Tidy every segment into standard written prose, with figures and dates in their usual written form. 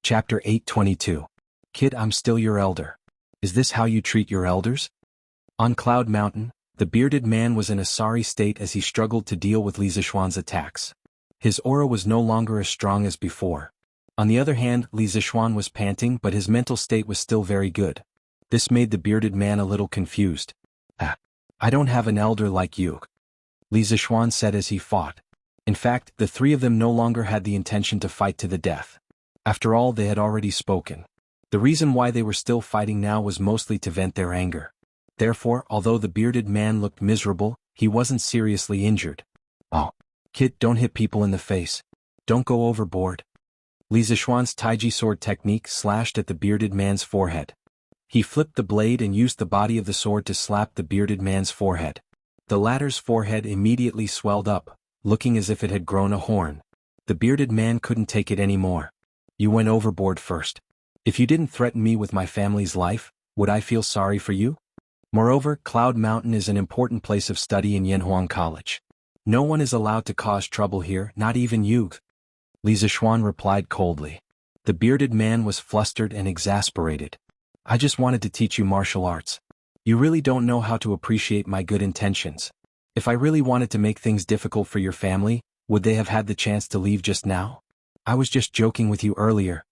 Chapter 822. Kid, I'm still your elder. Is this how you treat your elders? On Cloud Mountain, the bearded man was in a sorry state as he struggled to deal with Li Zixuan's attacks. His aura was no longer as strong as before. On the other hand, Li Zixuan was panting, but his mental state was still very good. This made the bearded man a little confused. I don't have an elder like you, Li Zixuan said as he fought. In fact, the three of them no longer had the intention to fight to the death. After all, they had already spoken. The reason why they were still fighting now was mostly to vent their anger. Therefore, although the bearded man looked miserable, he wasn't seriously injured. Oh, kid, don't hit people in the face. Don't go overboard. Li Zixuan's Taiji sword technique slashed at the bearded man's forehead. He flipped the blade and used the body of the sword to slap the bearded man's forehead. The latter's forehead immediately swelled up, looking as if it had grown a horn. The bearded man couldn't take it anymore. You went overboard first. If you didn't threaten me with my family's life, would I feel sorry for you? Moreover, Cloud Mountain is an important place of study in Yanhuang College. No one is allowed to cause trouble here, not even you. Li Zixuan replied coldly. The bearded man was flustered and exasperated. I just wanted to teach you martial arts. You really don't know how to appreciate my good intentions. If I really wanted to make things difficult for your family, would they have had the chance to leave just now? I was just joking with you earlier.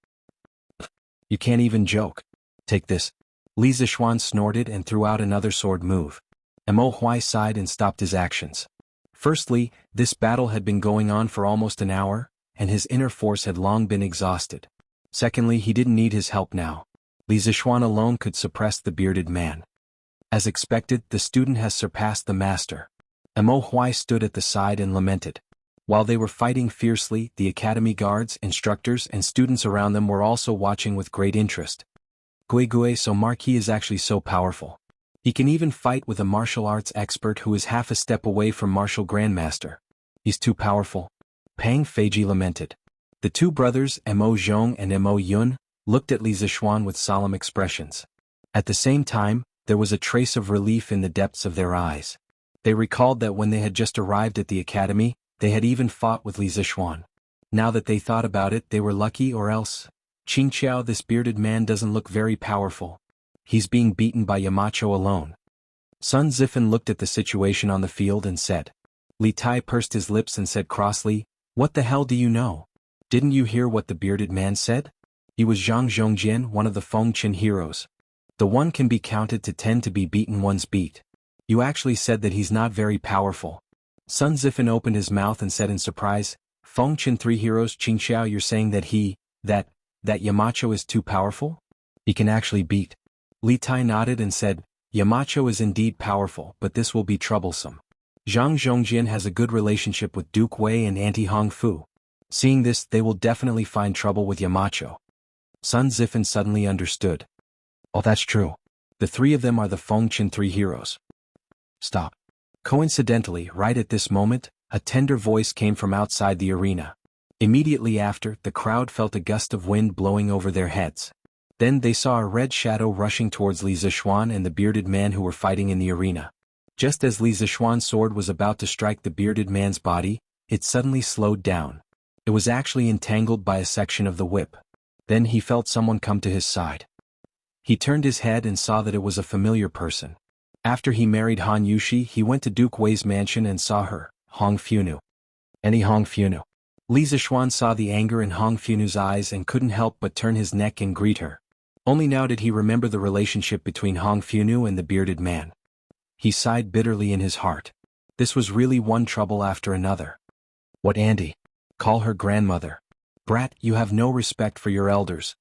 You can't even joke. Take this. Li Zixuan snorted and threw out another sword move. Mo Huai sighed and stopped his actions. Firstly, this battle had been going on for almost an hour, and his inner force had long been exhausted. Secondly, he didn't need his help now. Li Zixuan alone could suppress the bearded man. As expected, the student has surpassed the master. Mo Huai stood at the side and lamented. While they were fighting fiercely, the academy guards, instructors, and students around them were also watching with great interest. Gui, so Marquis is actually so powerful. He can even fight with a martial arts expert who is half a step away from martial grandmaster. He's too powerful. Pang Feiji lamented. The two brothers, Mo Zhong and Mo Yun, looked at Li Zixuan with solemn expressions. At the same time, there was a trace of relief in the depths of their eyes. They recalled that when they had just arrived at the academy, they had even fought with Li Zixuan. Now that they thought about it, they were lucky, or else. Qingqiao, this bearded man doesn't look very powerful. He's being beaten by Yamacho alone. Sun Zifan looked at the situation on the field and said. Li Tai pursed his lips and said crossly, What the hell do you know? Didn't you hear what the bearded man said? He was Zhang Zhongjian, one of the Fengqin heroes. The one can be counted to 10 to be beaten once beat. You actually said that he's not very powerful. Sun Zifan opened his mouth and said in surprise, Fengqin 3 heroes Qingqiao, you're saying that that Yamacho is too powerful? He can actually beat. Li Tai nodded and said, Yamacho is indeed powerful, but this will be troublesome. Zhang Zhongjian has a good relationship with Duke Wei and Auntie Hong Fu. Seeing this, they will definitely find trouble with Yamacho. Sun Zifan suddenly understood. Oh, that's true. The three of them are the Fengqin 3 heroes. Stop. Coincidentally, right at this moment, a tender voice came from outside the arena. Immediately after, the crowd felt a gust of wind blowing over their heads. Then they saw a red shadow rushing towards Li Zixuan and the bearded man who were fighting in the arena. Just as Li Zixuan's sword was about to strike the bearded man's body, it suddenly slowed down. It was actually entangled by a section of the whip. Then he felt someone come to his side. He turned his head and saw that it was a familiar person. After he married Han Yushi, he went to Duke Wei's mansion and saw her, Hong Funu. Any Hong Funu? Li Zixuan saw the anger in Hong Funu's eyes and couldn't help but turn his neck and greet her. Only now did he remember the relationship between Hong Funu and the bearded man. He sighed bitterly in his heart. This was really one trouble after another. What auntie? Call her grandmother. Brat, you have no respect for your elders.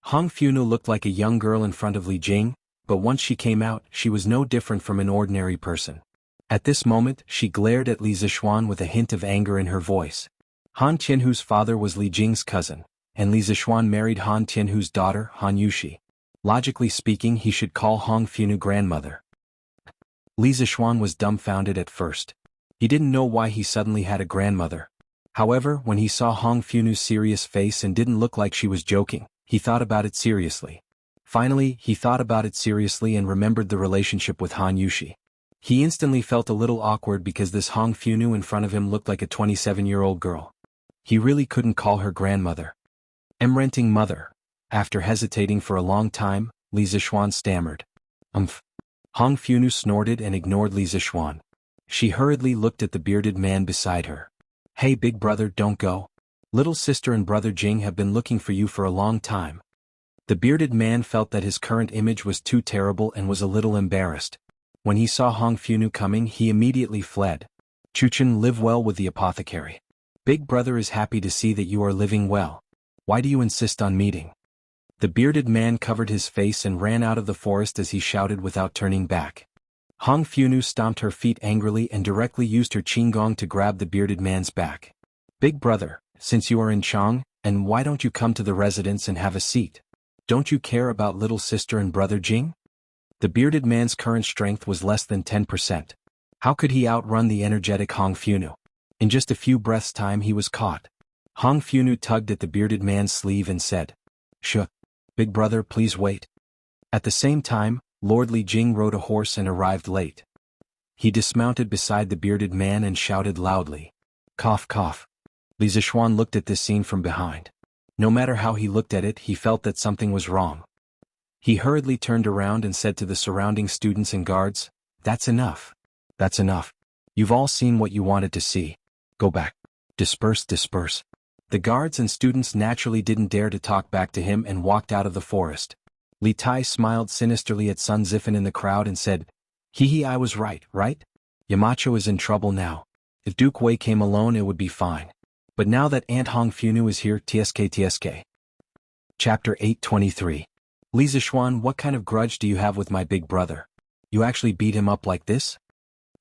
Hong Funu looked like a young girl in front of Li Jing, but once she came out, she was no different from an ordinary person. At this moment, she glared at Li Zixuan with a hint of anger in her voice. Han Tianhu's father was Li Jing's cousin, and Li Zixuan married Han Tianhu's daughter, Han Yushi. Logically speaking, he should call Hong Funu grandmother. Li Zixuan was dumbfounded at first. He didn't know why he suddenly had a grandmother. However, when he saw Hong Funu's serious face and didn't look like she was joking, he thought about it seriously. Finally, he thought about it seriously and remembered the relationship with Han Yushi. He instantly felt a little awkward because this Hong Funu in front of him looked like a 27-year-old girl. He really couldn't call her grandmother. Renting mother, After hesitating for a long time, Li Zixuan stammered. Umph. Hong Funu snorted and ignored Li Zixuan. She hurriedly looked at the bearded man beside her. Hey big brother, don't go. Little sister and brother Jing have been looking for you for a long time. The bearded man felt that his current image was too terrible and was a little embarrassed. When he saw Hong Funu coming, he immediately fled. Chuchen, live well with the apothecary. Big brother is happy to see that you are living well. Why do you insist on meeting? The bearded man covered his face and ran out of the forest as he shouted without turning back. Hong Funu stomped her feet angrily and directly used her qinggong to grab the bearded man's back. Big brother, since you are in Chang, and why don't you come to the residence and have a seat? Don't you care about little sister and brother Jing? The bearded man's current strength was less than 10%. How could he outrun the energetic Hong Funu? In just a few breaths' time he was caught. Hong Funu tugged at the bearded man's sleeve and said, "Shh. Big brother, please wait." At the same time, Lord Li Jing rode a horse and arrived late. He dismounted beside the bearded man and shouted loudly, "Cough, cough." Li Zixuan looked at this scene from behind. No matter how he looked at it, he felt that something was wrong. He hurriedly turned around and said to the surrounding students and guards, "That's enough. That's enough. You've all seen what you wanted to see. Go back. Disperse, disperse." The guards and students naturally didn't dare to talk back to him and walked out of the forest. Li Tai smiled sinisterly at Sun Zifen in the crowd and said, "Hee, I was right, right? Yamacho is in trouble now. If Duke Wei came alone it would be fine. But now that Aunt Hong Funu is here, tsk. Chapter 823. Li Zixuan, what kind of grudge do you have with my big brother? You actually beat him up like this?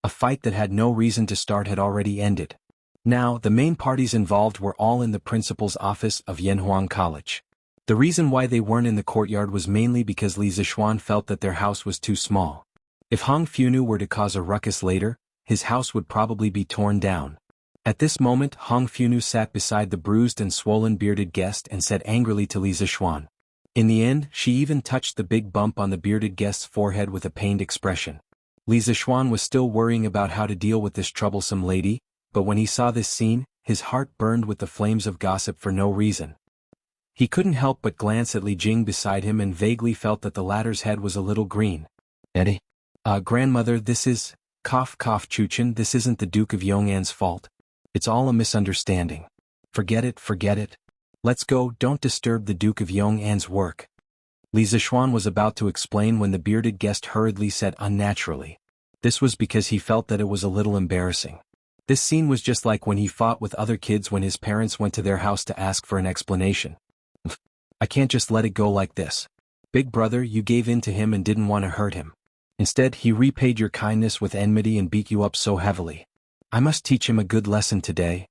A fight that had no reason to start had already ended. Now, the main parties involved were all in the principal's office of Yanhuang College. The reason why they weren't in the courtyard was mainly because Li Zixuan felt that their house was too small. If Hong Funu were to cause a ruckus later, his house would probably be torn down. At this moment, Hong Funu sat beside the bruised and swollen bearded guest and said angrily to Li Zixuan. In the end, she even touched the big bump on the bearded guest's forehead with a pained expression. Li Zixuan was still worrying about how to deal with this troublesome lady, but when he saw this scene, his heart burned with the flames of gossip for no reason. He couldn't help but glance at Li Jing beside him and vaguely felt that the latter's head was a little green. Eddie? Grandmother, this is, cough cough Chuchen, this isn't the Duke of Yong'an's fault. It's all a misunderstanding. Forget it, forget it. Let's go, don't disturb the Duke of Yong'an's work. Li Zixuan was about to explain when the bearded guest hurriedly said unnaturally. This was because he felt that it was a little embarrassing. This scene was just like when he fought with other kids when his parents went to their house to ask for an explanation. I can't just let it go like this. Big brother, you gave in to him and didn't want to hurt him. Instead, he repaid your kindness with enmity and beat you up so heavily. I must teach him a good lesson today.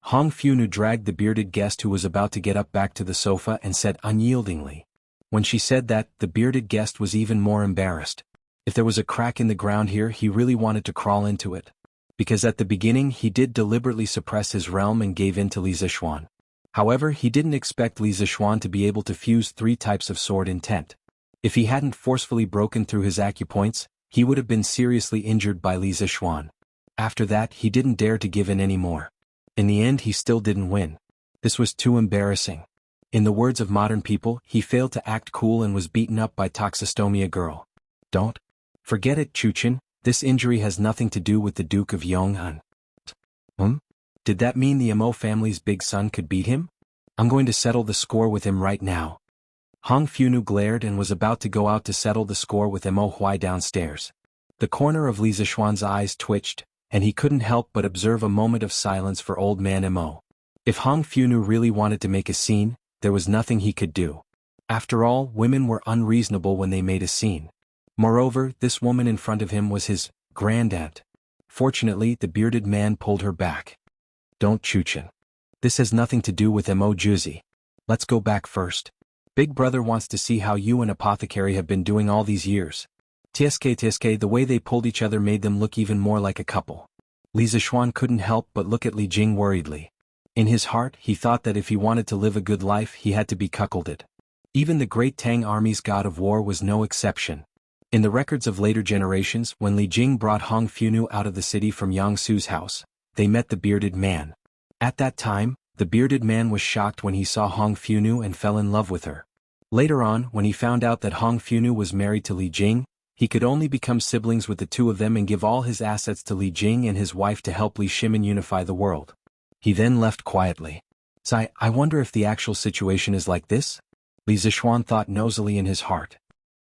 Hong Funu dragged the bearded guest who was about to get up back to the sofa and said unyieldingly. When she said that, the bearded guest was even more embarrassed. If there was a crack in the ground here, he really wanted to crawl into it. Because at the beginning he did deliberately suppress his realm and gave in to Li Zixuan. However, he didn't expect Li Zixuan to be able to fuse 3 types of sword intent. If he hadn't forcefully broken through his acupoints, he would have been seriously injured by Li Zixuan. After that, he didn't dare to give in anymore. In the end, he still didn't win. This was too embarrassing. In the words of modern people, he failed to act cool and was beaten up by Toxostomia girl. Don't forget it, Chuchen. This injury has nothing to do with the Duke of Yong'an. Did that mean the Mo family's big son could beat him? I'm going to settle the score with him right now. Hong Funu glared and was about to go out to settle the score with Mo Huai downstairs. The corner of Li Zixuan's eyes twitched, and he couldn't help but observe a moment of silence for old man Mo. If Hong Funu really wanted to make a scene, there was nothing he could do. After all, women were unreasonable when they made a scene. Moreover, this woman in front of him was his grandaunt. Fortunately, the bearded man pulled her back. Don't Chuchen. This has nothing to do with Mo Juzi. Let's go back first. Big brother wants to see how you and Apothecary have been doing all these years. Tsk, the way they pulled each other made them look even more like a couple. Li Zixuan couldn't help but look at Li Jing worriedly. In his heart, he thought that if he wanted to live a good life, he had to be cuckolded. Even the great Tang army's god of war was no exception. In the records of later generations, when Li Jing brought Hong Funu out of the city from Yang Su's house, they met the bearded man. At that time, the bearded man was shocked when he saw Hong Funu and fell in love with her. Later on, when he found out that Hong Funu was married to Li Jing, he could only become siblings with the two of them and give all his assets to Li Jing and his wife to help Li Shimin unify the world. He then left quietly. I wonder if the actual situation is like this? Li Zishuan thought nosily in his heart.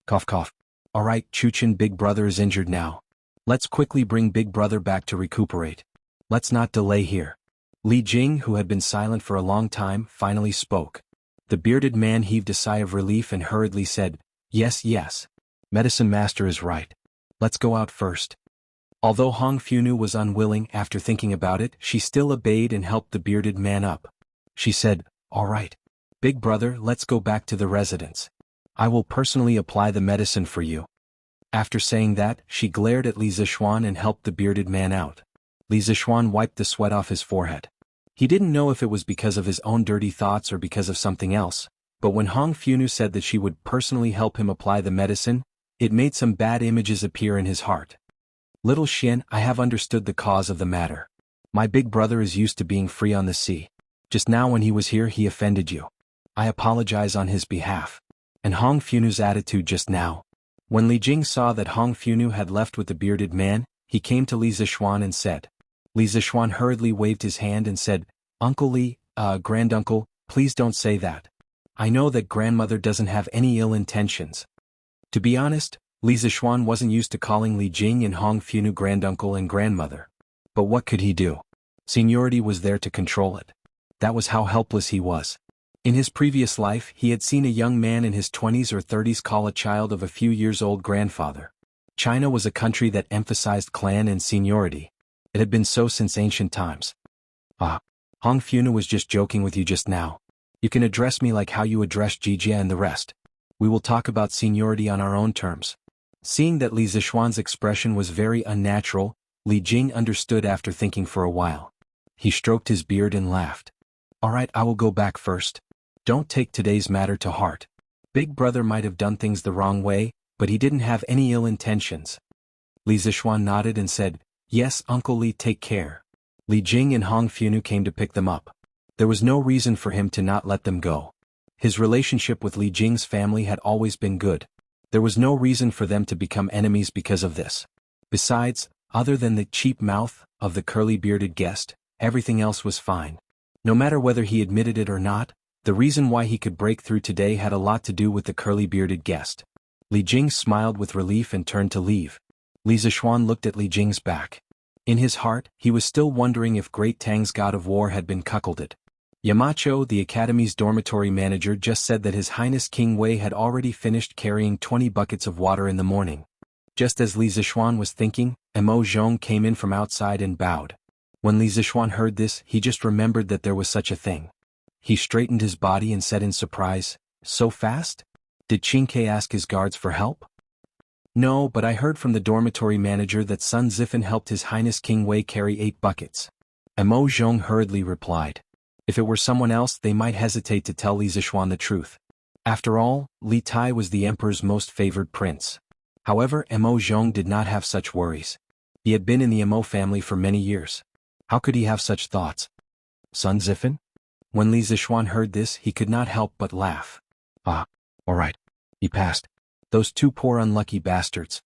Cough cough. Alright, Chuchen, big brother is injured now. Let's quickly bring big brother back to recuperate. Let's not delay here. Li Jing, who had been silent for a long time, finally spoke. The bearded man heaved a sigh of relief and hurriedly said, Yes, yes. Medicine Master is right. Let's go out first. Although Hong Funu was unwilling, after thinking about it, she still obeyed and helped the bearded man up. She said, All right. Big brother, let's go back to the residence. I will personally apply the medicine for you. After saying that, she glared at Li Zishuan and helped the bearded man out. Li Zishuan wiped the sweat off his forehead. He didn't know if it was because of his own dirty thoughts or because of something else, but when Hong Funu said that she would personally help him apply the medicine, it made some bad images appear in his heart. Little Xian, I have understood the cause of the matter. My big brother is used to being free on the sea. Just now when he was here he offended you. I apologize on his behalf. And Hong Funu's attitude just now. When Li Jing saw that Hong Funu had left with the bearded man, he came to Li Zishuan and said. Li Zishuan hurriedly waved his hand and said, Uncle Li, granduncle, please don't say that. I know that grandmother doesn't have any ill intentions. To be honest, Li Zishuan wasn't used to calling Li Jing and Hong Funu granduncle and grandmother. But what could he do? Seniority was there to control it. That was how helpless he was. In his previous life, he had seen a young man in his 20s or 30s call a child of a few years old grandfather. China was a country that emphasized clan and seniority. It had been so since ancient times. Hong Funu was just joking with you just now. You can address me like how you address Jijia and the rest. We will talk about seniority on our own terms. Seeing that Li Zishuan's expression was very unnatural, Li Jing understood after thinking for a while. He stroked his beard and laughed. Alright, I will go back first. Don't take today's matter to heart. Big brother might have done things the wrong way, but he didn't have any ill intentions. Li Zishuan nodded and said, Yes, Uncle Li, take care. Li Jing and Hong Funu came to pick them up. There was no reason for him to not let them go. His relationship with Li Jing's family had always been good. There was no reason for them to become enemies because of this. Besides, other than the cheap mouth of the curly-bearded guest, everything else was fine. No matter whether he admitted it or not, the reason why he could break through today had a lot to do with the curly-bearded guest. Li Jing smiled with relief and turned to leave. Li Zishuan looked at Li Jing's back. In his heart, he was still wondering if Great Tang's god of war had been cuckolded. Yamacho, the academy's dormitory manager, just said that His Highness King Wei had already finished carrying 20 buckets of water in the morning. Just as Li Zishuan was thinking, Mo Zhong came in from outside and bowed. When Li Zishuan heard this, he just remembered that there was such a thing. He straightened his body and said in surprise, So fast? Did Qingke ask his guards for help? No, but I heard from the dormitory manager that Sun Zifan helped His Highness King Wei carry 8 buckets. Mo Zhong hurriedly replied. If it were someone else, they might hesitate to tell Li Zishuan the truth. After all, Li Tai was the emperor's most favored prince. However, Mo Zhong did not have such worries. He had been in the Mo family for many years. How could he have such thoughts? Sun Zifan? When Li Zishuan heard this, he could not help but laugh. All right. He passed. Those two poor unlucky bastards.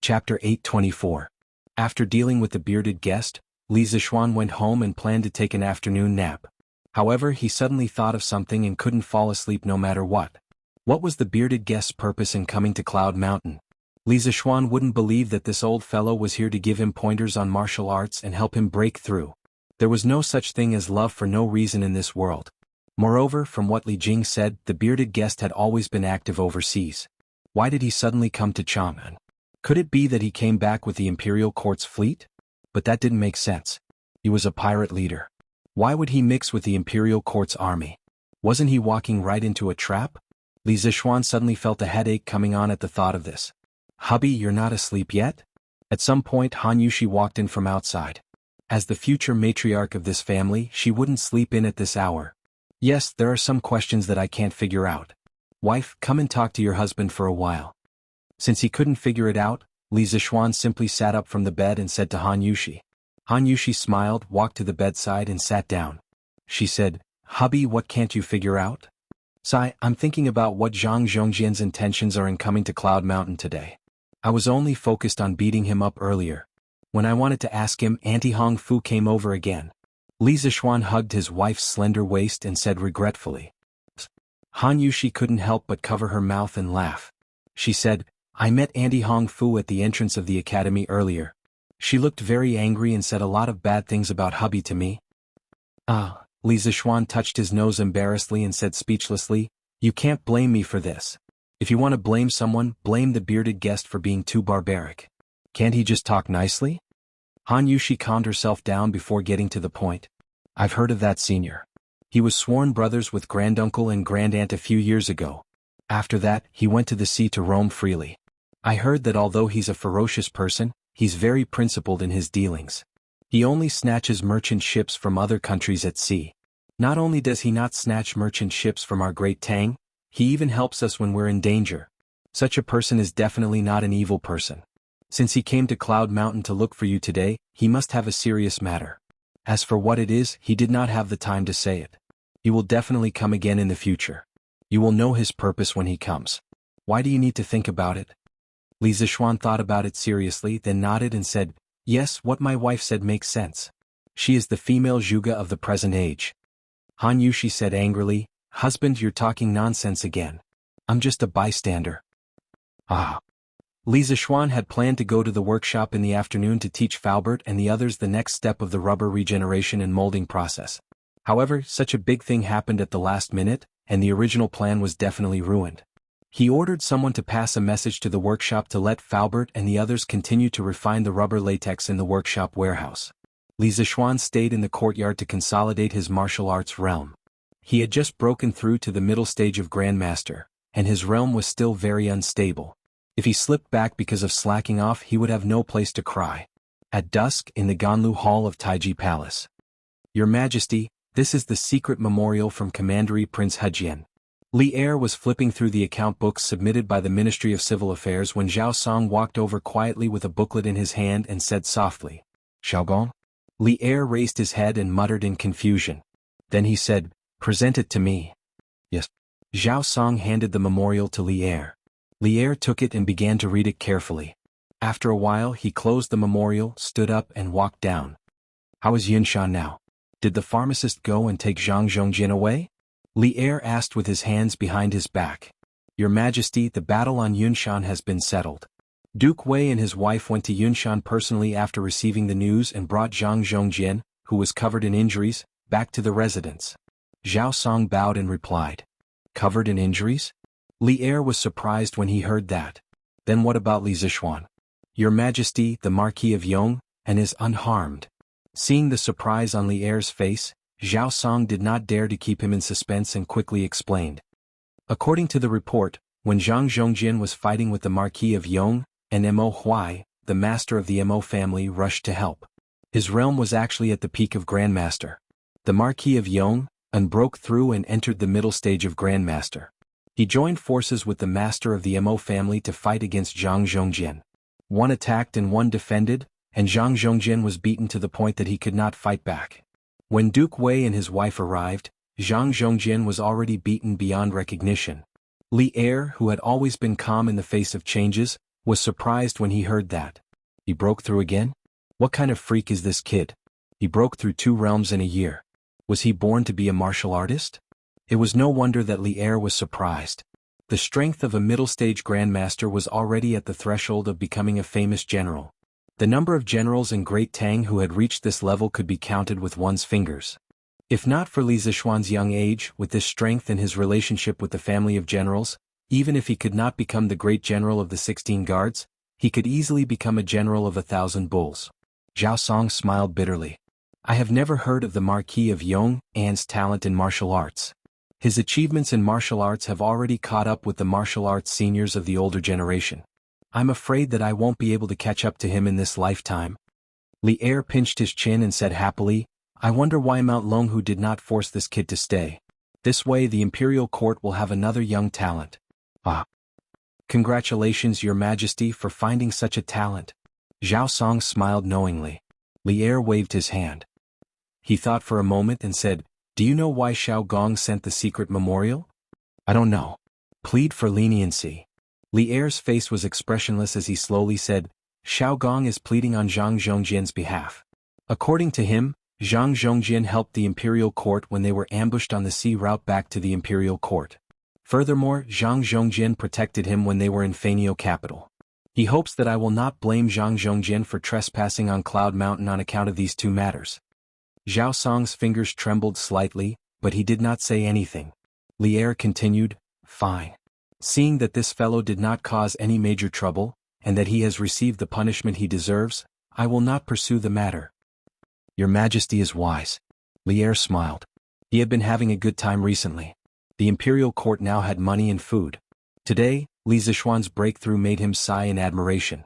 Chapter 824. After dealing with the bearded guest, Li Zishuan went home and planned to take an afternoon nap. However, he suddenly thought of something and couldn't fall asleep no matter what. What was the bearded guest's purpose in coming to Cloud Mountain? Li Zishuan wouldn't believe that this old fellow was here to give him pointers on martial arts and help him break through. There was no such thing as love for no reason in this world. Moreover, from what Li Jing said, the bearded guest had always been active overseas. Why did he suddenly come to Chang'an? Could it be that he came back with the Imperial Court's fleet? But that didn't make sense. He was a pirate leader. Why would he mix with the Imperial Court's army? Wasn't he walking right into a trap? Li Zishuan suddenly felt a headache coming on at the thought of this. Hubby, you're not asleep yet? At some point Han Yushi walked in from outside. As the future matriarch of this family, she wouldn't sleep in at this hour. Yes, there are some questions that I can't figure out. Wife, come and talk to your husband for a while. Since he couldn't figure it out, Li Zishuan simply sat up from the bed and said to Han Yushi. Han Yushi smiled, walked to the bedside and sat down. She said, Hubby, what can't you figure out? Sai, I'm thinking about what Zhang Zhongjian's intentions are in coming to Cloud Mountain today. I was only focused on beating him up earlier. When I wanted to ask him, Auntie Hong Fu came over again. Li Zishuan hugged his wife's slender waist and said regretfully. Han Yushi couldn't help but cover her mouth and laugh. She said, I met Auntie Hong Fu at the entrance of the academy earlier. She looked very angry and said a lot of bad things about hubby to me. Li Zishuan touched his nose embarrassedly and said speechlessly, you can't blame me for this. If you want to blame someone, blame the bearded guest for being too barbaric. Can't he just talk nicely? Han Yushi calmed herself down before getting to the point. I've heard of that senior. He was sworn brothers with granduncle and grandaunt a few years ago. After that, he went to the sea to roam freely. I heard that although he's a ferocious person, he's very principled in his dealings. He only snatches merchant ships from other countries at sea. Not only does he not snatch merchant ships from our great Tang, he even helps us when we're in danger. Such a person is definitely not an evil person. Since he came to Cloud Mountain to look for you today, he must have a serious matter. As for what it is, he did not have the time to say it. He will definitely come again in the future. You will know his purpose when he comes. Why do you need to think about it? Li Zishuan thought about it seriously, then nodded and said, yes, what my wife said makes sense. She is the female Zhuge of the present age. Han Yushi said angrily, husband, you're talking nonsense again. I'm just a bystander. Li Zishuan had planned to go to the workshop in the afternoon to teach Faubert and the others the next step of the rubber regeneration and molding process. However, such a big thing happened at the last minute, and the original plan was definitely ruined. He ordered someone to pass a message to the workshop to let Faubert and the others continue to refine the rubber latex in the workshop warehouse. Li Zishuan stayed in the courtyard to consolidate his martial arts realm. He had just broken through to the middle stage of Grandmaster, and his realm was still very unstable. If he slipped back because of slacking off, he would have no place to cry. At dusk, in the Ganlu Hall of Taiji Palace. Your Majesty, this is the secret memorial from Commandery Prince Hejian. Li Er was flipping through the account books submitted by the Ministry of Civil Affairs when Zhao Song walked over quietly with a booklet in his hand and said softly, Xiaogong? Li Er raised his head and muttered in confusion. Then he said, present it to me. Yes. Zhao Song handed the memorial to Li Er. Li Er took it and began to read it carefully. After a while he closed the memorial, stood up and walked down. How is Yunshan now? Did the pharmacist go and take Zhang Zhongjin away? Li Er asked with his hands behind his back. Your Majesty, the battle on Yunshan has been settled. Duke Wei and his wife went to Yunshan personally after receiving the news and brought Zhang Zhongjin, who was covered in injuries, back to the residence. Zhao Song bowed and replied. Covered in injuries? Li Er was surprised when he heard that. Then what about Li Zishuan? Your Majesty, the Marquis of Yong, and is unharmed. Seeing the surprise on Li Er's face, Zhao Song did not dare to keep him in suspense and quickly explained. According to the report, when Zhang Zhongjin was fighting with the Marquis of Yong, and Mo Huai, the master of the Mo family, rushed to help. His realm was actually at the peak of Grandmaster. The Marquis of Yong broke through and entered the middle stage of Grandmaster. He joined forces with the master of the Mo family to fight against Zhang Zhongjin. One attacked and one defended, and Zhang Zhongjin was beaten to the point that he could not fight back. When Duke Wei and his wife arrived, Zhang Zhongjin was already beaten beyond recognition. Li Er, who had always been calm in the face of changes, was surprised when he heard that. He broke through again? What kind of freak is this kid? He broke through 2 realms in a year. Was he born to be a martial artist? It was no wonder that Li Er was surprised. The strength of a middle-stage grandmaster was already at the threshold of becoming a famous general. The number of generals in Great Tang who had reached this level could be counted with one's fingers. If not for Li Zishuan's young age, with this strength and his relationship with the family of generals, even if he could not become the great general of the 16 guards, he could easily become a general of 1,000 bulls. Zhao Song smiled bitterly. I have never heard of the Marquis of Yong An's talent in martial arts. His achievements in martial arts have already caught up with the martial arts seniors of the older generation. I'm afraid that I won't be able to catch up to him in this lifetime. Li Er pinched his chin and said happily, I wonder why Mount Longhu did not force this kid to stay. This way the imperial court will have another young talent. Congratulations, Your Majesty, for finding such a talent. Zhao Song smiled knowingly. Li Er waved his hand. He thought for a moment and said, Do you know why Xiao Gong sent the secret memorial? I don't know. Plead for leniency. Li Er's face was expressionless as he slowly said, Xiao Gong is pleading on Zhang Zhongjian's behalf. According to him, Zhang Zhongjian helped the imperial court when they were ambushed on the sea route back to the imperial court. Furthermore, Zhang Zhongjian protected him when they were in Fanio capital. He hopes that I will not blame Zhang Zhongjian for trespassing on Cloud Mountain on account of these two matters. Zhao Song's fingers trembled slightly, but he did not say anything. Li Er continued, Fine. Seeing that this fellow did not cause any major trouble, and that he has received the punishment he deserves, I will not pursue the matter. Your Majesty is wise. Li Er smiled. He had been having a good time recently. The imperial court now had money and food. Today, Li Zishuan's breakthrough made him sigh in admiration.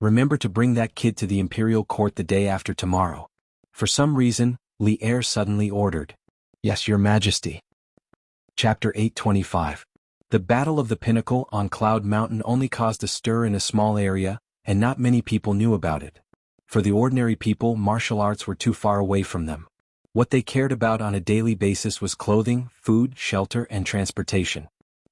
Remember to bring that kid to the imperial court the day after tomorrow. For some reason, Li Er suddenly ordered. Yes, Your Majesty. Chapter 825. The Battle of the Pinnacle on Cloud Mountain only caused a stir in a small area, and not many people knew about it. For the ordinary people, martial arts were too far away from them. What they cared about on a daily basis was clothing, food, shelter, and transportation.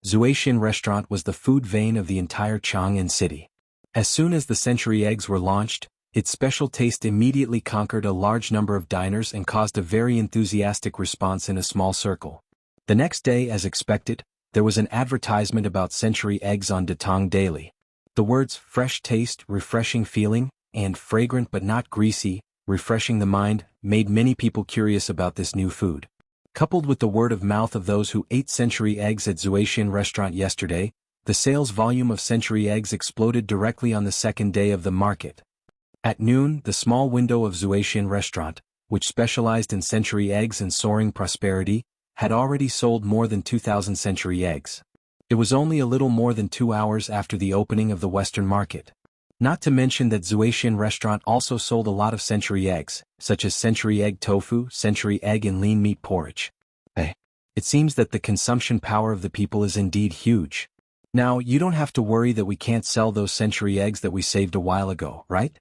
Zuaishin restaurant was the food vein of the entire Chang'an city. As soon as the century eggs were launched, its special taste immediately conquered a large number of diners and caused a very enthusiastic response in a small circle. The next day, as expected, there was an advertisement about century eggs on Datong Daily. The words fresh taste, refreshing feeling, and fragrant but not greasy, refreshing the mind, made many people curious about this new food. Coupled with the word of mouth of those who ate century eggs at Zuaishin restaurant yesterday, the sales volume of century eggs exploded directly on the second day of the market. At noon, the small window of Zuaishin restaurant, which specialized in century eggs and soaring prosperity, had already sold more than 2,000 century eggs. It was only a little more than 2 hours after the opening of the Western market. Not to mention that Zuaishin restaurant also sold a lot of century eggs, such as century egg tofu, century egg and lean meat porridge. It seems that the consumption power of the people is indeed huge. Now, you don't have to worry that we can't sell those century eggs that we saved a while ago, right?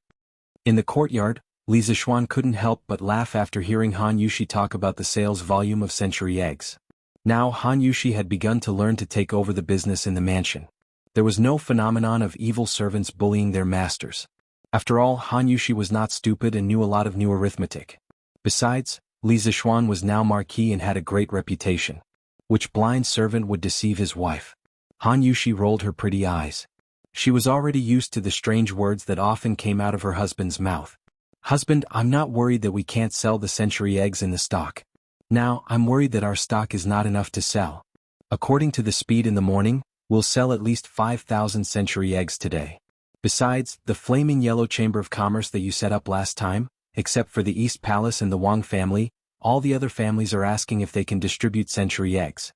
In the courtyard, Li Zishuan couldn't help but laugh after hearing Han Yushi talk about the sales volume of century eggs. Now Han Yushi had begun to learn to take over the business in the mansion. There was no phenomenon of evil servants bullying their masters. After all, Han Yushi was not stupid and knew a lot of new arithmetic. Besides, Li Zishuan was now marquis and had a great reputation. Which blind servant would deceive his wife? Han Yushi rolled her pretty eyes. She was already used to the strange words that often came out of her husband's mouth. Husband, I'm not worried that we can't sell the century eggs in the stock. Now, I'm worried that our stock is not enough to sell. According to the speed in the morning, we'll sell at least 5,000 century eggs today. Besides, the flaming yellow chamber of commerce that you set up last time, except for the East Palace and the Wang family, all the other families are asking if they can distribute century eggs.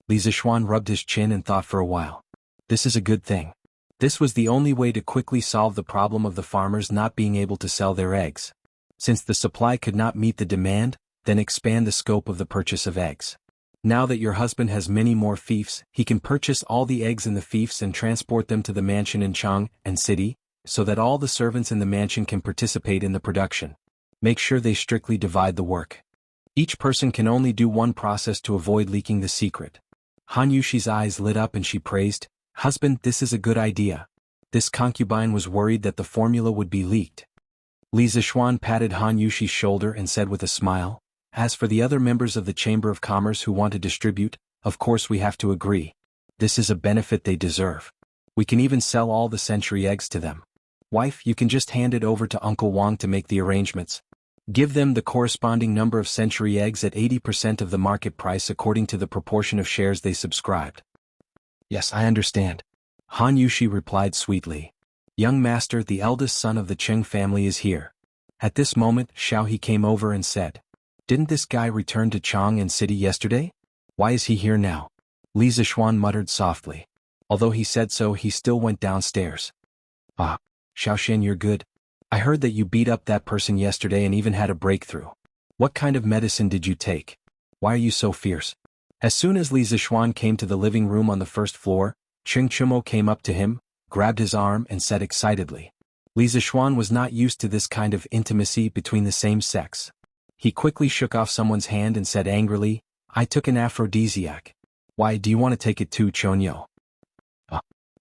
Li Zishuan rubbed his chin and thought for a while. This is a good thing. This was the only way to quickly solve the problem of the farmers not being able to sell their eggs. Since the supply could not meet the demand, then expand the scope of the purchase of eggs. Now that your husband has many more fiefs, he can purchase all the eggs in the fiefs and transport them to the mansion in Chang'an City, so that all the servants in the mansion can participate in the production. Make sure they strictly divide the work. Each person can only do one process to avoid leaking the secret. Han Yushi's eyes lit up and she praised, Husband, this is a good idea. This concubine was worried that the formula would be leaked. Li Zishuan patted Han Yushi's shoulder and said with a smile, As for the other members of the Chamber of Commerce who want to distribute, of course we have to agree. This is a benefit they deserve. We can even sell all the century eggs to them. Wife, you can just hand it over to Uncle Wang to make the arrangements. Give them the corresponding number of century eggs at 80% of the market price according to the proportion of shares they subscribed. Yes, I understand. Han Yushi replied sweetly. Young master, the eldest son of the Cheng family is here. At this moment, Xiao He came over and said, Didn't this guy return to Chang'an City yesterday? Why is he here now? Li Zishuan muttered softly. Although he said so, he still went downstairs. Ah, Xiaoxian, you're good. I heard that you beat up that person yesterday and even had a breakthrough. What kind of medicine did you take? Why are you so fierce? As soon as Li Zishuan came to the living room on the first floor, Cheng Chumo came up to him, grabbed his arm and said excitedly. Li Zishuan was not used to this kind of intimacy between the same sex. He quickly shook off someone's hand and said angrily, I took an aphrodisiac. Why, do you want to take it too, Chonyo?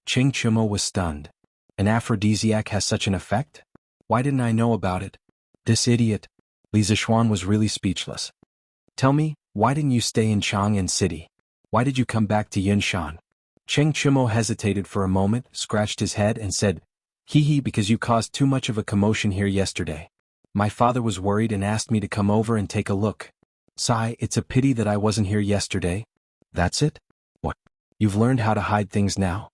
Ching Chumo was stunned. An aphrodisiac has such an effect? Why didn't I know about it? This idiot. Li Zishuan was really speechless. Tell me, why didn't you stay in Chang'an City? Why did you come back to Yinshan? Cheng Chumo hesitated for a moment, scratched his head and said, Hee, because you caused too much of a commotion here yesterday. My father was worried and asked me to come over and take a look. Sigh, it's a pity that I wasn't here yesterday. That's it? What? You've learned how to hide things now?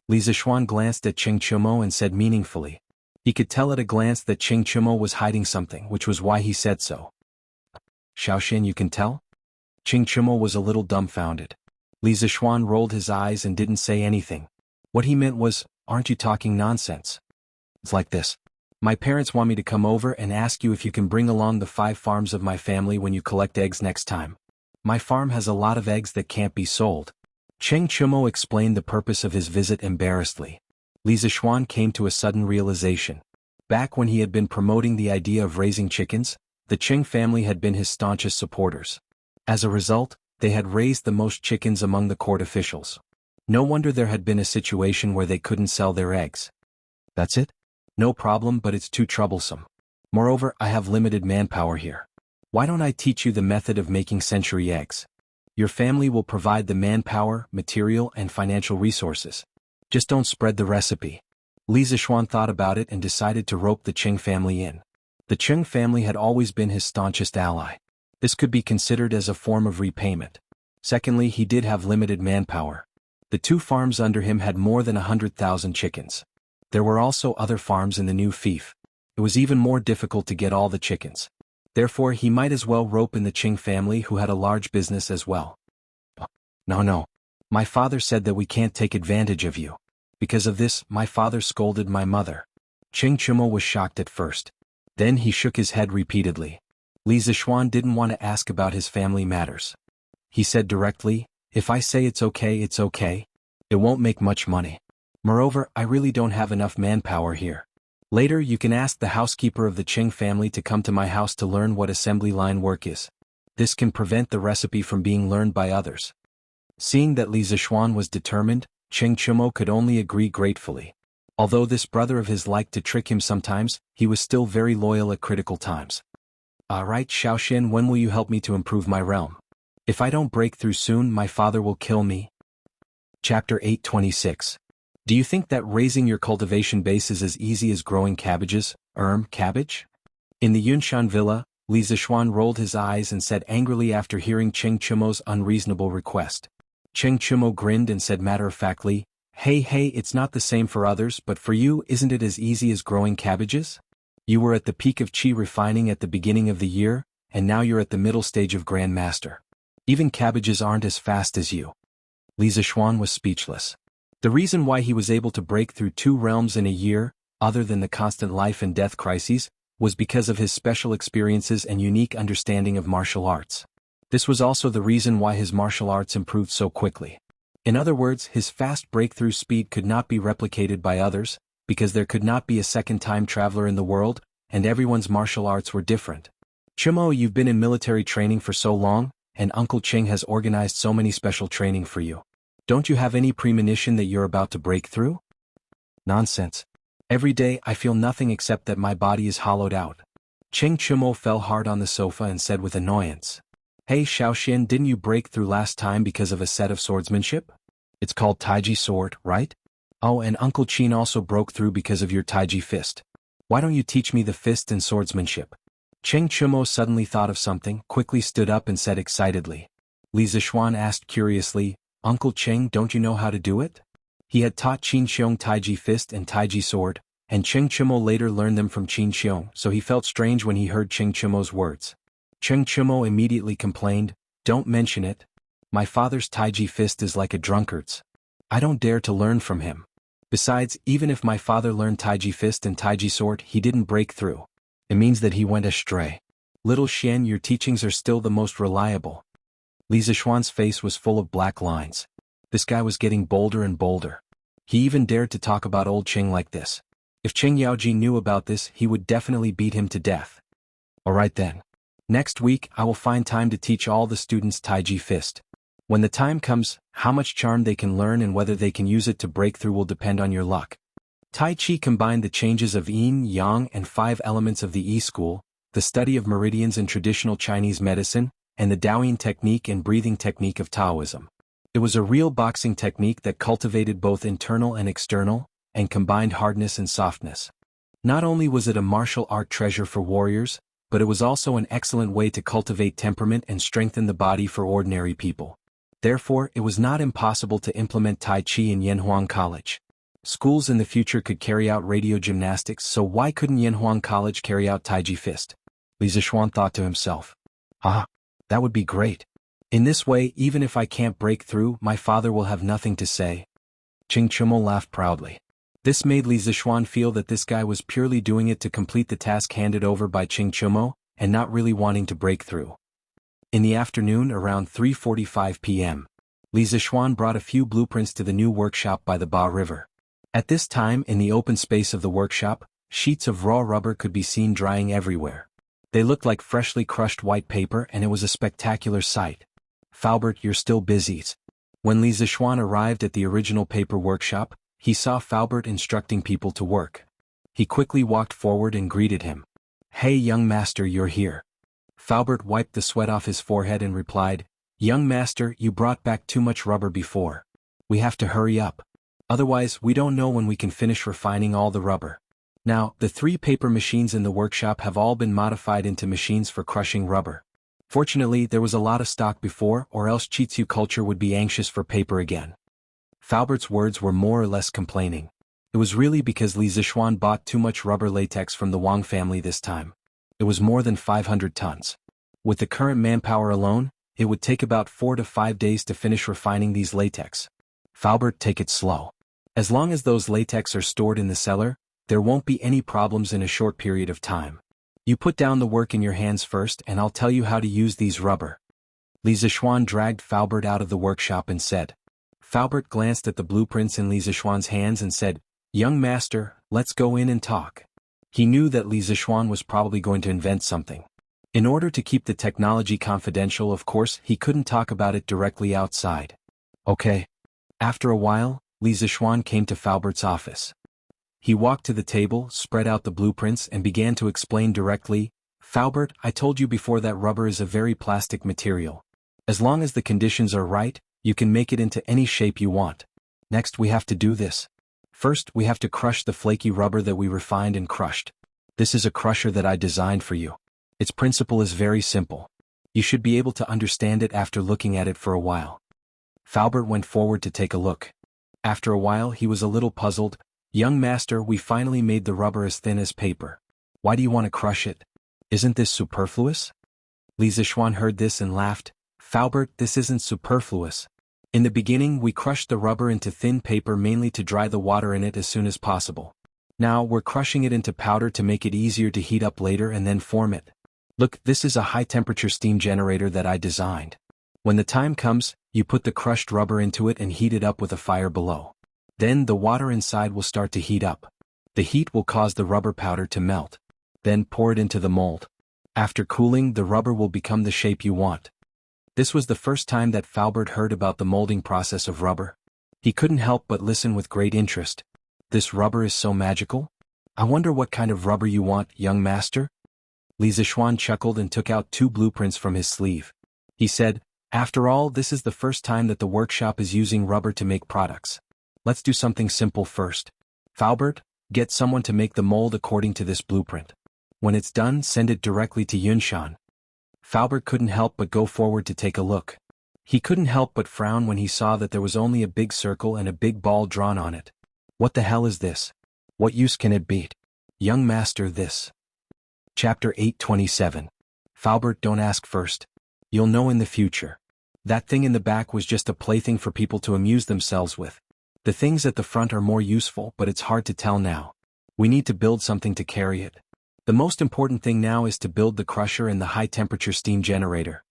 Li Zishuan glanced at Cheng Chumo and said meaningfully. He could tell at a glance that Cheng Chumo was hiding something, which was why he said so. Xiaoxian, you can tell? Cheng Chumo was a little dumbfounded. Li Zishuan rolled his eyes and didn't say anything. What he meant was, aren't you talking nonsense? It's like this. My parents want me to come over and ask you if you can bring along the 5 farms of my family when you collect eggs next time. My farm has a lot of eggs that can't be sold. Cheng Chumo explained the purpose of his visit embarrassedly. Li Zishuan came to a sudden realization. Back when he had been promoting the idea of raising chickens, the Cheng family had been his staunchest supporters. As a result, they had raised the most chickens among the court officials. No wonder there had been a situation where they couldn't sell their eggs. That's it? No problem, but it's too troublesome. Moreover, I have limited manpower here. Why don't I teach you the method of making century eggs? Your family will provide the manpower, material, and financial resources. Just don't spread the recipe. Li Zishuan thought about it and decided to rope the Cheng family in. The Cheng family had always been his staunchest ally. This could be considered as a form of repayment. Secondly, he did have limited manpower. The 2 farms under him had more than 100,000 chickens. There were also other farms in the new fief. It was even more difficult to get all the chickens. Therefore, he might as well rope in the Cheng family who had a large business as well. No. My father said that we can't take advantage of you. Because of this, my father scolded my mother. Cheng Chumo was shocked at first. Then he shook his head repeatedly. Li Zishuan didn't want to ask about his family matters. He said directly, if I say it's okay, it's okay. It won't make much money. Moreover, I really don't have enough manpower here. Later you can ask the housekeeper of the Cheng family to come to my house to learn what assembly line work is. This can prevent the recipe from being learned by others. Seeing that Li Zishuan was determined, Cheng Chumo could only agree gratefully. Although this brother of his liked to trick him sometimes, he was still very loyal at critical times. Alright, Xiaoxian, when will you help me to improve my realm? If I don't break through soon, my father will kill me. Chapter 826. Do you think that raising your cultivation base is as easy as growing cabbages, cabbage? In the Yunshan villa, Li Zishuan rolled his eyes and said angrily after hearing Cheng Chumo's unreasonable request. Cheng Chumo grinned and said matter-of-factly, Hey, it's not the same for others, but for you, isn't it as easy as growing cabbages? You were at the peak of qi refining at the beginning of the year, and now you're at the middle stage of Grand Master. Even cabbages aren't as fast as you. Li Zishuan was speechless. The reason why he was able to break through 2 realms in a year, other than the constant life and death crises, was because of his special experiences and unique understanding of martial arts. This was also the reason why his martial arts improved so quickly. In other words, his fast breakthrough speed could not be replicated by others, because there could not be a second time traveler in the world, and everyone's martial arts were different. Chumo, you've been in military training for so long, and Uncle Cheng has organized so many special training for you. Don't you have any premonition that you're about to break through? Nonsense. Every day I feel nothing except that my body is hollowed out. Cheng Chumo fell hard on the sofa and said with annoyance. Hey Xiaoxian, didn't you break through last time because of a set of swordsmanship? It's called Taiji sword, right? Oh, and Uncle Qin also broke through because of your Taiji fist. Why don't you teach me the fist and swordsmanship? Cheng Chumo suddenly thought of something, quickly stood up and said excitedly. Li Zishuan asked curiously, Uncle Cheng, don't you know how to do it? He had taught Qin Xiong Taiji fist and Taiji sword, and Cheng Chumo later learned them from Qin Xiong, so he felt strange when he heard Cheng Chumo's words. Cheng Chumo immediately complained, Don't mention it. My father's Taiji fist is like a drunkard's. I don't dare to learn from him. Besides, even if my father learned Taiji fist and Taiji sword, he didn't break through. It means that he went astray. Little Xian, your teachings are still the most reliable. Li Zishuan's face was full of black lines. This guy was getting bolder and bolder. He even dared to talk about old Cheng like this. If Cheng Yaoji knew about this, he would definitely beat him to death. Alright then. Next week, I will find time to teach all the students Taiji fist. When the time comes, how much charm they can learn and whether they can use it to break through will depend on your luck. Tai Chi combined the changes of yin, yang and 5 elements of the Yi school, the study of meridians in traditional Chinese medicine, and the Taoyin technique and breathing technique of Taoism. It was a real boxing technique that cultivated both internal and external, and combined hardness and softness. Not only was it a martial art treasure for warriors, but it was also an excellent way to cultivate temperament and strengthen the body for ordinary people. Therefore, it was not impossible to implement Tai Chi in Yanhuang College. Schools in the future could carry out radio gymnastics, so why couldn't Yanhuang College carry out Taiji Fist? Li Zishuan thought to himself. That would be great. In this way, even if I can't break through, my father will have nothing to say. Qing Chumo laughed proudly. This made Li Zishuan feel that this guy was purely doing it to complete the task handed over by Qing Chumo, and not really wanting to break through. In the afternoon around 3:45 p.m., Li Zishuan brought a few blueprints to the new workshop by the Ba River. At this time, in the open space of the workshop, sheets of raw rubber could be seen drying everywhere. They looked like freshly crushed white paper, and it was a spectacular sight. Faubert, you're still busy. When Li Zishuan arrived at the original paper workshop, he saw Faubert instructing people to work. He quickly walked forward and greeted him. Hey young master, you're here. Faubert wiped the sweat off his forehead and replied, Young master, you brought back too much rubber before. We have to hurry up. Otherwise, we don't know when we can finish refining all the rubber. Now, the 3 paper machines in the workshop have all been modified into machines for crushing rubber. Fortunately, there was a lot of stock before, or else Chitsu culture would be anxious for paper again. Faubert's words were more or less complaining. It was really because Li Zishuan bought too much rubber latex from the Wang family this time. It was more than 500 tons. With the current manpower alone, it would take about 4 to 5 days to finish refining these latex. Faubert, take it slow. As long as those latex are stored in the cellar, there won't be any problems in a short period of time. You put down the work in your hands first and I'll tell you how to use these rubber. Li Zishuan dragged Faubert out of the workshop and said. Faubert glanced at the blueprints in Li Zishuan's hands and said, Young master, let's go in and talk. He knew that Li Zishuan was probably going to invent something. In order to keep the technology confidential, of course, he couldn't talk about it directly outside. Okay. After a while, Li Zishuan came to Faubert's office. He walked to the table, spread out the blueprints and began to explain directly, Faubert, I told you before that rubber is a very plastic material. As long as the conditions are right, you can make it into any shape you want. Next we have to do this. First, we have to crush the flaky rubber that we refined and crushed. This is a crusher that I designed for you. Its principle is very simple. You should be able to understand it after looking at it for a while. Faubert went forward to take a look. After a while he was a little puzzled. Young master, we finally made the rubber as thin as paper. Why do you want to crush it? Isn't this superfluous? Li Zishuan heard this and laughed. Faubert, this isn't superfluous. In the beginning we crushed the rubber into thin paper mainly to dry the water in it as soon as possible. Now we're crushing it into powder to make it easier to heat up later and then form it. Look, this is a high-temperature steam generator that I designed. When the time comes, you put the crushed rubber into it and heat it up with a fire below. Then the water inside will start to heat up. The heat will cause the rubber powder to melt. Then pour it into the mold. After cooling, the rubber will become the shape you want. This was the first time that Faubert heard about the molding process of rubber. He couldn't help but listen with great interest. This rubber is so magical? I wonder what kind of rubber you want, young master? Li Zishuan chuckled and took out 2 blueprints from his sleeve. He said, After all, this is the first time that the workshop is using rubber to make products. Let's do something simple first. Faubert, get someone to make the mold according to this blueprint. When it's done, send it directly to Yunshan. Faubert couldn't help but go forward to take a look. He couldn't help but frown when he saw that there was only a big circle and a big ball drawn on it. What the hell is this? What use can it be? Young master, this. Chapter 827. Faubert, don't ask first. You'll know in the future. That thing in the back was just a plaything for people to amuse themselves with. The things at the front are more useful, but it's hard to tell now. We need to build something to carry it. The most important thing now is to build the crusher and the high-temperature steam generator.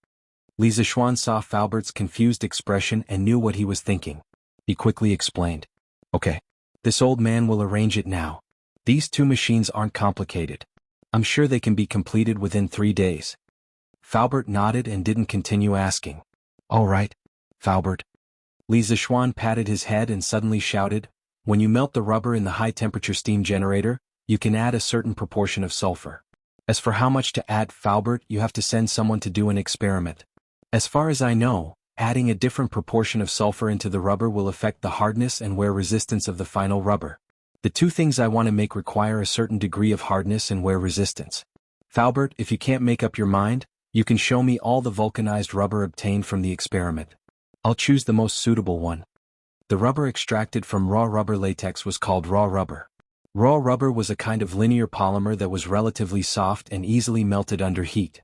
Li Zishuan saw Faubert's confused expression and knew what he was thinking. He quickly explained. Okay. This old man will arrange it now. These 2 machines aren't complicated. I'm sure they can be completed within 3 days. Faubert nodded and didn't continue asking. All right. Faubert. Li Zishuan patted his head and suddenly shouted, when you melt the rubber in the high-temperature steam generator, you can add a certain proportion of sulfur. As for how much to add, Faubert, you have to send someone to do an experiment. As far as I know, adding a different proportion of sulfur into the rubber will affect the hardness and wear resistance of the final rubber. The two things I want to make require a certain degree of hardness and wear resistance. Faubert, if you can't make up your mind, you can show me all the vulcanized rubber obtained from the experiment. I'll choose the most suitable one. The rubber extracted from raw rubber latex was called raw rubber. Raw rubber was a kind of linear polymer that was relatively soft and easily melted under heat.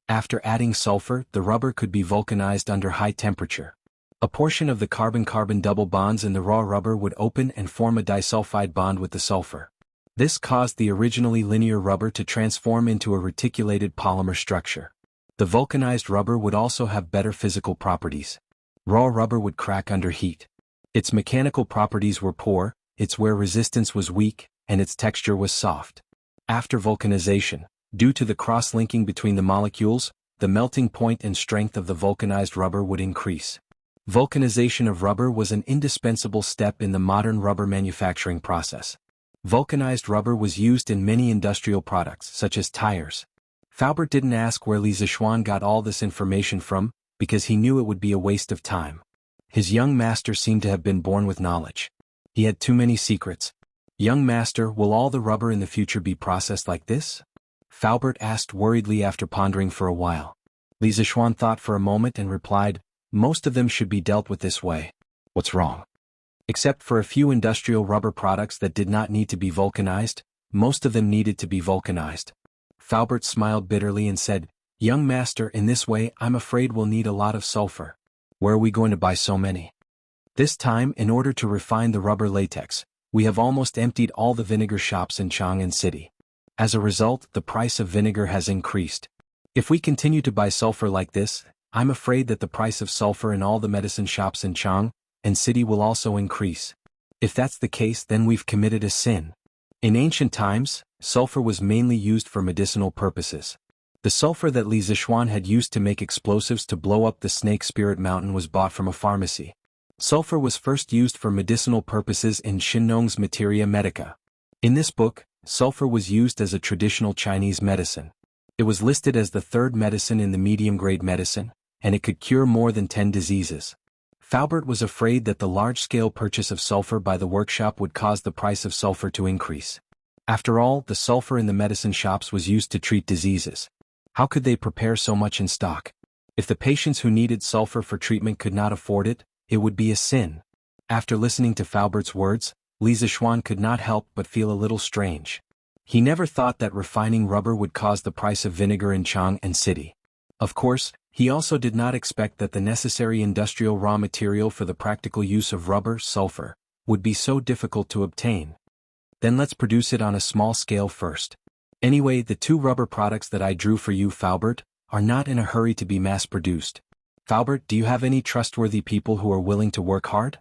After adding sulfur, the rubber could be vulcanized under high temperature. A portion of the carbon-carbon double bonds in the raw rubber would open and form a disulfide bond with the sulfur. This caused the originally linear rubber to transform into a reticulated polymer structure. The vulcanized rubber would also have better physical properties. Raw rubber would crack under heat. Its mechanical properties were poor, its wear resistance was weak, and its texture was soft. After vulcanization, due to the cross-linking between the molecules, the melting point and strength of the vulcanized rubber would increase. Vulcanization of rubber was an indispensable step in the modern rubber manufacturing process. Vulcanized rubber was used in many industrial products, such as tires. Faubert didn't ask where Li Zishuan got all this information from, because he knew it would be a waste of time. His young master seemed to have been born with knowledge. He had too many secrets. Young master, will all the rubber in the future be processed like this? Faubert asked worriedly after pondering for a while. Li Zishuan thought for a moment and replied, most of them should be dealt with this way. What's wrong? Except for a few industrial rubber products that did not need to be vulcanized, most of them needed to be vulcanized. Faubert smiled bitterly and said, young master, in this way I'm afraid we'll need a lot of sulfur. Where are we going to buy so many? This time, in order to refine the rubber latex, we have almost emptied all the vinegar shops in Jianghu City. As a result, the price of vinegar has increased. If we continue to buy sulfur like this, I'm afraid that the price of sulfur in all the medicine shops in Jianghu City will also increase. If that's the case, then we've committed a sin. In ancient times, sulfur was mainly used for medicinal purposes. The sulfur that Li Zishuan had used to make explosives to blow up the Snake Spirit Mountain was bought from a pharmacy. Sulfur was first used for medicinal purposes in Xinnong's Materia Medica. In this book, sulfur was used as a traditional Chinese medicine. It was listed as the third medicine in the medium-grade medicine, and it could cure more than 10 diseases. Faubert was afraid that the large-scale purchase of sulfur by the workshop would cause the price of sulfur to increase. After all, the sulfur in the medicine shops was used to treat diseases. How could they prepare so much in stock? If the patients who needed sulfur for treatment could not afford it, it would be a sin. After listening to Faubert's words, Li Zishuan could not help but feel a little strange. He never thought that refining rubber would cause the price of vinegar in Jianghu City. Of course, he also did not expect that the necessary industrial raw material for the practical use of rubber, sulfur, would be so difficult to obtain. Then let's produce it on a small scale first. Anyway, the two rubber products that I drew for you, Faubert, are not in a hurry to be mass-produced. Faubert, do you have any trustworthy people who are willing to work hard?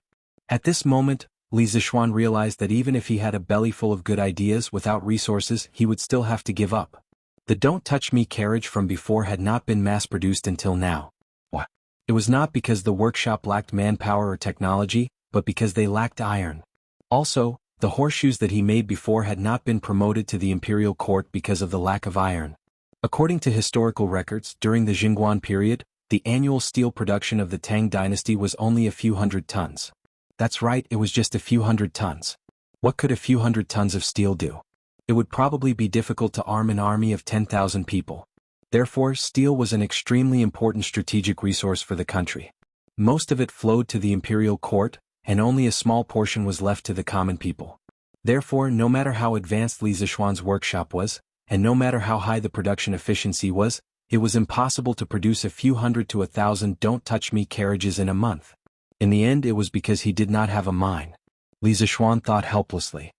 At this moment, Li Zishuan realized that even if he had a belly full of good ideas without resources, he would still have to give up. The Don't Touch Me carriage from before had not been mass-produced until now. What? It was not because the workshop lacked manpower or technology, but because they lacked iron. Also, the horseshoes that he made before had not been promoted to the imperial court because of the lack of iron. According to historical records, during the Jingguan period, the annual steel production of the Tang dynasty was only a few hundred tons. That's right, it was just a few hundred tons. What could a few hundred tons of steel do? It would probably be difficult to arm an army of 10,000 people. Therefore, steel was an extremely important strategic resource for the country. Most of it flowed to the imperial court, and only a small portion was left to the common people. Therefore, no matter how advanced Li Zishuan's workshop was, and no matter how high the production efficiency was, it was impossible to produce a few hundred to 1,000 Don't Touch Me carriages in a month. In the end, it was because he did not have a mine. Li Zishuan thought helplessly.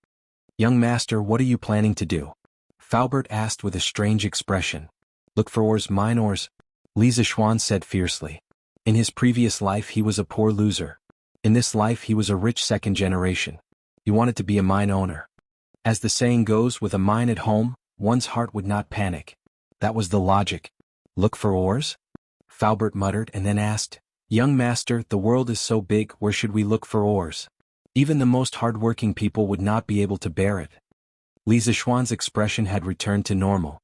Young master, what are you planning to do? Faubert asked with a strange expression. Look for ores, mine ores, Li Zishuan said fiercely. In his previous life he was a poor loser. In this life he was a rich second generation. He wanted to be a mine owner. As the saying goes, with a mine at home, one's heart would not panic. That was the logic. Look for ores? Faubert muttered and then asked, Young master, the world is so big, where should we look for ores? Even the most hard-working people would not be able to bear it. Li Zishuan's expression had returned to normal.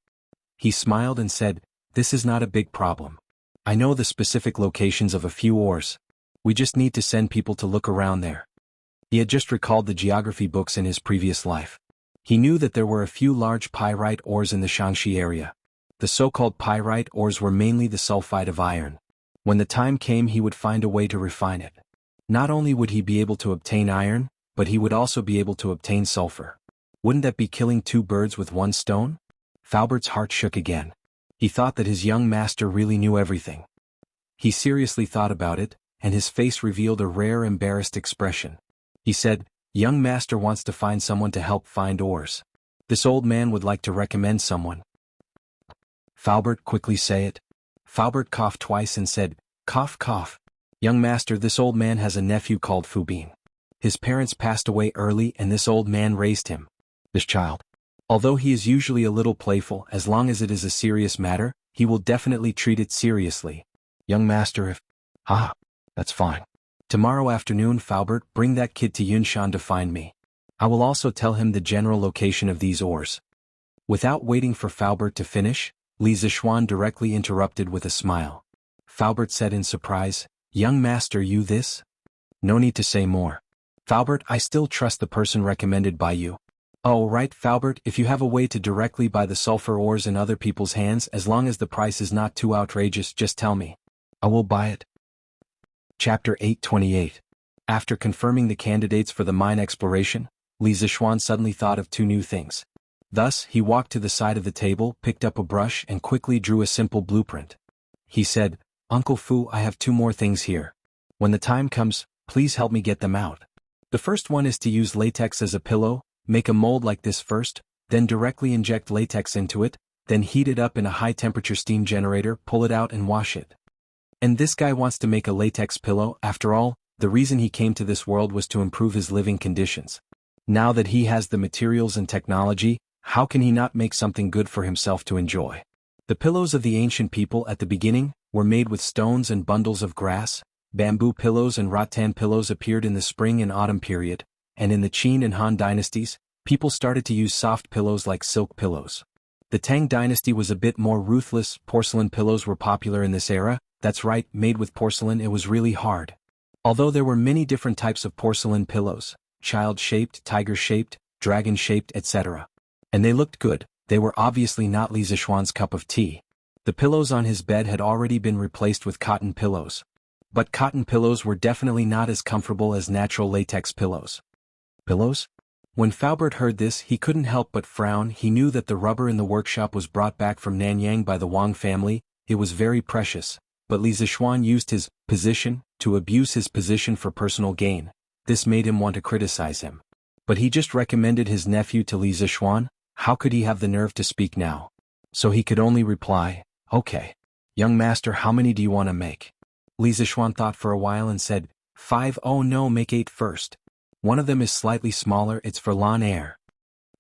He smiled and said, "This is not a big problem. I know the specific locations of a few ores. We just need to send people to look around there." He had just recalled the geography books in his previous life. He knew that there were a few large pyrite ores in the Shaanxi area. The so-called pyrite ores were mainly the sulfide of iron. When the time came, he would find a way to refine it. Not only would he be able to obtain iron, but he would also be able to obtain sulfur. Wouldn't that be killing two birds with one stone? Falbert's heart shook again. He thought that his young master really knew everything. He seriously thought about it, and his face revealed a rare embarrassed expression. He said, "Young master wants to find someone to help find ores. This old man would like to recommend someone." Falbert, quickly say it. Falbert coughed twice and said, "Cough, cough. Young master, this old man has a nephew called Fubin. His parents passed away early and this old man raised him. This child, although he is usually a little playful, as long as it is a serious matter, he will definitely treat it seriously. Young master, if... that's fine. Tomorrow afternoon, Falbert, bring that kid to Yunshan to find me. I will also tell him the general location of these ores." Without waiting for Falbert to finish, Li Zishuan directly interrupted with a smile. Falbert said in surprise, "Young master, you this? No need to say more. Falbert, I still trust the person recommended by you." "Oh right, Falbert, if you have a way to directly buy the sulfur ores in other people's hands, as long as the price is not too outrageous, just tell me. I will buy it." Chapter 828. After confirming the candidates for the mine exploration, Li Zishuan suddenly thought of two new things. Thus, he walked to the side of the table, picked up a brush and quickly drew a simple blueprint. He said, "Uncle Fu, I have two more things here. When the time comes, please help me get them out. The first one is to use latex as a pillow. Make a mold like this first, then directly inject latex into it, then heat it up in a high-temperature steam generator, pull it out and wash it." And this guy wants to make a latex pillow. After all, the reason he came to this world was to improve his living conditions. Now that he has the materials and technology, how can he not make something good for himself to enjoy? The pillows of the ancient people at the beginning were made with stones and bundles of grass. Bamboo pillows and rattan pillows appeared in the spring and autumn period, and in the Qin and Han dynasties, people started to use soft pillows like silk pillows. The Tang dynasty was a bit more ruthless. Porcelain pillows were popular in this era. That's right, made with porcelain, it was really hard. Although there were many different types of porcelain pillows, child-shaped, tiger-shaped, dragon-shaped, etc. And they looked good, they were obviously not Li Zishuan's cup of tea. The pillows on his bed had already been replaced with cotton pillows. But cotton pillows were definitely not as comfortable as natural latex pillows. Pillows? When Falbert heard this, he couldn't help but frown. He knew that the rubber in the workshop was brought back from Nanyang by the Wang family. It was very precious. But Li Zishuan used his position to abuse his position for personal gain. This made him want to criticize him. But he just recommended his nephew to Li Zishuan. How could he have the nerve to speak now? So he could only reply, "Okay. Young master, how many do you want to make?" Li Zishuan thought for a while and said, 5. "Oh no, make 8 first. One of them is slightly smaller, it's for Lan Air."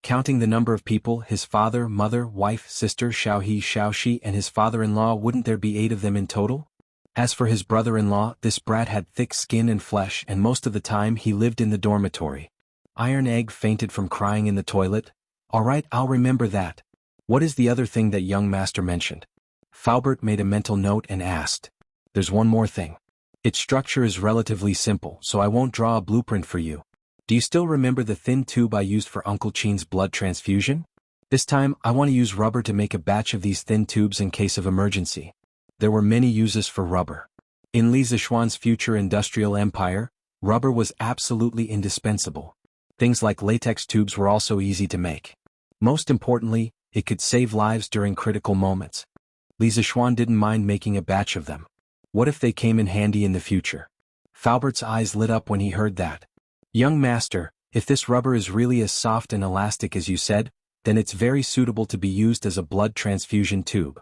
Counting the number of people, his father, mother, wife, sister, Xiaohe, Xiaoxi, and his father-in-law, wouldn't there be 8 of them in total? As for his brother-in-law, this brat had thick skin and flesh, and most of the time he lived in the dormitory. Iron Egg fainted from crying in the toilet. "All right, I'll remember that. What is the other thing that young master mentioned?" Falbert made a mental note and asked. "There's one more thing. Its structure is relatively simple, so I won't draw a blueprint for you. Do you still remember the thin tube I used for Uncle Chin's blood transfusion? This time, I want to use rubber to make a batch of these thin tubes in case of emergency." There were many uses for rubber. In Li Zishuan's future industrial empire, rubber was absolutely indispensable. Things like latex tubes were also easy to make. Most importantly, it could save lives during critical moments. Li Zishuan didn't mind making a batch of them. What if they came in handy in the future? Falbert's eyes lit up when he heard that. "Young master, if this rubber is really as soft and elastic as you said, then it's very suitable to be used as a blood transfusion tube."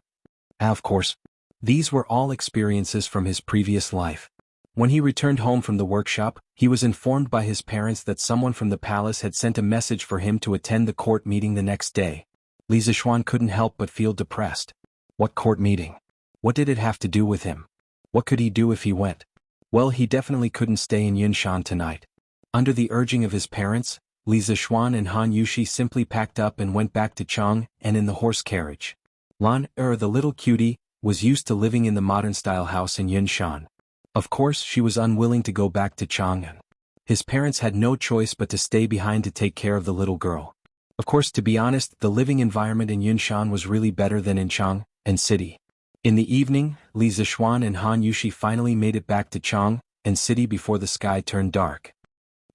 Of course, these were all experiences from his previous life. When he returned home from the workshop, he was informed by his parents that someone from the palace had sent a message for him to attend the court meeting the next day. Li Zishuan couldn't help but feel depressed. What court meeting? What did it have to do with him? What could he do if he went? Well, he definitely couldn't stay in Yunshan tonight. Under the urging of his parents, Li Zixuan and Han Yushi simply packed up and went back to Chang and in the horse carriage. The little cutie, was used to living in the modern-style house in Yunshan. Of course, she was unwilling to go back to Chang'an. His parents had no choice but to stay behind to take care of the little girl. Of course, to be honest, the living environment in Yunshan was really better than in Chang'an City. In the evening, Li Zixuan and Han Yushi finally made it back to Chang'an City before the sky turned dark.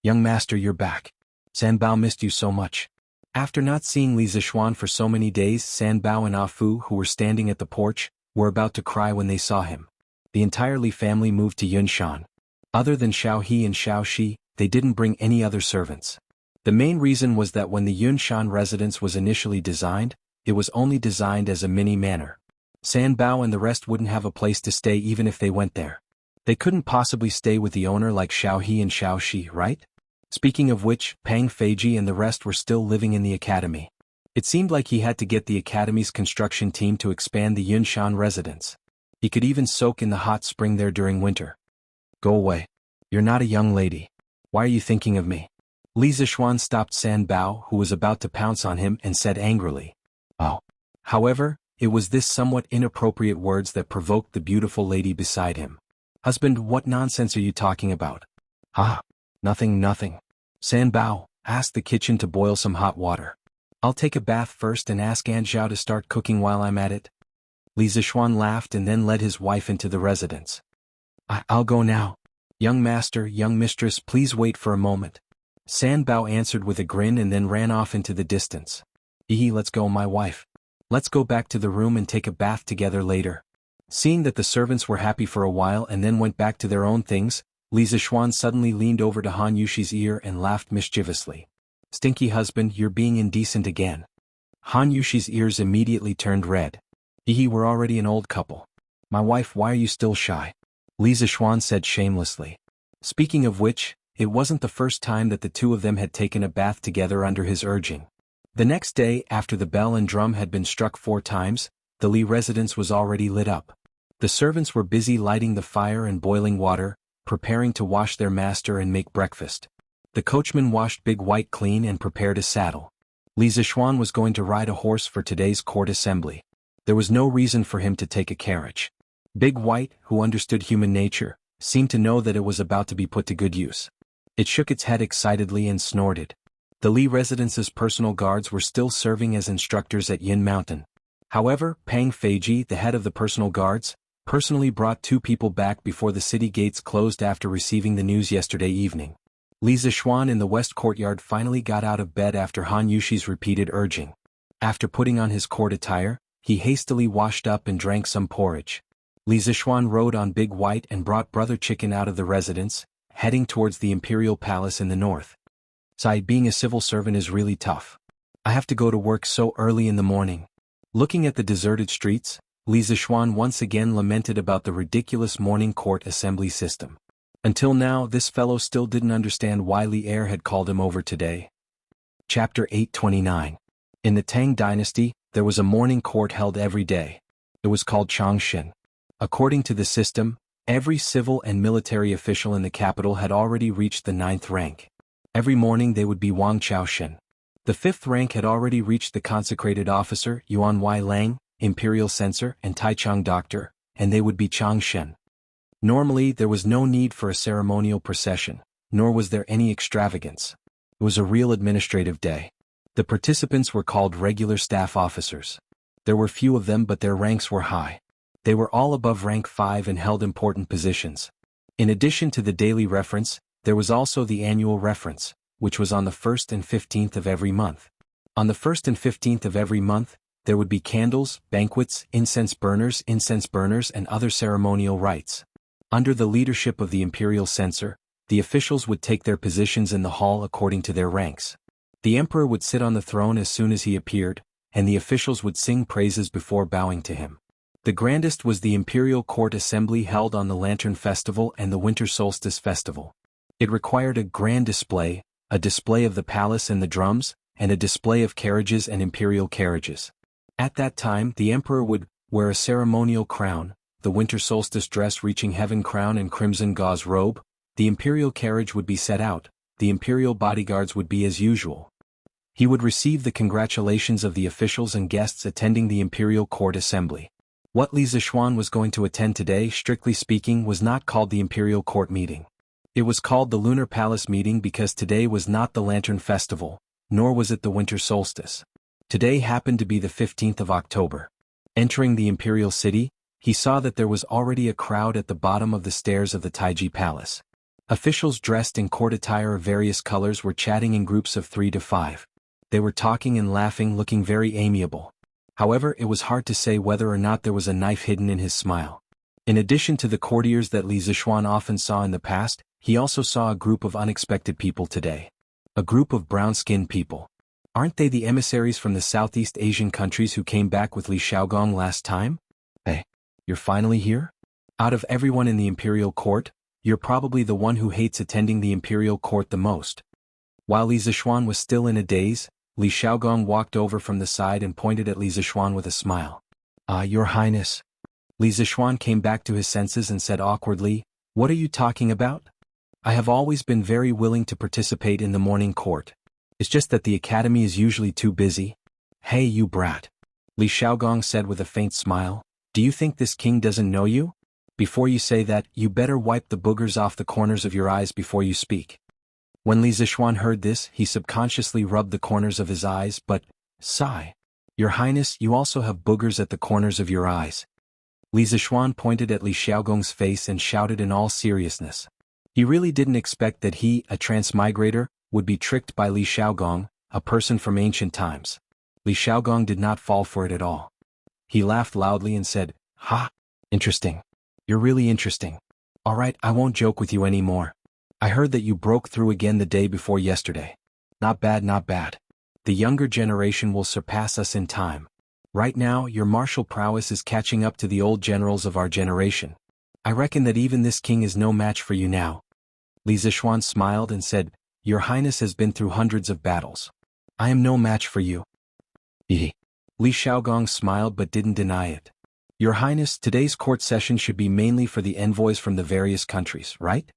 "Young master, you're back. Sanbao missed you so much." After not seeing Li Zixuan for so many days, Sanbao and Afu, who were standing at the porch, were about to cry when they saw him. The entire Li family moved to Yunshan. Other than Xiao He and Xiao Shi, they didn't bring any other servants. The main reason was that when the Yunshan residence was initially designed, it was only designed as a mini manor. Sanbao and the rest wouldn't have a place to stay even if they went there. They couldn't possibly stay with the owner like Xiao He and Xiao Shi, right? Speaking of which, Pang Feiji and the rest were still living in the academy. It seemed like he had to get the academy's construction team to expand the Yunshan residence. He could even soak in the hot spring there during winter. "Go away. You're not a young lady. Why are you thinking of me?" Li Zixuan stopped Sanbao, who was about to pounce on him, and said angrily, "Oh." However, it was this somewhat inappropriate words that provoked the beautiful lady beside him. "Husband, what nonsense are you talking about?" "Ah, nothing. Sanbao, ask the kitchen to boil some hot water. I'll take a bath first and ask Aunt Zhao to start cooking while I'm at it." Li Zixuan laughed and then led his wife into the residence. I'll go now. Young master, young mistress, please wait for a moment." Sanbao answered with a grin and then ran off into the distance. Let's go, my wife. Let's go back to the room and take a bath together later." Seeing that the servants were happy for a while and then went back to their own things, Li Zixuan suddenly leaned over to Han Yushi's ear and laughed mischievously. "Stinky husband, you're being indecent again." Han Yushi's ears immediately turned red. We're already an old couple. "My wife, why are you still shy?" Li Zixuan said shamelessly. Speaking of which, it wasn't the first time that the two of them had taken a bath together under his urging. The next day, after the bell and drum had been struck 4 times, the Li residence was already lit up. The servants were busy lighting the fire and boiling water, preparing to wash their master and make breakfast. The coachman washed Big White clean and prepared a saddle. Li Zixuan was going to ride a horse for today's court assembly. There was no reason for him to take a carriage. Big White, who understood human nature, seemed to know that it was about to be put to good use. It shook its head excitedly and snorted. The Li residence's personal guards were still serving as instructors at Yin Mountain. However, Pang Feiji, the head of the personal guards, personally brought 2 people back before the city gates closed after receiving the news yesterday evening. Li Zixuan in the west courtyard finally got out of bed after Han Yushi's repeated urging. After putting on his court attire, he hastily washed up and drank some porridge. Li Zixuan rode on Big White and brought Brother Chicken out of the residence, heading towards the Imperial Palace in the north. Being a civil servant is really tough. I have to go to work so early in the morning." Looking at the deserted streets, Li Zixuan once again lamented about the ridiculous morning court assembly system. Until now, this fellow still didn't understand why Li Er had called him over today. Chapter 829. In the Tang dynasty, there was a morning court held every day. It was called Changshin. According to the system, every civil and military official in the capital had already reached the 9th rank. Every morning they would be Wang Chaoshin. The 5th rank had already reached the consecrated officer Yuan Wai Lang, Imperial Censor and Taichung Doctor, and they would be Changshin. Normally there was no need for a ceremonial procession, nor was there any extravagance. It was a real administrative day. The participants were called regular staff officers. There were few of them, but their ranks were high. They were all above rank 5 and held important positions. In addition to the daily reference, there was also the annual reference, which was on the 1st and 15th of every month. On the 1st and 15th of every month, there would be candles, banquets, incense burners, and other ceremonial rites. Under the leadership of the imperial censor, the officials would take their positions in the hall according to their ranks. The emperor would sit on the throne as soon as he appeared, and the officials would sing praises before bowing to him. The grandest was the Imperial Court Assembly held on the Lantern Festival and the Winter Solstice Festival. It required a grand display, a display of the palace and the drums, and a display of carriages and imperial carriages. At that time, the emperor would wear a ceremonial crown, the winter solstice dress reaching heaven crown and crimson gauze robe, the imperial carriage would be set out, the imperial bodyguards would be as usual. He would receive the congratulations of the officials and guests attending the imperial court assembly. What Li Zixuan was going to attend today, strictly speaking, was not called the imperial court meeting. It was called the Lunar Palace meeting because today was not the Lantern Festival, nor was it the winter solstice. Today happened to be the 15th of October. Entering the imperial city, he saw that there was already a crowd at the bottom of the stairs of the Taiji Palace. Officials dressed in court attire of various colors were chatting in groups of 3 to 5. They were talking and laughing, looking very amiable. However, it was hard to say whether or not there was a knife hidden in his smile. In addition to the courtiers that Li Zixuan often saw in the past, he also saw a group of unexpected people today. A group of brown-skinned people. Aren't they the emissaries from the Southeast Asian countries who came back with Li Xiaogong last time? Hey, you're finally here? Out of everyone in the imperial court, you're probably the one who hates attending the imperial court the most. While Li Zixuan was still in a daze, Li Xiaogong walked over from the side and pointed at Li Zixuan with a smile. Your Highness. Li Zixuan came back to his senses and said awkwardly, "What are you talking about? I have always been very willing to participate in the morning court. It's just that the academy is usually too busy." "Hey you brat," Li Xiaogong said with a faint smile, "do you think this king doesn't know you? Before you say that, you better wipe the boogers off the corners of your eyes before you speak." When Li Zixuan heard this, he subconsciously rubbed the corners of his eyes, but, sigh. "Your Highness, you also have boogers at the corners of your eyes." Li Zixuan pointed at Li Xiaogong's face and shouted in all seriousness. He really didn't expect that he, a transmigrator, would be tricked by Li Xiaogong, a person from ancient times. Li Xiaogong did not fall for it at all. He laughed loudly and said, "Ha! Interesting. You're really interesting. Alright, I won't joke with you anymore. I heard that you broke through again the day before yesterday. Not bad, not bad. The younger generation will surpass us in time. Right now, your martial prowess is catching up to the old generals of our generation. I reckon that even this king is no match for you now." Li Zixuan smiled and said, "Your Highness has been through hundreds of battles. I am no match for you." Li Xiaogong smiled but didn't deny it. "Your Highness, today's court session should be mainly for the envoys from the various countries, right?"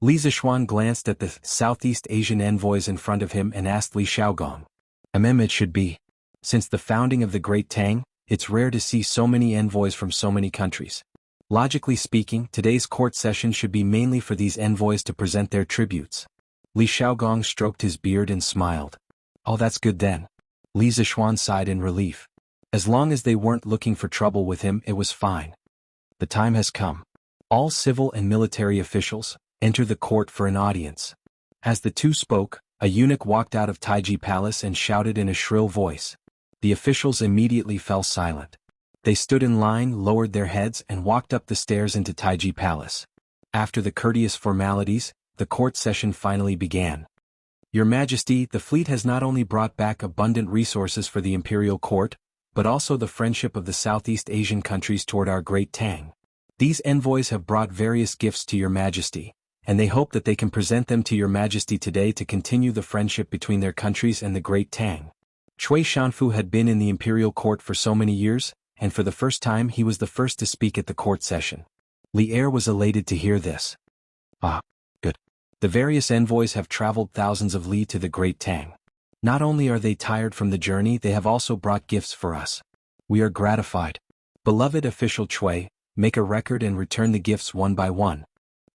Li Zixuan glanced at the Southeast Asian envoys in front of him and asked Li Xiaogong. It should be. Since the founding of the Great Tang, it's rare to see so many envoys from so many countries. Logically speaking, today's court session should be mainly for these envoys to present their tributes. Li Xiaogong stroked his beard and smiled. "Oh, that's good then." Li Zixuan sighed in relief. As long as they weren't looking for trouble with him, it was fine. The time has come. All civil and military officials, enter the court for an audience. As the two spoke, a eunuch walked out of Taiji Palace and shouted in a shrill voice. The officials immediately fell silent. They stood in line, lowered their heads, and walked up the stairs into Taiji Palace. After the courteous formalities, the court session finally began. "Your Majesty, the fleet has not only brought back abundant resources for the imperial court, but also the friendship of the Southeast Asian countries toward our Great Tang. These envoys have brought various gifts to your Majesty, and they hope that they can present them to your Majesty today to continue the friendship between their countries and the Great Tang." Cui Shanfu had been in the imperial court for so many years, and for the first time he was the first to speak at the court session. Li Er was elated to hear this. "Ah, good. The various envoys have traveled thousands of li to the Great Tang. Not only are they tired from the journey, they have also brought gifts for us. We are gratified. Beloved official Cui, make a record and return the gifts one by one."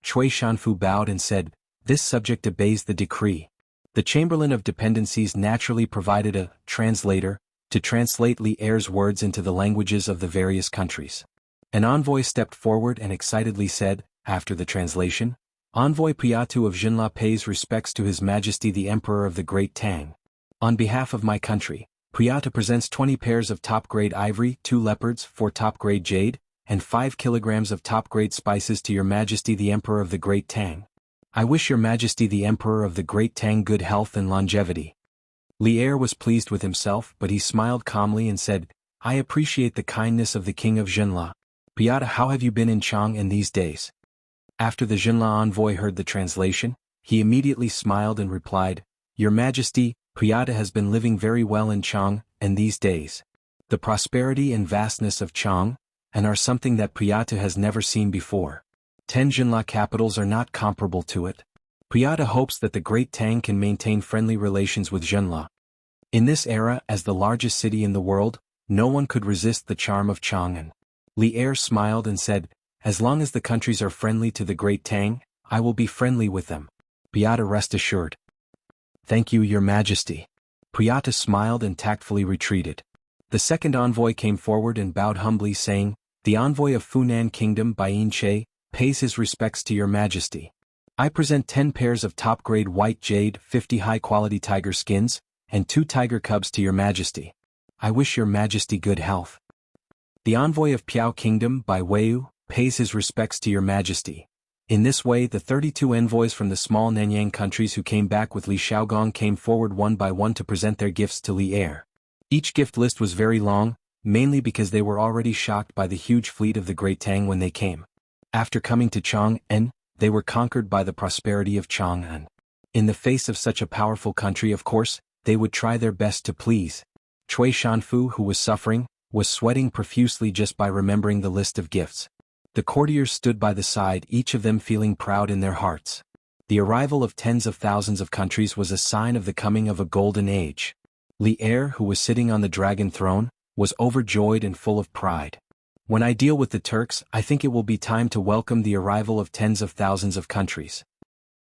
Cui Shanfu bowed and said, "This subject obeys the decree." The Chamberlain of Dependencies naturally provided a translator to translate Li Er's words into the languages of the various countries. An envoy stepped forward and excitedly said, after the translation, "Envoy Piatu of Jinla pays respects to His Majesty the Emperor of the Great Tang. On behalf of my country, Piatu presents 20 pairs of top-grade ivory, 2 leopards, 4 top-grade jade, and 5 kilograms of top-grade spices to Your Majesty the Emperor of the Great Tang. I wish Your Majesty the Emperor of the Great Tang good health and longevity." Li Er was pleased with himself, but he smiled calmly and said, "I appreciate the kindness of the King of Jinla. Piata, how have you been in Chang in these days?" After the Jinla envoy heard the translation, he immediately smiled and replied, "Your Majesty, Piata has been living very well in Chang, and these days. The prosperity and vastness of Chang, and are something that Priyata has never seen before. 10 Jinla capitals are not comparable to it. Priyata hopes that the Great Tang can maintain friendly relations with Jinla. In this era, as the largest city in the world, no one could resist the charm of Chang'an. Li Er smiled and said, "As long as the countries are friendly to the Great Tang, I will be friendly with them." Priyata rest assured. "Thank you, Your Majesty." Priyata smiled and tactfully retreated. The second envoy came forward and bowed humbly saying, "The envoy of Funan Kingdom Baiyin Che pays his respects to Your Majesty. I present 10 pairs of top-grade white jade, 50 high-quality tiger skins, and 2 tiger cubs to Your Majesty. I wish Your Majesty good health." The envoy of Piao Kingdom Bai Weiyu pays his respects to Your Majesty. In this way the 32 envoys from the small Nanyang countries who came back with Li Xiaogong came forward one by one to present their gifts to Li Er. Each gift list was very long, mainly because they were already shocked by the huge fleet of the Great Tang when they came. After coming to Chang'an, they were conquered by the prosperity of Chang'an. In the face of such a powerful country, of course, they would try their best to please. Cui Shanfu, who was suffering, was sweating profusely just by remembering the list of gifts. The courtiers stood by the side, each of them feeling proud in their hearts. The arrival of tens of thousands of countries was a sign of the coming of a golden age. Li Er, who was sitting on the dragon throne, was overjoyed and full of pride. "When I deal with the Turks, I think it will be time to welcome the arrival of tens of thousands of countries."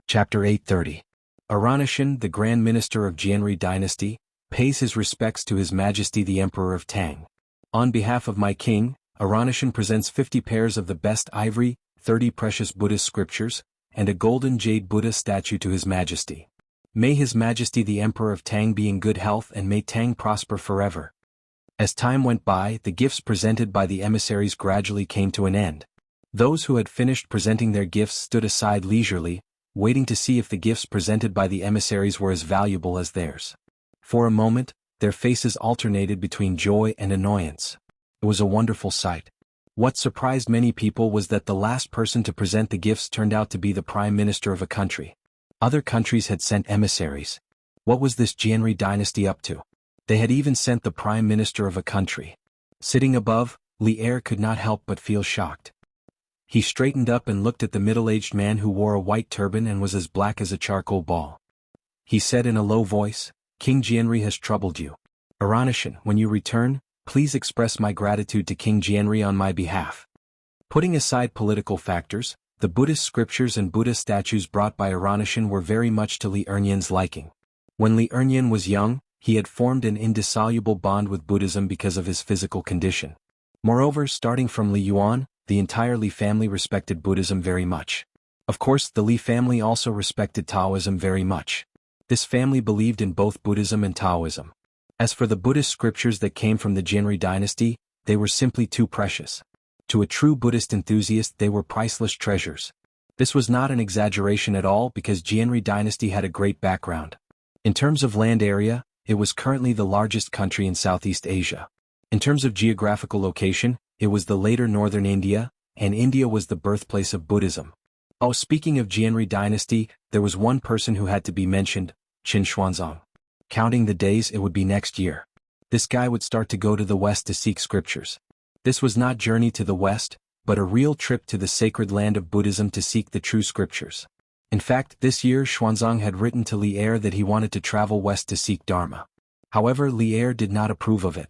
Chapter 830. Aranishan, the Grand Minister of Jianri Dynasty, pays his respects to His Majesty the Emperor of Tang. "On behalf of my king, Aranishan presents 50 pairs of the best ivory, 30 precious Buddhist scriptures, and a golden jade Buddha statue to His Majesty. May His Majesty the Emperor of Tang be in good health and may Tang prosper forever." As time went by, the gifts presented by the emissaries gradually came to an end. Those who had finished presenting their gifts stood aside leisurely, waiting to see if the gifts presented by the emissaries were as valuable as theirs. For a moment, their faces alternated between joy and annoyance. It was a wonderful sight. What surprised many people was that the last person to present the gifts turned out to be the Prime Minister of a country. Other countries had sent emissaries. What was this Jianri dynasty up to? They had even sent the Prime Minister of a country. Sitting above, Li Er could not help but feel shocked. He straightened up and looked at the middle-aged man who wore a white turban and was as black as a charcoal ball. He said in a low voice, "King Jianri has troubled you. Aranishan, when you return, please express my gratitude to King Jianri on my behalf." Putting aside political factors, the Buddhist scriptures and Buddha statues brought by Aranishan were very much to Li Ernyan's liking. When Li Ernyan was young, he had formed an indissoluble bond with Buddhism because of his physical condition. Moreover, starting from Li Yuan, the entire Li family respected Buddhism very much. Of course, the Li family also respected Taoism very much. This family believed in both Buddhism and Taoism. As for the Buddhist scriptures that came from the Jianri dynasty, they were simply too precious. To a true Buddhist enthusiast they were priceless treasures. This was not an exaggeration at all because Jianri dynasty had a great background. In terms of land area, it was currently the largest country in Southeast Asia. In terms of geographical location, it was the later northern India, and India was the birthplace of Buddhism. Oh, speaking of Jianri dynasty, there was one person who had to be mentioned, Qin Xuanzang. Counting the days, it would be next year. This guy would start to go to the west to seek scriptures. This was not journey to the west, but a real trip to the sacred land of Buddhism to seek the true scriptures. In fact, this year Xuanzang had written to Li Er that he wanted to travel west to seek Dharma. However, Li Er did not approve of it.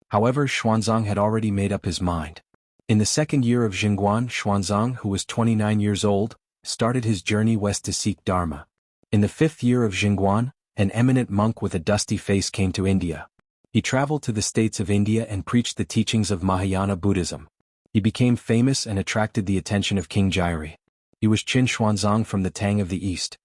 However, Xuanzang had already made up his mind. In the second year of Jingguan, Xuanzang, who was 29 years old, started his journey west to seek Dharma. In the 5th year of Jingguan, an eminent monk with a dusty face came to India. He traveled to the states of India and preached the teachings of Mahayana Buddhism. He became famous and attracted the attention of King Jianri. He was Qin Xuanzang from the Tang of the East.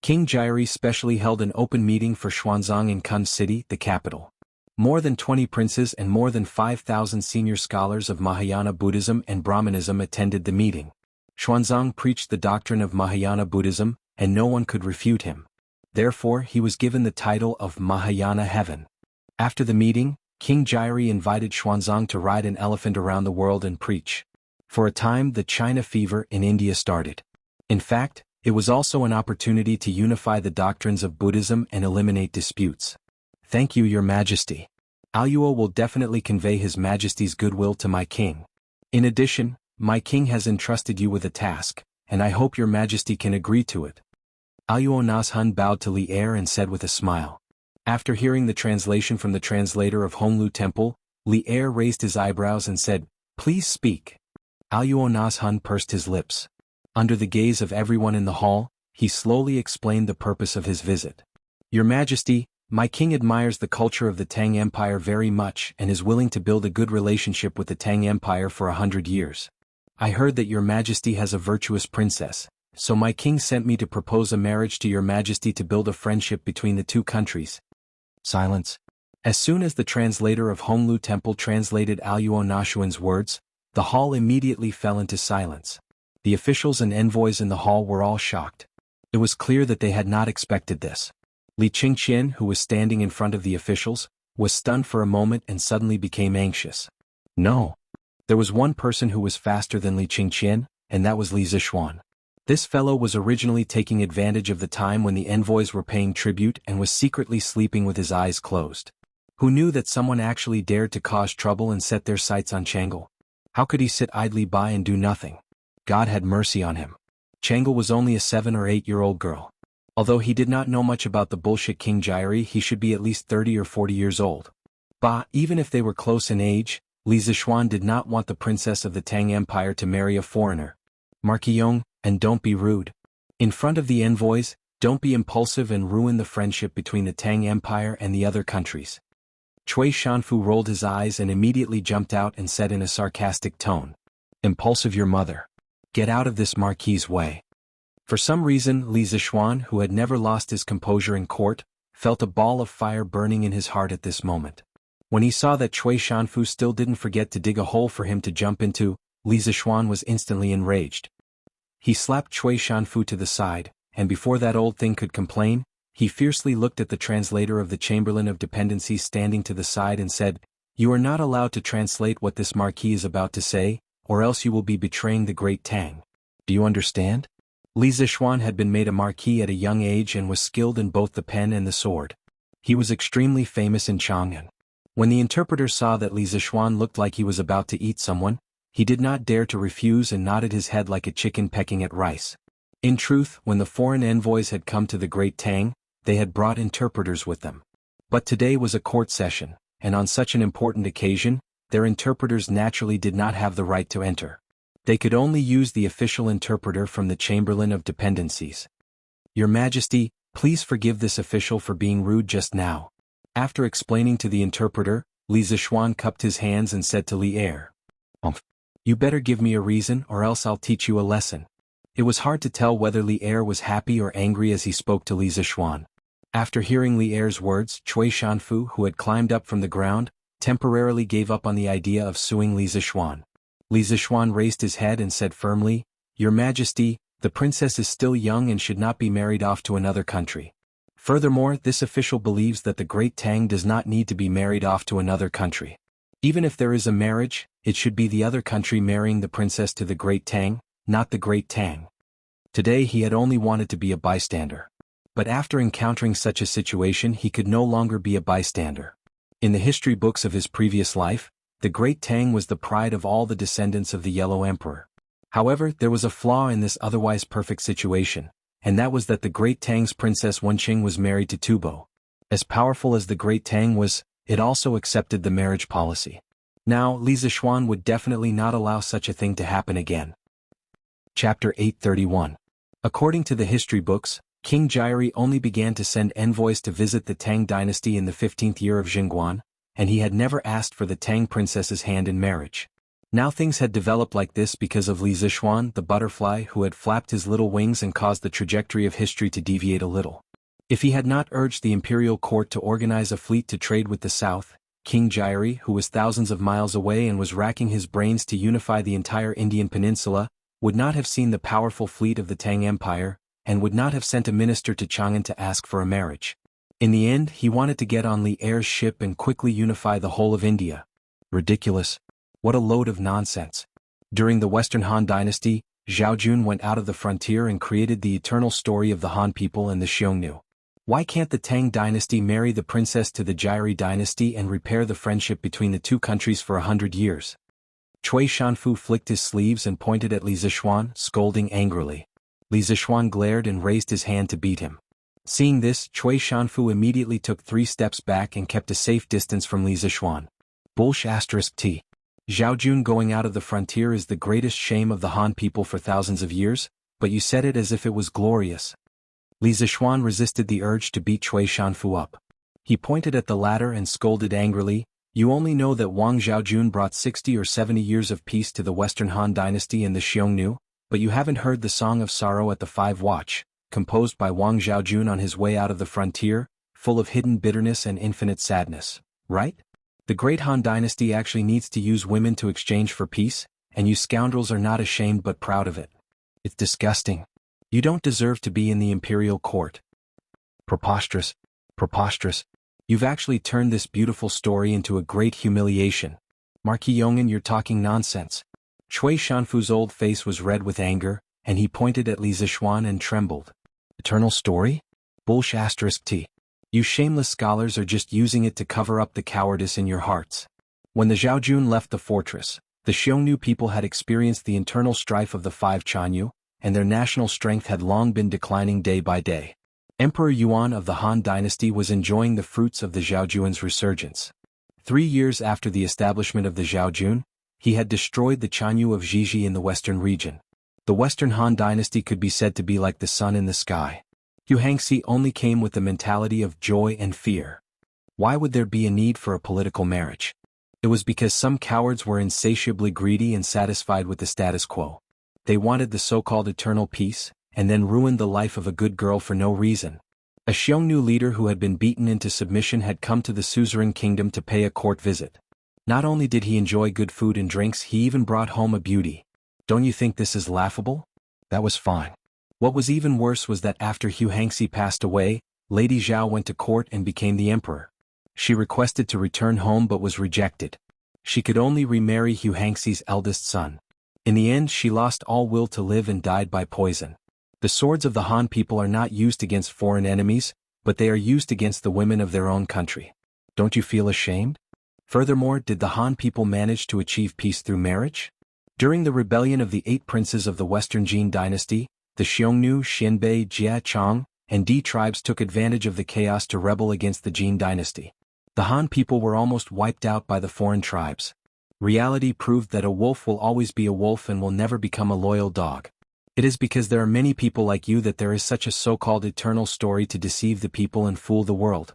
King Jianri specially held an open meeting for Xuanzang in Kun City, the capital. More than 20 princes and more than 5,000 senior scholars of Mahayana Buddhism and Brahmanism attended the meeting. Xuanzang preached the doctrine of Mahayana Buddhism, and no one could refute him. Therefore, he was given the title of Mahayana Heaven. After the meeting, King Jianri invited Xuanzang to ride an elephant around the world and preach. For a time, the China fever in India started. In fact, it was also an opportunity to unify the doctrines of Buddhism and eliminate disputes. "Thank you, Your Majesty. Aluo will definitely convey His Majesty's goodwill to my king." In addition, my king has entrusted you with a task, and I hope your majesty can agree to it. Aluo Nashun bowed to Li Er and said with a smile. After hearing the translation from the translator of Honglu Temple, Li Er raised his eyebrows and said, "Please speak." Aluo Nashun pursed his lips. Under the gaze of everyone in the hall, he slowly explained the purpose of his visit. Your Majesty, my king admires the culture of the Tang Empire very much and is willing to build a good relationship with the Tang Empire for 100 years. I heard that your Majesty has a virtuous princess, so my king sent me to propose a marriage to your Majesty to build a friendship between the two countries. Silence. As soon as the translator of Honglu Temple translated Aluo Nashun's words, the hall immediately fell into silence. The officials and envoys in the hall were all shocked. It was clear that they had not expected this. Li Qingqian, who was standing in front of the officials, was stunned for a moment and suddenly became anxious. No. There was one person who was faster than Li Qingqian, and that was Li Zixuan. This fellow was originally taking advantage of the time when the envoys were paying tribute and was secretly sleeping with his eyes closed. Who knew that someone actually dared to cause trouble and set their sights on Chang'e? How could he sit idly by and do nothing? God had mercy on him. Chang'e was only a 7 or 8-year-old girl. Although he did not know much about the bullshit King Jiari, he should be at least 30 or 40 years old. Bah, even if they were close in age, Li Zixuan did not want the princess of the Tang Empire to marry a foreigner. Marquillon, and don't be rude. In front of the envoys, don't be impulsive and ruin the friendship between the Tang Empire and the other countries. Cui Shanfu rolled his eyes and immediately jumped out and said in a sarcastic tone, "Impulsive your mother. Get out of this marquis's way." For some reason, Li Zixuan, who had never lost his composure in court, felt a ball of fire burning in his heart at this moment. When he saw that Cui Shanfu still didn't forget to dig a hole for him to jump into, Li Zixuan was instantly enraged. He slapped Cui Shanfu to the side, and before that old thing could complain, he fiercely looked at the translator of the Chamberlain of Dependencies standing to the side and said, "You are not allowed to translate what this marquis is about to say, or else you will be betraying the great Tang. Do you understand?" Li Zixuan had been made a marquis at a young age and was skilled in both the pen and the sword. He was extremely famous in Chang'an. When the interpreter saw that Li Zixuan looked like he was about to eat someone, he did not dare to refuse and nodded his head like a chicken pecking at rice. In truth, when the foreign envoys had come to the Great Tang, they had brought interpreters with them. But today was a court session, and on such an important occasion, their interpreters naturally did not have the right to enter. They could only use the official interpreter from the Chamberlain of Dependencies. "Your Majesty, please forgive this official for being rude just now." After explaining to the interpreter, Li Zixuan cupped his hands and said to Li Er, "You better give me a reason or else I'll teach you a lesson." It was hard to tell whether Li Er was happy or angry as he spoke to Li Zixuan. After hearing Li Er's words, Cui Shanfu, who had climbed up from the ground, temporarily gave up on the idea of suing Li Zixuan. Li Zixuan raised his head and said firmly, "Your Majesty, the princess is still young and should not be married off to another country. Furthermore, this official believes that the Great Tang does not need to be married off to another country. Even if there is a marriage, it should be the other country marrying the princess to the Great Tang, not the Great Tang." Today he had only wanted to be a bystander. But after encountering such a situation he could no longer be a bystander. In the history books of his previous life, the Great Tang was the pride of all the descendants of the Yellow Emperor. However, there was a flaw in this otherwise perfect situation, and that was that the Great Tang's Princess Wenqing was married to Tubo. As powerful as the Great Tang was, it also accepted the marriage policy. Now, Li Zixuan would definitely not allow such a thing to happen again. Chapter 831. According to the history books, King Jiari only began to send envoys to visit the Tang dynasty in the 15th year of Jingguan, and he had never asked for the Tang princess's hand in marriage. Now things had developed like this because of Li Zixuan, the butterfly who had flapped his little wings and caused the trajectory of history to deviate a little. If he had not urged the imperial court to organize a fleet to trade with the south, King Jiari, who was thousands of miles away and was racking his brains to unify the entire Indian peninsula, would not have seen the powerful fleet of the Tang Empire, and would not have sent a minister to Chang'an to ask for a marriage. In the end, he wanted to get on Li Er's ship and quickly unify the whole of India. Ridiculous. What a load of nonsense. During the Western Han dynasty, Zhao Jun went out of the frontier and created the eternal story of the Han people and the Xiongnu. Why can't the Tang dynasty marry the princess to the Jiari dynasty and repair the friendship between the two countries for 100 years? Cui Shanfu flicked his sleeves and pointed at Li Zixuan, scolding angrily. Li Zixuan glared and raised his hand to beat him. Seeing this, Cui Shanfu immediately took 3 steps back and kept a safe distance from Li Zixuan. T. Zhao Jun going out of the frontier is the greatest shame of the Han people for thousands of years, but you said it as if it was glorious. Li Zixuan resisted the urge to beat Cui Shanfu up. He pointed at the latter and scolded angrily, "You only know that Wang Zhaojun brought 60 or 70 years of peace to the Western Han dynasty and the Xiongnu, but you haven't heard the Song of Sorrow at the 5 Watch, composed by Wang Zhaojun on his way out of the frontier, full of hidden bitterness and infinite sadness, right? The great Han dynasty actually needs to use women to exchange for peace, and you scoundrels are not ashamed but proud of it. It's disgusting. You don't deserve to be in the imperial court." Preposterous. Preposterous. You've actually turned this beautiful story into a great humiliation. Marquis Yong'an, you're talking nonsense. Cui Shanfu's old face was red with anger, and he pointed at Li Zixuan and trembled. Eternal story? T. You shameless scholars are just using it to cover up the cowardice in your hearts. When the Zhaojun left the fortress, the Xiongnu people had experienced the internal strife of the 5 Chanyu, and their national strength had long been declining day by day. Emperor Yuan of the Han dynasty was enjoying the fruits of the Zhaojun's resurgence. 3 years after the establishment of the Zhaojun, he had destroyed the Chanyu of Jiji in the western region. The Western Han dynasty could be said to be like the sun in the sky. Hu Hangxi only came with the mentality of joy and fear. Why would there be a need for a political marriage? It was because some cowards were insatiably greedy and satisfied with the status quo. They wanted the so-called eternal peace, and then ruined the life of a good girl for no reason. A Xiongnu leader who had been beaten into submission had come to the suzerain kingdom to pay a court visit. Not only did he enjoy good food and drinks, he even brought home a beauty. Don't you think this is laughable? That was fine. What was even worse was that after Hu Hangxi passed away, Lady Zhao went to court and became the emperor. She requested to return home but was rejected. She could only remarry Hu Hangxi's eldest son. In the end, she lost all will to live and died by poison. The swords of the Han people are not used against foreign enemies, but they are used against the women of their own country. Don't you feel ashamed? Furthermore, did the Han people manage to achieve peace through marriage? During the rebellion of the 8 princes of the Western Jin dynasty, the Xiongnu, Xianbei, Jia, Chang, and Di tribes took advantage of the chaos to rebel against the Jin dynasty. The Han people were almost wiped out by the foreign tribes. Reality proved that a wolf will always be a wolf and will never become a loyal dog. It is because there are many people like you that there is such a so-called eternal story to deceive the people and fool the world.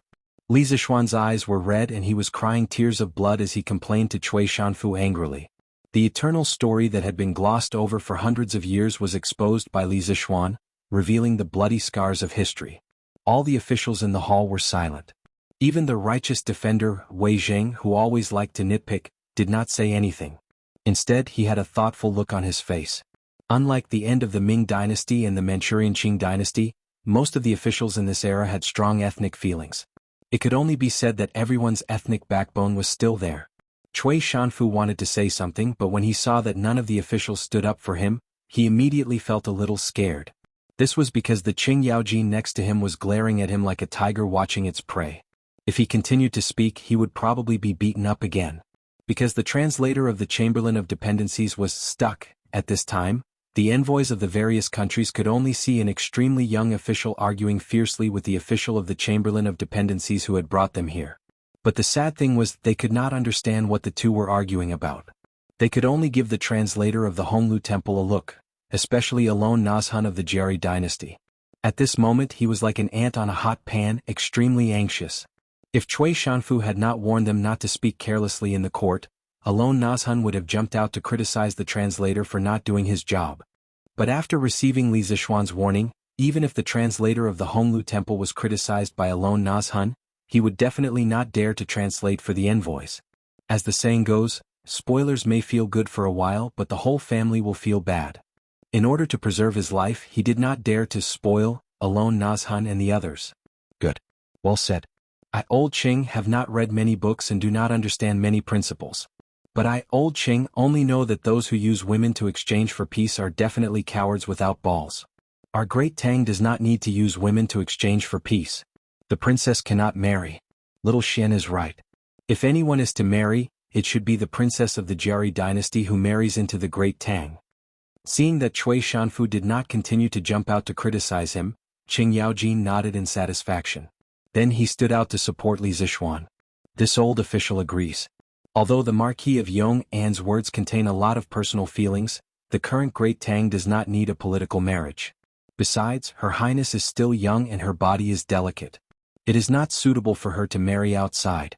Li Zixuan's eyes were red and he was crying tears of blood as he complained to Cui Shanfu angrily. The eternal story that had been glossed over for hundreds of years was exposed by Li Zixuan, revealing the bloody scars of history. All the officials in the hall were silent. Even the righteous defender, Wei Zheng, who always liked to nitpick, did not say anything. Instead, he had a thoughtful look on his face. Unlike the end of the Ming dynasty and the Manchurian Qing dynasty, most of the officials in this era had strong ethnic feelings. It could only be said that everyone's ethnic backbone was still there. Cui Shanfu wanted to say something, but when he saw that none of the officials stood up for him, he immediately felt a little scared. This was because the Qing Yaojin next to him was glaring at him like a tiger watching its prey. If he continued to speak, he would probably be beaten up again. Because the translator of the Chamberlain of Dependencies was stuck, at this time, the envoys of the various countries could only see an extremely young official arguing fiercely with the official of the Chamberlain of Dependencies who had brought them here. But the sad thing was they could not understand what the two were arguing about. They could only give the translator of the Honglu Temple a look, especially Alone Nazhan of the Jeri dynasty. At this moment he was like an ant on a hot pan, extremely anxious. If Cui Shanfu had not warned them not to speak carelessly in the court, Alone Nazhan would have jumped out to criticize the translator for not doing his job. But after receiving Li Zixuan's warning, even if the translator of the Honglu Temple was criticized by Alone Nazhan, he would definitely not dare to translate for the envoys. As the saying goes, spoilers may feel good for a while but the whole family will feel bad. In order to preserve his life, he did not dare to spoil Alone Nazhan and the others. Good. Well said. I, Old Qing, have not read many books and do not understand many principles. But I, Old Qing, only know that those who use women to exchange for peace are definitely cowards without balls. Our great Tang does not need to use women to exchange for peace. The princess cannot marry. Little Xian is right. If anyone is to marry, it should be the princess of the Jiari dynasty who marries into the great Tang. Seeing that Cui Shanfu did not continue to jump out to criticize him, Qing Yaojin nodded in satisfaction. Then he stood out to support Li Zixuan. This old official agrees. Although the Marquis of Yong'an's words contain a lot of personal feelings, the current Great Tang does not need a political marriage. Besides, Her Highness is still young and her body is delicate. It is not suitable for her to marry outside.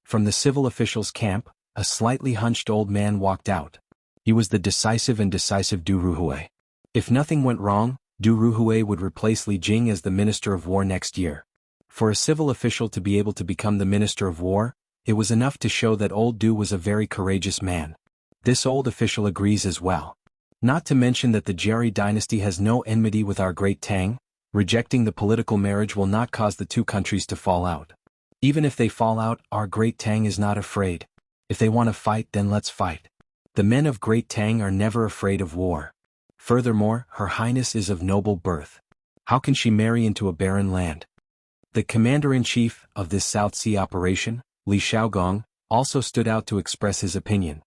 From the civil officials' camp, a slightly hunched old man walked out. He was the decisive Du Ruhui. If nothing went wrong, Du Ruhui would replace Li Jing as the Minister of War next year. For a civil official to be able to become the Minister of War, it was enough to show that old Du was a very courageous man. This old official agrees as well. Not to mention that the Jiari dynasty has no enmity with our Great Tang. Rejecting the political marriage will not cause the two countries to fall out. Even if they fall out, our Great Tang is not afraid. If they want to fight, then let's fight. The men of Great Tang are never afraid of war. Furthermore, Her Highness is of noble birth. How can she marry into a barren land? The commander-in-chief of this South Sea operation, Li Xiaogong, also stood out to express his opinion.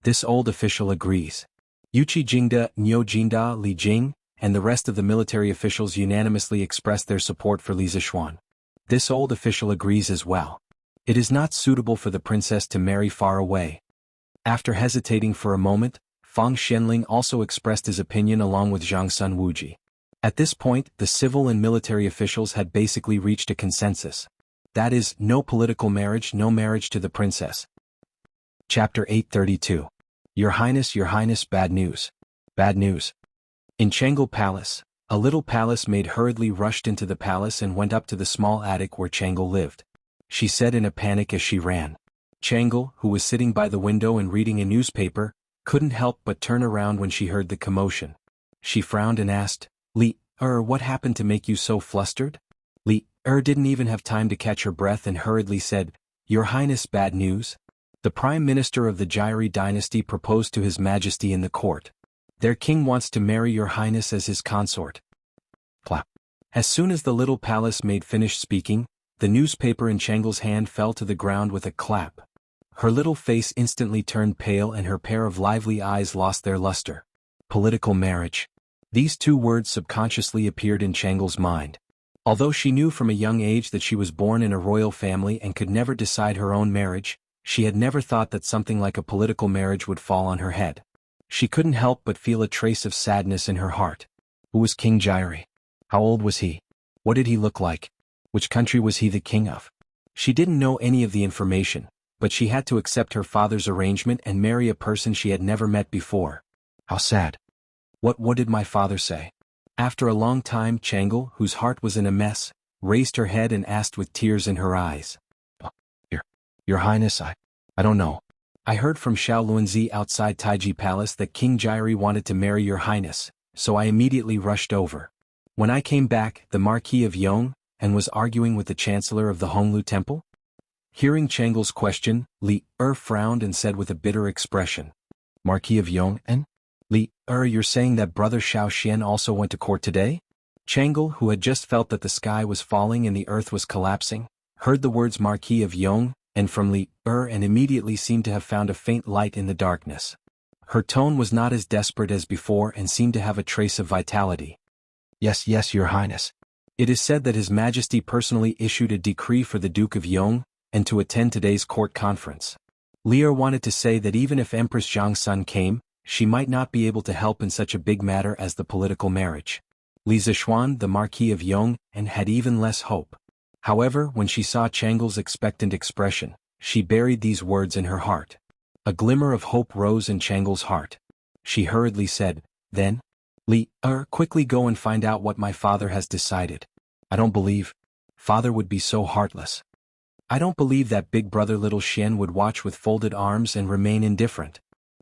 This old official agrees. Yuqi Jingda, Niu Jinda, Li Jing, and the rest of the military officials unanimously expressed their support for Li Zixuan. This old official agrees as well. It is not suitable for the princess to marry far away. After hesitating for a moment, Fang Xianling also expressed his opinion along with Zhang Sun Wuji. At this point, the civil and military officials had basically reached a consensus. That is, no political marriage, no marriage to the princess. Chapter 832. Your Highness, bad news. Bad news. In Chang'e Palace, a little palace maid hurriedly rushed into the palace and went up to the small attic where Chang'e lived. She said in a panic as she ran. Chang'e, who was sitting by the window and reading a newspaper, couldn't help but turn around when she heard the commotion. She frowned and asked, what happened to make you so flustered? Li didn't even have time to catch her breath and hurriedly said, Your Highness, bad news. The Prime Minister of the Jiari dynasty proposed to His Majesty in the court. Their king wants to marry Your Highness as his consort. Clap. As soon as the little palace maid finished speaking, the newspaper in Chang'e's hand fell to the ground with a clap. Her little face instantly turned pale and her pair of lively eyes lost their luster. Political marriage. These two words subconsciously appeared in Chang'e's mind. Although she knew from a young age that she was born in a royal family and could never decide her own marriage, she had never thought that something like a political marriage would fall on her head. She couldn't help but feel a trace of sadness in her heart. Who was King Jiari? How old was he? What did he look like? Which country was he the king of? She didn't know any of the information, but she had to accept her father's arrangement and marry a person she had never met before. How sad. What did my father say? After a long time, Chang'e, whose heart was in a mess, raised her head and asked with tears in her eyes. Your Highness, I don't know. I heard from Xiao Luanzi outside Taiji Palace that King Jiari wanted to marry Your Highness, so I immediately rushed over. When I came back, the Marquis of Yong'an was arguing with the Chancellor of the Honglu Temple. Hearing Chang'e's question, Li frowned and said with a bitter expression. Marquis of Yong'an? Li you're saying that Brother Xiao Xian also went to court today? Chang'e, who had just felt that the sky was falling and the earth was collapsing, heard the words Marquis of Yong'an from Li and immediately seemed to have found a faint light in the darkness. Her tone was not as desperate as before and seemed to have a trace of vitality. Yes, Your Highness. It is said that His Majesty personally issued a decree for the Duke of Yong'an to attend today's court conference. Li wanted to say that even if Empress Zhang Sun came, she might not be able to help in such a big matter as the political marriage. Li Zixuan, the Marquis of Yong'an, had even less hope. However, when she saw Chang'e's expectant expression, she buried these words in her heart. A glimmer of hope rose in Chang'e's heart. She hurriedly said, Then, Li quickly go and find out what my father has decided. I don't believe. Father would be so heartless. I don't believe that big brother little Xian would watch with folded arms and remain indifferent.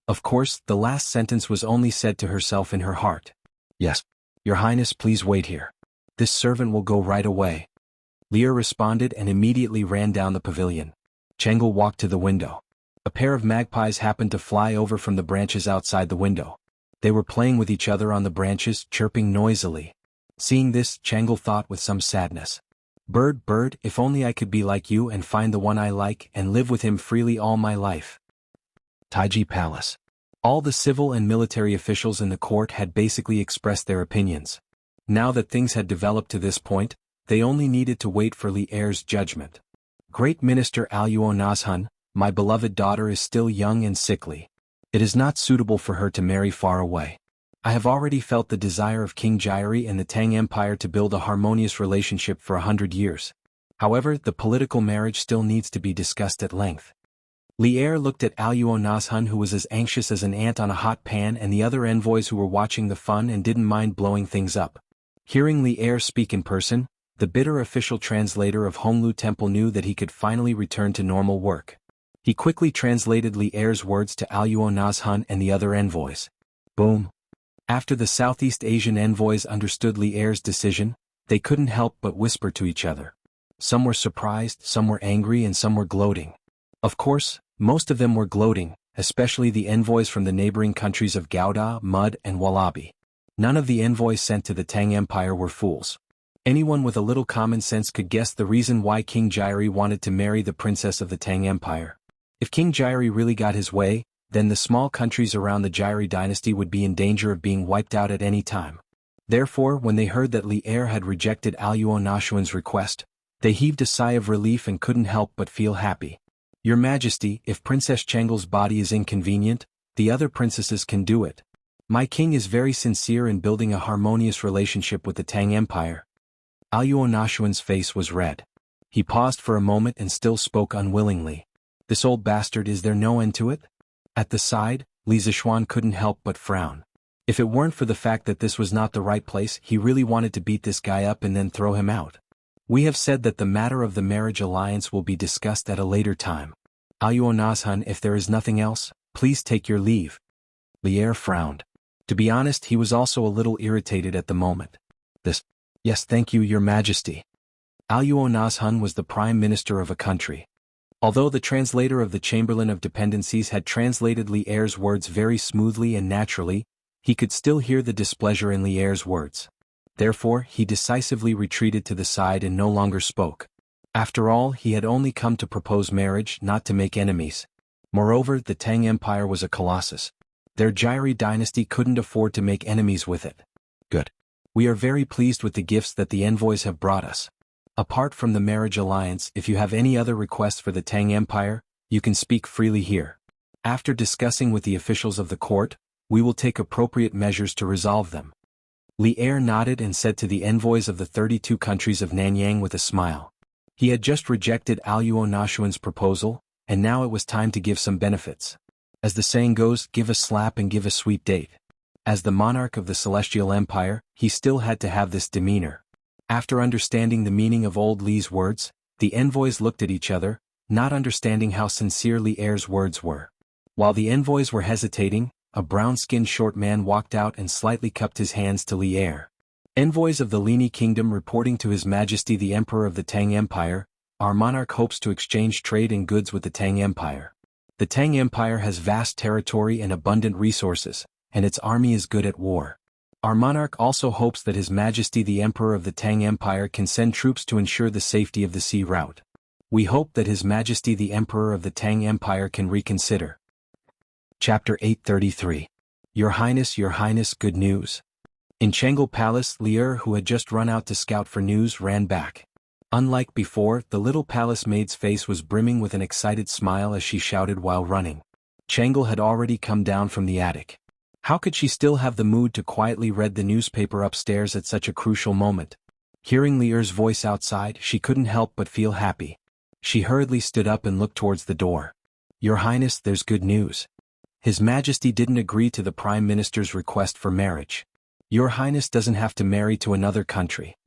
Of course, the last sentence was only said to herself in her heart. Yes, Your Highness, please wait here. This servant will go right away. Li responded and immediately ran down the pavilion. Chang'e walked to the window. A pair of magpies happened to fly over from the branches outside the window. They were playing with each other on the branches, chirping noisily. Seeing this, Chang'e thought with some sadness. Bird, if only I could be like you and find the one I like and live with him freely all my life. Taiji Palace. All the civil and military officials in the court had basically expressed their opinions. Now that things had developed to this point, they only needed to wait for Li Er's judgment. Great Minister Aluo Nazhun, my beloved daughter is still young and sickly. It is not suitable for her to marry far away. I have already felt the desire of King Jiari and the Tang Empire to build a harmonious relationship for 100 years. However, the political marriage still needs to be discussed at length. Li Er looked at Aluo Nazhun, who was as anxious as an ant on a hot pan, and the other envoys who were watching the fun and didn't mind blowing things up. Hearing Li Er speak in person, the bitter official translator of Honglu Temple knew that he could finally return to normal work. He quickly translated Li Er's words to Aluo Nazhun and the other envoys. Boom. After the Southeast Asian envoys understood Li Er's decision, they couldn't help but whisper to each other. Some were surprised, some were angry, and some were gloating. Of course, most of them were gloating, especially the envoys from the neighboring countries of Gouda, Mud, and Wallaby. None of the envoys sent to the Tang Empire were fools. Anyone with a little common sense could guess the reason why King Jiari wanted to marry the princess of the Tang Empire. If King Jiari really got his way, then the small countries around the Jiari dynasty would be in danger of being wiped out at any time. Therefore, when they heard that Li Er had rejected Aluo Nazhun's request, they heaved a sigh of relief and couldn't help but feel happy. Your Majesty, if Princess Chengle's body is inconvenient, the other princesses can do it. My king is very sincere in building a harmonious relationship with the Tang Empire. Aluo Nazhun's face was red. He paused for a moment and still spoke unwillingly. This old bastard, is there no end to it? At the side, Li Zishuan couldn't help but frown. If it weren't for the fact that this was not the right place, he really wanted to beat this guy up and then throw him out. We have said that the matter of the marriage alliance will be discussed at a later time. Aluo Nazhun, if there is nothing else, please take your leave. Li Er frowned. To be honest, he was also a little irritated at the moment. Yes, thank you, Your Majesty. Aluo Nazhun was the prime minister of a country. Although the translator of the Chamberlain of Dependencies had translated Li Er's words very smoothly and naturally, he could still hear the displeasure in Li Er's words. Therefore, he decisively retreated to the side and no longer spoke. After all, he had only come to propose marriage, not to make enemies. Moreover, the Tang Empire was a colossus. Their Jiari dynasty couldn't afford to make enemies with it. Good. We are very pleased with the gifts that the envoys have brought us. Apart from the marriage alliance, if you have any other requests for the Tang Empire, you can speak freely here. After discussing with the officials of the court, we will take appropriate measures to resolve them. Li Er nodded and said to the envoys of the 32 countries of Nanyang with a smile. He had just rejected Aluo Nazhun's proposal, and now it was time to give some benefits. As the saying goes, give a slap and give a sweet date. As the monarch of the Celestial Empire, he still had to have this demeanor. After understanding the meaning of old Li's words, the envoys looked at each other, not understanding how sincere Li Er's words were. While the envoys were hesitating, a brown-skinned short man walked out and slightly cupped his hands to Li Er. Envoys of the Lini Kingdom reporting to His Majesty the Emperor of the Tang Empire, our monarch hopes to exchange trade and goods with the Tang Empire. The Tang Empire has vast territory and abundant resources, and its army is good at war. Our monarch also hopes that His Majesty the Emperor of the Tang Empire can send troops to ensure the safety of the sea route. We hope that His Majesty the Emperor of the Tang Empire can reconsider. Chapter 833. Your Highness, good news. In Chengel Palace, Li Er, who had just run out to scout for news, ran back. Unlike before, the little palace maid's face was brimming with an excited smile as she shouted while running. Chengel had already come down from the attic. How could she still have the mood to quietly read the newspaper upstairs at such a crucial moment? Hearing Li Er's voice outside, she couldn't help but feel happy. She hurriedly stood up and looked towards the door. Your Highness, there's good news. His Majesty didn't agree to the Prime Minister's request for marriage. Your Highness doesn't have to marry to another country.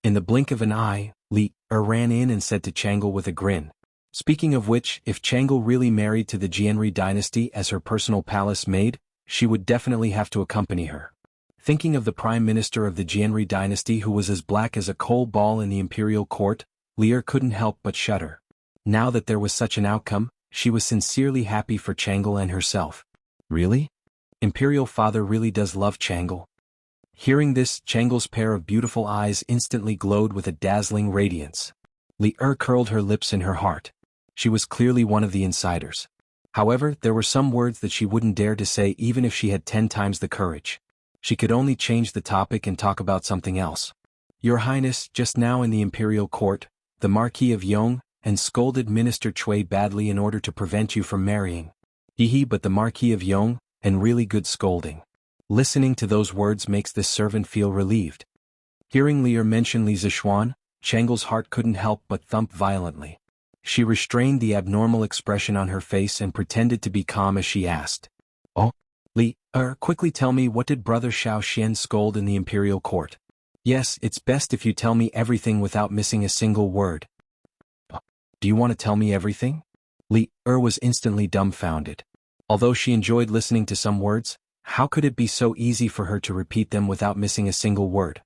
In the blink of an eye, Li Er ran in and said to Changel with a grin. Speaking of which, if Changel really married to the Jianri dynasty as her personal palace maid, she would definitely have to accompany her. Thinking of the Prime Minister of the Jianri dynasty who was as black as a coal ball in the imperial court, Li Er couldn't help but shudder. Now that there was such an outcome, she was sincerely happy for Changel and herself. Really? Imperial father really does love Changel? Hearing this, Changel's pair of beautiful eyes instantly glowed with a dazzling radiance. Li Er curled her lips in her heart. She was clearly one of the insiders. However, there were some words that she wouldn't dare to say even if she had 10 times the courage. She could only change the topic and talk about something else. Your Highness, just now in the imperial court, the Marquis of Yong, and scolded Minister Cui badly in order to prevent you from marrying. Hehe, but the Marquis of Yong, and really good scolding. Listening to those words makes this servant feel relieved. Hearing Lier mention Li Zishuan, Changle's heart couldn't help but thump violently. She restrained the abnormal expression on her face and pretended to be calm as she asked. Oh, Li, quickly tell me, what did Brother Xiao Xian scold in the imperial court? Yes, it's best if you tell me everything without missing a single word. Do you want to tell me everything? Li was instantly dumbfounded. Although she enjoyed listening to some words, how could it be so easy for her to repeat them without missing a single word?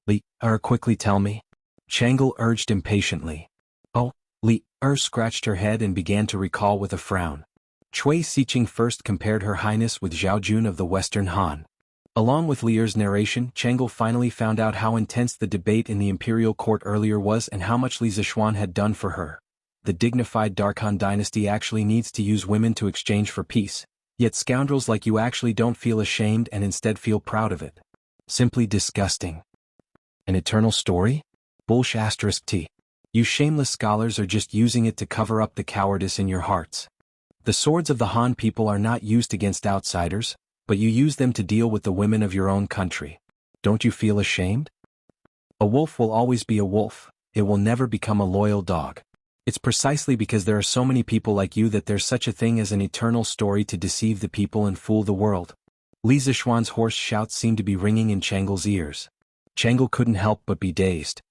Li quickly tell me. Changle urged impatiently. Oh, Li scratched her head and began to recall with a frown. Cui Siqing first compared Her Highness with Zhao Jun of the Western Han. Along with Lier's narration, Changle finally found out how intense the debate in the imperial court earlier was and how much Li Zishuan had done for her. The dignified Darkhan dynasty actually needs to use women to exchange for peace, yet scoundrels like you actually don't feel ashamed and instead feel proud of it. Simply disgusting. An eternal story? Bullsh***. You shameless scholars are just using it to cover up the cowardice in your hearts. The swords of the Han people are not used against outsiders, but you use them to deal with the women of your own country. Don't you feel ashamed? A wolf will always be a wolf, it will never become a loyal dog. It's precisely because there are so many people like you that there's such a thing as an eternal story to deceive the people and fool the world. Li Zishuan's hoarse shouts seemed to be ringing in Changle's ears. Changle couldn't help but be dazed.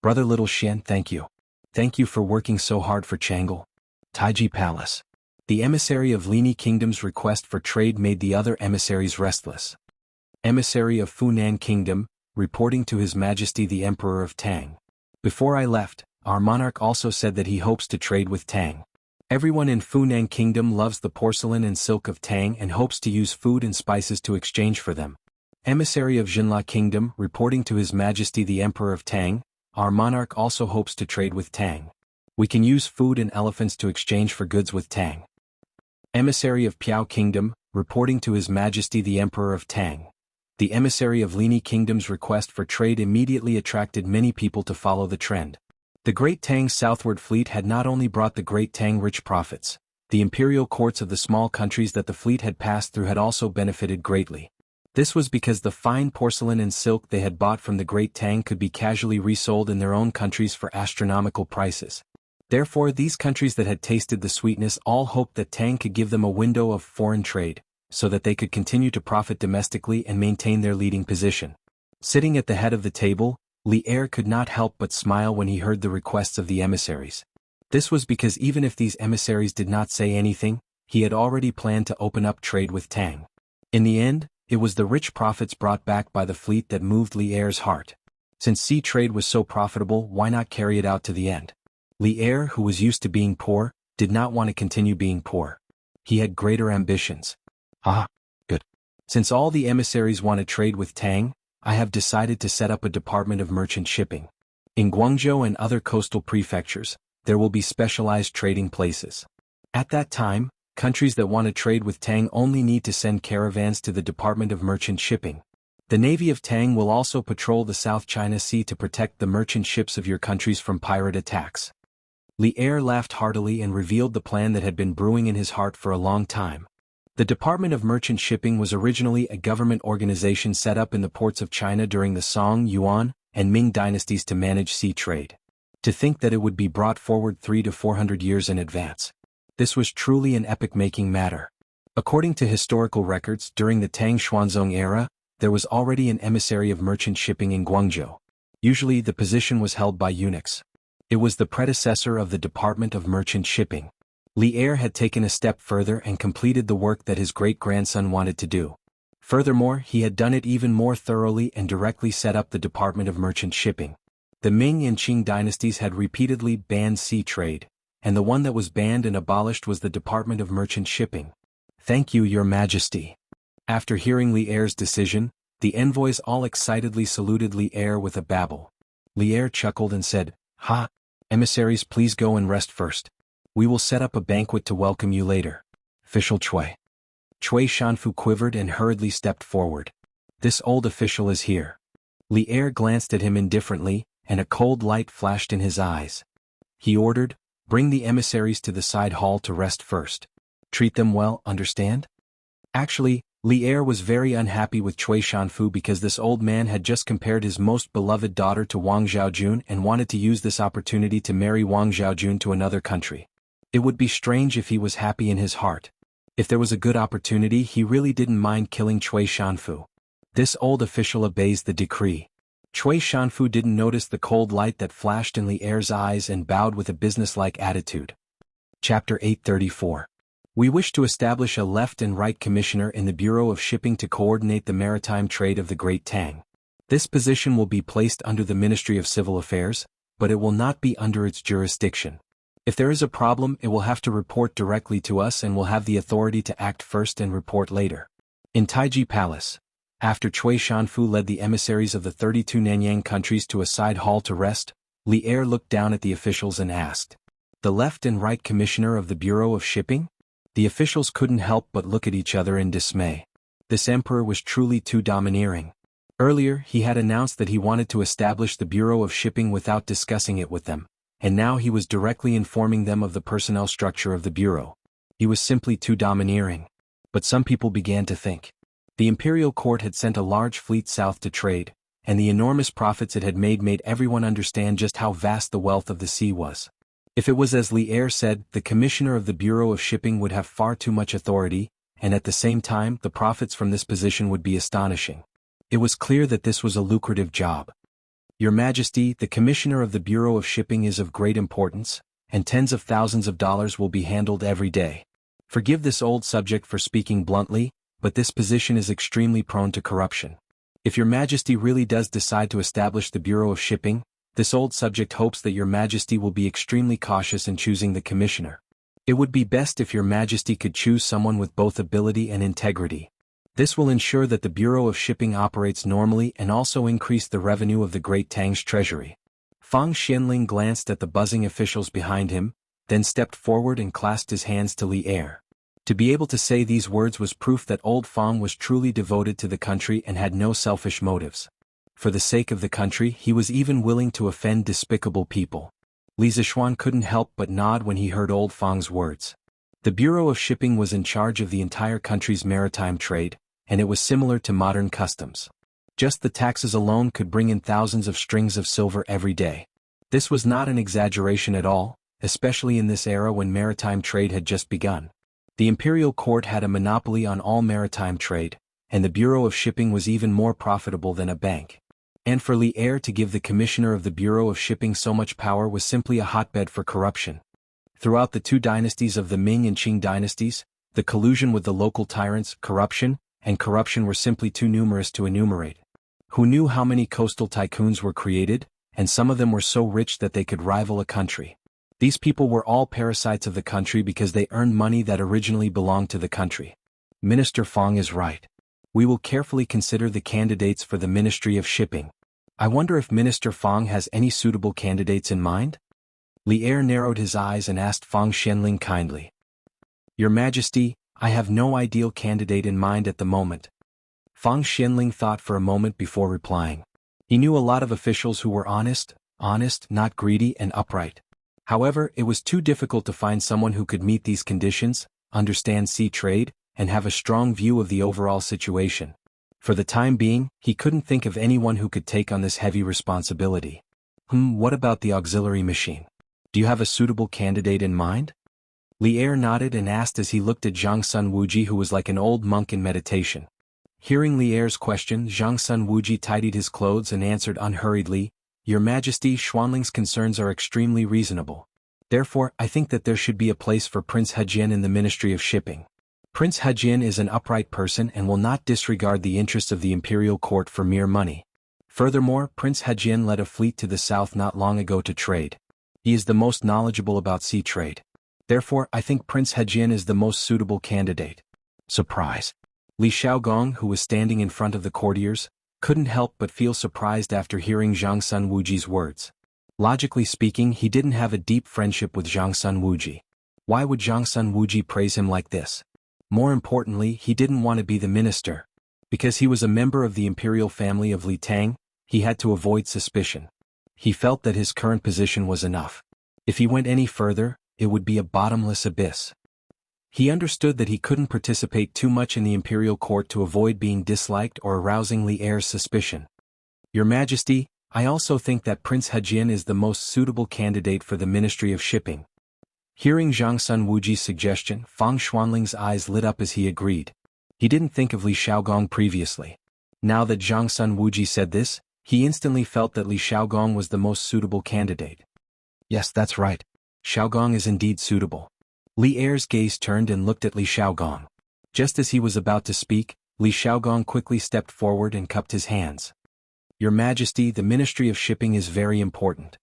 Brother Little Xian, thank you. Thank you for working so hard for Changle. Taiji Palace. The emissary of Lini Kingdom's request for trade made the other emissaries restless. Emissary of Funan Kingdom, reporting to His Majesty the Emperor of Tang. Before I left, our monarch also said that he hopes to trade with Tang. Everyone in Funan Kingdom loves the porcelain and silk of Tang and hopes to use food and spices to exchange for them. Emissary of Jinla Kingdom, reporting to His Majesty the Emperor of Tang, our monarch also hopes to trade with Tang. We can use food and elephants to exchange for goods with Tang. Emissary of Piao Kingdom, reporting to His Majesty the Emperor of Tang. The emissary of Lini Kingdom's request for trade immediately attracted many people to follow the trend. The Great Tang southward fleet had not only brought the Great Tang rich profits, the imperial courts of the small countries that the fleet had passed through had also benefited greatly. This was because the fine porcelain and silk they had bought from the Great Tang could be casually resold in their own countries for astronomical prices. Therefore, these countries that had tasted the sweetness all hoped that Tang could give them a window of foreign trade, so that they could continue to profit domestically and maintain their leading position. Sitting at the head of the table, Li could not help but smile when he heard the requests of the emissaries. This was because even if these emissaries did not say anything, he had already planned to open up trade with Tang. In the end, it was the rich profits brought back by the fleet that moved Li heart. Since sea trade was so profitable, why not carry it out to the end? Li, who was used to being poor, did not want to continue being poor. He had greater ambitions. Good. Since all the emissaries want to trade with Tang, I have decided to set up a department of merchant shipping. In Guangzhou and other coastal prefectures, there will be specialized trading places. At that time, countries that want to trade with Tang only need to send caravans to the Department of Merchant Shipping. The Navy of Tang will also patrol the South China Sea to protect the merchant ships of your countries from pirate attacks. Li laughed heartily and revealed the plan that had been brewing in his heart for a long time. The Department of Merchant Shipping was originally a government organization set up in the ports of China during the Song, Yuan, and Ming dynasties to manage sea trade. To think that it would be brought forward 300 to 400 years in advance. This was truly an epoch-making matter. According to historical records, during the Tang Xuanzong era, there was already an emissary of merchant shipping in Guangzhou. Usually the position was held by eunuchs. It was the predecessor of the Department of Merchant Shipping. Li had taken a step further and completed the work that his great-grandson wanted to do. Furthermore, he had done it even more thoroughly and directly set up the Department of Merchant Shipping. The Ming and Qing dynasties had repeatedly banned sea trade, and the one that was banned and abolished was the Department of Merchant Shipping. Thank you, Your Majesty. After hearing Li decision, the envoys all excitedly saluted Li with a babble. Li chuckled and said, "Ha! Emissaries, please go and rest first. We will set up a banquet to welcome you later." Official Cui. Cui Shanfu quivered and hurriedly stepped forward. This old official is here. Li Er glanced at him indifferently, and a cold light flashed in his eyes. He ordered, "Bring the emissaries to the side hall to rest first. Treat them well, understand?" Actually, Li Er was very unhappy with Cui Shanfu because this old man had just compared his most beloved daughter to Wang Zhaojun and wanted to use this opportunity to marry Wang Zhaojun to another country. It would be strange if he was happy in his heart. If there was a good opportunity, he really didn't mind killing Cui Shanfu. This old official obeys the decree. Cui Shanfu didn't notice the cold light that flashed in Li Er's eyes and bowed with a businesslike attitude. Chapter 834. We wish to establish a left and right commissioner in the Bureau of Shipping to coordinate the maritime trade of the Great Tang. This position will be placed under the Ministry of Civil Affairs, but it will not be under its jurisdiction. If there is a problem, it will have to report directly to us and will have the authority to act first and report later. In Taiji Palace, after Cui Shanfu led the emissaries of the 32 Nanyang countries to a side hall to rest, Li Er looked down at the officials and asked, "The left and right commissioner of the Bureau of Shipping?" The officials couldn't help but look at each other in dismay. This emperor was truly too domineering. Earlier, he had announced that he wanted to establish the Bureau of Shipping without discussing it with them, and now he was directly informing them of the personnel structure of the Bureau. He was simply too domineering. But some people began to think. The imperial court had sent a large fleet south to trade, and the enormous profits it had made everyone understand just how vast the wealth of the sea was. If it was as Li Er said, the commissioner of the Bureau of Shipping would have far too much authority, and at the same time, the profits from this position would be astonishing. It was clear that this was a lucrative job. "Your Majesty, the commissioner of the Bureau of Shipping is of great importance, and tens of thousands of dollars will be handled every day. Forgive this old subject for speaking bluntly, but this position is extremely prone to corruption. If your Majesty really does decide to establish the Bureau of Shipping, this old subject hopes that your Majesty will be extremely cautious in choosing the commissioner. It would be best if your Majesty could choose someone with both ability and integrity. This will ensure that the Bureau of Shipping operates normally and also increase the revenue of the Great Tang's treasury." Fang Xianling glanced at the buzzing officials behind him, then stepped forward and clasped his hands to Li Er. To be able to say these words was proof that old Fang was truly devoted to the country and had no selfish motives. For the sake of the country, he was even willing to offend despicable people. Li Zishuan couldn't help but nod when he heard old Fang's words. The Bureau of Shipping was in charge of the entire country's maritime trade, and it was similar to modern customs. Just the taxes alone could bring in thousands of strings of silver every day. This was not an exaggeration at all, especially in this era when maritime trade had just begun. The imperial court had a monopoly on all maritime trade, and the Bureau of Shipping was even more profitable than a bank. And for Li Er to give the commissioner of the Bureau of Shipping so much power was simply a hotbed for corruption. Throughout the two dynasties of the Ming and Qing dynasties, the collusion with the local tyrants, corruption were simply too numerous to enumerate. Who knew how many coastal tycoons were created, and some of them were so rich that they could rival a country. These people were all parasites of the country because they earned money that originally belonged to the country. Minister Fang is right. We will carefully consider the candidates for the Ministry of Shipping. I wonder if Minister Fang has any suitable candidates in mind? Li Er narrowed his eyes and asked Fang Xianling kindly. "Your Majesty, I have no ideal candidate in mind at the moment." Fang Xianling thought for a moment before replying. He knew a lot of officials who were honest, not greedy and upright. However, it was too difficult to find someone who could meet these conditions, understand sea trade, and have a strong view of the overall situation. For the time being, he couldn't think of anyone who could take on this heavy responsibility. What about the auxiliary machine? Do you have a suitable candidate in mind?" Li Er nodded and asked as he looked at Zhang Sun Wuji, who was like an old monk in meditation. Hearing Li Er's question, Zhang Sun Wuji tidied his clothes and answered unhurriedly, "Your Majesty, Xuanling's concerns are extremely reasonable. Therefore, I think that there should be a place for Prince Hejian in the Ministry of Shipping. Prince Hejian is an upright person and will not disregard the interests of the imperial court for mere money. Furthermore, Prince Hejian led a fleet to the south not long ago to trade. He is the most knowledgeable about sea trade. Therefore, I think Prince Hejian is the most suitable candidate." Surprise. Li Xiaogong, who was standing in front of the courtiers, couldn't help but feel surprised after hearing Zhang Sun Wuji's words. Logically speaking, he didn't have a deep friendship with Zhang Sun Wuji. Why would Zhang Sun Wuji praise him like this? More importantly, he didn't want to be the minister. Because he was a member of the imperial family of Li Tang, he had to avoid suspicion. He felt that his current position was enough. If he went any further, it would be a bottomless abyss. He understood that he couldn't participate too much in the imperial court to avoid being disliked or arousing Li Er's suspicion. Your Majesty, I also think that Prince Hejian is the most suitable candidate for the Ministry of Shipping. Hearing Zhang Sun Wuji's suggestion, Fang Xuanling's eyes lit up as he agreed. He didn't think of Li Xiaogong previously. Now that Zhang Sun Wuji said this, he instantly felt that Li Xiaogong was the most suitable candidate. Yes, that's right. Xiaogong is indeed suitable. Li Er's gaze turned and looked at Li Xiaogong. Just as he was about to speak, Li Xiaogong quickly stepped forward and cupped his hands. Your Majesty, the Ministry of Shipping is very important.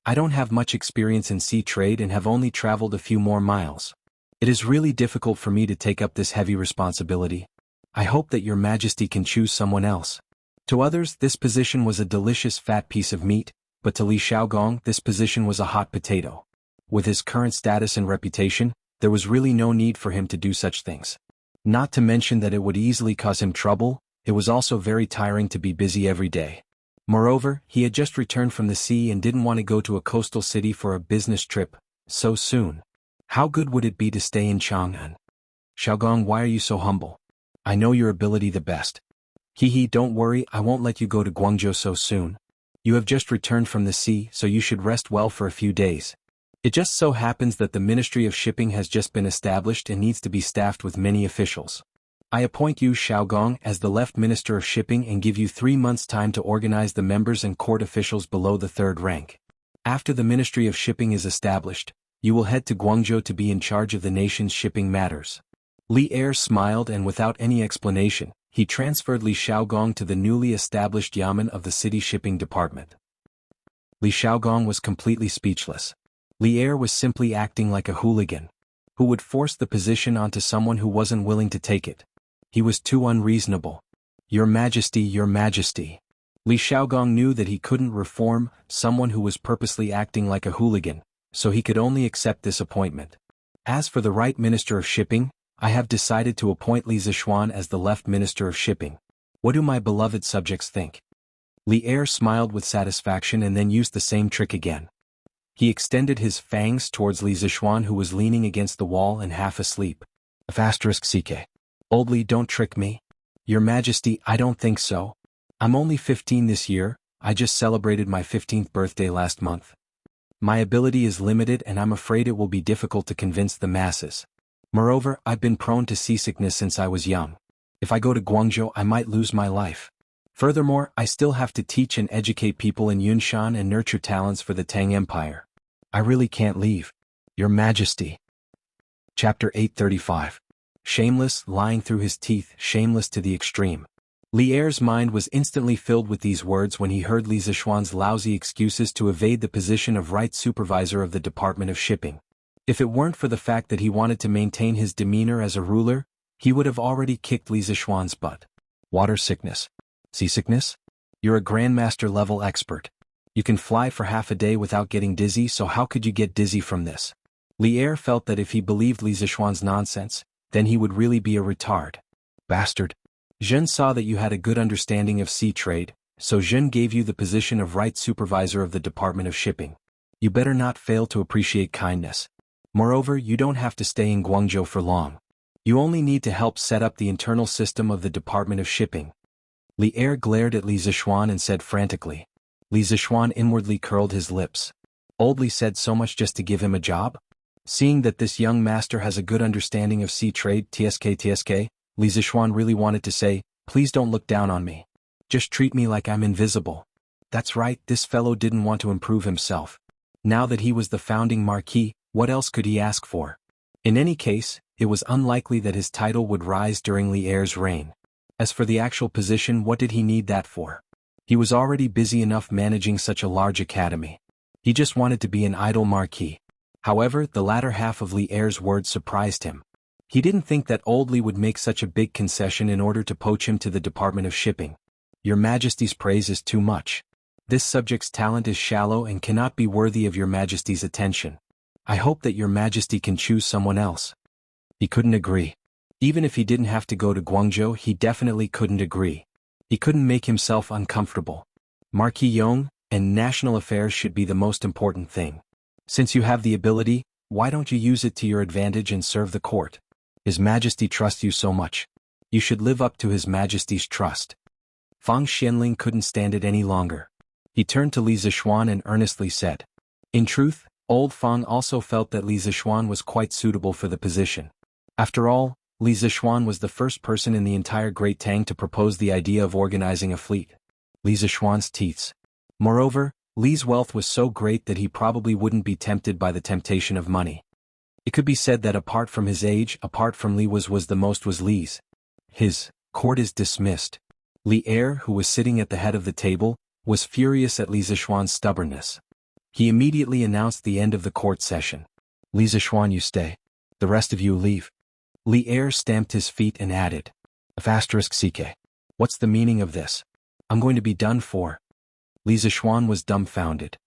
I don't have much experience in sea trade and have only traveled a few more miles. It is really difficult for me to take up this heavy responsibility. I hope that Your Majesty can choose someone else. To others, this position was a delicious fat piece of meat, but to Li Xiaogong, this position was a hot potato. With his current status and reputation, there was really no need for him to do such things. Not to mention that it would easily cause him trouble, it was also very tiring to be busy every day. Moreover, he had just returned from the sea and didn't want to go to a coastal city for a business trip so soon. How good would it be to stay in Chang'an? Xiaogong, why are you so humble? I know your ability the best. Don't worry, I won't let you go to Guangzhou so soon. You have just returned from the sea, so you should rest well for a few days. It just so happens that the Ministry of Shipping has just been established and needs to be staffed with many officials. I appoint you, Xiaogong, as the left Minister of Shipping and give you 3 months' time to organize the members and court officials below the 3rd rank. After the Ministry of Shipping is established, you will head to Guangzhou to be in charge of the nation's shipping matters. Li Er smiled and without any explanation, he transferred Li Xiaogong to the newly established yamen of the city shipping department. Li Xiaogong was completely speechless. Li Er was simply acting like a hooligan, who would force the position onto someone who wasn't willing to take it. He was too unreasonable. Your Majesty, Your Majesty. Li Xiaogong knew that he couldn't reform someone who was purposely acting like a hooligan, so he could only accept this appointment. As for the right Minister of Shipping, I have decided to appoint Li Zixuan as the left Minister of Shipping. What do my beloved subjects think? Li Er smiled with satisfaction and then used the same trick again. He extended his fangs towards Li Zixuan, who was leaning against the wall and half asleep. *CK. Old Li, don't trick me. Your Majesty, I don't think so. I'm only 15 this year, I just celebrated my 15th birthday last month. My ability is limited and I'm afraid it will be difficult to convince the masses. Moreover, I've been prone to seasickness since I was young. If I go to Guangzhou, I might lose my life. Furthermore, I still have to teach and educate people in Yunshan and nurture talents for the Tang Empire. I really can't leave. Your Majesty. Chapter 835. Shameless, lying through his teeth, shameless to the extreme. Li Er's mind was instantly filled with these words when he heard Li Zixuan's lousy excuses to evade the position of right supervisor of the Department of Shipping. If it weren't for the fact that he wanted to maintain his demeanor as a ruler, he would have already kicked Li Zixuan's butt. Water sickness. Seasickness? You're a Grandmaster level expert. You can fly for half a day without getting dizzy, so how could you get dizzy from this? Li Er felt that if he believed Li Zixuan's nonsense, then he would really be a retard. Bastard. Zhen saw that you had a good understanding of sea trade, so Zhen gave you the position of right supervisor of the Department of Shipping. You better not fail to appreciate kindness. Moreover, you don't have to stay in Guangzhou for long. You only need to help set up the internal system of the Department of Shipping. Li Er glared at Li Zixuan and said frantically. Li Zixuan inwardly curled his lips. Old Li said so much just to give him a job? Seeing that this young master has a good understanding of sea trade, TSK, Li Zixuan really wanted to say, please don't look down on me. Just treat me like I'm invisible. That's right, this fellow didn't want to improve himself. Now that he was the founding marquis, what else could he ask for? In any case, it was unlikely that his title would rise during Li Er's reign. As for the actual position, what did he need that for? He was already busy enough managing such a large academy. He just wanted to be an idle marquis. However, the latter half of Li Er's words surprised him. He didn't think that old Li would make such a big concession in order to poach him to the Department of Shipping. Your Majesty's praise is too much. This subject's talent is shallow and cannot be worthy of Your Majesty's attention. I hope that Your Majesty can choose someone else. He couldn't agree. Even if he didn't have to go to Guangzhou, he definitely couldn't agree. He couldn't make himself uncomfortable. Marquis Yong, and national affairs should be the most important thing. Since you have the ability, why don't you use it to your advantage and serve the court? His Majesty trusts you so much. You should live up to His Majesty's trust. Fang Xianling couldn't stand it any longer. He turned to Li Zixuan and earnestly said. In truth, old Fang also felt that Li Zixuan was quite suitable for the position. After all, Li Zixuan was the first person in the entire Great Tang to propose the idea of organizing a fleet. Li Zixuan's teeth. Moreover, Li's wealth was so great that he probably wouldn't be tempted by the temptation of money. It could be said that apart from his age, apart from Li was the most was Li's. His court is dismissed. Li Er, who was sitting at the head of the table, was furious at Li Zixuan's stubbornness. He immediately announced the end of the court session. Li Zixuan, you stay. The rest of you leave. Li Er stamped his feet and added. *CK. What's the meaning of this? I'm going to be done for. Li Zixuan was dumbfounded.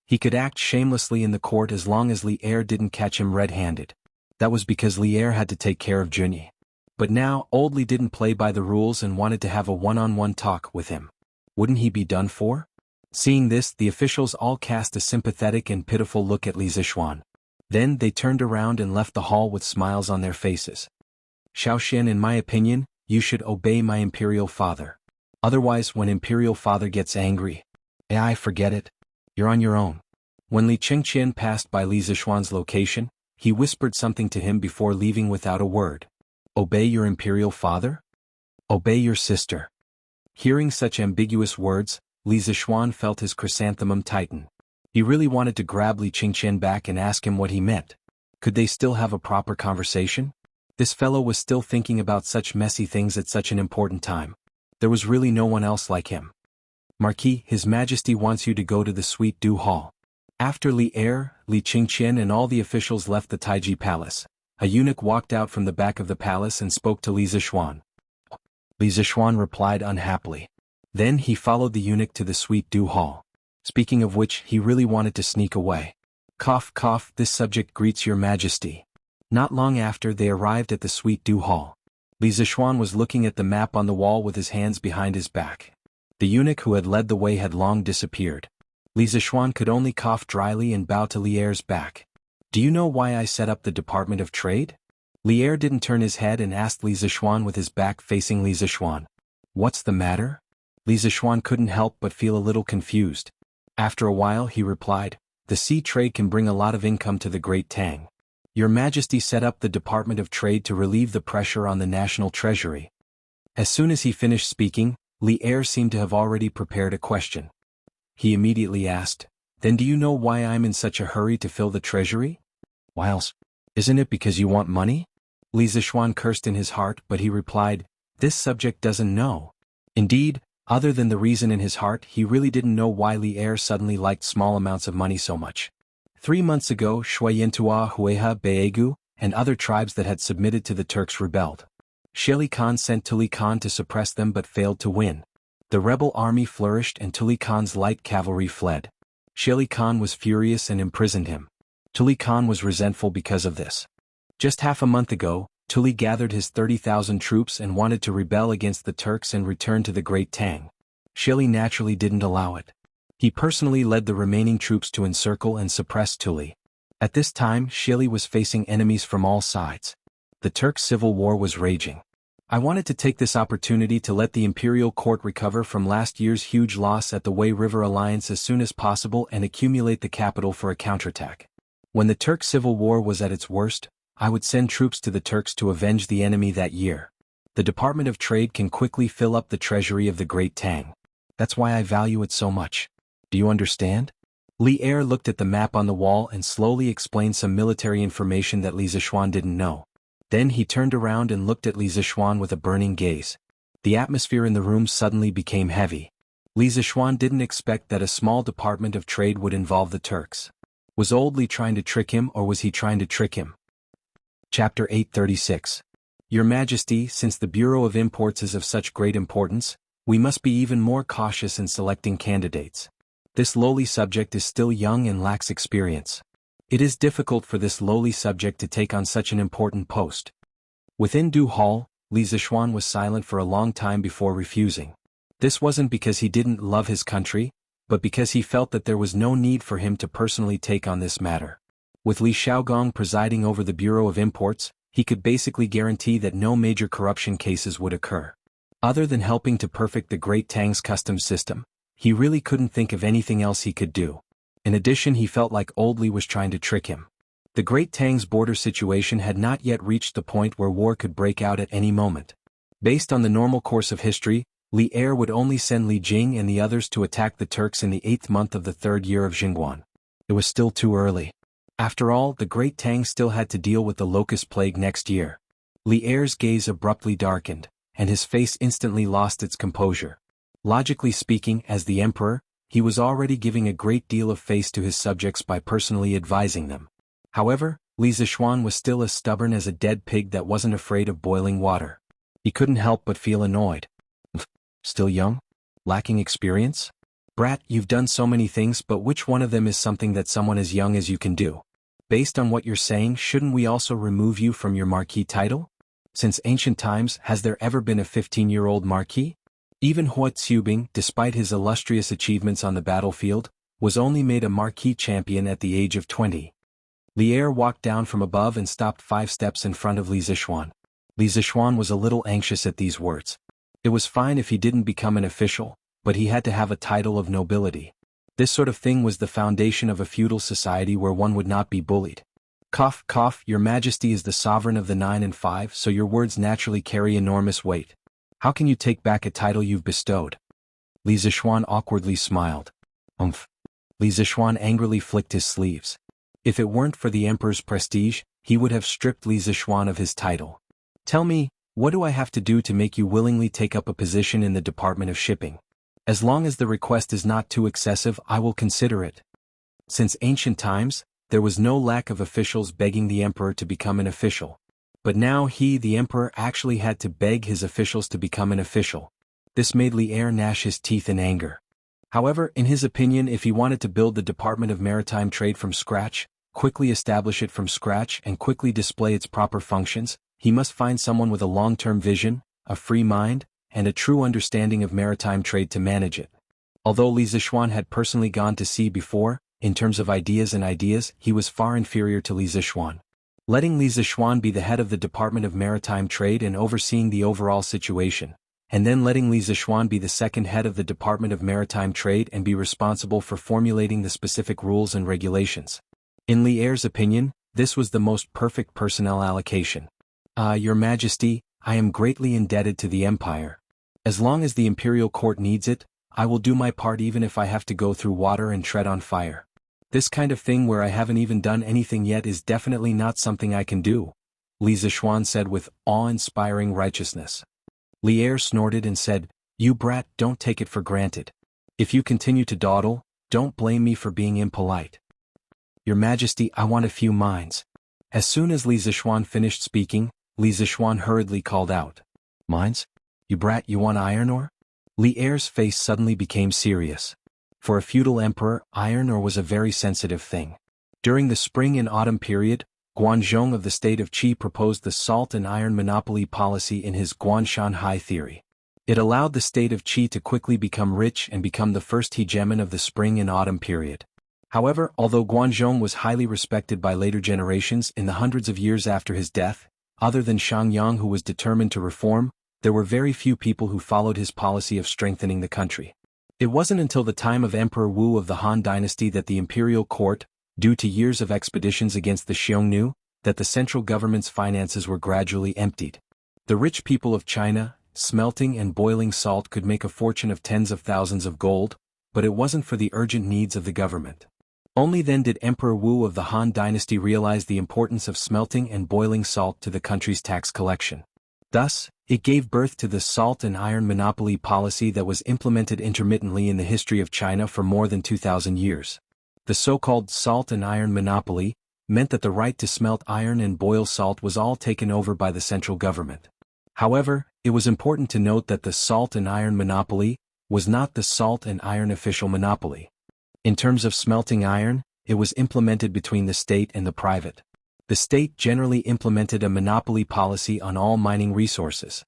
He could act shamelessly in the court as long as Li Er didn't catch him red-handed. That was because Li Er had to take care of Junyi. But now, old Li didn't play by the rules and wanted to have a one-on-one talk with him. Wouldn't he be done for? Seeing this, the officials all cast a sympathetic and pitiful look at Li Zixuan. Then they turned around and left the hall with smiles on their faces. Xiaoxian, in my opinion, you should obey my imperial father. Otherwise, when imperial father gets angry, forget it. You're on your own. When Li Qingqian passed by Li Zixuan's location, he whispered something to him before leaving without a word. Obey your imperial father? Obey your sister. Hearing such ambiguous words, Li Zixuan felt his chrysanthemum tighten. He really wanted to grab Li Qingqian back and ask him what he meant. Could they still have a proper conversation? This fellow was still thinking about such messy things at such an important time. There was really no one else like him. Marquis, His Majesty wants you to go to the Suite Du Hall. After Li Er, Li Qingqian and all the officials left the Taiji Palace, a eunuch walked out from the back of the palace and spoke to Li Zixuan. Li Zixuan replied unhappily. Then he followed the eunuch to the Suite Du Hall. Speaking of which, he really wanted to sneak away. Cough, cough, this subject greets your Majesty. Not long after, they arrived at the Suite Du Hall. Li Zixuan was looking at the map on the wall with his hands behind his back. The eunuch who had led the way had long disappeared. Li Zixuan could only cough dryly and bow to Li Er's back. Do you know why I set up the Department of Trade? Li Er didn't turn his head and asked Li Zixuan with his back facing Li Zixuan. What's the matter? Li Zixuan couldn't help but feel a little confused. After a while he replied, the sea trade can bring a lot of income to the Great Tang. Your Majesty set up the Department of Trade to relieve the pressure on the national treasury. As soon as he finished speaking, Li Er seemed to have already prepared a question. He immediately asked, then do you know why I'm in such a hurry to fill the treasury? Why else? Isn't it because you want money? Li Zixuan cursed in his heart, but he replied, this subject doesn't know. Indeed, other than the reason in his heart, he really didn't know why Li Er suddenly liked small amounts of money so much. 3 months ago, Shuayantua, Hueha, Baegu, and other tribes that had submitted to the Turks rebelled. Shili Khan sent Tuli Khan to suppress them but failed to win. The rebel army flourished and Tuli Khan's light cavalry fled. Shili Khan was furious and imprisoned him. Tuli Khan was resentful because of this. Just half a month ago, Tuli gathered his 30,000 troops and wanted to rebel against the Turks and return to the Great Tang. Shili naturally didn't allow it. He personally led the remaining troops to encircle and suppress Tuli. At this time, Shili was facing enemies from all sides. The Turks' civil war was raging. I wanted to take this opportunity to let the imperial court recover from last year's huge loss at the Wei River Alliance as soon as possible and accumulate the capital for a counterattack. When the Turk civil war was at its worst, I would send troops to the Turks to avenge the enemy that year. The Department of Trade can quickly fill up the treasury of the Great Tang. That's why I value it so much. Do you understand? Li Er looked at the map on the wall and slowly explained some military information that Li Zixuan didn't know. Then he turned around and looked at Li Zixuan with a burning gaze. The atmosphere in the room suddenly became heavy. Li Zixuan didn't expect that a small Department of Trade would involve the Turks. Was old Li trying to trick him, or was he trying to trick him? Chapter 836. Your Majesty, since the Bureau of Imports is of such great importance, we must be even more cautious in selecting candidates. This lowly subject is still young and lacks experience. It is difficult for this lowly subject to take on such an important post. Within Du Hall, Li Zixuan was silent for a long time before refusing. This wasn't because he didn't love his country, but because he felt that there was no need for him to personally take on this matter. With Li Xiaogong presiding over the Bureau of Imports, he could basically guarantee that no major corruption cases would occur. Other than helping to perfect the Great Tang's customs system, he really couldn't think of anything else he could do. In addition, he felt like old Li was trying to trick him. The Great Tang's border situation had not yet reached the point where war could break out at any moment. Based on the normal course of history, Li Er would only send Li Jing and the others to attack the Turks in the 8th month of the 3rd year of Xingguan. It was still too early. After all, the Great Tang still had to deal with the locust plague next year. Li Er's gaze abruptly darkened, and his face instantly lost its composure. Logically speaking, as the emperor, he was already giving a great deal of face to his subjects by personally advising them. However, Li Zixuan was still as stubborn as a dead pig that wasn't afraid of boiling water. He couldn't help but feel annoyed. Still young? Lacking experience? Brat, you've done so many things, but which one of them is something that someone as young as you can do? Based on what you're saying, shouldn't we also remove you from your marquis title? Since ancient times, has there ever been a 15-year-old marquis? Even Hua Tsubing, despite his illustrious achievements on the battlefield, was only made a marquis champion at the age of 20. Li Er walked down from above and stopped 5 steps in front of Li Zixuan. Li Zixuan was a little anxious at these words. It was fine if he didn't become an official, but he had to have a title of nobility. This sort of thing was the foundation of a feudal society where one would not be bullied. Cough, cough, Your Majesty is the sovereign of the 9 and 5, so your words naturally carry enormous weight. How can you take back a title you've bestowed? Li Zixuan awkwardly smiled. Li Zixuan angrily flicked his sleeves. If it weren't for the emperor's prestige, he would have stripped Li Zixuan of his title. Tell me, what do I have to do to make you willingly take up a position in the Department of Shipping? As long as the request is not too excessive, I will consider it. Since ancient times, there was no lack of officials begging the emperor to become an official. But now he, the emperor, actually had to beg his officials to become an official. This made Li Er gnash his teeth in anger. However, in his opinion, if he wanted to build the Department of Maritime Trade from scratch, quickly establish it from scratch and quickly display its proper functions, he must find someone with a long-term vision, a free mind, and a true understanding of maritime trade to manage it. Although Li Zixuan had personally gone to sea before, in terms of ideas, he was far inferior to Li Zixuan. Letting Li Zixuan be the head of the Department of Maritime Trade and overseeing the overall situation, and then letting Li Zixuan be the second head of the Department of Maritime Trade and be responsible for formulating the specific rules and regulations. In Li Er's opinion, this was the most perfect personnel allocation. Your Majesty, I am greatly indebted to the Empire. As long as the Imperial Court needs it, I will do my part even if I have to go through water and tread on fire. This kind of thing where I haven't even done anything yet is definitely not something I can do, Li Zixuan said with awe-inspiring righteousness. Li Er snorted and said, You brat, don't take it for granted. If you continue to dawdle, don't blame me for being impolite. Your Majesty, I want a few mines. As soon as Li Zixuan finished speaking, Li Zixuan hurriedly called out. Mines? You brat, you want iron ore? Li Er's face suddenly became serious. For a feudal emperor, iron ore was a very sensitive thing. During the spring and autumn period, Guanzhong of the state of Qi proposed the salt and iron monopoly policy in his Guanshanhai theory. It allowed the state of Qi to quickly become rich and become the first hegemon of the spring and autumn period. However, although Guanzhong was highly respected by later generations in the hundreds of years after his death, other than Xiangyang, who was determined to reform, there were very few people who followed his policy of strengthening the country. It wasn't until the time of Emperor Wu of the Han Dynasty that the imperial court, due to years of expeditions against the Xiongnu, that the central government's finances were gradually emptied. The rich people of China, smelting and boiling salt could make a fortune of tens of thousands of gold, but it wasn't for the urgent needs of the government. Only then did Emperor Wu of the Han Dynasty realize the importance of smelting and boiling salt to the country's tax collection. Thus, it gave birth to the salt and iron monopoly policy that was implemented intermittently in the history of China for more than 2,000 years. The so-called salt and iron monopoly meant that the right to smelt iron and boil salt was all taken over by the central government. However, it was important to note that the salt and iron monopoly was not the salt and iron official monopoly. In terms of smelting iron, it was implemented between the state and the private. The state generally implemented a monopoly policy on all mining resources.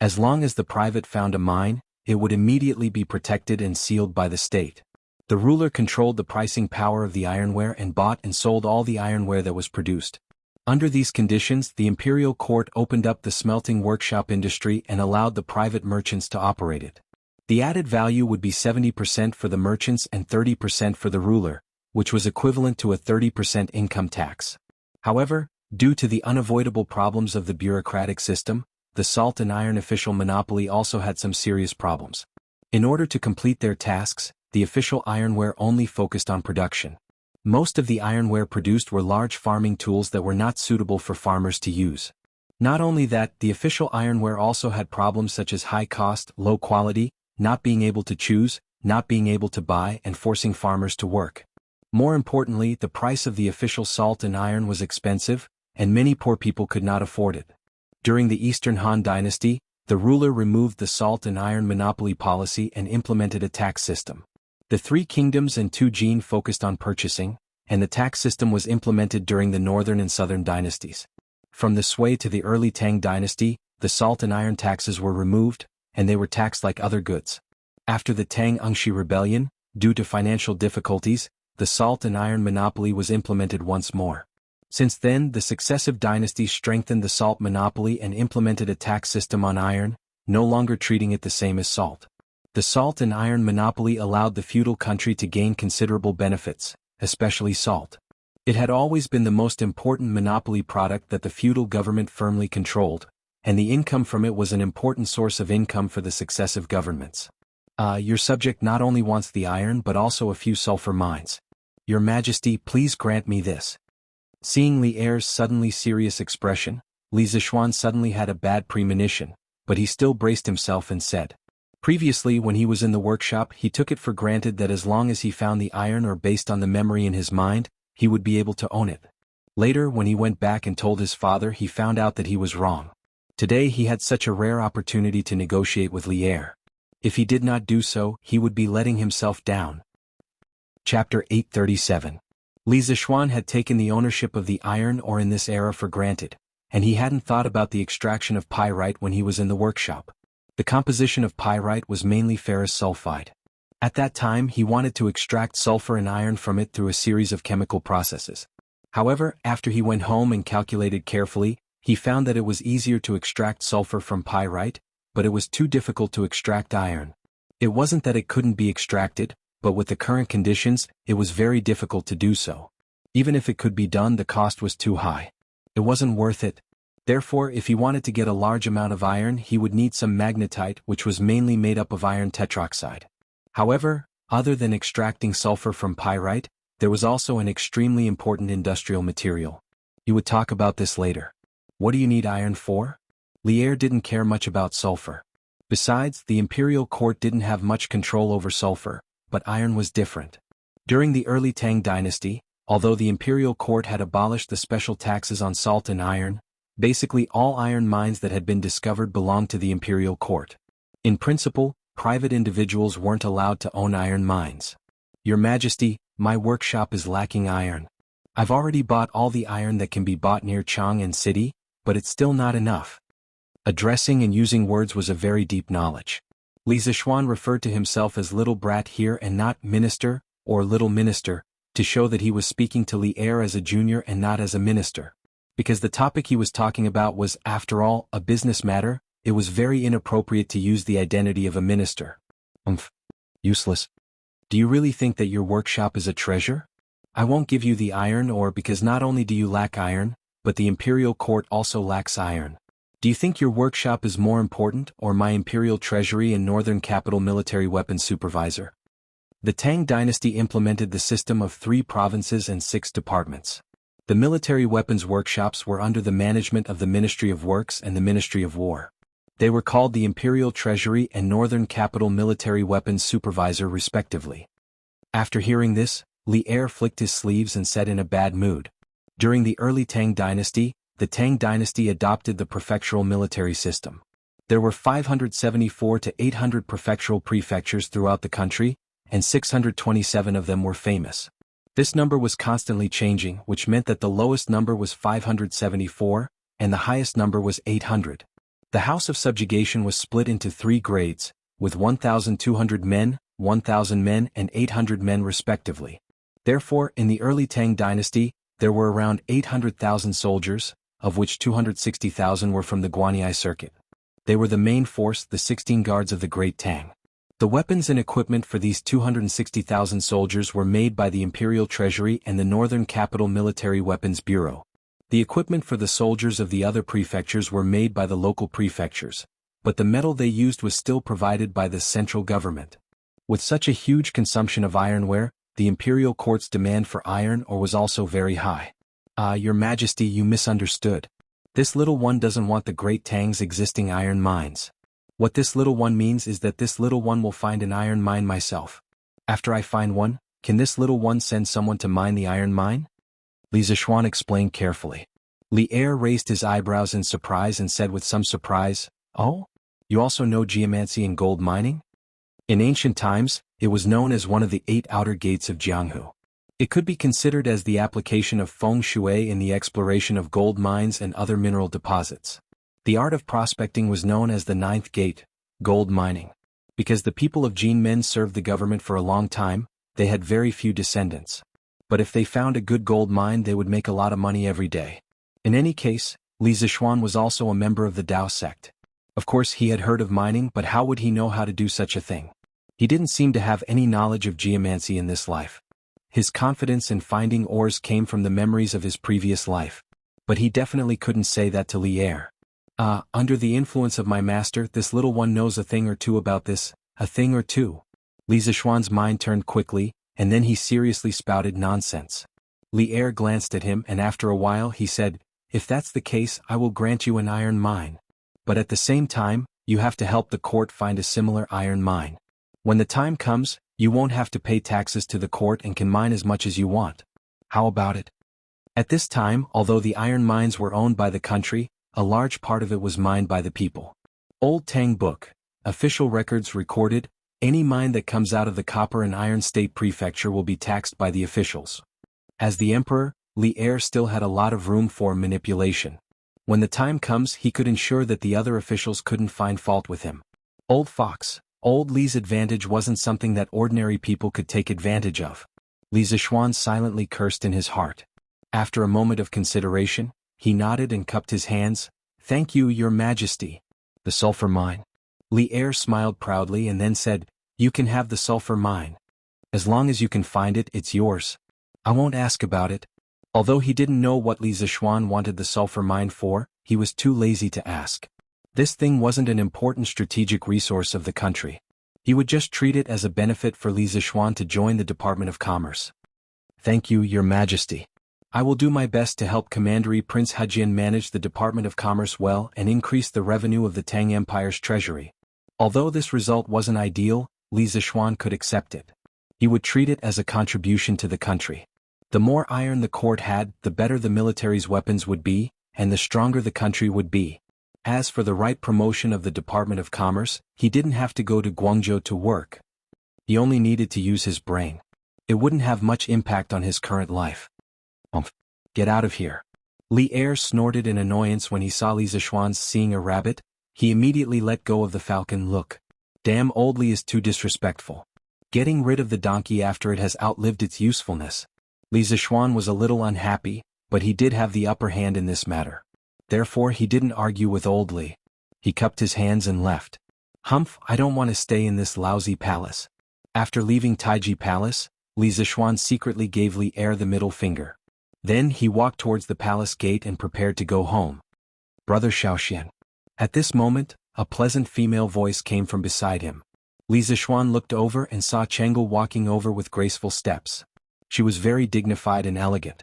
As long as the private found a mine, it would immediately be protected and sealed by the state. The ruler controlled the pricing power of the ironware and bought and sold all the ironware that was produced. Under these conditions, the imperial court opened up the smelting workshop industry and allowed the private merchants to operate it. The added value would be 70% for the merchants and 30% for the ruler, which was equivalent to a 30% income tax. However, due to the unavoidable problems of the bureaucratic system, the salt and iron official monopoly also had some serious problems. In order to complete their tasks, the official ironware only focused on production. Most of the ironware produced were large farming tools that were not suitable for farmers to use. Not only that, the official ironware also had problems such as high cost, low quality, not being able to choose, not being able to buy, and forcing farmers to work. More importantly, the price of the official salt and iron was expensive, and many poor people could not afford it. During the Eastern Han Dynasty, the ruler removed the salt and iron monopoly policy and implemented a tax system. The three kingdoms and two Jin focused on purchasing, and the tax system was implemented during the northern and southern dynasties. From the Sui to the early Tang dynasty, the salt and iron taxes were removed, and they were taxed like other goods. After the Tang-Ungshi rebellion, due to financial difficulties, the salt and iron monopoly was implemented once more. Since then, the successive dynasties strengthened the salt monopoly and implemented a tax system on iron, no longer treating it the same as salt. The salt and iron monopoly allowed the feudal country to gain considerable benefits, especially salt. It had always been the most important monopoly product that the feudal government firmly controlled, and the income from it was an important source of income for the successive governments. Your subject not only wants the iron but also a few sulfur mines. Your Majesty, please grant me this. Seeing Li Er's suddenly serious expression, Li Zishuan suddenly had a bad premonition, but he still braced himself and said. Previously, when he was in the workshop, he took it for granted that as long as he found the iron or based on the memory in his mind, he would be able to own it. Later, when he went back and told his father, he found out that he was wrong. Today he had such a rare opportunity to negotiate with Li Er. If he did not do so, he would be letting himself down. Chapter 837. Li Zishuan had taken the ownership of the iron ore in this era for granted, and he hadn't thought about the extraction of pyrite when he was in the workshop. The composition of pyrite was mainly ferrous sulfide. At that time he wanted to extract sulfur and iron from it through a series of chemical processes. However, after he went home and calculated carefully, he found that it was easier to extract sulfur from pyrite, but it was too difficult to extract iron. It wasn't that it couldn't be extracted, but with the current conditions, it was very difficult to do so. Even if it could be done, the cost was too high. It wasn't worth it. Therefore, if he wanted to get a large amount of iron, he would need some magnetite, which was mainly made up of iron tetroxide. However, other than extracting sulfur from pyrite, there was also an extremely important industrial material. You would talk about this later. What do you need iron for? Li Er didn't care much about sulfur. Besides, the imperial court didn't have much control over sulfur, but iron was different. During the early Tang dynasty, although the imperial court had abolished the special taxes on salt and iron, basically all iron mines that had been discovered belonged to the imperial court. In principle, private individuals weren't allowed to own iron mines. Your Majesty, my workshop is lacking iron. I've already bought all the iron that can be bought near Chang'an City, but it's still not enough. Addressing and using words was a very deep knowledge. Li Zishuan referred to himself as little brat here and not minister, or little minister, to show that he was speaking to Li Er as a junior and not as a minister. Because the topic he was talking about was, after all, a business matter, it was very inappropriate to use the identity of a minister. Useless. Do you really think that your workshop is a treasure? I won't give you the iron ore because not only do you lack iron, but the imperial court also lacks iron. Do you think your workshop is more important, or my imperial treasury and northern capital military weapons supervisor? The Tang dynasty implemented the system of 3 provinces and 6 departments. The military weapons workshops were under the management of the Ministry of Works and the Ministry of War. They were called the Imperial Treasury and Northern Capital Military Weapons Supervisor respectively. After hearing this, Li Er flicked his sleeves and said in a bad mood. During the early Tang dynasty, the Tang dynasty adopted the prefectural military system. There were 574 to 800 prefectural prefectures throughout the country, and 627 of them were famous. This number was constantly changing, which meant that the lowest number was 574, and the highest number was 800. The House of Subjugation was split into 3 grades, with 1,200 men, 1,000 men and 800 men respectively. Therefore, in the early Tang dynasty, there were around 800,000 soldiers, of which 260,000 were from the Guanyi circuit. They were the main force, the 16 guards of the Great Tang. The weapons and equipment for these 260,000 soldiers were made by the Imperial Treasury and the Northern Capital Military Weapons Bureau. The equipment for the soldiers of the other prefectures were made by the local prefectures, but the metal they used was still provided by the central government. With such a huge consumption of ironware, the imperial court's demand for iron ore was also very high. Your Majesty, you misunderstood. This little one doesn't want the Great Tang's existing iron mines. What this little one means is that this little one will find an iron mine myself. After I find one, can this little one send someone to mine the iron mine? Li Zishuan explained carefully. Li Er raised his eyebrows in surprise and said with some surprise, "Oh? You also know geomancy and gold mining?" In ancient times, it was known as one of the 8 outer gates of Jianghu. It could be considered as the application of feng shui in the exploration of gold mines and other mineral deposits. The art of prospecting was known as the 9th gate, gold mining. Because the people of Jinmen served the government for a long time, they had very few descendants. But if they found a good gold mine, they would make a lot of money every day. In any case, Li Zishuan was also a member of the Dao sect. Of course he had heard of mining, but how would he know how to do such a thing? He didn't seem to have any knowledge of geomancy in this life. His confidence in finding ores came from the memories of his previous life. But he definitely couldn't say that to Li Er. Under the influence of my master, this little one knows a thing or two about this, a thing or two. Li Zishuan's mind turned quickly, and then he seriously spouted nonsense. Li Er glanced at him and after a while he said, "If that's the case, I will grant you an iron mine. But at the same time, you have to help the court find a similar iron mine. When the time comes, you won't have to pay taxes to the court and can mine as much as you want. How about it?" At this time, although the iron mines were owned by the country, a large part of it was mined by the people. Old Tang Book, official records recorded, any mine that comes out of the Copper and Iron State Prefecture will be taxed by the officials. As the emperor, Li Er still had a lot of room for manipulation. When the time comes, he could ensure that the other officials couldn't find fault with him. Old Fox, Old Li's advantage wasn't something that ordinary people could take advantage of. Li Zishuan silently cursed in his heart. After a moment of consideration, he nodded and cupped his hands. "Thank you, Your Majesty." "The sulfur mine?" Li Er smiled proudly and then said, "You can have the sulfur mine. As long as you can find it, it's yours. I won't ask about it." Although he didn't know what Li Zishuan wanted the sulfur mine for, he was too lazy to ask. This thing wasn't an important strategic resource of the country. He would just treat it as a benefit for Li Zishuan to join the Department of Commerce. "Thank you, Your Majesty. I will do my best to help Commandery Prince Hejian manage the Department of Commerce well and increase the revenue of the Tang Empire's treasury." Although this result wasn't ideal, Li Zishuan could accept it. He would treat it as a contribution to the country. The more iron the court had, the better the military's weapons would be, and the stronger the country would be. As for the right promotion of the Department of Commerce, he didn't have to go to Guangzhou to work. He only needed to use his brain. It wouldn't have much impact on his current life. Get out of here." Li Er snorted in annoyance when he saw Li Zishuan seeing a rabbit. He immediately let go of the falcon. "Look. Damn, Old Li is too disrespectful. Getting rid of the donkey after it has outlived its usefulness." Li Zishuan was a little unhappy, but he did have the upper hand in this matter. Therefore he didn't argue with Old Li. He cupped his hands and left. "Humph, I don't want to stay in this lousy palace." After leaving Taiji Palace, Li Zishuan secretly gave Li Er the middle finger. Then he walked towards the palace gate and prepared to go home. "Brother Xiaoxian." At this moment, a pleasant female voice came from beside him. Li Zishuan looked over and saw Chengel walking over with graceful steps. She was very dignified and elegant.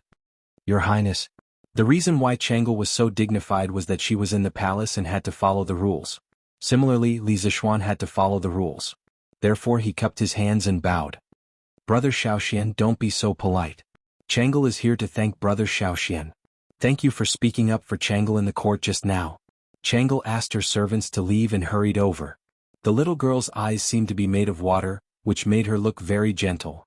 "Your Highness." The reason why Chengel was so dignified was that she was in the palace and had to follow the rules. Similarly, Li Zishuan had to follow the rules. Therefore he cupped his hands and bowed. "Brother Xiaoxian, don't be so polite. Chengel is here to thank Brother Xiaoxian. Thank you for speaking up for Chengel in the court just now." Chengel asked her servants to leave and hurried over. The little girl's eyes seemed to be made of water, which made her look very gentle.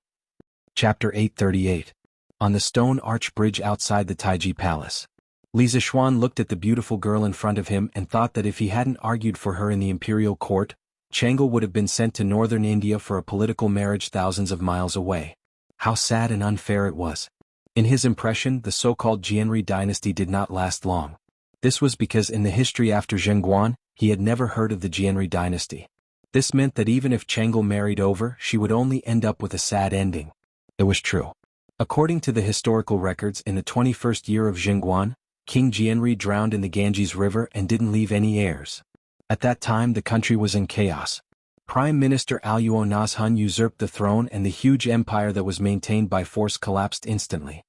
Chapter 838. On the stone arch bridge outside the Taiji Palace. Li Zixuan looked at the beautiful girl in front of him and thought that if he hadn't argued for her in the imperial court, Chang'e would have been sent to northern India for a political marriage thousands of miles away. How sad and unfair it was. In his impression, the so-called Jianri dynasty did not last long. This was because in the history after Zhengguan, he had never heard of the Jianri dynasty. This meant that even if Chang'e married over, she would only end up with a sad ending. It was true. According to the historical records, in the 21st year of Zhengguan, King Jianri drowned in the Ganges River and didn't leave any heirs. At that time the country was in chaos. Prime Minister Aluo Nazhun usurped the throne and the huge empire that was maintained by force collapsed instantly.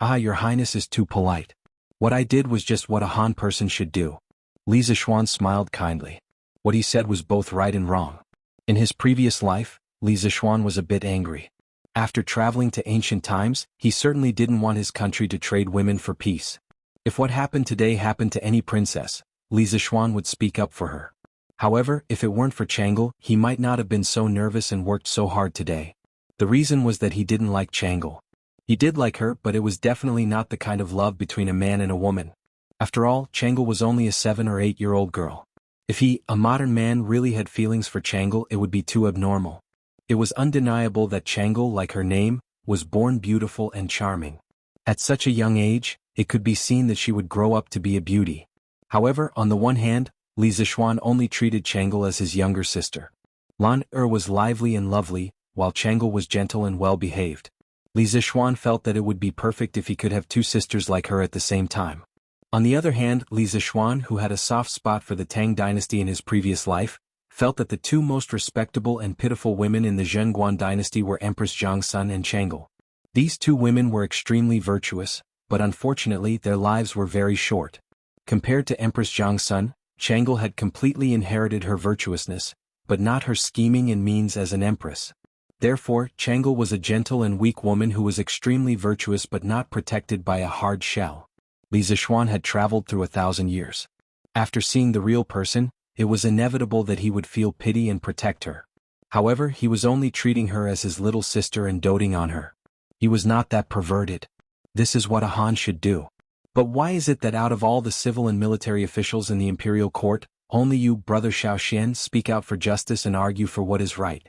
Ah, Your Highness is too polite. What I did was just what a Han person should do. Li Zixuan smiled kindly. What he said was both right and wrong. In his previous life, Li Zixuan was a bit angry. After traveling to ancient times, he certainly didn't want his country to trade women for peace. If what happened today happened to any princess, Li Zixuan would speak up for her. However, if it weren't for Chang'e, he might not have been so nervous and worked so hard today. The reason was that he didn't like Chang'e. He did like her, but it was definitely not the kind of love between a man and a woman. After all, Chang'e was only a 7 or 8-year-old girl. If he, a modern man, really had feelings for Chang'e, it would be too abnormal. It was undeniable that Chang'e, like her name, was born beautiful and charming. At such a young age, it could be seen that she would grow up to be a beauty. However, on the one hand, Li Zixuan only treated Chang'e as his younger sister. Lan was lively and lovely, while Chang'e was gentle and well-behaved. Li Zixuan felt that it would be perfect if he could have two sisters like her at the same time. On the other hand, Li Zixuan, who had a soft spot for the Tang dynasty in his previous life, felt that the two most respectable and pitiful women in the Zhengguan dynasty were Empress Jiangsun and Chang'e. These two women were extremely virtuous, but unfortunately their lives were very short. Compared to Empress Jiangsun, Chang'e had completely inherited her virtuousness, but not her scheming and means as an empress. Therefore, Chang'e was a gentle and weak woman who was extremely virtuous but not protected by a hard shell. Li Zixuan had traveled through 1,000 years. After seeing the real person, it was inevitable that he would feel pity and protect her. However, he was only treating her as his little sister and doting on her. He was not that perverted. This is what a Han should do. But why is it that out of all the civil and military officials in the imperial court, only you, Brother Xiaoxian, speak out for justice and argue for what is right?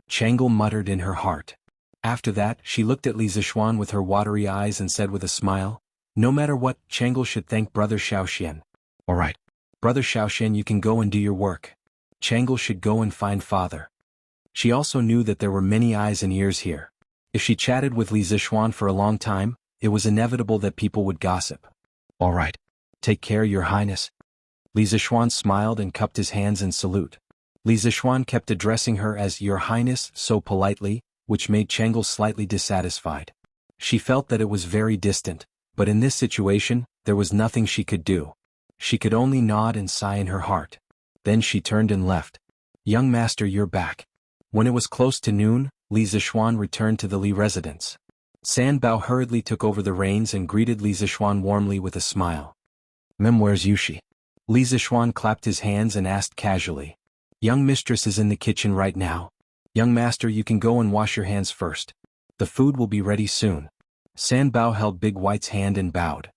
Chang'e muttered in her heart. After that, she looked at Li Zixuan with her watery eyes and said with a smile, "No matter what, Chang'e should thank Brother Xiaoxian." "All right. Brother Xiaoxian, you can go and do your work. Chang'e should go and find father." She also knew that there were many eyes and ears here. If she chatted with Li Zixuan for a long time, it was inevitable that people would gossip. "All right. Take care, Your Highness." Li Zixuan smiled and cupped his hands in salute. Li Zixuan kept addressing her as Your Highness so politely, which made Chang'e slightly dissatisfied. She felt that it was very distant, but in this situation, there was nothing she could do. She could only nod and sigh in her heart. Then she turned and left. "Young master, you're back." When it was close to noon, Li Zixuan returned to the Li residence. San Bao hurriedly took over the reins and greeted Li Zixuan warmly with a smile. "Where's Yushi?" Li Zixuan clapped his hands and asked casually. "Young mistress is in the kitchen right now. Young master, you can go and wash your hands first. The food will be ready soon." San Bao held Big White's hand and bowed.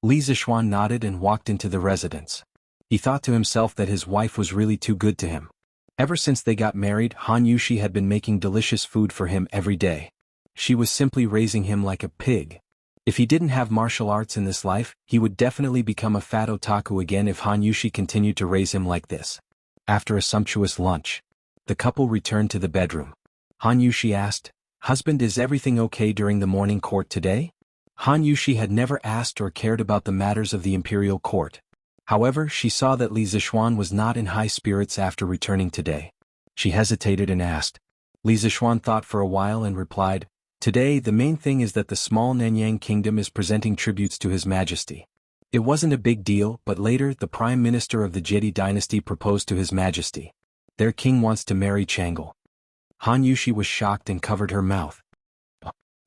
Li Zixuan nodded and walked into the residence. He thought to himself that his wife was really too good to him. Ever since they got married, Han Yushi had been making delicious food for him every day. She was simply raising him like a pig. If he didn't have martial arts in this life, he would definitely become a fat otaku again if Han Yushi continued to raise him like this. After a sumptuous lunch, the couple returned to the bedroom. Han Yushi asked, "Husband, is everything okay during the morning court today?" Han Yushi had never asked or cared about the matters of the imperial court. However, she saw that Li Zixuan was not in high spirits after returning today. She hesitated and asked. Li Zixuan thought for a while and replied, "Today the main thing is that the small Nanyang kingdom is presenting tributes to His Majesty. It wasn't a big deal, but later the Prime Minister of the Jedi dynasty proposed to His Majesty. Their king wants to marry Chang'e." Han Yushi was shocked and covered her mouth.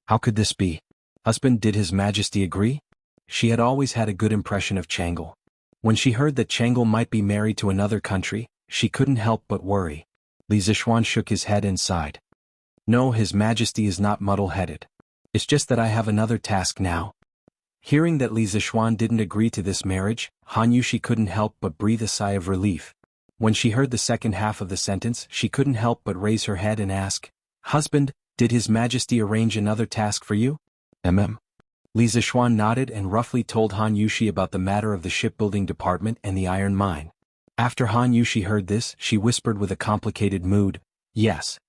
How could this be? Husband, did His Majesty agree? She had always had a good impression of Chang'e. When she heard that Chang'e might be married to another country, she couldn't help but worry. Li Zixuan shook his head and sighed. No, His Majesty is not muddle-headed. It's just that I have another task now. Hearing that Li Zixuan didn't agree to this marriage, Han Yushi couldn't help but breathe a sigh of relief. When she heard the second half of the sentence, she couldn't help but raise her head and ask, "Husband, did His Majesty arrange another task for you?" Li Zixuan nodded and roughly told Han Yushi about the matter of the shipbuilding department and the iron mine. After Han Yushi heard this, she whispered with a complicated mood, "Yes.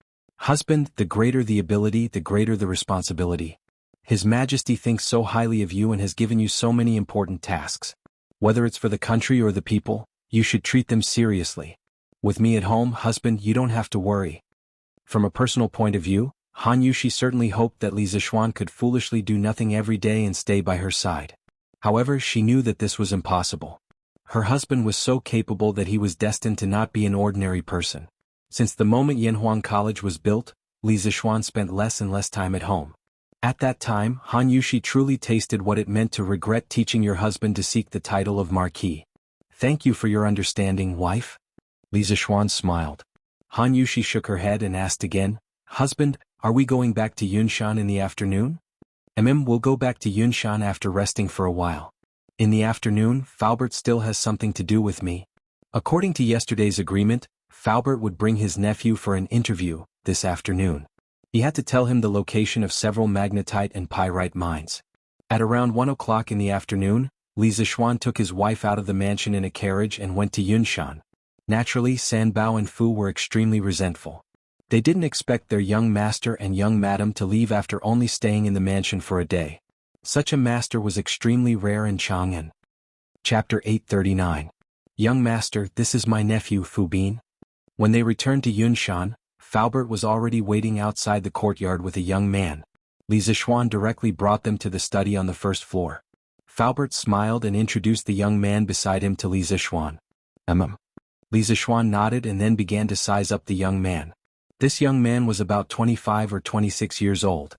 Husband, the greater the ability, the greater the responsibility. His Majesty thinks so highly of you and has given you so many important tasks. Whether it's for the country or the people, you should treat them seriously. With me at home, husband, you don't have to worry." From a personal point of view, Han Yushi certainly hoped that Li Zixuan could foolishly do nothing every day and stay by her side. However, she knew that this was impossible. Her husband was so capable that he was destined to not be an ordinary person. Since the moment Yanhuang College was built, Li Zixuan spent less and less time at home. At that time, Han Yushi truly tasted what it meant to regret teaching your husband to seek the title of Marquis. "Thank you for your understanding, wife." Li Zixuan smiled. Han Yushi shook her head and asked again, "Husband, are we going back to Yunshan in the afternoon?" We'll go back to Yunshan after resting for a while. In the afternoon, Faubert still has something to do with me. According to yesterday's agreement, Faubert would bring his nephew for an interview this afternoon. He had to tell him the location of several magnetite and pyrite mines. At around 1 o'clock in the afternoon, Li Zixuan took his wife out of the mansion in a carriage and went to Yunshan. Naturally, Sanbao and Fu were extremely resentful. They didn't expect their young master and young madam to leave after only staying in the mansion for a day. Such a master was extremely rare in Chang'an. Chapter 839. Young master, this is my nephew Fu Bin. When they returned to Yunshan, Faubert was already waiting outside the courtyard with a young man. Li Zixuan directly brought them to the study on the first floor. Faubert smiled and introduced the young man beside him to Li Zixuan. Li Zixuan nodded and then began to size up the young man. This young man was about 25 or 26 years old.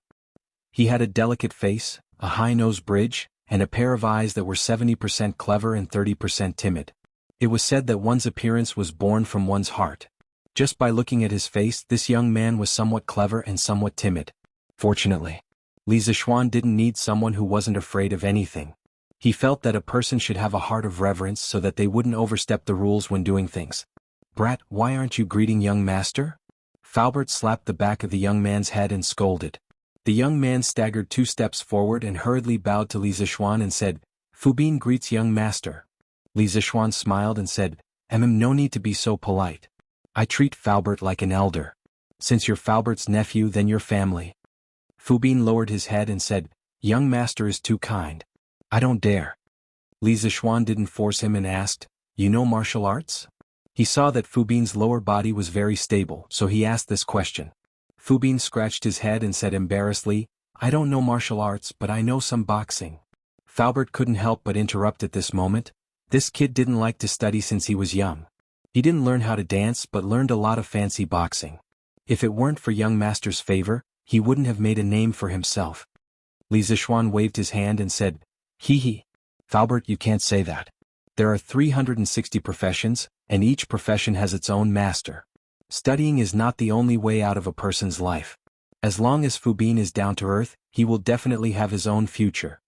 He had a delicate face, a high nose bridge, and a pair of eyes that were 70% clever and 30% timid. It was said that one's appearance was born from one's heart. Just by looking at his face, this young man was somewhat clever and somewhat timid. Fortunately, Li Zixuan didn't need someone who wasn't afraid of anything. He felt that a person should have a heart of reverence so that they wouldn't overstep the rules when doing things. "Brat, why aren't you greeting young master?" Faubert slapped the back of the young man's head and scolded. The young man staggered 2 steps forward and hurriedly bowed to Li Zixuan and said, "Fu Bin greets young master." Li Zixuan smiled and said, No need to be so polite. I treat Faubert like an elder. Since you're Faubert's nephew, then your family." Fu Bin lowered his head and said, "Young master is too kind. I don't dare." Li Zixuan didn't force him and asked, "You know martial arts?" He saw that Fu Bin's lower body was very stable, so he asked this question. Fu Bin scratched his head and said embarrassedly, "I don't know martial arts, but I know some boxing." Faubert couldn't help but interrupt at this moment. This kid didn't like to study since he was young. He didn't learn how to dance but learned a lot of fancy boxing. If it weren't for young master's favor, he wouldn't have made a name for himself. Li Zixuan waved his hand and said, "Hee. Faubert, you can't say that. There are 360 professions, and each profession has its own master. Studying is not the only way out of a person's life. As long as Fu Bin is down to earth, he will definitely have his own future."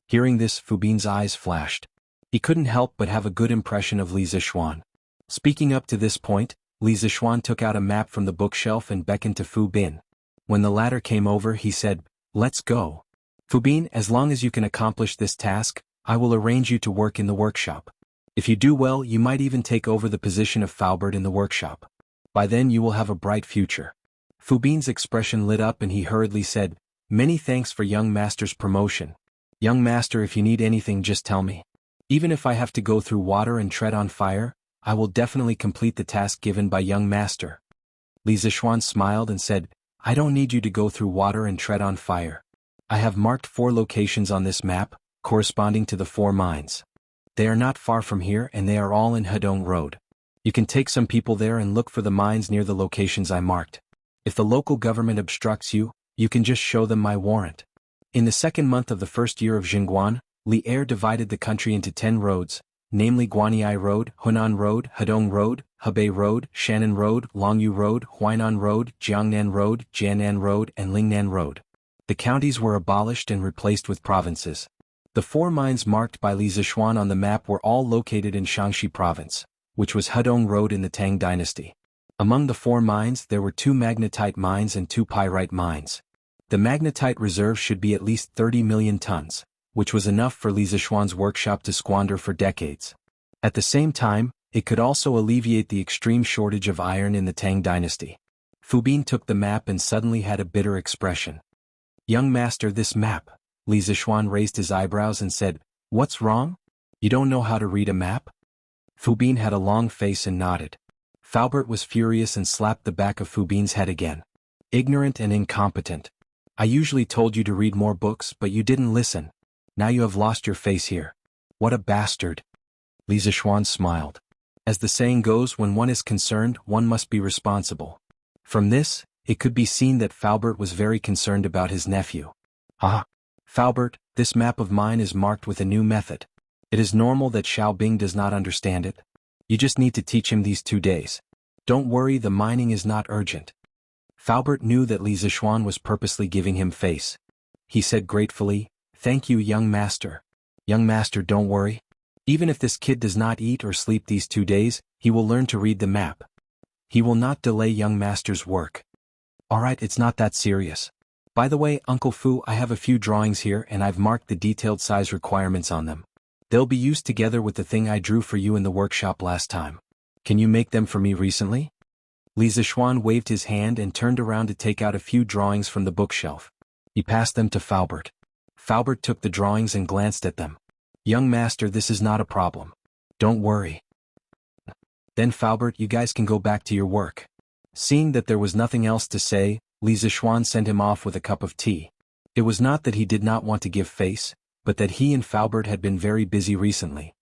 Hearing this, Fu Bin's eyes flashed. He couldn't help but have a good impression of Li Zixuan. Speaking up to this point, Li Zixuan took out a map from the bookshelf and beckoned to Fu Bin. When the latter came over, he said, "Let's go. Fu Bin, as long as you can accomplish this task, I will arrange you to work in the workshop. If you do well, you might even take over the position of Faubert in the workshop. By then you will have a bright future." Fu Bin's expression lit up and he hurriedly said, "Many thanks for young master's promotion. Young master, if you need anything, just tell me. Even if I have to go through water and tread on fire, I will definitely complete the task given by young master." Li Zixuan smiled and said, "I don't need you to go through water and tread on fire. I have marked 4 locations on this map, corresponding to the 4 mines. They are not far from here and they are all in Hedong Road. You can take some people there and look for the mines near the locations I marked. If the local government obstructs you, you can just show them my warrant." In the 2nd month of the 1st year of Jingguan, Li Er divided the country into 10 roads, namely Guanyi Road, Hunan Road, Hedong Road, Hebei Road, Shannon Road, Longyu Road, Huainan Road, Jiangnan Road, Jianan Road, and Lingnan Road. The counties were abolished and replaced with provinces. The 4 mines marked by Li Zixuan on the map were all located in Shaanxi Province, which was Hedong Road in the Tang Dynasty. Among the 4 mines there were 2 magnetite mines and 2 pyrite mines. The magnetite reserve should be at least 30 million tons, which was enough for Li Zixuan's workshop to squander for decades. At the same time, it could also alleviate the extreme shortage of iron in the Tang Dynasty. Fu Bin took the map and suddenly had a bitter expression. "Young master, this map." Li Zixuan raised his eyebrows and said, "What's wrong? You don't know how to read a map?" Fu Bin had a long face and nodded. Faubert was furious and slapped the back of Fu Bin's head again. "Ignorant and incompetent. I usually told you to read more books but you didn't listen. Now you have lost your face here. What a bastard." Li Zixuan smiled. As the saying goes, when one is concerned, one must be responsible. From this, it could be seen that Faubert was very concerned about his nephew. "Ah, Faubert, this map of mine is marked with a new method. It is normal that Xiao Bing does not understand it. You just need to teach him these 2 days. Don't worry, the mining is not urgent." Faubert knew that Li Zixuan was purposely giving him face. He said gratefully, "Thank you, young master." "Young master, don't worry. Even if this kid does not eat or sleep these 2 days, he will learn to read the map. He will not delay young master's work." "Alright, it's not that serious. By the way, Uncle Fu, I have a few drawings here and I've marked the detailed size requirements on them. They'll be used together with the thing I drew for you in the workshop last time. Can you make them for me recently?" Li Zixuan waved his hand and turned around to take out a few drawings from the bookshelf. He passed them to Faubert. Faubert took the drawings and glanced at them. "Young master, this is not a problem. Don't worry." "Then Faubert, you guys can go back to your work." Seeing that there was nothing else to say, Li Zixuan sent him off with a cup of tea. It was not that he did not want to give face, but that he and Faubert had been very busy recently.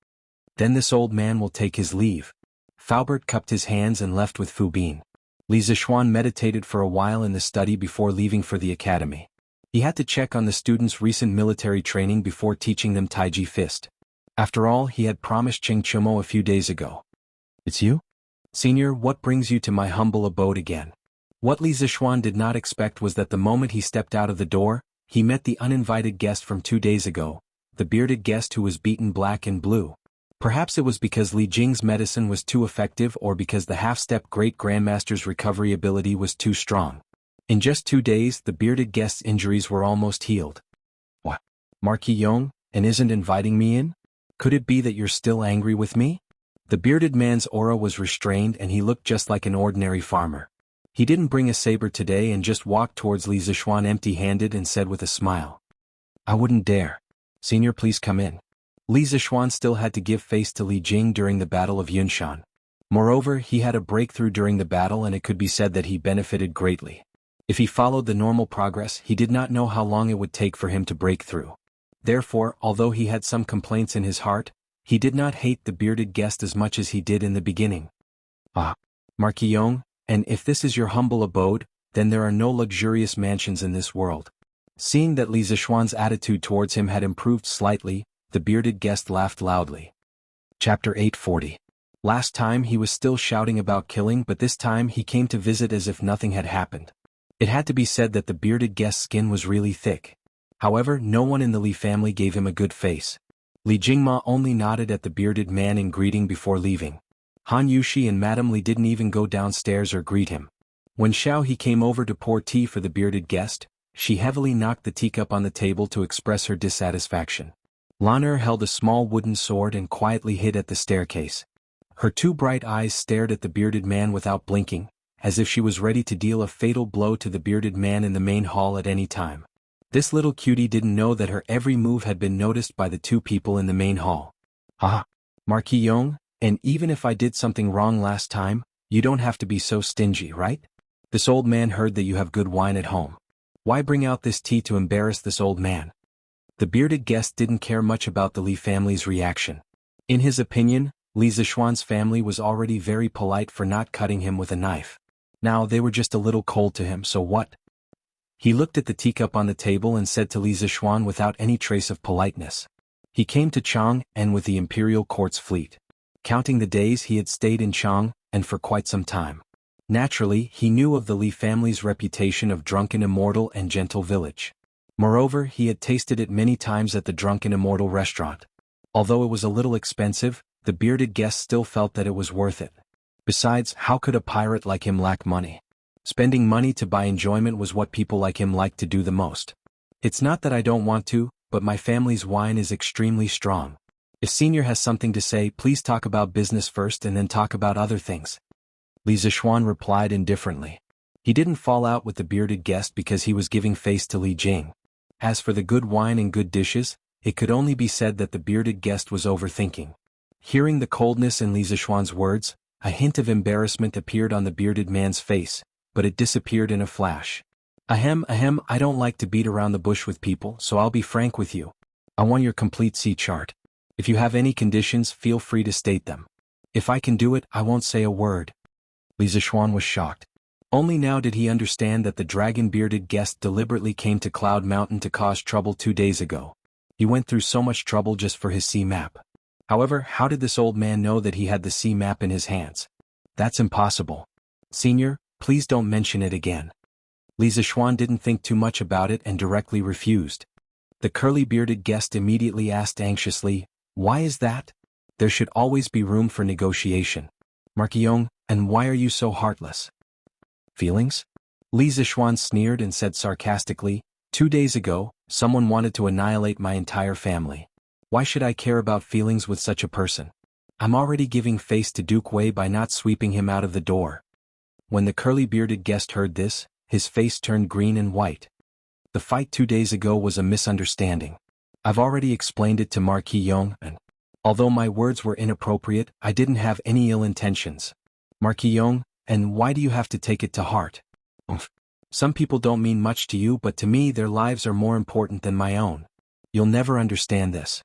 "Then this old man will take his leave." Faubert cupped his hands and left with Fu Bin. Li Zixuan meditated for a while in the study before leaving for the academy. He had to check on the students' recent military training before teaching them Taiji Fist. After all, he had promised Cheng Chumo a few days ago. "It's you? Senior, what brings you to my humble abode again?" What Li Zixuan did not expect was that the moment he stepped out of the door, he met the uninvited guest from 2 days ago, the bearded guest who was beaten black and blue. Perhaps it was because Li Jing's medicine was too effective or because the half-step great grandmaster's recovery ability was too strong. In just 2 days, the bearded guest's injuries were almost healed. "What? Marquis Yong, and isn't inviting me in? Could it be that you're still angry with me?" The bearded man's aura was restrained and he looked just like an ordinary farmer. He didn't bring a saber today and just walked towards Li Zixuan empty-handed and said with a smile, "I wouldn't dare. Senior, please come in." Li Zixuan still had to give face to Li Jing during the Battle of Yunshan. Moreover, he had a breakthrough during the battle and it could be said that he benefited greatly. If he followed the normal progress, he did not know how long it would take for him to break through. Therefore, although he had some complaints in his heart, he did not hate the bearded guest as much as he did in the beginning. "Ah, Marquis Yong, and if this is your humble abode, then there are no luxurious mansions in this world." Seeing that Li Zixuan's attitude towards him had improved slightly, the bearded guest laughed loudly. Chapter 840. Last time he was still shouting about killing, but this time he came to visit as if nothing had happened. It had to be said that the bearded guest's skin was really thick. However, no one in the Li family gave him a good face. Li Jingma only nodded at the bearded man in greeting before leaving. Han Yushi and Madame Li didn't even go downstairs or greet him. When Xiao He came over to pour tea for the bearded guest, she heavily knocked the teacup on the table to express her dissatisfaction. Lan'er held a small wooden sword and quietly hid at the staircase. Her 2 bright eyes stared at the bearded man without blinking, as if she was ready to deal a fatal blow to the bearded man in the main hall at any time. This little cutie didn't know that her every move had been noticed by the 2 people in the main hall. "Ah, Marquis Yong, and even if I did something wrong last time, you don't have to be so stingy, right? This old man heard that you have good wine at home. Why bring out this tea to embarrass this old man?" The bearded guest didn't care much about the Li family's reaction. In his opinion, Li Zixuan's family was already very polite for not cutting him with a knife. Now they were just a little cold to him, so what? He looked at the teacup on the table and said to Li Zixuan without any trace of politeness. He came to Chang and with the imperial court's fleet. Counting the days he had stayed in Chang, and for quite some time. Naturally, he knew of the Li family's reputation of drunken immortal and gentle village. Moreover, he had tasted it many times at the Drunken Immortal restaurant. Although it was a little expensive, the bearded guest still felt that it was worth it. Besides, how could a pirate like him lack money? Spending money to buy enjoyment was what people like him liked to do the most. It's not that I don't want to, but my family's wine is extremely strong. If Senior has something to say, please talk about business first and then talk about other things. Li Zixuan replied indifferently. He didn't fall out with the bearded guest because he was giving face to Li Jing. As for the good wine and good dishes, it could only be said that the bearded guest was overthinking. Hearing the coldness in Li Zixuan's words, a hint of embarrassment appeared on the bearded man's face, but it disappeared in a flash. Ahem, I don't like to beat around the bush with people, so I'll be frank with you. I want your complete sea chart. If you have any conditions, feel free to state them. If I can do it, I won't say a word. Li Zixuan was shocked. Only now did he understand that the dragon-bearded guest deliberately came to Cloud Mountain to cause trouble 2 days ago. He went through so much trouble just for his sea map. However, how did this old man know that he had the sea map in his hands? That's impossible. Senior, please don't mention it again. Li Zixuan didn't think too much about it and directly refused. The curly-bearded guest immediately asked anxiously, "Why is that? There should always be room for negotiation. Marquion, and why are you so heartless?" Feelings? Li Zixuan sneered and said sarcastically, 2 days ago, someone wanted to annihilate my entire family. Why should I care about feelings with such a person? I'm already giving face to Duke Wei by not sweeping him out of the door. When the curly-bearded guest heard this, his face turned green and white. The fight 2 days ago was a misunderstanding. I've already explained it to Marquis Yong, and although my words were inappropriate, I didn't have any ill intentions. Marquis Yong, and why do you have to take it to heart? Some people don't mean much to you, but to me their lives are more important than my own. You'll never understand this.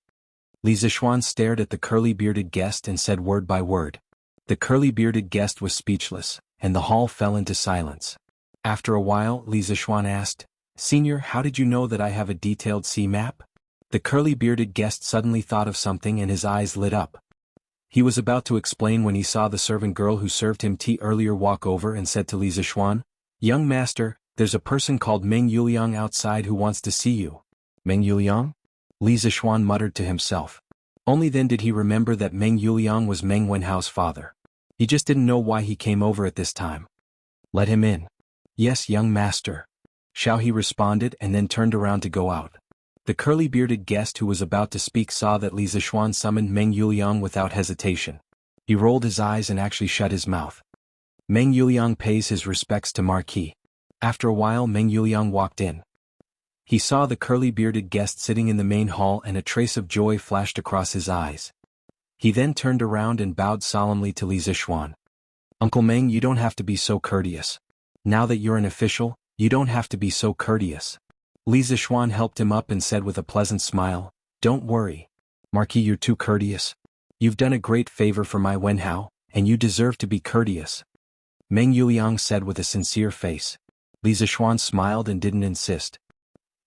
Li Zixuan stared at the curly-bearded guest and said word by word. The curly-bearded guest was speechless, and the hall fell into silence. After a while, Li Zixuan asked, "Senior, how did you know that I have a detailed sea map?" The curly-bearded guest suddenly thought of something and his eyes lit up. He was about to explain when he saw the servant girl who served him tea earlier walk over and said to Li Zixuan, "Young master, there's a person called Meng Yuliang outside who wants to see you." Meng Yuliang? Li Zixuan muttered to himself. Only then did he remember that Meng Yuliang was Meng Wenhao's father. He just didn't know why he came over at this time. "Let him in." "Yes, young master." Xiao He responded and then turned around to go out. The curly-bearded guest who was about to speak saw that Li Zixuan summoned Meng Yuliang without hesitation. He rolled his eyes and actually shut his mouth. Meng Yuliang pays his respects to Marquis. After a while Meng Yuliang walked in. He saw the curly-bearded guest sitting in the main hall and a trace of joy flashed across his eyes. He then turned around and bowed solemnly to Li Zixuan. "Uncle Meng, you don't have to be so courteous. Now that you're an official, you don't have to be so courteous." Li Zixuan helped him up and said with a pleasant smile, "Don't worry. Marquis, you're too courteous. You've done a great favor for my Wenhao, and you deserve to be courteous." Meng Yuliang said with a sincere face. Li Zixuan smiled and didn't insist.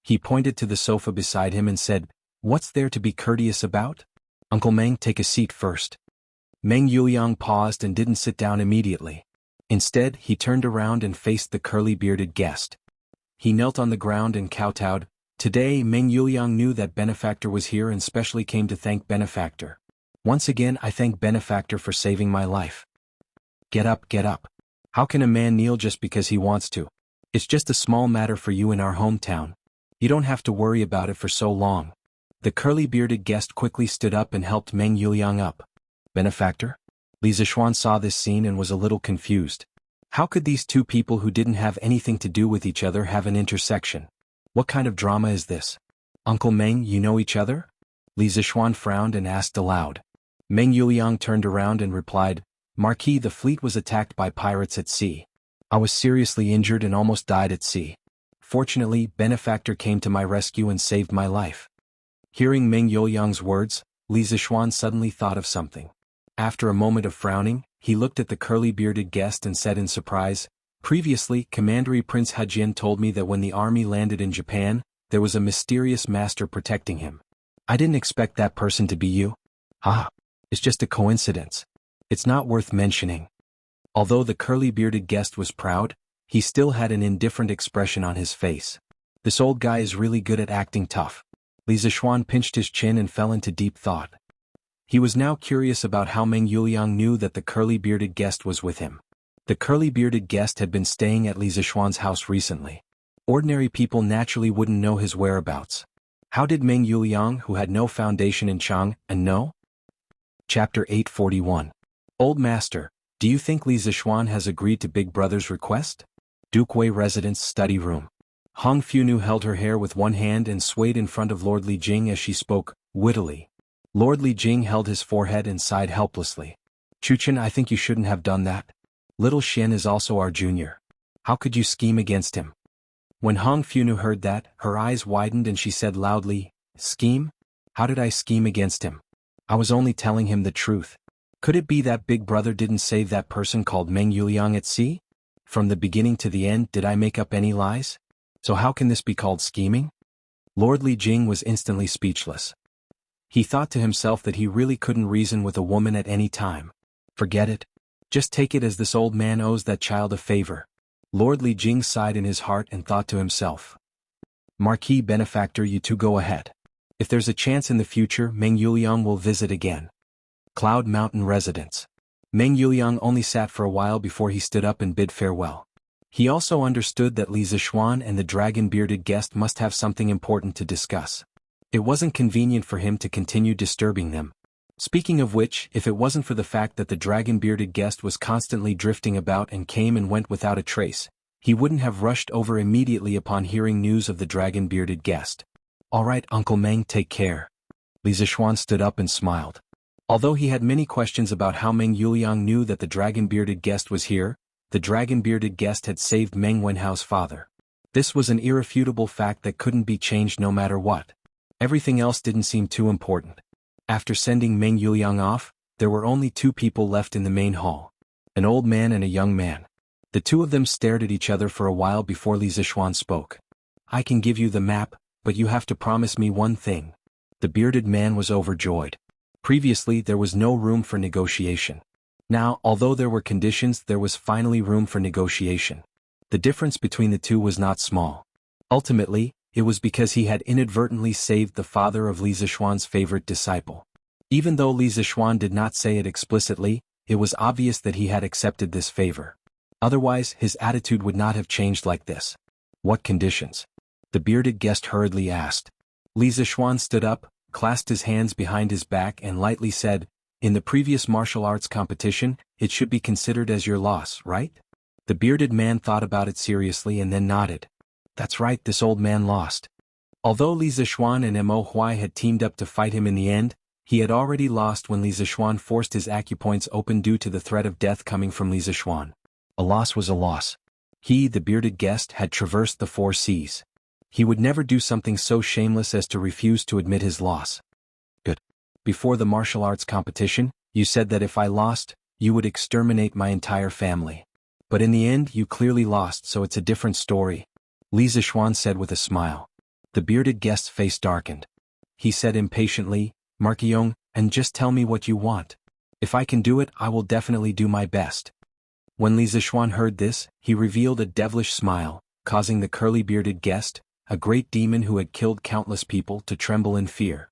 He pointed to the sofa beside him and said, "What's there to be courteous about? Uncle Meng, take a seat first." Meng Yuliang paused and didn't sit down immediately. Instead, he turned around and faced the curly-bearded guest. He knelt on the ground and kowtowed. Today, Meng Yuliang knew that Benefactor was here and specially came to thank Benefactor. "Once again, I thank Benefactor for saving my life." Get up, get up. How can a man kneel just because he wants to? It's just a small matter for you in our hometown. You don't have to worry about it for so long." The curly-bearded guest quickly stood up and helped Meng Yuliang up. "Benefactor?" Li Zixuan saw this scene and was a little confused. How could these two people who didn't have anything to do with each other have an intersection? What kind of drama is this? "Uncle Meng, you know each other?" Li Zixuan frowned and asked aloud. Meng Yuliang turned around and replied, "Marquis, the fleet was attacked by pirates at sea. I was seriously injured and almost died at sea. Fortunately, Benefactor came to my rescue and saved my life." Hearing Meng Yuliang's words, Li Zixuan suddenly thought of something. After a moment of frowning, he looked at the curly-bearded guest and said in surprise, "Previously, Commander Prince Hajin told me that when the army landed in Japan, there was a mysterious master protecting him. I didn't expect that person to be you." "Ah, it's just a coincidence. It's not worth mentioning." Although the curly-bearded guest was proud, he still had an indifferent expression on his face. This old guy is really good at acting tough. Li Zishuan pinched his chin and fell into deep thought. He was now curious about how Meng Yuliang knew that the curly-bearded guest was with him. The curly-bearded guest had been staying at Li Zishuan's house recently. Ordinary people naturally wouldn't know his whereabouts. How did Meng Yuliang, who had no foundation in Chang'an, know? Chapter 841. Old Master, do you think Li Zishuan has agreed to Big Brother's request? Duke Wei Residence Study Room. Hong Funu held her hair with one hand and swayed in front of Lord Li Jing as she spoke, wittily. Lord Li Jing held his forehead and sighed helplessly. Chuchen, I think you shouldn't have done that. Little Shen is also our junior. How could you scheme against him? When Hong Funu heard that, her eyes widened and she said loudly, Scheme? How did I scheme against him? I was only telling him the truth. Could it be that Big Brother didn't save that person called Meng Yuliang at sea? From the beginning to the end, did I make up any lies? So how can this be called scheming? Lord Li Jing was instantly speechless. He thought to himself that he really couldn't reason with a woman at any time. Forget it. Just take it as this old man owes that child a favor. Lord Li Jing sighed in his heart and thought to himself. Marquis Benefactor, you two go ahead. If there's a chance in the future, Meng Yuliang will visit again. Cloud Mountain Residence. Meng Yuliang only sat for a while before he stood up and bid farewell. He also understood that Li Zishuan and the dragon-bearded guest must have something important to discuss. It wasn't convenient for him to continue disturbing them. Speaking of which, if it wasn't for the fact that the dragon-bearded guest was constantly drifting about and came and went without a trace, he wouldn't have rushed over immediately upon hearing news of the dragon-bearded guest. All right, Uncle Meng, take care. Li Zishuan stood up and smiled. Although he had many questions about how Meng Yuliang knew that the dragon-bearded guest was here, the dragon-bearded guest had saved Meng Wenhao's father. This was an irrefutable fact that couldn't be changed no matter what. Everything else didn't seem too important. After sending Meng Yuliang off, there were only two people left in the main hall. An old man and a young man. The two of them stared at each other for a while before Li Zishuan spoke. I can give you the map, but you have to promise me one thing. The bearded man was overjoyed. Previously there was no room for negotiation. Now, although there were conditions, there was finally room for negotiation. The difference between the two was not small. Ultimately, it was because he had inadvertently saved the father of Li Zishuan's favorite disciple. Even though Li Zishuan did not say it explicitly, it was obvious that he had accepted this favor. Otherwise, his attitude would not have changed like this. What conditions? The bearded guest hurriedly asked. Li Zishuan stood up, clasped his hands behind his back and lightly said, In the previous martial arts competition, it should be considered as your loss, right? The bearded man thought about it seriously and then nodded. That's right, this old man lost. Although Li Zishuan and Mo Huai had teamed up to fight him in the end, he had already lost when Li Zishuan forced his acupoints open due to the threat of death coming from Li Zishuan. A loss was a loss. He, the bearded guest, had traversed the 4 seas. He would never do something so shameless as to refuse to admit his loss. Good. Before the martial arts competition, you said that if I lost, you would exterminate my entire family. But in the end you clearly lost, so it's a different story. Li Zishuan said with a smile. The bearded guest's face darkened. He said impatiently, Marquion, and just tell me what you want. If I can do it, I will definitely do my best. When Li Zishuan heard this, he revealed a devilish smile, causing the curly-bearded guest, a great demon who had killed countless people, to tremble in fear.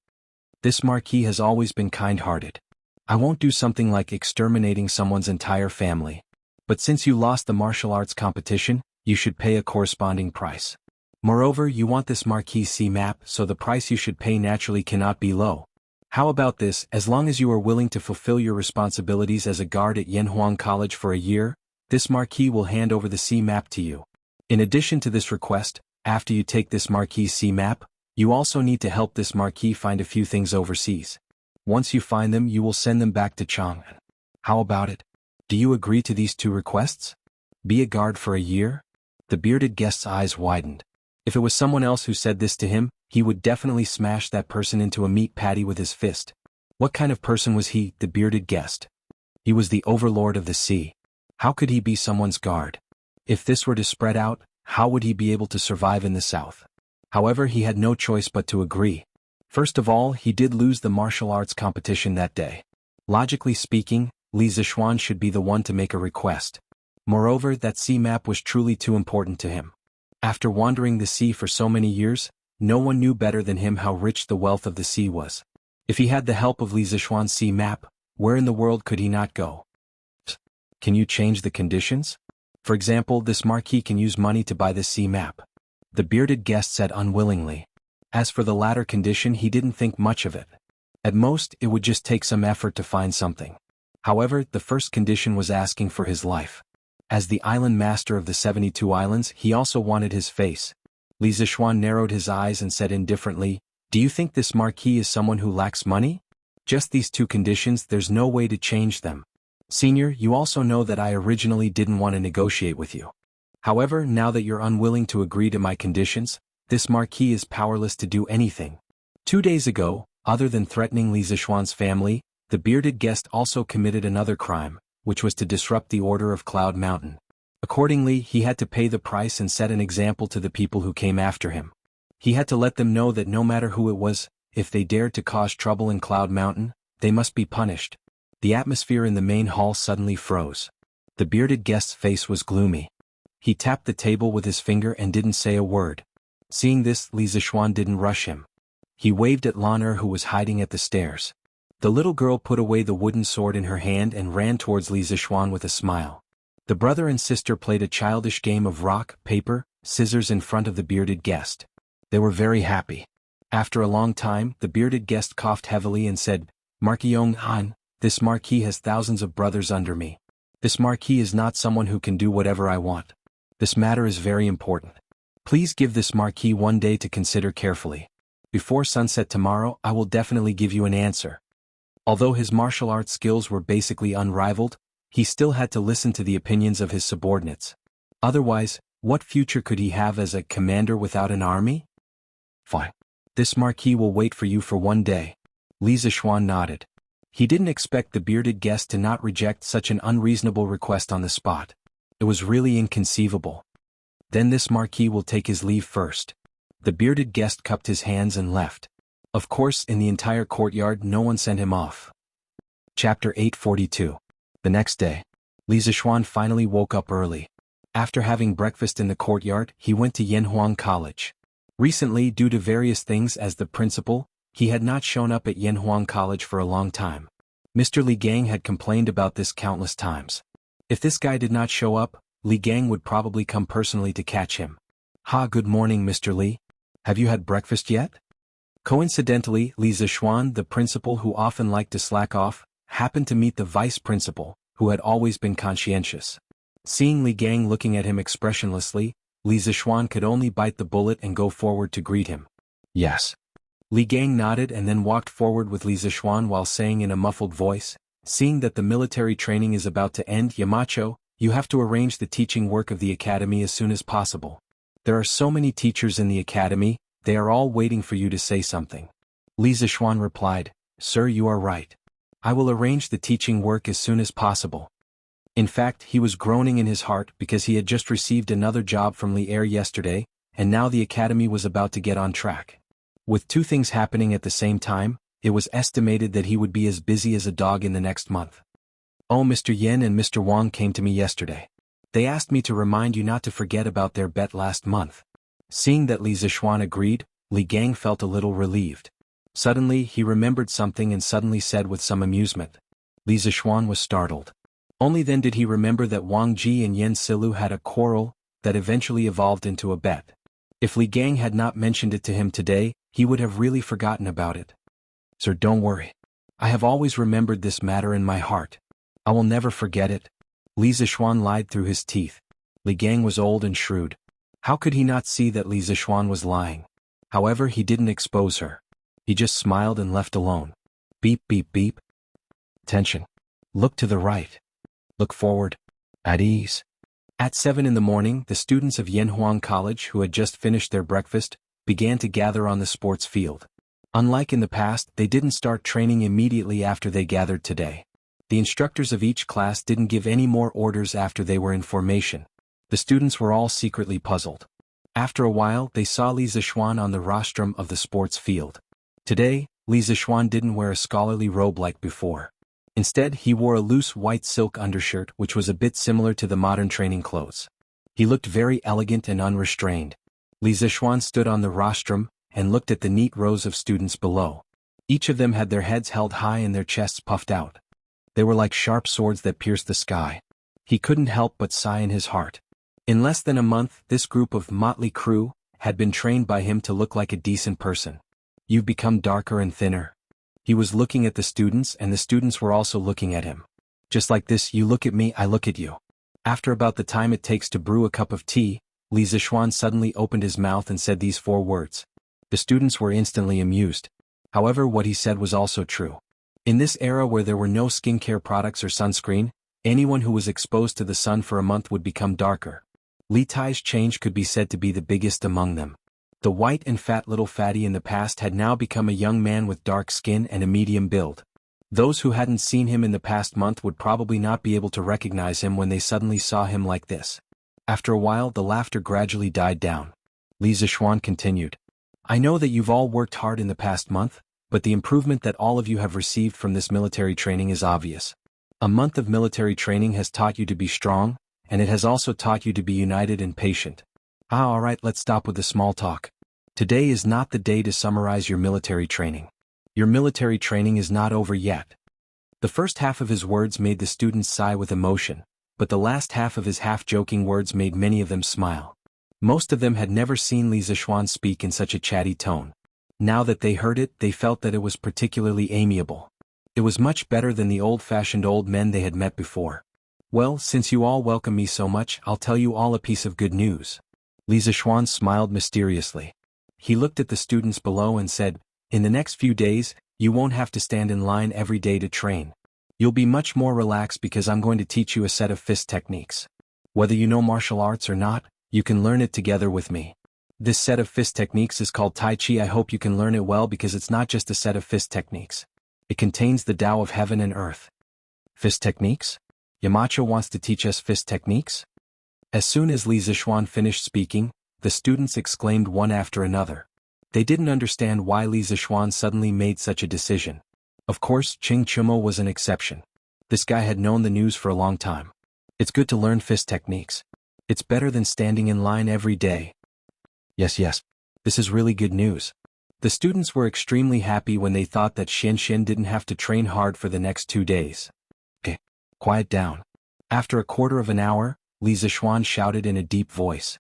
This marquis has always been kind-hearted. I won't do something like exterminating someone's entire family. But since you lost the martial arts competition, you should pay a corresponding price. Moreover, you want this Marquis C map, so the price you should pay naturally cannot be low. How about this? As long as you are willing to fulfill your responsibilities as a guard at Yanhuang College for a year, this Marquis will hand over the C map to you. In addition to this request, after you take this Marquis C map, you also need to help this Marquis find a few things overseas. Once you find them, you will send them back to Chang'an. How about it? Do you agree to these 2 requests? Be a guard for a year? The bearded guest's eyes widened. If it was someone else who said this to him, he would definitely smash that person into a meat patty with his fist. What kind of person was he, the bearded guest? He was the overlord of the sea. How could he be someone's guard? If this were to spread out, how would he be able to survive in the south? However, he had no choice but to agree. First of all, he did lose the martial arts competition that day. Logically speaking, Li Zixuan should be the one to make a request. Moreover, that sea map was truly too important to him. After wandering the sea for so many years, no one knew better than him how rich the wealth of the sea was. If he had the help of Li Zixuan's sea map, where in the world could he not go? Can you change the conditions? For example, this marquis can use money to buy this sea map. The bearded guest said unwillingly. As for the latter condition, he didn't think much of it. At most, it would just take some effort to find something. However, the first condition was asking for his life. As the island master of the 72 islands, he also wanted his face. Li Zixuan narrowed his eyes and said indifferently, "Do you think this marquis is someone who lacks money? Just these two conditions, there's no way to change them. Senior, you also know that I originally didn't want to negotiate with you. However, now that you're unwilling to agree to my conditions, this marquis is powerless to do anything." 2 days ago, other than threatening Li Zixuan's family, the bearded guest also committed another crime, which was to disrupt the order of Cloud Mountain. Accordingly, he had to pay the price and set an example to the people who came after him. He had to let them know that no matter who it was, if they dared to cause trouble in Cloud Mountain, they must be punished. The atmosphere in the main hall suddenly froze. The bearded guest's face was gloomy. He tapped the table with his finger and didn't say a word. Seeing this, Li Zixuan didn't rush him. He waved at Lan'er, who was hiding at the stairs. The little girl put away the wooden sword in her hand and ran towards Li Zixuan with a smile. The brother and sister played a childish game of rock, paper, scissors in front of the bearded guest. They were very happy. After a long time, the bearded guest coughed heavily and said, "Marquis Han, this marquis has thousands of brothers under me. This marquis is not someone who can do whatever I want. This matter is very important. Please give this marquis 1 day to consider carefully. Before sunset tomorrow, I will definitely give you an answer." Although his martial arts skills were basically unrivaled, he still had to listen to the opinions of his subordinates. Otherwise, what future could he have as a commander without an army? "Fine. This marquis will wait for you for 1 day." Li Zixuan nodded. He didn't expect the bearded guest to not reject such an unreasonable request on the spot. It was really inconceivable. "Then this marquis will take his leave first." The bearded guest cupped his hands and left. Of course, in the entire courtyard no one sent him off. Chapter 842. The next day, Li Zixuan finally woke up early. After having breakfast in the courtyard, he went to Yanhuang College. Recently, due to various things as the principal, he had not shown up at Yanhuang College for a long time. Mr. Li Gang had complained about this countless times. If this guy did not show up, Li Gang would probably come personally to catch him. Good morning, Mr. Li. Have you had breakfast yet?" Coincidentally, Li Zixuan, the principal who often liked to slack off, happened to meet the vice principal, who had always been conscientious. Seeing Li Gang looking at him expressionlessly, Li Zixuan could only bite the bullet and go forward to greet him. "Yes." Li Gang nodded and then walked forward with Li Zixuan while saying in a muffled voice, "Seeing that the military training is about to end, Yamacho, you have to arrange the teaching work of the academy as soon as possible. There are so many teachers in the academy, they are all waiting for you to say something." Li Zixuan replied, "Sir, you are right. I will arrange the teaching work as soon as possible." In fact, he was groaning in his heart because he had just received another job from Li Er yesterday, and now the academy was about to get on track. With two things happening at the same time, it was estimated that he would be as busy as a dog in the next month. "Oh, Mr. Yin and Mr. Wang came to me yesterday. They asked me to remind you not to forget about their bet last month." Seeing that Li Zixuan agreed, Li Gang felt a little relieved. Suddenly, he remembered something and suddenly said with some amusement. Li Zixuan was startled. Only then did he remember that Wang Ji and Yen Silu had a quarrel that eventually evolved into a bet. If Li Gang had not mentioned it to him today, he would have really forgotten about it. "Sir, don't worry. I have always remembered this matter in my heart. I will never forget it." Li Zixuan lied through his teeth. Li Gang was old and shrewd. How could he not see that Li Zixuan was lying? However, he didn't expose her. He just smiled and left alone. Beep beep beep. Tension. Look to the right. Look forward. At ease. At 7 in the morning, the students of Yanhuang College who had just finished their breakfast began to gather on the sports field. Unlike in the past, they didn't start training immediately after they gathered today. The instructors of each class didn't give any more orders after they were in formation. The students were all secretly puzzled. After a while, they saw Li Zixuan on the rostrum of the sports field. Today, Li Zixuan didn't wear a scholarly robe like before. Instead, he wore a loose white silk undershirt which was a bit similar to the modern training clothes. He looked very elegant and unrestrained. Li Zixuan stood on the rostrum and looked at the neat rows of students below. Each of them had their heads held high and their chests puffed out. They were like sharp swords that pierced the sky. He couldn't help but sigh in his heart. In less than a month, this group of motley crew had been trained by him to look like a decent person. You've become darker and thinner. He was looking at the students and the students were also looking at him. Just like this, you look at me, I look at you. After about the time it takes to brew a cup of tea, Li Zixuan suddenly opened his mouth and said these 4 words. The students were instantly amused. However, what he said was also true. In this era where there were no skincare products or sunscreen, anyone who was exposed to the sun for a month would become darker. Li Tai's change could be said to be the biggest among them. The white and fat little fatty in the past had now become a young man with dark skin and a medium build. Those who hadn't seen him in the past month would probably not be able to recognize him when they suddenly saw him like this. After a while, the laughter gradually died down. Li Zixuan continued. I know that you've all worked hard in the past month, but the improvement that all of you have received from this military training is obvious. A month of military training has taught you to be strong, and it has also taught you to be united and patient. Alright, let's stop with the small talk. Today is not the day to summarize your military training. Your military training is not over yet. The first half of his words made the students sigh with emotion, but the last half of his half-joking words made many of them smile. Most of them had never seen Li Zixuan speak in such a chatty tone. Now that they heard it, they felt that it was particularly amiable. It was much better than the old-fashioned old men they had met before. Well, since you all welcome me so much, I'll tell you all a piece of good news. Li Zixuan smiled mysteriously. He looked at the students below and said, in the next few days, you won't have to stand in line every day to train. You'll be much more relaxed because I'm going to teach you a set of fist techniques. Whether you know martial arts or not, you can learn it together with me. This set of fist techniques is called Tai Chi. I hope you can learn it well because it's not just a set of fist techniques. It contains the Tao of heaven and earth. Fist techniques? Yamacha wants to teach us fist techniques? As soon as Li Zixuan finished speaking, the students exclaimed one after another. They didn't understand why Li Zixuan suddenly made such a decision. Of course, Ching Chumo was an exception. This guy had known the news for a long time. It's good to learn fist techniques. It's better than standing in line every day. Yes. This is really good news. The students were extremely happy when they thought that Xin didn't have to train hard for the next 2 days. Okay, quiet down. After a quarter of an hour, Li Zixuan shouted in a deep voice.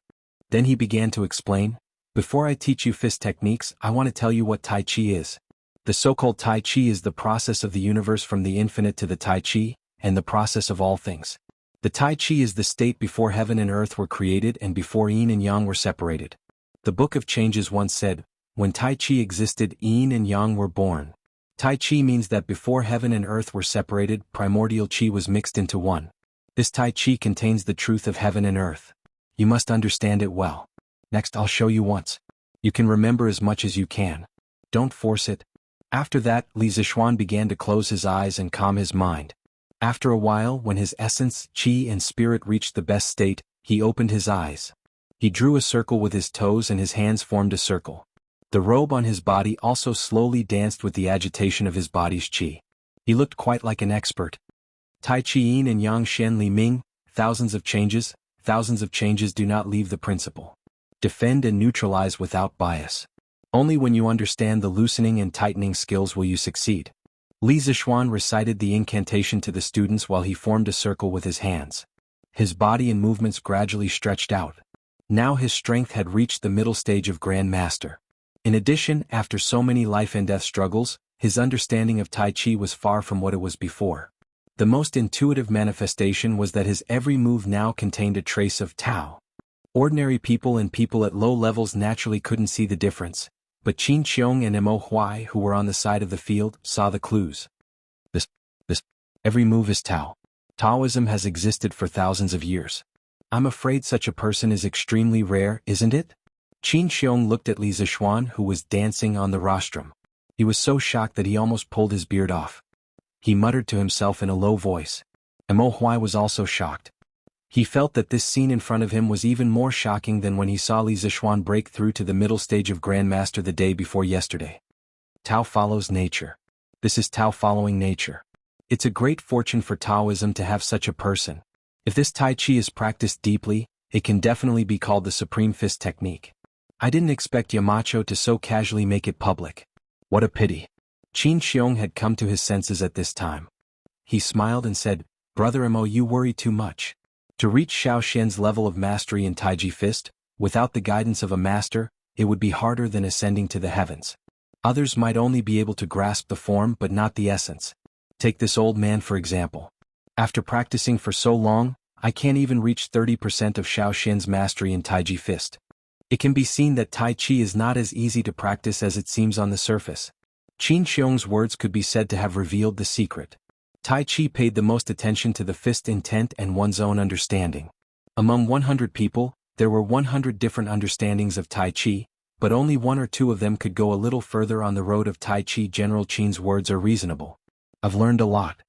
Then he began to explain, before I teach you fist techniques, I want to tell you what Tai Chi is. The so-called Tai Chi is the process of the universe from the infinite to the Tai Chi, and the process of all things. The Tai Chi is the state before heaven and earth were created and before yin and yang were separated. The Book of Changes once said, when Tai Chi existed, yin and yang were born. Tai Chi means that before heaven and earth were separated, primordial Chi was mixed into one. This Tai Chi contains the truth of heaven and earth. You must understand it well. Next, I'll show you once. You can remember as much as you can. Don't force it. After that, Li Zixuan began to close his eyes and calm his mind. After a while, when his essence, Qi and spirit reached the best state, he opened his eyes. He drew a circle with his toes and his hands formed a circle. The robe on his body also slowly danced with the agitation of his body's Qi. He looked quite like an expert. Tai Chi Yin and Yang Shen Li Ming, thousands of changes do not leave the principle. Defend and neutralize without bias. Only when you understand the loosening and tightening skills will you succeed. Li Zixuan recited the incantation to the students while he formed a circle with his hands. His body and movements gradually stretched out. Now his strength had reached the middle stage of Grand Master. In addition, after so many life and death struggles, his understanding of Tai Chi was far from what it was before. The most intuitive manifestation was that his every move now contained a trace of Tao. Ordinary people and people at low levels naturally couldn't see the difference, but Qin Qiong and Mo Huai, who were on the side of the field, saw the clues. This, every move is Tao. Taoism has existed for thousands of years. I'm afraid such a person is extremely rare, isn't it? Qin Qiong looked at Li Zixuan, who was dancing on the rostrum. He was so shocked that he almost pulled his beard off. He muttered to himself in a low voice. Mo Huai was also shocked. He felt that this scene in front of him was even more shocking than when he saw Li Zixuan break through to the middle stage of Grandmaster the day before yesterday. Tao follows nature. This is Tao following nature. It's a great fortune for Taoism to have such a person. If this Tai Chi is practiced deeply, it can definitely be called the Supreme Fist technique. I didn't expect Yamacho to so casually make it public. What a pity. Qin Xiong had come to his senses at this time. He smiled and said, Brother Mo, you worry too much. To reach Xiao Xian's level of mastery in Taiji Fist, without the guidance of a master, it would be harder than ascending to the heavens. Others might only be able to grasp the form but not the essence. Take this old man for example. After practicing for so long, I can't even reach 30% of Xiao Xian's mastery in Taiji Fist. It can be seen that Tai Chi is not as easy to practice as it seems on the surface. Qin Xiong's words could be said to have revealed the secret. Tai Chi paid the most attention to the fist intent and one's own understanding. Among 100 people, there were 100 different understandings of Tai Chi, but only one or two of them could go a little further on the road of Tai Chi. General Qin's words are reasonable. I've learned a lot.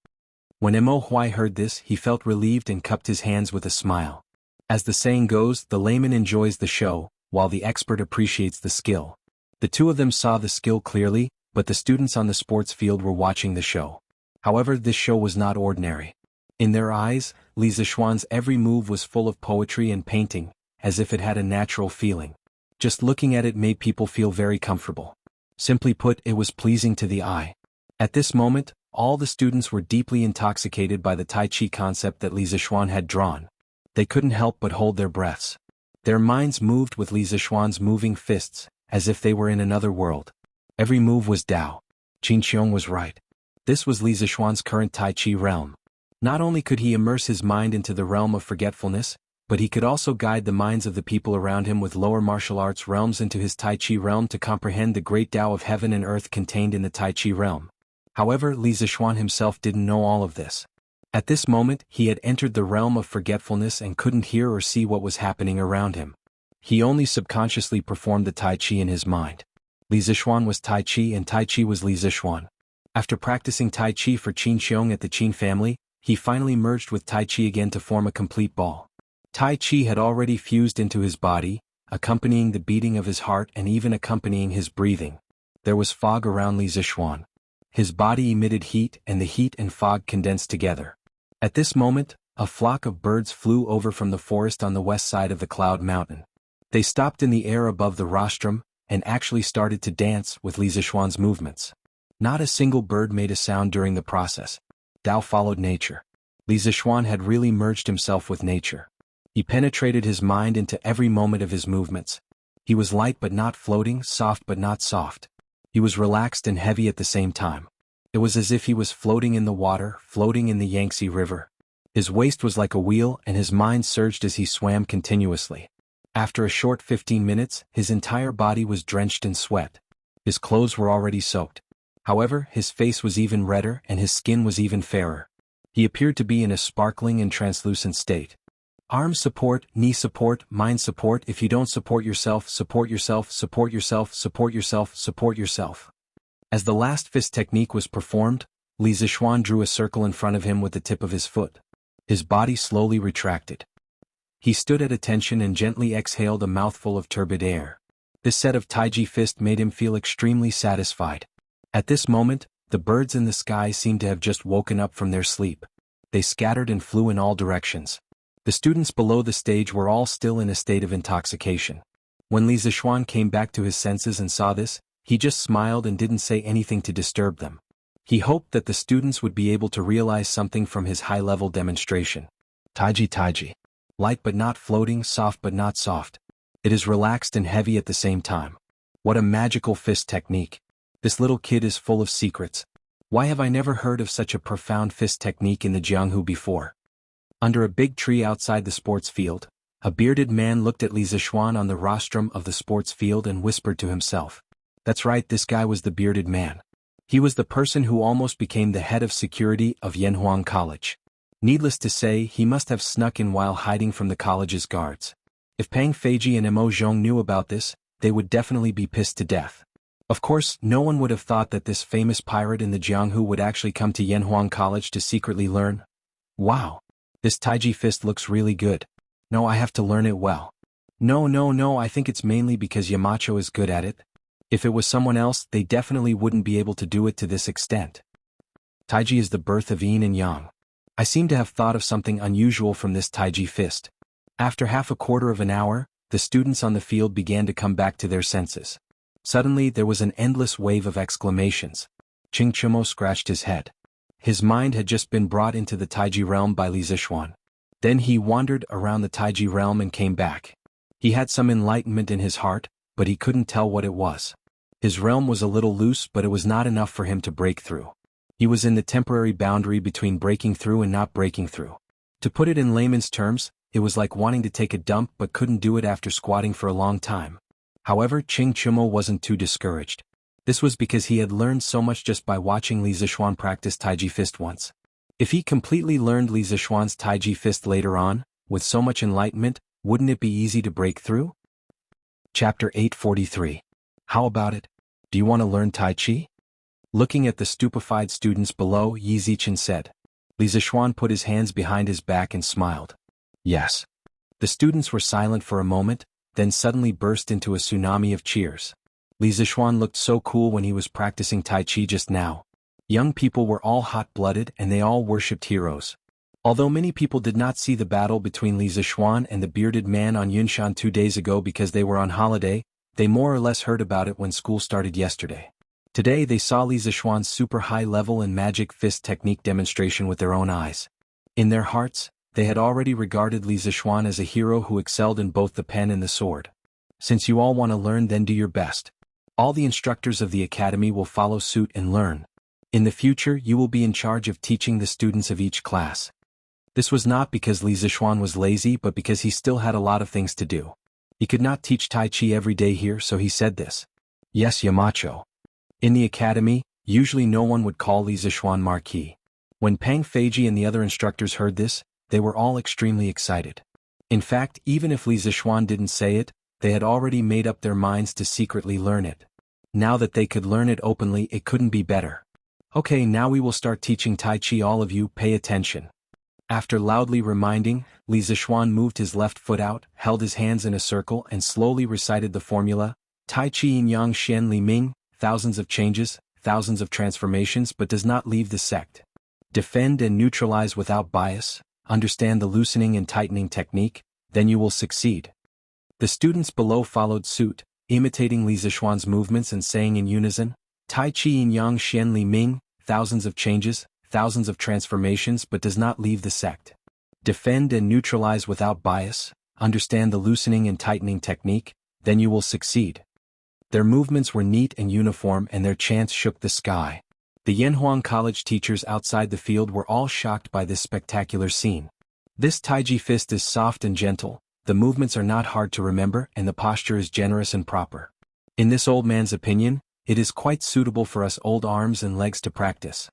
When Mo Huai heard this, he felt relieved and cupped his hands with a smile. As the saying goes, the layman enjoys the show, while the expert appreciates the skill. The two of them saw the skill clearly, but the students on the sports field were watching the show. However, this show was not ordinary. In their eyes, Li Zixuan's every move was full of poetry and painting, as if it had a natural feeling. Just looking at it made people feel very comfortable. Simply put, it was pleasing to the eye. At this moment, all the students were deeply intoxicated by the Tai Chi concept that Li Zixuan had drawn. They couldn't help but hold their breaths. Their minds moved with Li Zixuan's moving fists, as if they were in another world. Every move was Tao. Qin Xiong was right. This was Li Zixuan's current Tai Chi realm. Not only could he immerse his mind into the realm of forgetfulness, but he could also guide the minds of the people around him with lower martial arts realms into his Tai Chi realm to comprehend the great Tao of heaven and earth contained in the Tai Chi realm. However, Li Zixuan himself didn't know all of this. At this moment, he had entered the realm of forgetfulness and couldn't hear or see what was happening around him. He only subconsciously performed the Tai Chi in his mind. Li Zixuan was Tai Chi and Tai Chi was Li Zixuan. After practicing Tai Chi for Qin Xiong at the Qin family, he finally merged with Tai Chi again to form a complete ball. Tai Chi had already fused into his body, accompanying the beating of his heart and even accompanying his breathing. There was fog around Li Zixuan. His body emitted heat and the heat and fog condensed together. At this moment, a flock of birds flew over from the forest on the west side of the Cloud Mountain. They stopped in the air above the rostrum, and actually started to dance with Li Zixuan's movements. Not a single bird made a sound during the process. Tao followed nature. Li Zixuan had really merged himself with nature. He penetrated his mind into every moment of his movements. He was light but not floating, soft but not soft. He was relaxed and heavy at the same time. It was as if he was floating in the water, floating in the Yangtze River. His waist was like a wheel and his mind surged as he swam continuously. After a short 15 minutes, his entire body was drenched in sweat. His clothes were already soaked. However, his face was even redder and his skin was even fairer. He appeared to be in a sparkling and translucent state. Arm support, knee support, mind support. If you don't support yourself, support yourself, support yourself, support yourself, support yourself. As the last fist technique was performed, Li Zixuan drew a circle in front of him with the tip of his foot. His body slowly retracted. He stood at attention and gently exhaled a mouthful of turbid air. This set of Taiji fist made him feel extremely satisfied. At this moment, the birds in the sky seemed to have just woken up from their sleep. They scattered and flew in all directions. The students below the stage were all still in a state of intoxication. When Li Zixuan came back to his senses and saw this, he just smiled and didn't say anything to disturb them. He hoped that the students would be able to realize something from his high-level demonstration. Taiji. Light but not floating, soft but not soft. It is relaxed and heavy at the same time. What a magical fist technique. This little kid is full of secrets. Why have I never heard of such a profound fist technique in the Jianghu before? Under a big tree outside the sports field, a bearded man looked at Li Zixuan on the rostrum of the sports field and whispered to himself. That's right, this guy was the bearded man. He was the person who almost became the head of security of Yanhuang College. Needless to say, he must have snuck in while hiding from the college's guards. If Pang Feiji and Mo Zhong knew about this, they would definitely be pissed to death. Of course, no one would have thought that this famous pirate in the Jianghu would actually come to Yanhuang College to secretly learn. Wow. This Taiji fist looks really good. No, I have to learn it well. No, I think it's mainly because Yamacho is good at it. If it was someone else, they definitely wouldn't be able to do it to this extent. Taiji is the birth of yin and yang. I seem to have thought of something unusual from this Taiji fist. After half a quarter of an hour, the students on the field began to come back to their senses. Suddenly there was an endless wave of exclamations. Qing Chumo scratched his head. His mind had just been brought into the Taiji realm by Li Zixuan. Then he wandered around the Taiji realm and came back. He had some enlightenment in his heart, but he couldn't tell what it was. His realm was a little loose, but it was not enough for him to break through. He was in the temporary boundary between breaking through and not breaking through. To put it in layman's terms, it was like wanting to take a dump but couldn't do it after squatting for a long time. However, Qing Chumo wasn't too discouraged. This was because he had learned so much just by watching Li Zixuan practice Taiji fist once. If he completely learned Li Zixuan's Taiji fist later on, with so much enlightenment, wouldn't it be easy to break through? Chapter 843. How about it? Do you want to learn Tai Chi? Looking at the stupefied students below, Yi Zichen said. Li Zixuan put his hands behind his back and smiled. Yes. The students were silent for a moment, then suddenly burst into a tsunami of cheers. Li Zixuan looked so cool when he was practicing Tai Chi just now. Young people were all hot-blooded and they all worshipped heroes. Although many people did not see the battle between Li Zixuan and the bearded man on Yunshan 2 days ago because they were on holiday, they more or less heard about it when school started yesterday. Today they saw Li Zixuan's super high-level and magic fist technique demonstration with their own eyes. In their hearts, they had already regarded Li Zixuan as a hero who excelled in both the pen and the sword. Since you all want to learn, then do your best. All the instructors of the academy will follow suit and learn. In the future, you will be in charge of teaching the students of each class. This was not because Li Zixuan was lazy, but because he still had a lot of things to do. He could not teach Tai Chi every day here, so he said this. Yes, Yamacho. In the academy, usually no one would call Li Zixuan Marquis. When Pang Feiji and the other instructors heard this, they were all extremely excited. In fact, even if Li Zixuan didn't say it, they had already made up their minds to secretly learn it. Now that they could learn it openly, it couldn't be better. Okay, now we will start teaching Tai Chi. All of you, pay attention. After loudly reminding, Li Zixuan moved his left foot out, held his hands in a circle and slowly recited the formula, Tai Chi Yin Yang Xian Li Ming, thousands of changes, thousands of transformations, but does not leave the sect. Defend and neutralize without bias, understand the loosening and tightening technique, then you will succeed. The students below followed suit, imitating Li Zixuan's movements and saying in unison, Tai Chi Yin Yang Xian Li Ming, thousands of changes, thousands of transformations, but does not leave the sect. Defend and neutralize without bias, understand the loosening and tightening technique, then you will succeed. Their movements were neat and uniform and their chants shook the sky. The Yanhuang College teachers outside the field were all shocked by this spectacular scene. This Taiji fist is soft and gentle, the movements are not hard to remember and the posture is generous and proper. In this old man's opinion, it is quite suitable for us old arms and legs to practice.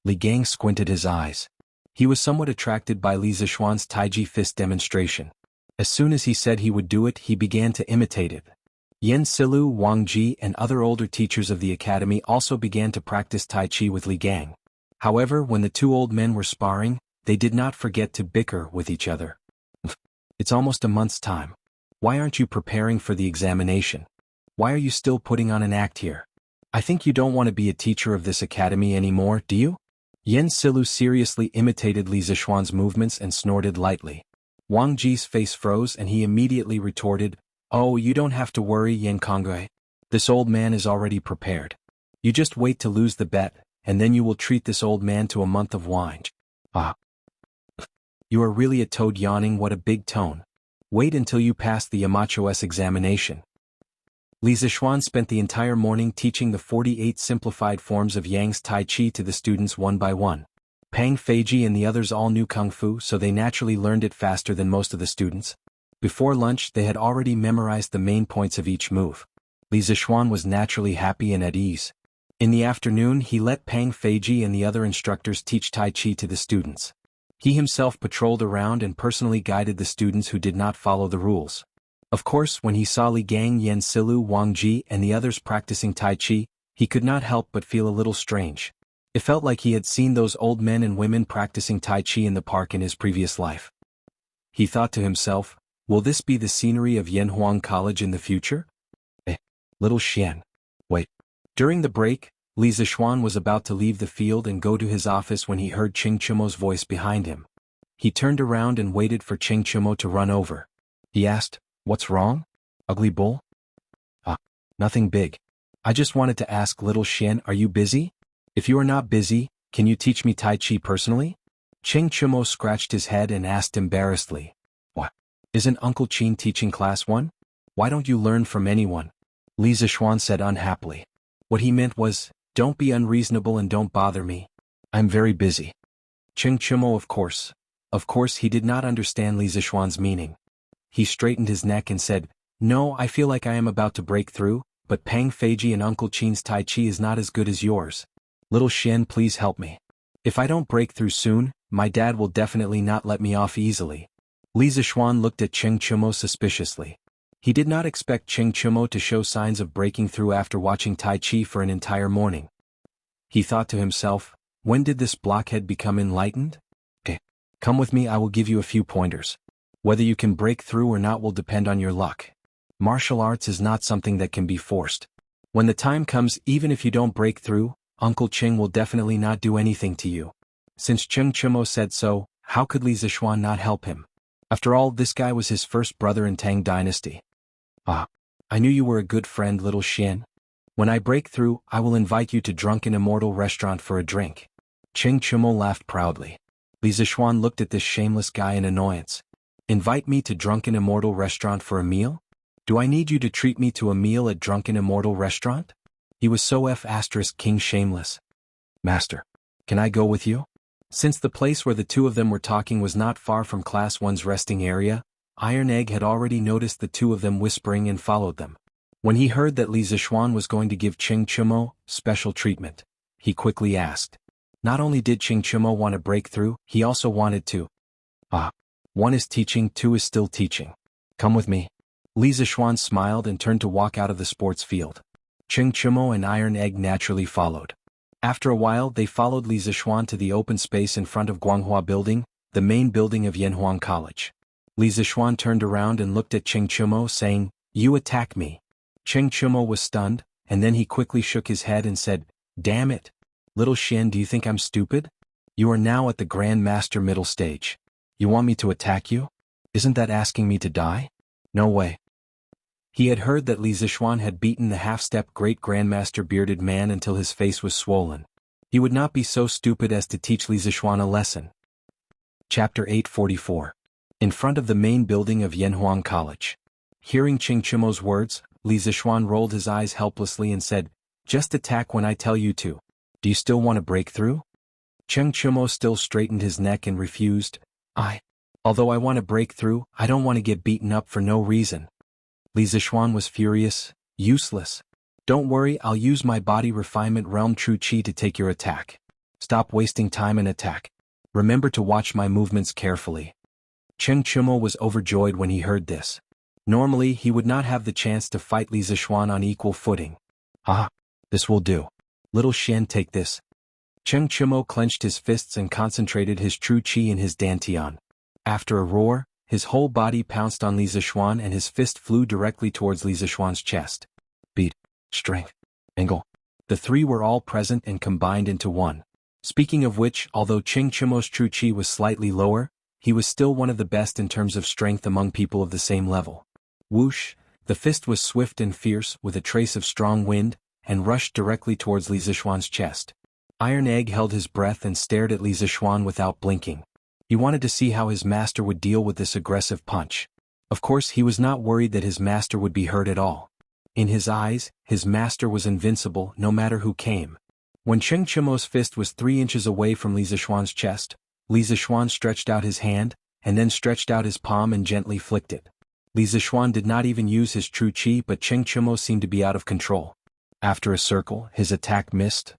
Li Gang squinted his eyes. He was somewhat attracted by Li Zixuan's Taiji fist demonstration. As soon as he said he would do it, he began to imitate it. Yen Silu, Wang Ji and other older teachers of the academy also began to practice Tai Chi with Li Gang. However, when the two old men were sparring, they did not forget to bicker with each other. It's almost a month's time. Why aren't you preparing for the examination? Why are you still putting on an act here? I think you don't want to be a teacher of this academy anymore, do you? Yen Silu seriously imitated Li Zixuan's movements and snorted lightly. Wang Ji's face froze and he immediately retorted, Oh, you don't have to worry, Yen Kongui. This old man is already prepared. You just wait to lose the bet, and then you will treat this old man to a month of wine. Ah. You are really a toad yawning, what a big tone. Wait until you pass the Yamacho-S examination. Li Zixuan spent the entire morning teaching the 48 simplified forms of Yang's Tai Chi to the students one by one. Pang Feiji and the others all knew Kung Fu, so they naturally learned it faster than most of the students. Before lunch, they had already memorized the main points of each move. Li Zixuan was naturally happy and at ease. In the afternoon, he let Pang Feiji and the other instructors teach Tai Chi to the students. He himself patrolled around and personally guided the students who did not follow the rules. Of course, when he saw Li Gang, Yen Silu, Wang Ji and the others practicing Tai Chi, he could not help but feel a little strange. It felt like he had seen those old men and women practicing Tai Chi in the park in his previous life. He thought to himself, will this be the scenery of Yanhuang College in the future? Little Xian. Wait. During the break, Li Zixuan was about to leave the field and go to his office when he heard Qing Chimo's voice behind him. He turned around and waited for Qing Chimo to run over. He asked, "What's wrong? Ugly bull?" Nothing big. I just wanted to ask little Xian, are you busy? If you are not busy, can you teach me Tai Chi personally? Qing Chimo scratched his head and asked embarrassedly. What? Isn't Uncle Qin teaching class 1? Why don't you learn from anyone? Li Zixuan said unhappily. What he meant was, don't be unreasonable and don't bother me. I'm very busy. Qing Chimo, of course he did not understand Li Zixuan's meaning. He straightened his neck and said, No, I feel like I am about to break through, but Pang Feiji and Uncle Qin's Tai Chi is not as good as yours. Little Xian, please help me. If I don't break through soon, my dad will definitely not let me off easily. Li Zixuan looked at Qing Chimo suspiciously. He did not expect Qing Chimo to show signs of breaking through after watching Tai Chi for an entire morning. He thought to himself, when did this blockhead become enlightened? Come with me, I will give you a few pointers. Whether you can break through or not will depend on your luck. Martial arts is not something that can be forced. When the time comes, even if you don't break through, Uncle Qing will definitely not do anything to you. Since Qing Chimo said so, how could Li Zixuan not help him? After all, this guy was his first brother in Tang Dynasty. I knew you were a good friend, little Xian. When I break through, I will invite you to Drunken Immortal Restaurant for a drink. Qing Chimo laughed proudly. Li Zixuan looked at this shameless guy in annoyance. Invite me to Drunken Immortal Restaurant for a meal? Do I need you to treat me to a meal at Drunken Immortal Restaurant? He was so King shameless. Master, can I go with you? Since the place where the two of them were talking was not far from Class 1's resting area, Iron Egg had already noticed the two of them whispering and followed them. When he heard that Li Zixuan was going to give Qing Chimo special treatment, he quickly asked. Not only did Qing Chimo want to break through, he also wanted to. One is teaching, two is still teaching. Come with me. Li Zixuan smiled and turned to walk out of the sports field. Qing Chimo and Iron Egg naturally followed. After a while, they followed Li Zixuan to the open space in front of Guanghua Building, the main building of Yanhuang College. Li Zixuan turned around and looked at Qing Chimo, saying, You attack me. Qing Chimo was stunned, and then he quickly shook his head and said, Damn it. Little Xian, do you think I'm stupid? You are now at the Grand Master middle stage. You want me to attack you? Isn't that asking me to die? No way. He had heard that Li Zixuan had beaten the half-step great Grandmaster bearded man until his face was swollen. He would not be so stupid as to teach Li Zixuan a lesson. Chapter 844. In front of the main building of Yanhuang College. Hearing Qing Chimo's words, Li Zixuan rolled his eyes helplessly and said, Just attack when I tell you to. Do you still want to break through? Qing Chimo still straightened his neck and refused. Although I want to break through, I don't want to get beaten up for no reason. Li Zixuan was furious. Useless. Don't worry, I'll use my body refinement realm true chi to take your attack. Stop wasting time and attack. Remember to watch my movements carefully. Qing Chimo was overjoyed when he heard this. Normally, he would not have the chance to fight Li Zixuan on equal footing. This will do. Little Xian, take this. Qing Chimo clenched his fists and concentrated his true chi in his dantian. After a roar, his whole body pounced on Li Zixuan and his fist flew directly towards Li Zixuan's chest. Beat, strength, angle. The three were all present and combined into one. Speaking of which, although Qing Chimo's true chi was slightly lower, he was still one of the best in terms of strength among people of the same level. Whoosh, the fist was swift and fierce with a trace of strong wind, and rushed directly towards Li Zixuan's chest. Iron Egg held his breath and stared at Li Zixuan without blinking. He wanted to see how his master would deal with this aggressive punch. Of course, he was not worried that his master would be hurt at all. In his eyes, his master was invincible no matter who came. When Qing Chimo's fist was 3 inches away from Li Zixuan's chest, Li Zixuan stretched out his hand, and then stretched out his palm and gently flicked it. Li Zixuan did not even use his true chi, but Qing Chimo seemed to be out of control. After a circle, his attack missed.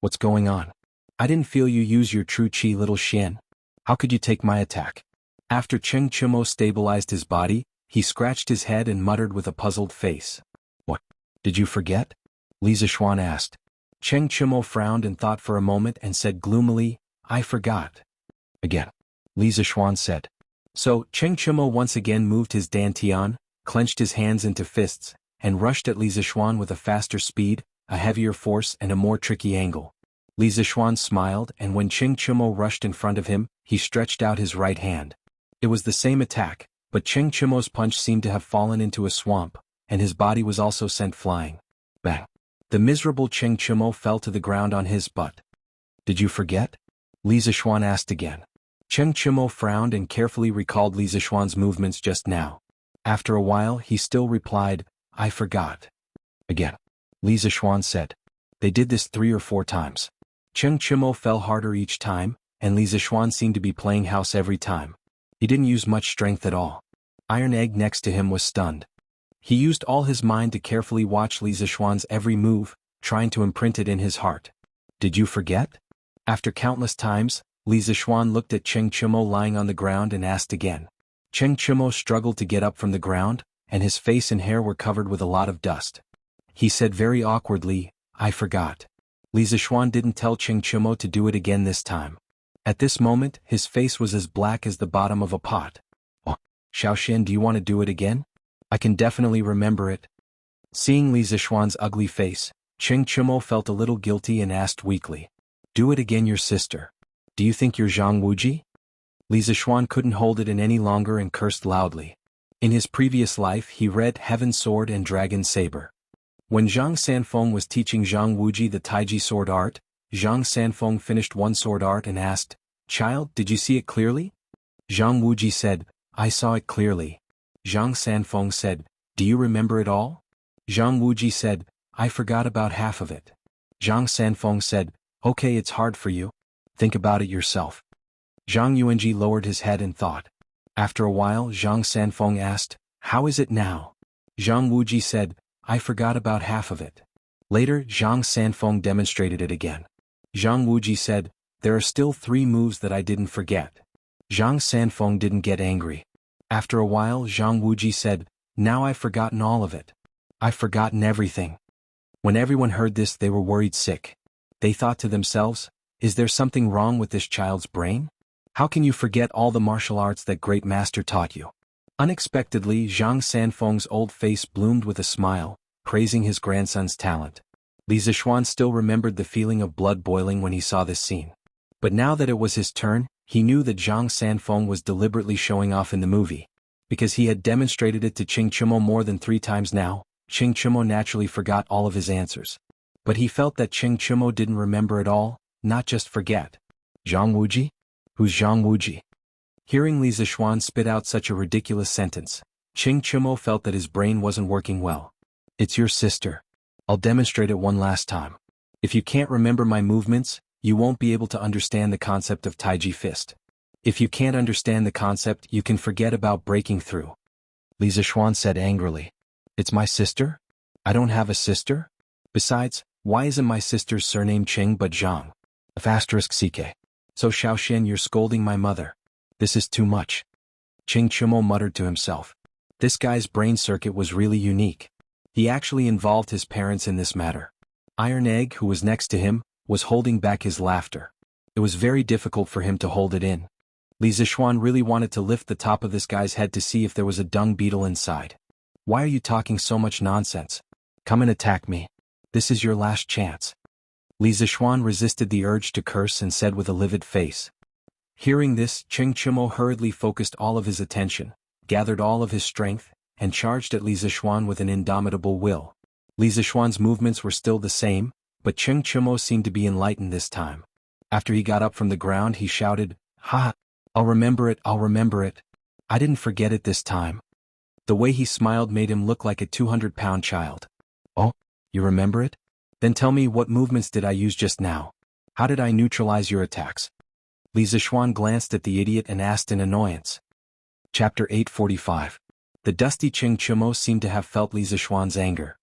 What's going on? I didn't feel you use your true chi, little Xian. How could you take my attack? After Qing Chimo stabilized his body, he scratched his head and muttered with a puzzled face. What? Did you forget? Li Zixuan asked. Qing Chimo frowned and thought for a moment and said gloomily, I forgot. Again. Li Zixuan said. So, Qing Chimo once again moved his dantian, clenched his hands into fists, and rushed at Li Zixuan with a faster speed, a heavier force and a more tricky angle. Li Zixuan smiled, and when Qing Chimo rushed in front of him, he stretched out his right hand. It was the same attack, but Qing Chimo's punch seemed to have fallen into a swamp, and his body was also sent flying. Bang! The miserable Qing Chimo fell to the ground on his butt. Did you forget? Li Zixuan asked again. Qing Chimo frowned and carefully recalled Li Zixuan's movements just now. After a while he still replied, I forgot. Again. Li Zixuan said. They did this 3 or 4 times. Qing Chimo fell harder each time, and Li Zixuan seemed to be playing house every time. He didn't use much strength at all. Iron Egg next to him was stunned. He used all his mind to carefully watch Li Zixuan's every move, trying to imprint it in his heart. Did you forget? After countless times, Li Zixuan looked at Qing Chimo lying on the ground and asked again. Qing Chimo struggled to get up from the ground, and his face and hair were covered with a lot of dust. He said very awkwardly, I forgot. Li Zixuan didn't tell Qing Chimo to do it again this time. At this moment, his face was as black as the bottom of a pot. Oh, Xiaoxian, do you want to do it again? I can definitely remember it. Seeing Li Zixuan's ugly face, Qing Chimo felt a little guilty and asked weakly. Do it again, your sister. Do you think you're Zhang Wuji? Li Zixuan couldn't hold it in any longer and cursed loudly. In his previous life he read Heaven Sword and Dragon Saber. When Zhang Sanfeng was teaching Zhang Wuji the Taiji sword art, Zhang Sanfeng finished one sword art and asked, Child, did you see it clearly? Zhang Wuji said, I saw it clearly. Zhang Sanfeng said, Do you remember it all? Zhang Wuji said, I forgot about half of it. Zhang Sanfeng said, Okay, it's hard for you. Think about it yourself. Zhang Yuanji lowered his head and thought. After a while Zhang Sanfeng asked, How is it now? Zhang Wuji said, I forgot about half of it. Later Zhang Sanfeng demonstrated it again. Zhang Wuji said, There are still 3 moves that I didn't forget. Zhang Sanfeng didn't get angry. After a while Zhang Wuji said, Now I've forgotten all of it. I've forgotten everything. When everyone heard this they were worried sick. They thought to themselves, Is there something wrong with this child's brain? How can you forget all the martial arts that great master taught you? Unexpectedly Zhang Sanfeng's old face bloomed with a smile, praising his grandson's talent. Li Zixuan still remembered the feeling of blood boiling when he saw this scene. But now that it was his turn, he knew that Zhang Sanfeng was deliberately showing off in the movie. Because he had demonstrated it to Qing Chimo more than 3 times now, Qing Chimo naturally forgot all of his answers. But he felt that Qing Chimo didn't remember it all, not just forget. Zhang Wuji? Who's Zhang Wuji? Hearing Li Zixuan spit out such a ridiculous sentence, Qing Chimo felt that his brain wasn't working well. It's your sister. I'll demonstrate it one last time. If you can't remember my movements, you won't be able to understand the concept of Taiji Fist. If you can't understand the concept, you can forget about breaking through. Li Zixuan said angrily. It's my sister? I don't have a sister? Besides, why isn't my sister's surname Qing but Zhang? *CK. So Xiaoxian, you're scolding my mother. This is too much. Qing Chimo muttered to himself. This guy's brain circuit was really unique. He actually involved his parents in this matter. Iron Egg, who was next to him, was holding back his laughter. It was very difficult for him to hold it in. Li Zixuan really wanted to lift the top of this guy's head to see if there was a dung beetle inside. Why are you talking so much nonsense? Come and attack me. This is your last chance. Li Zixuan resisted the urge to curse and said with a livid face. Hearing this, Qing Chimo hurriedly focused all of his attention, gathered all of his strength, and charged at Li Zixuan with an indomitable will. Li Zixuan's movements were still the same, but Qing Chimo seemed to be enlightened this time. After he got up from the ground he shouted, Ha! I'll remember it, I'll remember it. I didn't forget it this time. The way he smiled made him look like a 200-pound child. Oh, you remember it? Then tell me, what movements did I use just now? How did I neutralize your attacks? Li Zixuan glanced at the idiot and asked in annoyance. Chapter 845. The dusty Qing Chimo seemed to have felt Li Zixuan's anger.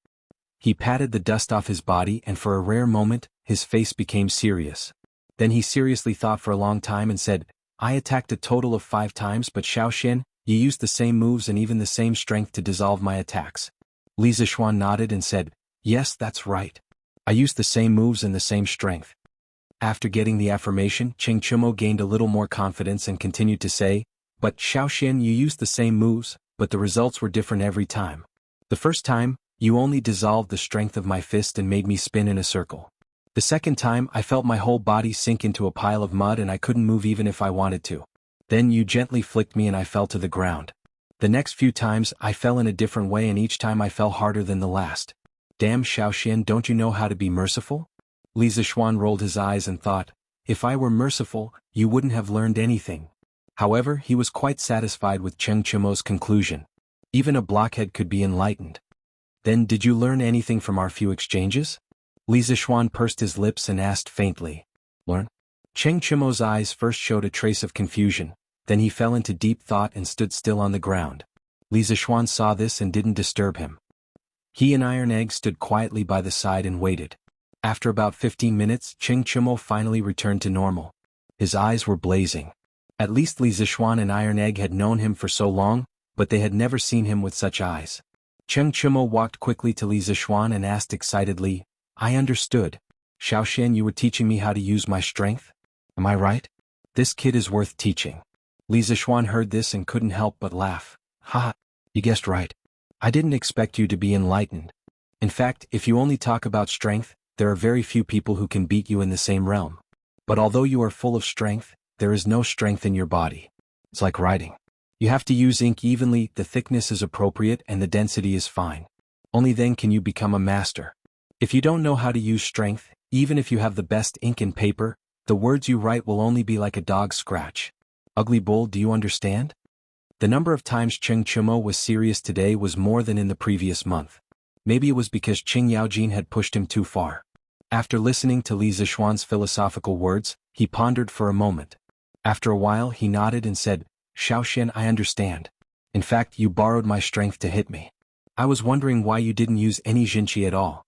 He patted the dust off his body and for a rare moment, his face became serious. Then he seriously thought for a long time and said, I attacked a total of 5 times, but Xiaoxian, you used the same moves and even the same strength to dissolve my attacks. Li Zixuan nodded and said, Yes, that's right. I used the same moves and the same strength. After getting the affirmation, Qing Chimo gained a little more confidence and continued to say, But Xiaoxian, you used the same moves, but the results were different every time. The first time, You only dissolved the strength of my fist and made me spin in a circle. The second time I felt my whole body sink into a pile of mud and I couldn't move even if I wanted to. Then you gently flicked me and I fell to the ground. The next few times I fell in a different way and each time I fell harder than the last. Damn Xiaoxian, don't you know how to be merciful? Li Zishuan rolled his eyes and thought, if I were merciful, you wouldn't have learned anything. However, he was quite satisfied with Cheng Chimo's conclusion. Even a blockhead could be enlightened. Then did you learn anything from our few exchanges? Li Zishuan pursed his lips and asked faintly. Learn? Cheng Chimo's eyes first showed a trace of confusion, then he fell into deep thought and stood still on the ground. Li Zishuan saw this and didn't disturb him. He and Iron Egg stood quietly by the side and waited. After about 15 minutes, Cheng Chimo finally returned to normal. His eyes were blazing. At least Li Zishuan and Iron Egg had known him for so long, but they had never seen him with such eyes. Cheng Chimo walked quickly to Li Zishuan and asked excitedly, I understood. Xiaoxian, you were teaching me how to use my strength? Am I right? This kid is worth teaching. Li Zishuan heard this and couldn't help but laugh. Ha! You guessed right. I didn't expect you to be enlightened. In fact, if you only talk about strength, there are very few people who can beat you in the same realm. But although you are full of strength, there is no strength in your body. It's like writing. You have to use ink evenly, the thickness is appropriate and the density is fine. Only then can you become a master. If you don't know how to use strength, even if you have the best ink and paper, the words you write will only be like a dog's scratch. Ugly bull, do you understand? The number of times Cheng Chimo was serious today was more than in the previous month. Maybe it was because Qing Yaojin had pushed him too far. After listening to Li Zishuan's philosophical words, he pondered for a moment. After a while he nodded and said, Xiaoxian, I understand. In fact, you borrowed my strength to hit me. I was wondering why you didn't use any Jinqi at all.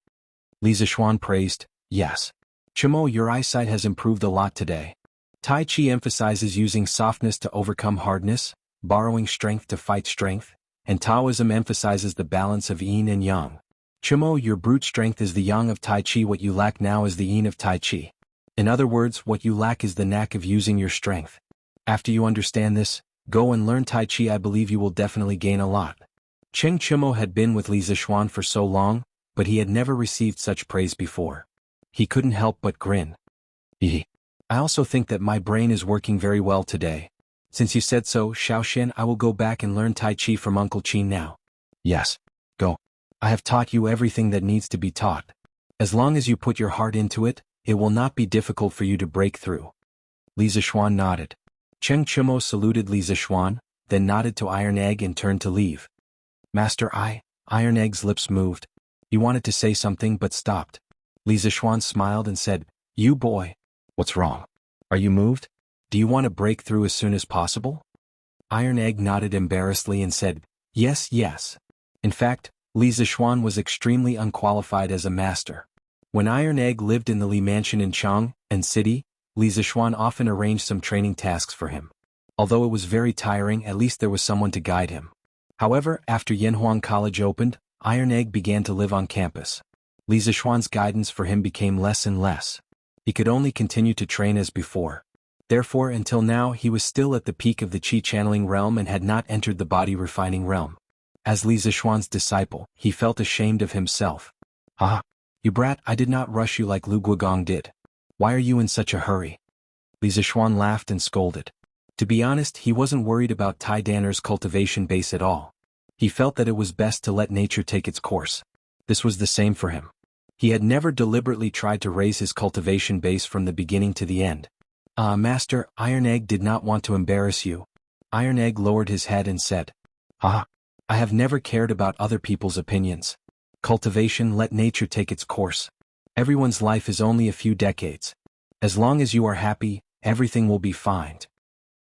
Li Zishuan praised, yes. Chimo, your eyesight has improved a lot today. Tai Chi emphasizes using softness to overcome hardness, borrowing strength to fight strength, and Taoism emphasizes the balance of yin and yang. Chimo, your brute strength is the yang of Tai Chi, what you lack now is the yin of Tai Chi. In other words, what you lack is the knack of using your strength. After you understand this, go and learn Tai Chi. I believe you will definitely gain a lot. Cheng Chimo had been with Li Zishuan for so long, but he had never received such praise before. He couldn't help but grin. I also think that my brain is working very well today. Since you said so, Xiaoxian, I will go back and learn Tai Chi from Uncle Qin now. Yes. Go. I have taught you everything that needs to be taught. As long as you put your heart into it, it will not be difficult for you to break through. Li Zishuan nodded. Cheng Chimo saluted Li Zishuan, then nodded to Iron Egg and turned to leave. Master, Iron Egg's lips moved. He wanted to say something but stopped. Li Zishuan smiled and said, You boy. What's wrong? Are you moved? Do you want to break through as soon as possible? Iron Egg nodded embarrassedly and said, Yes, yes. In fact, Li Zishuan was extremely unqualified as a master. When Iron Egg lived in the Li Mansion in Chang and City, Li Zishuan often arranged some training tasks for him. Although it was very tiring, at least there was someone to guide him. However, after Yanhuang College opened, Iron Egg began to live on campus. Li Zishuan's guidance for him became less and less. He could only continue to train as before. Therefore, until now he was still at the peak of the Qi channeling realm and had not entered the body refining realm. As Li Zishuan's disciple, he felt ashamed of himself. You brat, I did not rush you like Lu Guogong did. Why are you in such a hurry? Li Zishuan laughed and scolded. To be honest, he wasn't worried about Tai Danner's cultivation base at all. He felt that it was best to let nature take its course. This was the same for him. He had never deliberately tried to raise his cultivation base from the beginning to the end. Master, Iron Egg did not want to embarrass you. Iron Egg lowered his head and said, I have never cared about other people's opinions. Cultivation, let nature take its course. Everyone's life is only a few decades. As long as you are happy, everything will be fine.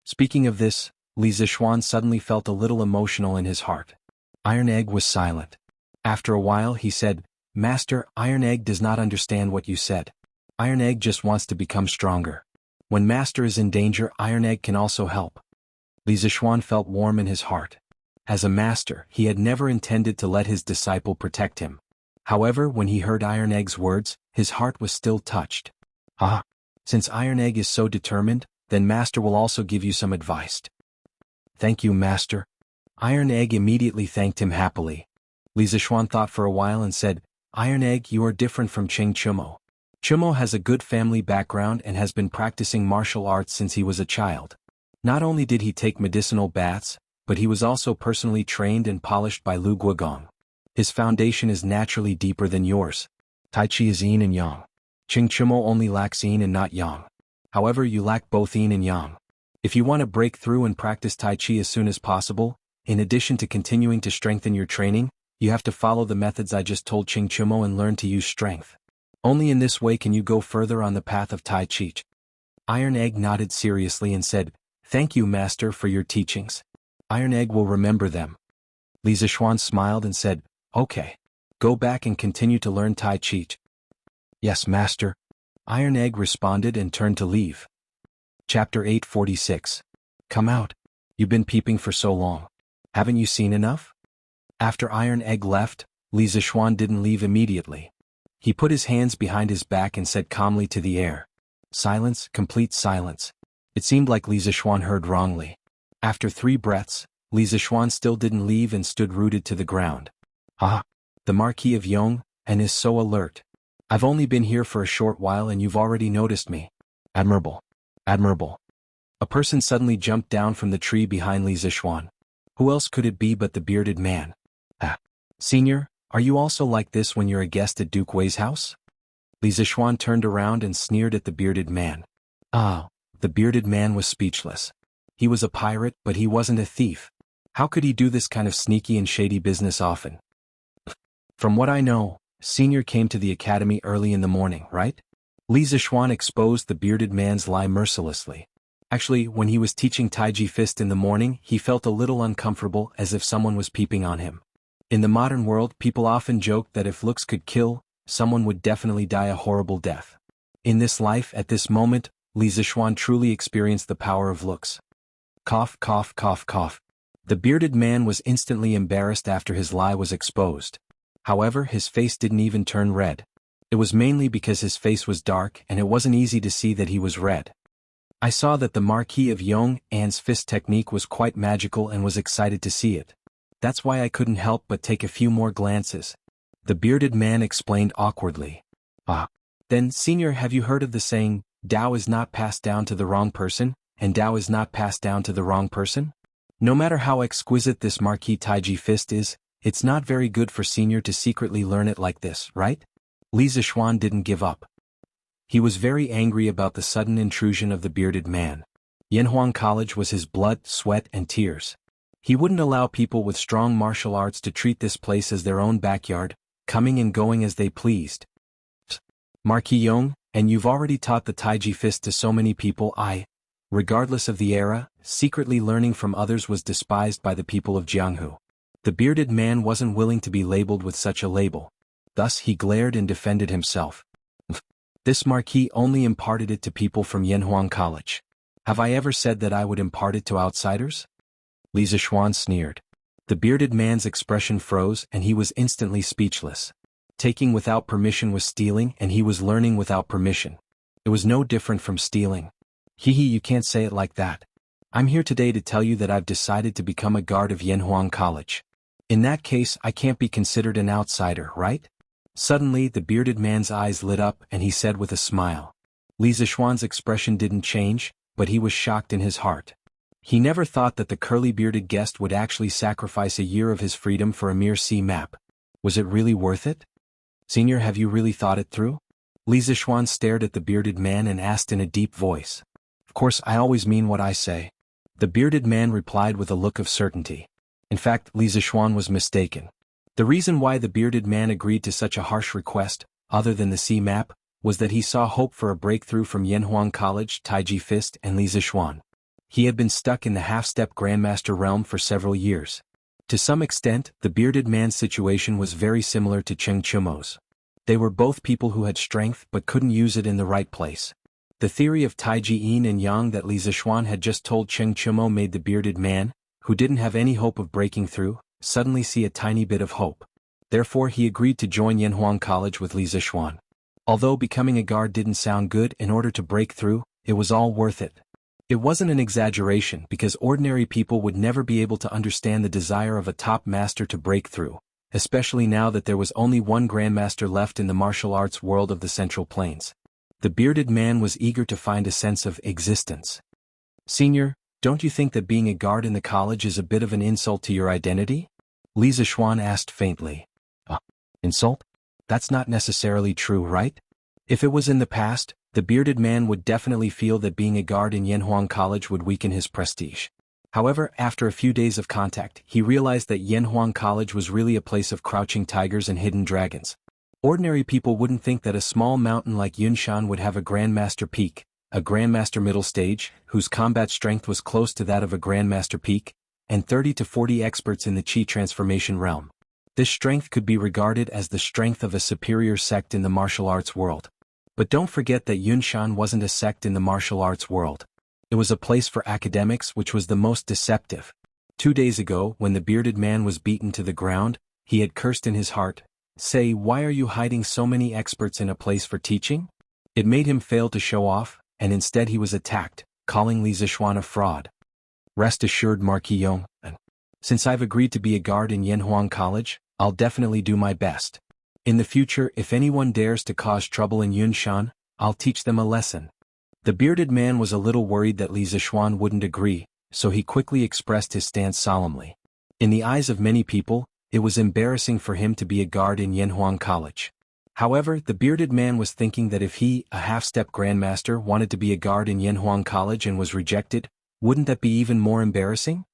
Speaking of this, Li Zishuan suddenly felt a little emotional in his heart. Iron Egg was silent. After a while he said, Master, Iron Egg does not understand what you said. Iron Egg just wants to become stronger. When Master is in danger, Iron Egg can also help. Li Zishuan felt warm in his heart. As a master, he had never intended to let his disciple protect him. However, when he heard Iron Egg's words, his heart was still touched. Since Iron Egg is so determined, then Master will also give you some advice. Thank you, Master. Iron Egg immediately thanked him happily. Li Zishuan thought for a while and said, Iron Egg, you are different from Cheng Chumo. Chumo has a good family background and has been practicing martial arts since he was a child. Not only did he take medicinal baths, but he was also personally trained and polished by Lu Guogong. His foundation is naturally deeper than yours. Tai Chi is yin and yang. Cheng Chumo only lacks yin and not yang. However, you lack both yin and yang. If you want to break through and practice Tai Chi as soon as possible, in addition to continuing to strengthen your training, you have to follow the methods I just told Cheng Chumo and learn to use strength. Only in this way can you go further on the path of Tai Chi. Iron Egg nodded seriously and said, Thank you, Master, for your teachings. Iron Egg will remember them. Li Zishuan smiled and said, Okay. Go back and continue to learn Tai Chi. Yes, Master. Iron Egg responded and turned to leave. Chapter 846. Come out. You've been peeping for so long. Haven't you seen enough? After Iron Egg left, Li Zishuan didn't leave immediately. He put his hands behind his back and said calmly to the air. Silence, complete silence. It seemed like Li Zishuan heard wrongly. After 3 breaths, Li Zishuan still didn't leave and stood rooted to the ground. Ah, the Marquis of Yong, and is so alert. I've only been here for a short while and you've already noticed me. Admirable. Admirable. A person suddenly jumped down from the tree behind Li Zishuan. Who else could it be but the bearded man? Ah. Senior, are you also like this when you're a guest at Duke Wei's house? Li Zishuan turned around and sneered at the bearded man. Ah, the bearded man was speechless. He was a pirate, but he wasn't a thief. How could he do this kind of sneaky and shady business often? From what I know, Senior came to the academy early in the morning, right? Li Zishuan exposed the bearded man's lie mercilessly. Actually, when he was teaching Taiji Fist in the morning, he felt a little uncomfortable, as if someone was peeping on him. In the modern world, people often joke that if looks could kill, someone would definitely die a horrible death. In this life, at this moment, Li Zishuan truly experienced the power of looks. Cough, cough, cough, cough. The bearded man was instantly embarrassed after his lie was exposed. However, his face didn't even turn red. It was mainly because his face was dark and it wasn't easy to see that he was red. I saw that the Marquis of Yong An's fist technique was quite magical and was excited to see it. That's why I couldn't help but take a few more glances. The bearded man explained awkwardly. Ah. Then, Senior, have you heard of the saying, Tao is not passed down to the wrong person, and Tao is not passed down to the wrong person? No matter how exquisite this Marquis Taiji Fist is, it's not very good for Senior to secretly learn it like this, right? Li Zishuan didn't give up. He was very angry about the sudden intrusion of the bearded man. Yanhuang College was his blood, sweat, and tears. He wouldn't allow people with strong martial arts to treat this place as their own backyard, coming and going as they pleased. Marquis Yong, and you've already taught the Taiji Fist to so many people. Regardless of the era, secretly learning from others was despised by the people of Jianghu. The bearded man wasn't willing to be labeled with such a label. Thus he glared and defended himself. This Marquis only imparted it to people from Yanhuang College. Have I ever said that I would impart it to outsiders? Li Zishuan sneered. The bearded man's expression froze and he was instantly speechless. Taking without permission was stealing and he was learning without permission. It was no different from stealing. You can't say it like that. I'm here today to tell you that I've decided to become a guard of Yanhuang College. In that case, I can't be considered an outsider, right? Suddenly, the bearded man's eyes lit up and he said with a smile. Li Zishuan's expression didn't change, but he was shocked in his heart. He never thought that the curly-bearded guest would actually sacrifice a year of his freedom for a mere sea map. Was it really worth it? Senior, have you really thought it through? Li Zishuan stared at the bearded man and asked in a deep voice. Of course, I always mean what I say. The bearded man replied with a look of certainty. In fact, Li Zishuan was mistaken. The reason why the bearded man agreed to such a harsh request, other than the sea map, was that he saw hope for a breakthrough from Yanhuang College, Taiji Fist, and Li Zishuan. He had been stuck in the half-step Grandmaster realm for several years. To some extent, the bearded man's situation was very similar to Cheng Chumo's. They were both people who had strength but couldn't use it in the right place. The theory of Taiji Yin and Yang that Li Zishuan had just told Cheng Chumo made the bearded man, who didn't have any hope of breaking through, suddenly see a tiny bit of hope. Therefore he agreed to join Yanhuang College with Li Zishuan. Although becoming a guard didn't sound good, in order to break through, it was all worth it. It wasn't an exaggeration because ordinary people would never be able to understand the desire of a top master to break through, especially now that there was only one grandmaster left in the martial arts world of the Central Plains. The bearded man was eager to find a sense of existence. Senior, don't you think that being a guard in the college is a bit of an insult to your identity? Li Zishuan asked faintly. Insult? That's not necessarily true, right? If it was in the past, the bearded man would definitely feel that being a guard in Yanhuang College would weaken his prestige. However, after a few days of contact, he realized that Yanhuang College was really a place of crouching tigers and hidden dragons. Ordinary people wouldn't think that a small mountain like Yunshan would have a Grandmaster Peak, a Grandmaster Middle Stage, whose combat strength was close to that of a Grandmaster Peak, and 30 to 40 experts in the Qi transformation realm. This strength could be regarded as the strength of a superior sect in the martial arts world. But don't forget that Yunshan wasn't a sect in the martial arts world. It was a place for academics which was the most deceptive. 2 days ago, when the bearded man was beaten to the ground, he had cursed in his heart, "Say, why are you hiding so many experts in a place for teaching?" It made him fail to show off, and instead he was attacked, calling Li Zishuan a fraud. Rest assured, Marquis Yong, since I've agreed to be a guard in Yanhuang College, I'll definitely do my best. In the future, if anyone dares to cause trouble in Yunshan, I'll teach them a lesson. The bearded man was a little worried that Li Zishuan wouldn't agree, so he quickly expressed his stance solemnly. In the eyes of many people, it was embarrassing for him to be a guard in Yanhuang College. However, the bearded man was thinking that if he, a half-step grandmaster, wanted to be a guard in Yanhuang College and was rejected, wouldn't that be even more embarrassing?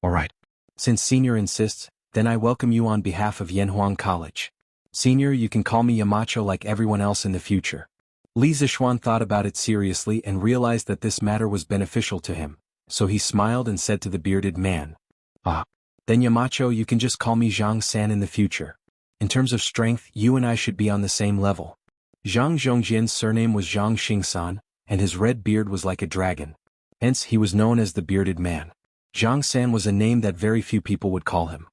Alright. Since Senior insists, then I welcome you on behalf of Yanhuang College. Senior, you can call me Yamacho like everyone else in the future. Li Zishuan thought about it seriously and realized that this matter was beneficial to him, so he smiled and said to the bearded man, Then Yamacho, you can just call me Zhang-san in the future. In terms of strength, you and I should be on the same level. Zhang Zhongjian's surname was Zhang Xingsan, and his red beard was like a dragon. Hence, he was known as the bearded man. Zhang-san was a name that very few people would call him.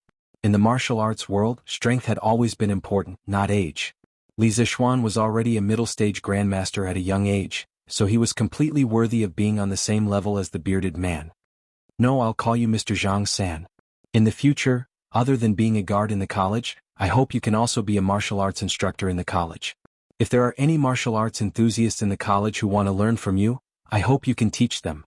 In the martial arts world, strength had always been important, not age. Li Zishuan was already a middle-stage grandmaster at a young age, so he was completely worthy of being on the same level as the bearded man. No, I'll call you Mr. Zhang-san. In the future, other than being a guard in the college, I hope you can also be a martial arts instructor in the college. If there are any martial arts enthusiasts in the college who want to learn from you, I hope you can teach them.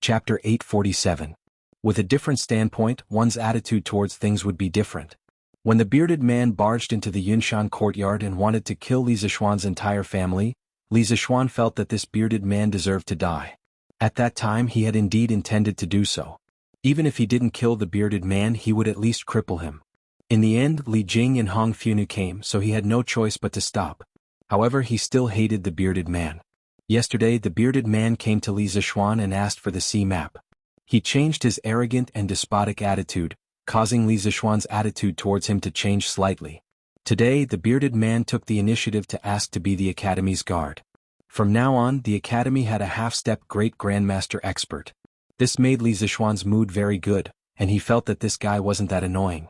Chapter 847. With a different standpoint, one's attitude towards things would be different. When the bearded man barged into the Yunshan courtyard and wanted to kill Li Zishuan's entire family, Li Zishuan felt that this bearded man deserved to die. At that time he had indeed intended to do so. Even if he didn't kill the bearded man, he would at least cripple him. In the end, Li Jing and Hong Funu came, so he had no choice but to stop. However, he still hated the bearded man. Yesterday the bearded man came to Li Zishuan and asked for the sea map. He changed his arrogant and despotic attitude, causing Li Zishuan's attitude towards him to change slightly. Today the bearded man took the initiative to ask to be the Academy's guard. From now on, the Academy had a half-step great grandmaster expert. This made Li Zishuan's mood very good, and he felt that this guy wasn't that annoying.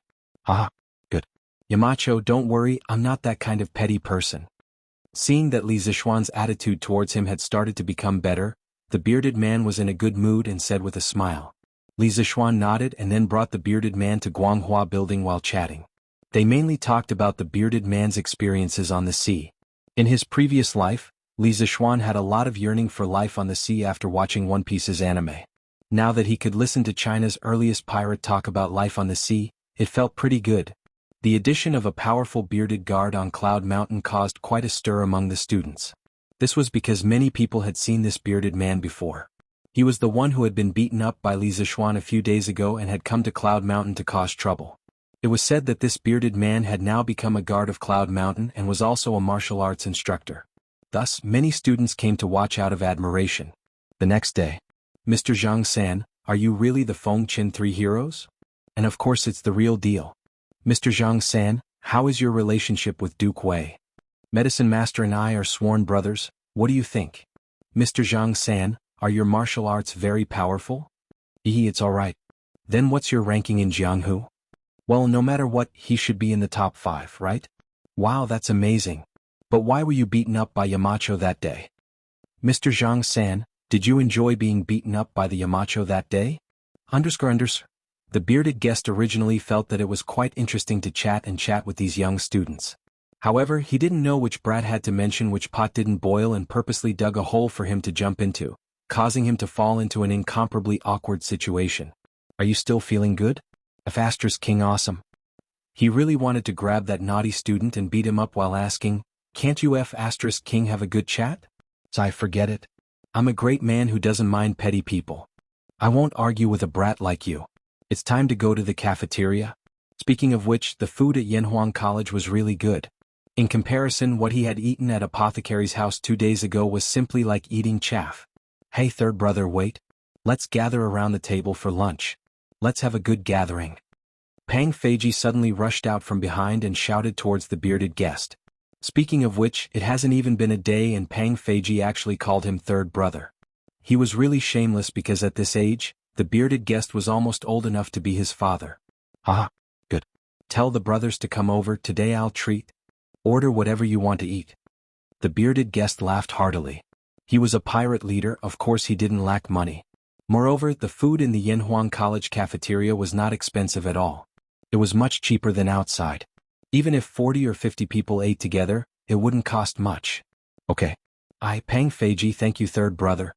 Good. Yamacho, don't worry, I'm not that kind of petty person. Seeing that Li Zishuan's attitude towards him had started to become better, the bearded man was in a good mood and said with a smile. Li Zishuan nodded and then brought the bearded man to Guanghua building while chatting. They mainly talked about the bearded man's experiences on the sea. In his previous life, Li Zishuan had a lot of yearning for life on the sea after watching One Piece's anime. Now that he could listen to China's earliest pirate talk about life on the sea, it felt pretty good. The addition of a powerful bearded guard on Cloud Mountain caused quite a stir among the students. This was because many people had seen this bearded man before. He was the one who had been beaten up by Li Zishuan a few days ago and had come to Cloud Mountain to cause trouble. It was said that this bearded man had now become a guard of Cloud Mountain and was also a martial arts instructor. Thus, many students came to watch out of admiration. The next day, Mr. Zhang-san, are you really the Fengqin Three Heroes? And of course it's the real deal. Mr. Zhang-san, how is your relationship with Duke Wei? Medicine Master and I are sworn brothers, what do you think? Mr. Zhang-san, are your martial arts very powerful? It's alright. Then what's your ranking in Jianghu? Well, no matter what, he should be in the top 5, right? Wow, that's amazing. But why were you beaten up by Yamacho that day? Mr. Zhang-san, did you enjoy being beaten up by the Yamacho that day? The bearded guest originally felt that it was quite interesting to chat with these young students. However, he didn't know which brat had to mention which pot didn't boil and purposely dug a hole for him to jump into, causing him to fall into an incomparably awkward situation. Are you still feeling good? F*** King awesome. He really wanted to grab that naughty student and beat him up while asking, "Can't you F*** King have a good chat?" I forget it. I'm a great man who doesn't mind petty people. I won't argue with a brat like you. It's time to go to the cafeteria. Speaking of which, the food at Yanhuang College was really good. In comparison, what he had eaten at Apothecary's house 2 days ago was simply like eating chaff. Hey third brother, wait. Let's gather around the table for lunch. Let's have a good gathering. Pang Feiji suddenly rushed out from behind and shouted towards the bearded guest. Speaking of which, it hasn't even been a day and Pang Feiji actually called him third brother. He was really shameless because at this age, the bearded guest was almost old enough to be his father. Good. Tell the brothers to come over, today I'll treat. Order whatever you want to eat. The bearded guest laughed heartily. He was a pirate leader, of course he didn't lack money. Moreover, the food in the Yanhuang College cafeteria was not expensive at all. It was much cheaper than outside. Even if 40 or 50 people ate together, it wouldn't cost much. Okay. Pang Feiji, thank you third brother.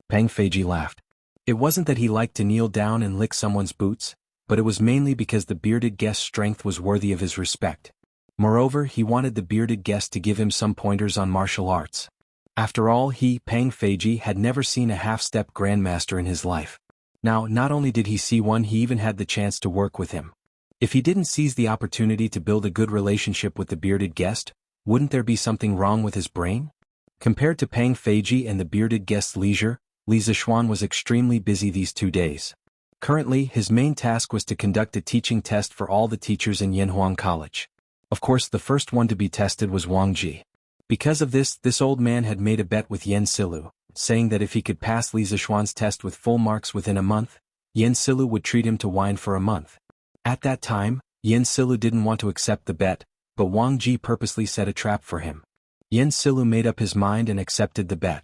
Pang Feiji laughed. It wasn't that he liked to kneel down and lick someone's boots, but it was mainly because the bearded guest's strength was worthy of his respect. Moreover, he wanted the bearded guest to give him some pointers on martial arts. After all, he, Pang Feiji, had never seen a half-step grandmaster in his life. Now, not only did he see one, he even had the chance to work with him. If he didn't seize the opportunity to build a good relationship with the bearded guest, wouldn't there be something wrong with his brain? Compared to Pang Feiji and the bearded guest's leisure, Li Zixuan was extremely busy these 2 days. Currently, his main task was to conduct a teaching test for all the teachers in Yanhuang College. Of course, the first one to be tested was Wang Ji. Because of this old man had made a bet with Yen Silu, saying that if he could pass Li Zixuan's test with full marks within a month, Yen Silu would treat him to wine for a month. At that time, Yen Silu didn't want to accept the bet, but Wang Ji purposely set a trap for him. Yen Silu made up his mind and accepted the bet.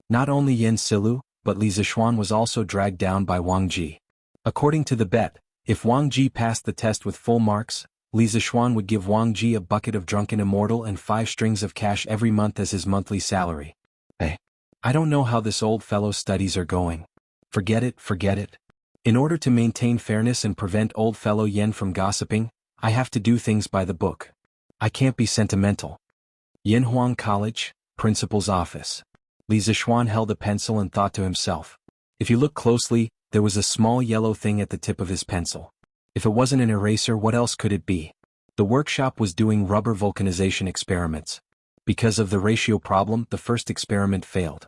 Not only Yen Silu, but Li Zixuan was also dragged down by Wang Ji. According to the bet, if Wang Ji passed the test with full marks, Li Zixuan would give Wang Ji a bucket of drunken immortal and 5 strings of cash every month as his monthly salary. Hey, I don't know how this old fellow's studies are going. Forget it. In order to maintain fairness and prevent old fellow Yen from gossiping, I have to do things by the book. I can't be sentimental. Yanhuang College, Principal's Office. Li Zixuan held a pencil and thought to himself. If you look closely, there was a small yellow thing at the tip of his pencil. If it wasn't an eraser, what else could it be? The workshop was doing rubber vulcanization experiments. Because of the ratio problem, the first experiment failed.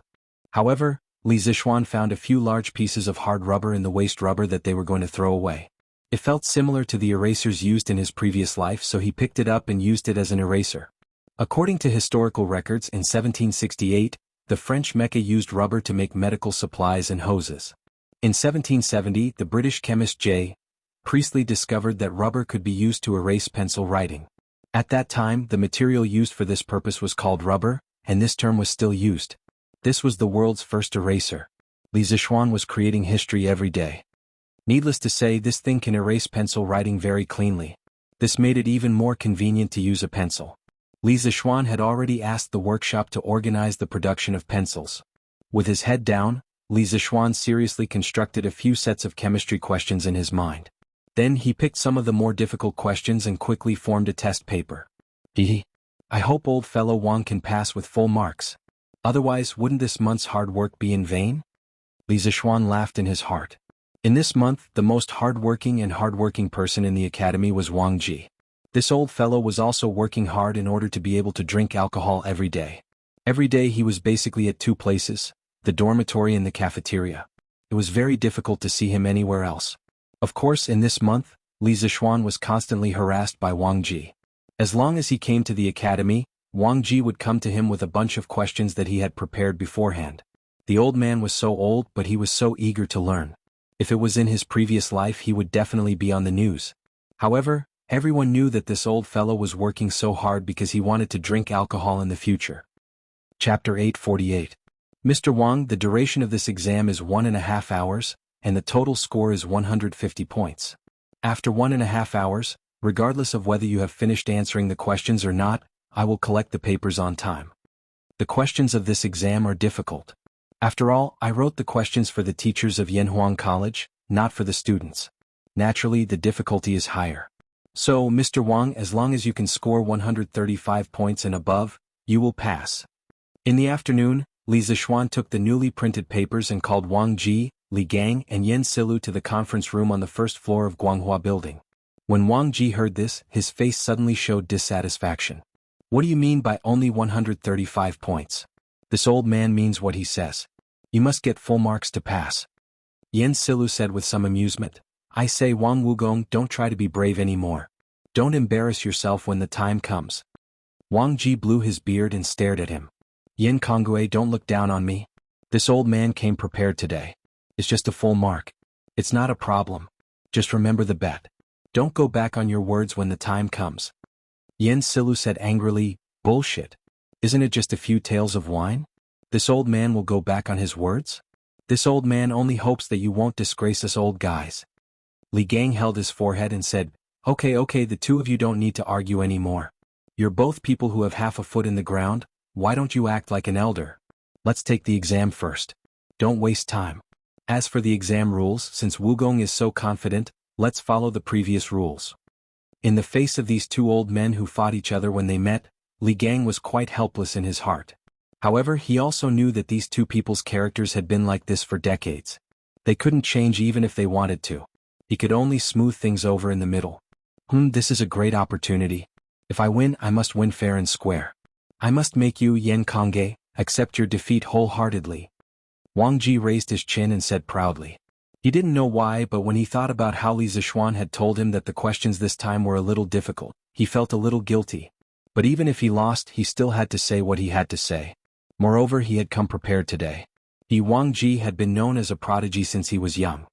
However, Li Zixuan found a few large pieces of hard rubber in the waste rubber that they were going to throw away. It felt similar to the erasers used in his previous life, so he picked it up and used it as an eraser. According to historical records, in 1768, the French Mecca used rubber to make medical supplies and hoses. In 1770, the British chemist J. Priestley discovered that rubber could be used to erase pencil writing. At that time, the material used for this purpose was called rubber, and this term was still used. This was the world's first eraser. Li Zixuan was creating history every day. Needless to say, this thing can erase pencil writing very cleanly. This made it even more convenient to use a pencil. Li Zixuan had already asked the workshop to organize the production of pencils. With his head down, Li Zixuan seriously constructed a few sets of chemistry questions in his mind. Then he picked some of the more difficult questions and quickly formed a test paper. I hope old fellow Wang can pass with full marks. Otherwise, wouldn't this month's hard work be in vain? Li Zixuan laughed in his heart. In this month, the most hardworking person in the academy was Wang Ji. This old fellow was also working hard in order to be able to drink alcohol every day. Every day he was basically at 2 places, the dormitory and the cafeteria. It was very difficult to see him anywhere else. Of course, in this month, Li Zixuan was constantly harassed by Wang Ji. As long as he came to the academy, Wang Ji would come to him with a bunch of questions that he had prepared beforehand. The old man was so old, but he was so eager to learn. If it was in his previous life, he would definitely be on the news. However, everyone knew that this old fellow was working so hard because he wanted to drink alcohol in the future. Chapter 848. Mr. Wang, the duration of this exam is 1.5 hours. and the total score is 150 points. After 1.5 hours, regardless of whether you have finished answering the questions or not, I will collect the papers on time. The questions of this exam are difficult. After all, I wrote the questions for the teachers of Yanhuang College, not for the students. Naturally, the difficulty is higher. So, Mr. Wang, as long as you can score 135 points and above, you will pass. In the afternoon, Li Zixuan took the newly printed papers and called Wang Ji, Li Gang, and Yen Silu to the conference room on the first floor of Guanghua Building. When Wang Ji heard this, his face suddenly showed dissatisfaction. What do you mean by only 135 points? This old man means what he says. You must get full marks to pass. Yen Silu said with some amusement. I say, Wang Wugong, don't try to be brave anymore. Don't embarrass yourself when the time comes. Wang Ji blew his beard and stared at him. Yen Kongue, don't look down on me. This old man came prepared today. It's just a full mark. It's not a problem. Just remember the bet. Don't go back on your words when the time comes. Yen Silu said angrily, bullshit. Isn't it just a few taels of wine? This old man will go back on his words? This old man only hopes that you won't disgrace us old guys. Li Gang held his forehead and said, Okay, the two of you don't need to argue anymore. You're both people who have half a foot in the ground, why don't you act like an elder? Let's take the exam first. Don't waste time. As for the exam rules, since Wugong is so confident, let's follow the previous rules. In the face of these two old men who fought each other when they met, Li Gang was quite helpless in his heart. However, he also knew that these two people's characters had been like this for decades. They couldn't change even if they wanted to. He could only smooth things over in the middle. This is a great opportunity. If I win, I must win fair and square. I must make you, Yen Konge, accept your defeat wholeheartedly. Wang Ji raised his chin and said proudly. He didn't know why, but when he thought about how Li Zixuan had told him that the questions this time were a little difficult, he felt a little guilty. But even if he lost, he still had to say what he had to say. Moreover, he had come prepared today. Wang Ji had been known as a prodigy since he was young.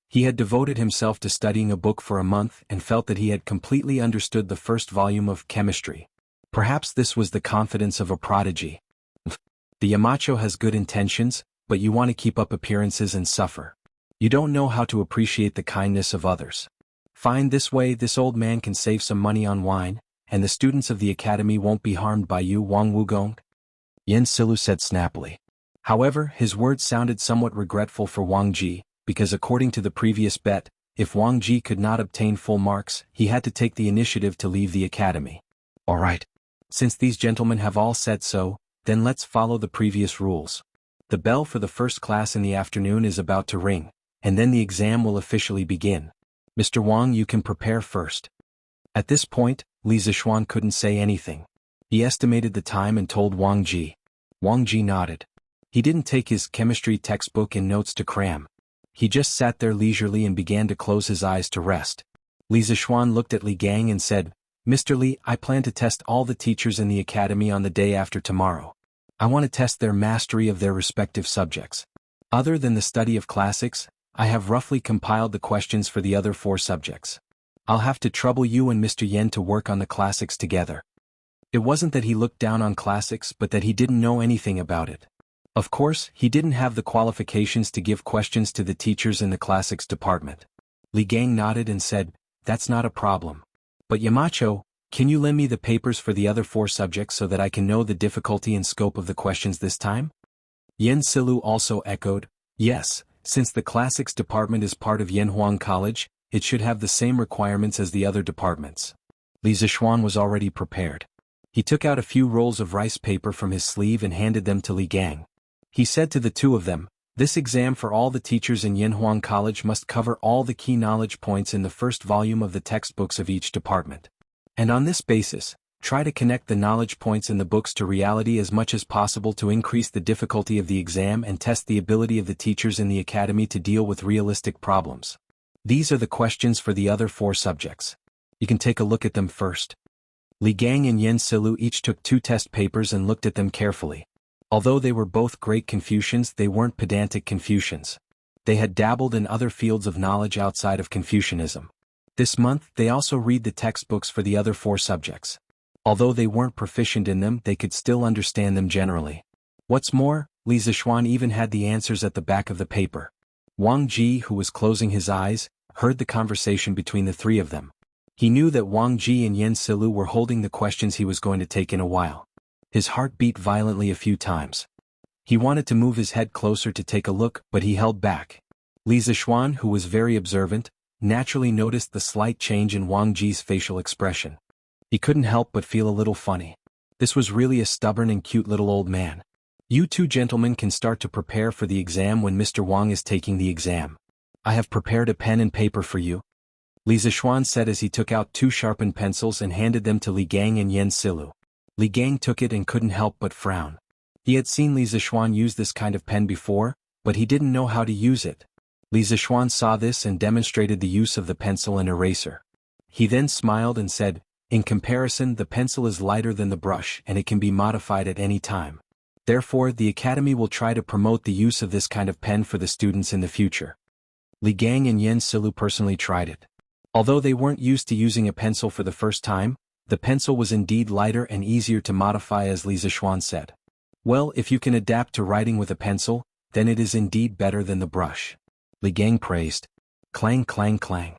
He had devoted himself to studying a book for a month and felt that he had completely understood the first volume of chemistry. Perhaps this was the confidence of a prodigy. The Yamacho has good intentions, but you want to keep up appearances and suffer. You don't know how to appreciate the kindness of others. Fine, this way this old man can save some money on wine, and the students of the academy won't be harmed by you, Wang Wugong. Yen Silu said snappily. However, his words sounded somewhat regretful for Wang Ji, because according to the previous bet, if Wang Ji could not obtain full marks, he had to take the initiative to leave the academy. Alright. Since these gentlemen have all said so, then let's follow the previous rules. The bell for the first class in the afternoon is about to ring, and then the exam will officially begin. Mr. Wang, you can prepare first. At this point, Li Zixuan couldn't say anything. He estimated the time and told Wang Ji. Wang Ji nodded. He didn't take his chemistry textbook and notes to cram. He just sat there leisurely and began to close his eyes to rest. Li Zixuan looked at Li Gang and said, Mr. Li, I plan to test all the teachers in the academy on the day after tomorrow. I want to test their mastery of their respective subjects. Other than the study of classics, I have roughly compiled the questions for the other 4 subjects. I'll have to trouble you and Mr. Yen to work on the classics together. It wasn't that he looked down on classics but that he didn't know anything about it. Of course, he didn't have the qualifications to give questions to the teachers in the classics department. Li Gang nodded and said, That's not a problem. But Yamacho, can you lend me the papers for the other 4 subjects so that I can know the difficulty and scope of the questions this time? Yen Silu also echoed, Yes, since the classics department is part of Yanhuang College, it should have the same requirements as the other departments. Li Zixuan was already prepared. He took out a few rolls of rice paper from his sleeve and handed them to Li Gang. He said to the two of them, This exam for all the teachers in Yanhuang College must cover all the key knowledge points in the first volume of the textbooks of each department. And on this basis, try to connect the knowledge points in the books to reality as much as possible to increase the difficulty of the exam and test the ability of the teachers in the academy to deal with realistic problems. These are the questions for the other 4 subjects. You can take a look at them first. Li Gang and Yen Silu each took 2 test papers and looked at them carefully. Although they were both great Confucians, they weren't pedantic Confucians. They had dabbled in other fields of knowledge outside of Confucianism. This month, they also read the textbooks for the other 4 subjects. Although they weren't proficient in them, they could still understand them generally. What's more, Li Zixuan even had the answers at the back of the paper. Wang Ji, who was closing his eyes, heard the conversation between the three of them. He knew that Wang Ji and Yen Silu were holding the questions he was going to take in a while. His heart beat violently a few times. He wanted to move his head closer to take a look, but he held back. Li Zixuan, who was very observant, naturally noticed the slight change in Wang Ji's facial expression. He couldn't help but feel a little funny. This was really a stubborn and cute little old man. You two gentlemen can start to prepare for the exam when Mr. Wang is taking the exam. I have prepared a pen and paper for you. Li Zixuan said as he took out 2 sharpened pencils and handed them to Li Gang and Yen Silu. Li Gang took it and couldn't help but frown. He had seen Li Zixuan use this kind of pen before, but he didn't know how to use it. Li Zixuan saw this and demonstrated the use of the pencil and eraser. He then smiled and said, "In comparison, the pencil is lighter than the brush and it can be modified at any time. Therefore, the Academy will try to promote the use of this kind of pen for the students in the future." Li Gang and Yen Silu personally tried it. Although they weren't used to using a pencil for the first time, the pencil was indeed lighter and easier to modify, as Li Zixuan said. "Well, if you can adapt to writing with a pencil, then it is indeed better than the brush," Li Gang praised. Clang clang clang.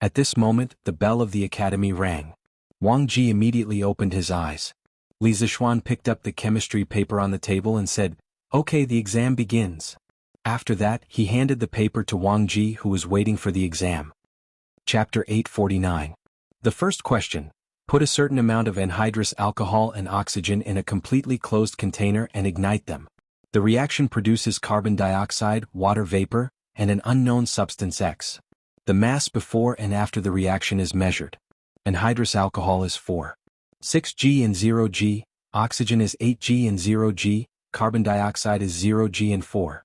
At this moment, the bell of the academy rang. Wang Ji immediately opened his eyes. Li Zixuan picked up the chemistry paper on the table and said, "Okay, the exam begins." After that, he handed the paper to Wang Ji, who was waiting for the exam. Chapter 849. The first question. Put a certain amount of anhydrous alcohol and oxygen in a completely closed container and ignite them. The reaction produces carbon dioxide, water vapor, and an unknown substance X. The mass before and after the reaction is measured. Anhydrous alcohol is 4.6 g and 0 g, oxygen is 8 g and 0 g, carbon dioxide is 0 g and 4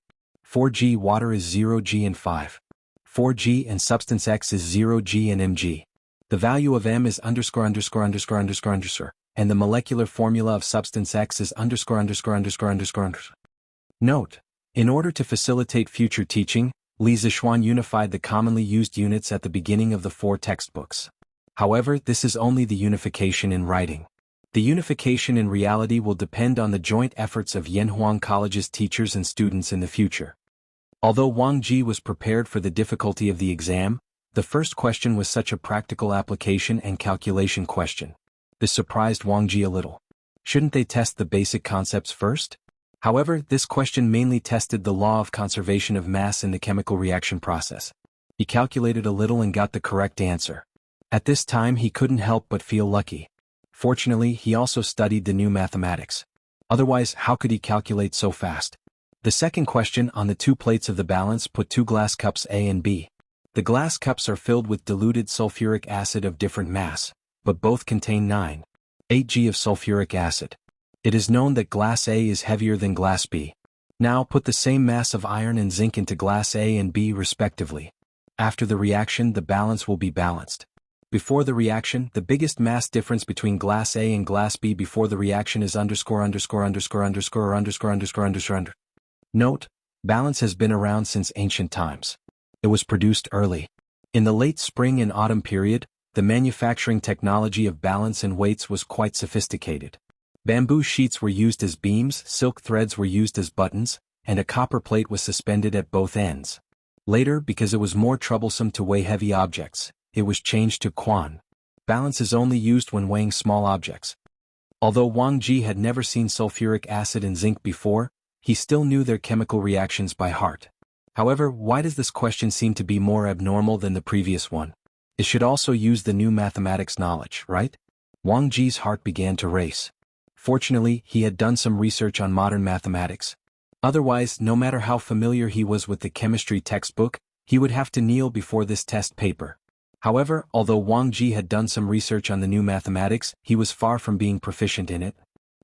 g, water is 0 g and 5.4 g, and substance X is 0 g and mg. The value of m is underscore underscore underscore underscore underscore, and the molecular formula of substance X is underscore underscore underscore underscore underscore. Note: in order to facilitate future teaching, Li Zixuan unified the commonly used units at the beginning of the 4 textbooks. However, this is only the unification in writing. The unification in reality will depend on the joint efforts of Yanhuang College's teachers and students in the future. Although Wang Ji was prepared for the difficulty of the exam, the first question was such a practical application and calculation question. This surprised Wang Ji a little. Shouldn't they test the basic concepts first? However, this question mainly tested the law of conservation of mass in the chemical reaction process. He calculated a little and got the correct answer. At this time he couldn't help but feel lucky. Fortunately, he also studied the new mathematics. Otherwise, how could he calculate so fast? The second question. On the 2 plates of the balance, put 2 glass cups A and B. The glass cups are filled with diluted sulfuric acid of different mass, but both contain 9.8 g of sulfuric acid. It is known that glass A is heavier than glass B. Now put the same mass of iron and zinc into glass A and B respectively. After the reaction, the balance will be balanced. Before the reaction, the biggest mass difference between glass A and glass B before the reaction is underscore underscore underscore underscore underscore underscore underscore under. Note: balance has been around since ancient times. It was produced early. In the late spring and autumn period, the manufacturing technology of balance and weights was quite sophisticated. Bamboo sheets were used as beams, silk threads were used as buttons, and a copper plate was suspended at both ends. Later, because it was more troublesome to weigh heavy objects, it was changed to quan. Balance is only used when weighing small objects. Although Wang Ji had never seen sulfuric acid and zinc before, he still knew their chemical reactions by heart. However, why does this question seem to be more abnormal than the previous one? It should also use the new mathematics knowledge, right? Wang Ji's heart began to race. Fortunately, he had done some research on modern mathematics. Otherwise, no matter how familiar he was with the chemistry textbook, he would have to kneel before this test paper. However, although Wang Ji had done some research on the new mathematics, he was far from being proficient in it.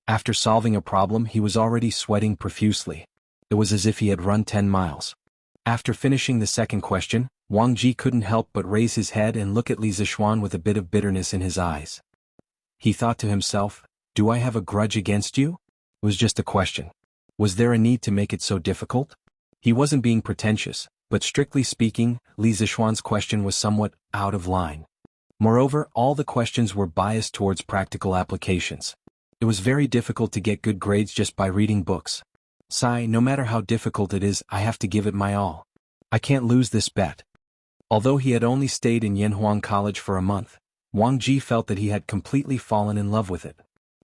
After solving a problem, he was already sweating profusely. It was as if he had run 10 miles. After finishing the second question, Wang Ji couldn't help but raise his head and look at Li Zixuan with a bit of bitterness in his eyes. He thought to himself, "Do I have a grudge against you?" It was just a question. Was there a need to make it so difficult? He wasn't being pretentious, but strictly speaking, Li Zixuan's question was somewhat out of line. Moreover, all the questions were biased towards practical applications. It was very difficult to get good grades just by reading books. No matter how difficult it is, I have to give it my all. I can't lose this bet. Although he had only stayed in Yanhuang College for a month, Wang Ji felt that he had completely fallen in love with it.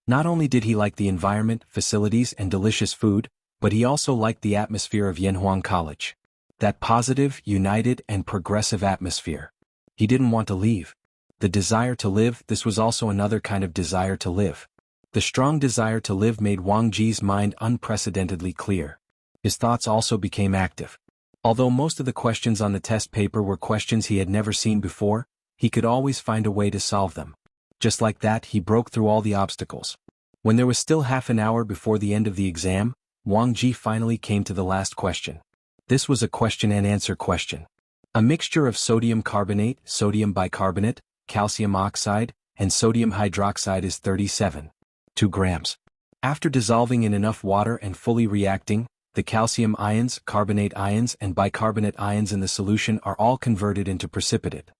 Not only did he like the environment, facilities, and delicious food, but he also liked the atmosphere of Yanhuang College. That positive, united, and progressive atmosphere. He didn't want to leave. The desire to live, this was also another kind of desire to live. The strong desire to live made Wang Ji's mind unprecedentedly clear. His thoughts also became active. Although most of the questions on the test paper were questions he had never seen before, he could always find a way to solve them. Just like that, he broke through all the obstacles. When there was still half an hour before the end of the exam, Wang Ji finally came to the last question. This was a question and answer question. A mixture of sodium carbonate, sodium bicarbonate, calcium oxide, and sodium hydroxide is 37.2 grams. After dissolving in enough water and fully reacting, the calcium ions, carbonate ions, and bicarbonate ions in the solution are all converted into precipitate.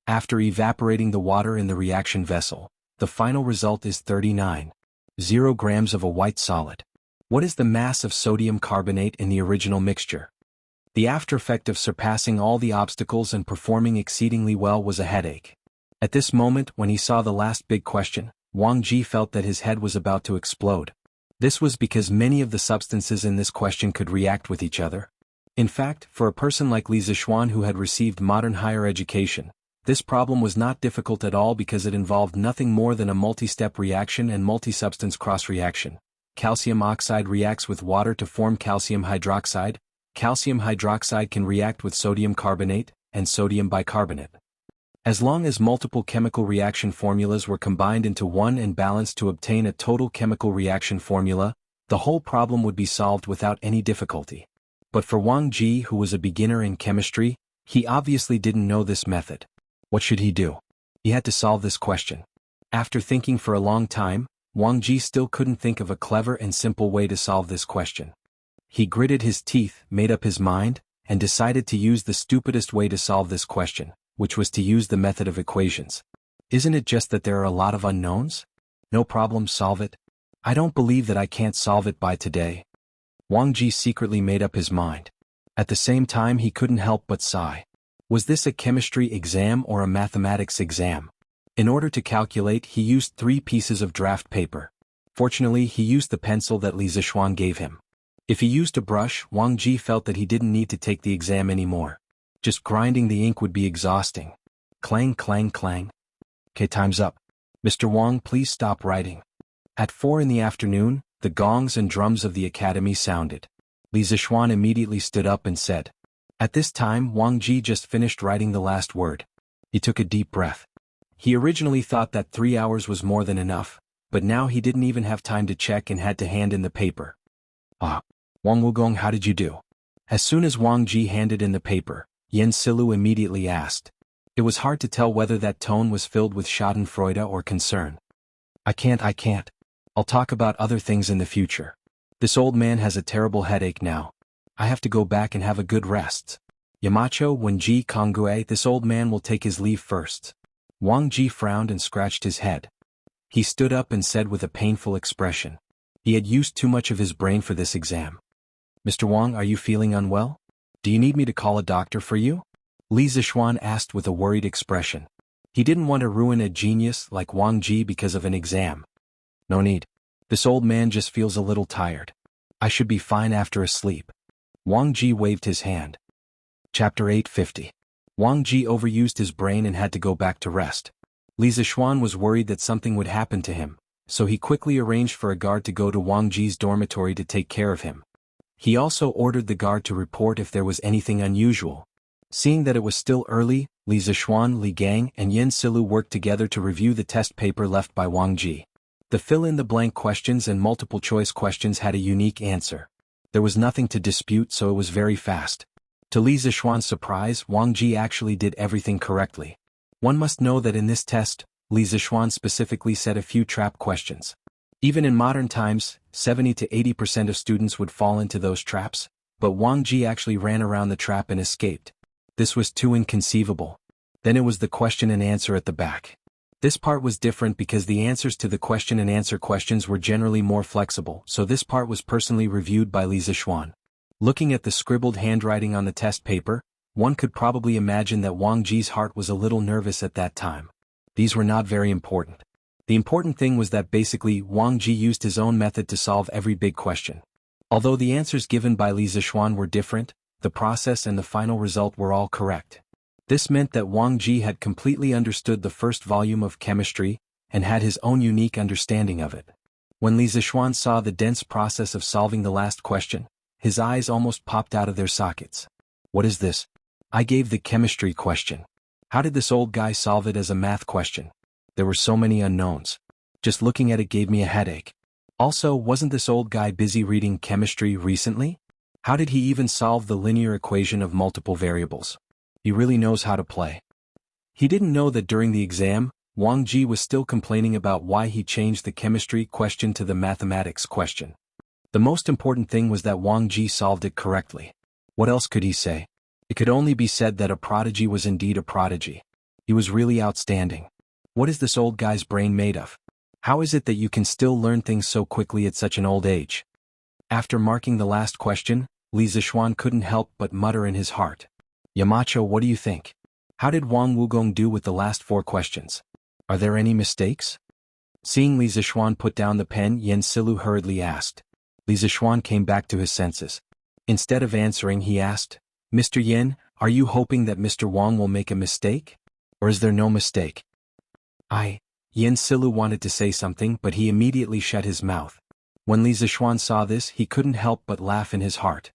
After evaporating the water in the reaction vessel, the final result is 39.0 grams of a white solid. What is the mass of sodium carbonate in the original mixture? The aftereffect of surpassing all the obstacles and performing exceedingly well was a headache. At this moment, when he saw the last big question, Wang Ji felt that his head was about to explode. This was because many of the substances in this question could react with each other. In fact, for a person like Li Zixuan who had received modern higher education, this problem was not difficult at all because it involved nothing more than a multi-step reaction and multi-substance cross-reaction. Calcium oxide reacts with water to form calcium hydroxide. Calcium hydroxide can react with sodium carbonate and sodium bicarbonate. As long as multiple chemical reaction formulas were combined into one and balanced to obtain a total chemical reaction formula, the whole problem would be solved without any difficulty. But for Wang Ji, who was a beginner in chemistry, he obviously didn't know this method. What should he do? He had to solve this question. After thinking for a long time, Wang Ji still couldn't think of a clever and simple way to solve this question. He gritted his teeth, made up his mind, and decided to use the stupidest way to solve this question, which was to use the method of equations. Isn't it just that there are a lot of unknowns? No problem, solve it. I don't believe that I can't solve it by today. Wang Ji secretly made up his mind. At the same time, he couldn't help but sigh. Was this a chemistry exam or a mathematics exam? In order to calculate, he used 3 pieces of draft paper. Fortunately, he used the pencil that Li Zixuan gave him. If he used a brush, Wang Ji felt that he didn't need to take the exam anymore. Just grinding the ink would be exhausting. Clang, clang, clang. Okay, time's up. Mr. Wang, please stop writing. At 4 in the afternoon, the gongs and drums of the academy sounded. Li Zixuan immediately stood up and said. At this time, Wang Ji just finished writing the last word. He took a deep breath. He originally thought that 3 hours was more than enough, but now he didn't even have time to check and had to hand in the paper. Wang Wugong, how did you do? As soon as Wang Ji handed in the paper, Yen Silu immediately asked. It was hard to tell whether that tone was filled with schadenfreude or concern. I can't. I'll talk about other things in the future. This old man has a terrible headache now. I have to go back and have a good rest. Yamacho, when Ji Kongue, this old man will take his leave first. Wang Ji frowned and scratched his head. He stood up and said with a painful expression. He had used too much of his brain for this exam. Mr. Wang, are you feeling unwell? Do you need me to call a doctor for you? Li Zixuan asked with a worried expression. He didn't want to ruin a genius like Wang Ji because of an exam. No need. This old man just feels a little tired. I should be fine after a sleep. Wang Ji waved his hand. Chapter 850. Wang Ji overused his brain and had to go back to rest. Li Zixuan was worried that something would happen to him, so he quickly arranged for a guard to go to Wang Ji's dormitory to take care of him. He also ordered the guard to report if there was anything unusual. Seeing that it was still early, Li Zixuan, Li Gang, and Yen Silu worked together to review the test paper left by Wang Ji. The fill-in-the-blank questions and multiple-choice questions had a unique answer. There was nothing to dispute, so it was very fast. To Li Zixuan's surprise, Wang Ji actually did everything correctly. One must know that in this test, Li Zixuan specifically set a few trap questions. Even in modern times, 70 to 80% of students would fall into those traps, but Wang Ji actually ran around the trap and escaped. This was too inconceivable. Then it was the question and answer at the back. This part was different because the answers to the question and answer questions were generally more flexible, so this part was personally reviewed by Li Zixuan. Looking at the scribbled handwriting on the test paper, one could probably imagine that Wang Ji's heart was a little nervous at that time. These were not very important. The important thing was that basically Wang Ji used his own method to solve every big question. Although the answers given by Li Zixuan were different, the process and the final result were all correct. This meant that Wang Ji had completely understood the first volume of chemistry, and had his own unique understanding of it. When Li Zixuan saw the dense process of solving the last question, his eyes almost popped out of their sockets. What is this? I gave the chemistry question. How did this old guy solve it as a math question? There were so many unknowns. Just looking at it gave me a headache. Also, wasn't this old guy busy reading chemistry recently? How did he even solve the linear equation of multiple variables? He really knows how to play. He didn't know that during the exam, Wang Ji was still complaining about why he changed the chemistry question to the mathematics question. The most important thing was that Wang Ji solved it correctly. What else could he say? It could only be said that a prodigy was indeed a prodigy. He was really outstanding. What is this old guy's brain made of? How is it that you can still learn things so quickly at such an old age? After marking the last question, Li Zixuan couldn't help but mutter in his heart. Yamacho, what do you think? How did Wang Wugong do with the last 4 questions? Are there any mistakes? Seeing Li Zixuan put down the pen, Yen Silu hurriedly asked. Li Zixuan came back to his senses. Instead of answering, he asked, Mr. Yen, are you hoping that Mr. Wang will make a mistake? Or is there no mistake? Yen Silu wanted to say something, but he immediately shut his mouth. When Li Zixuan saw this, he couldn't help but laugh in his heart.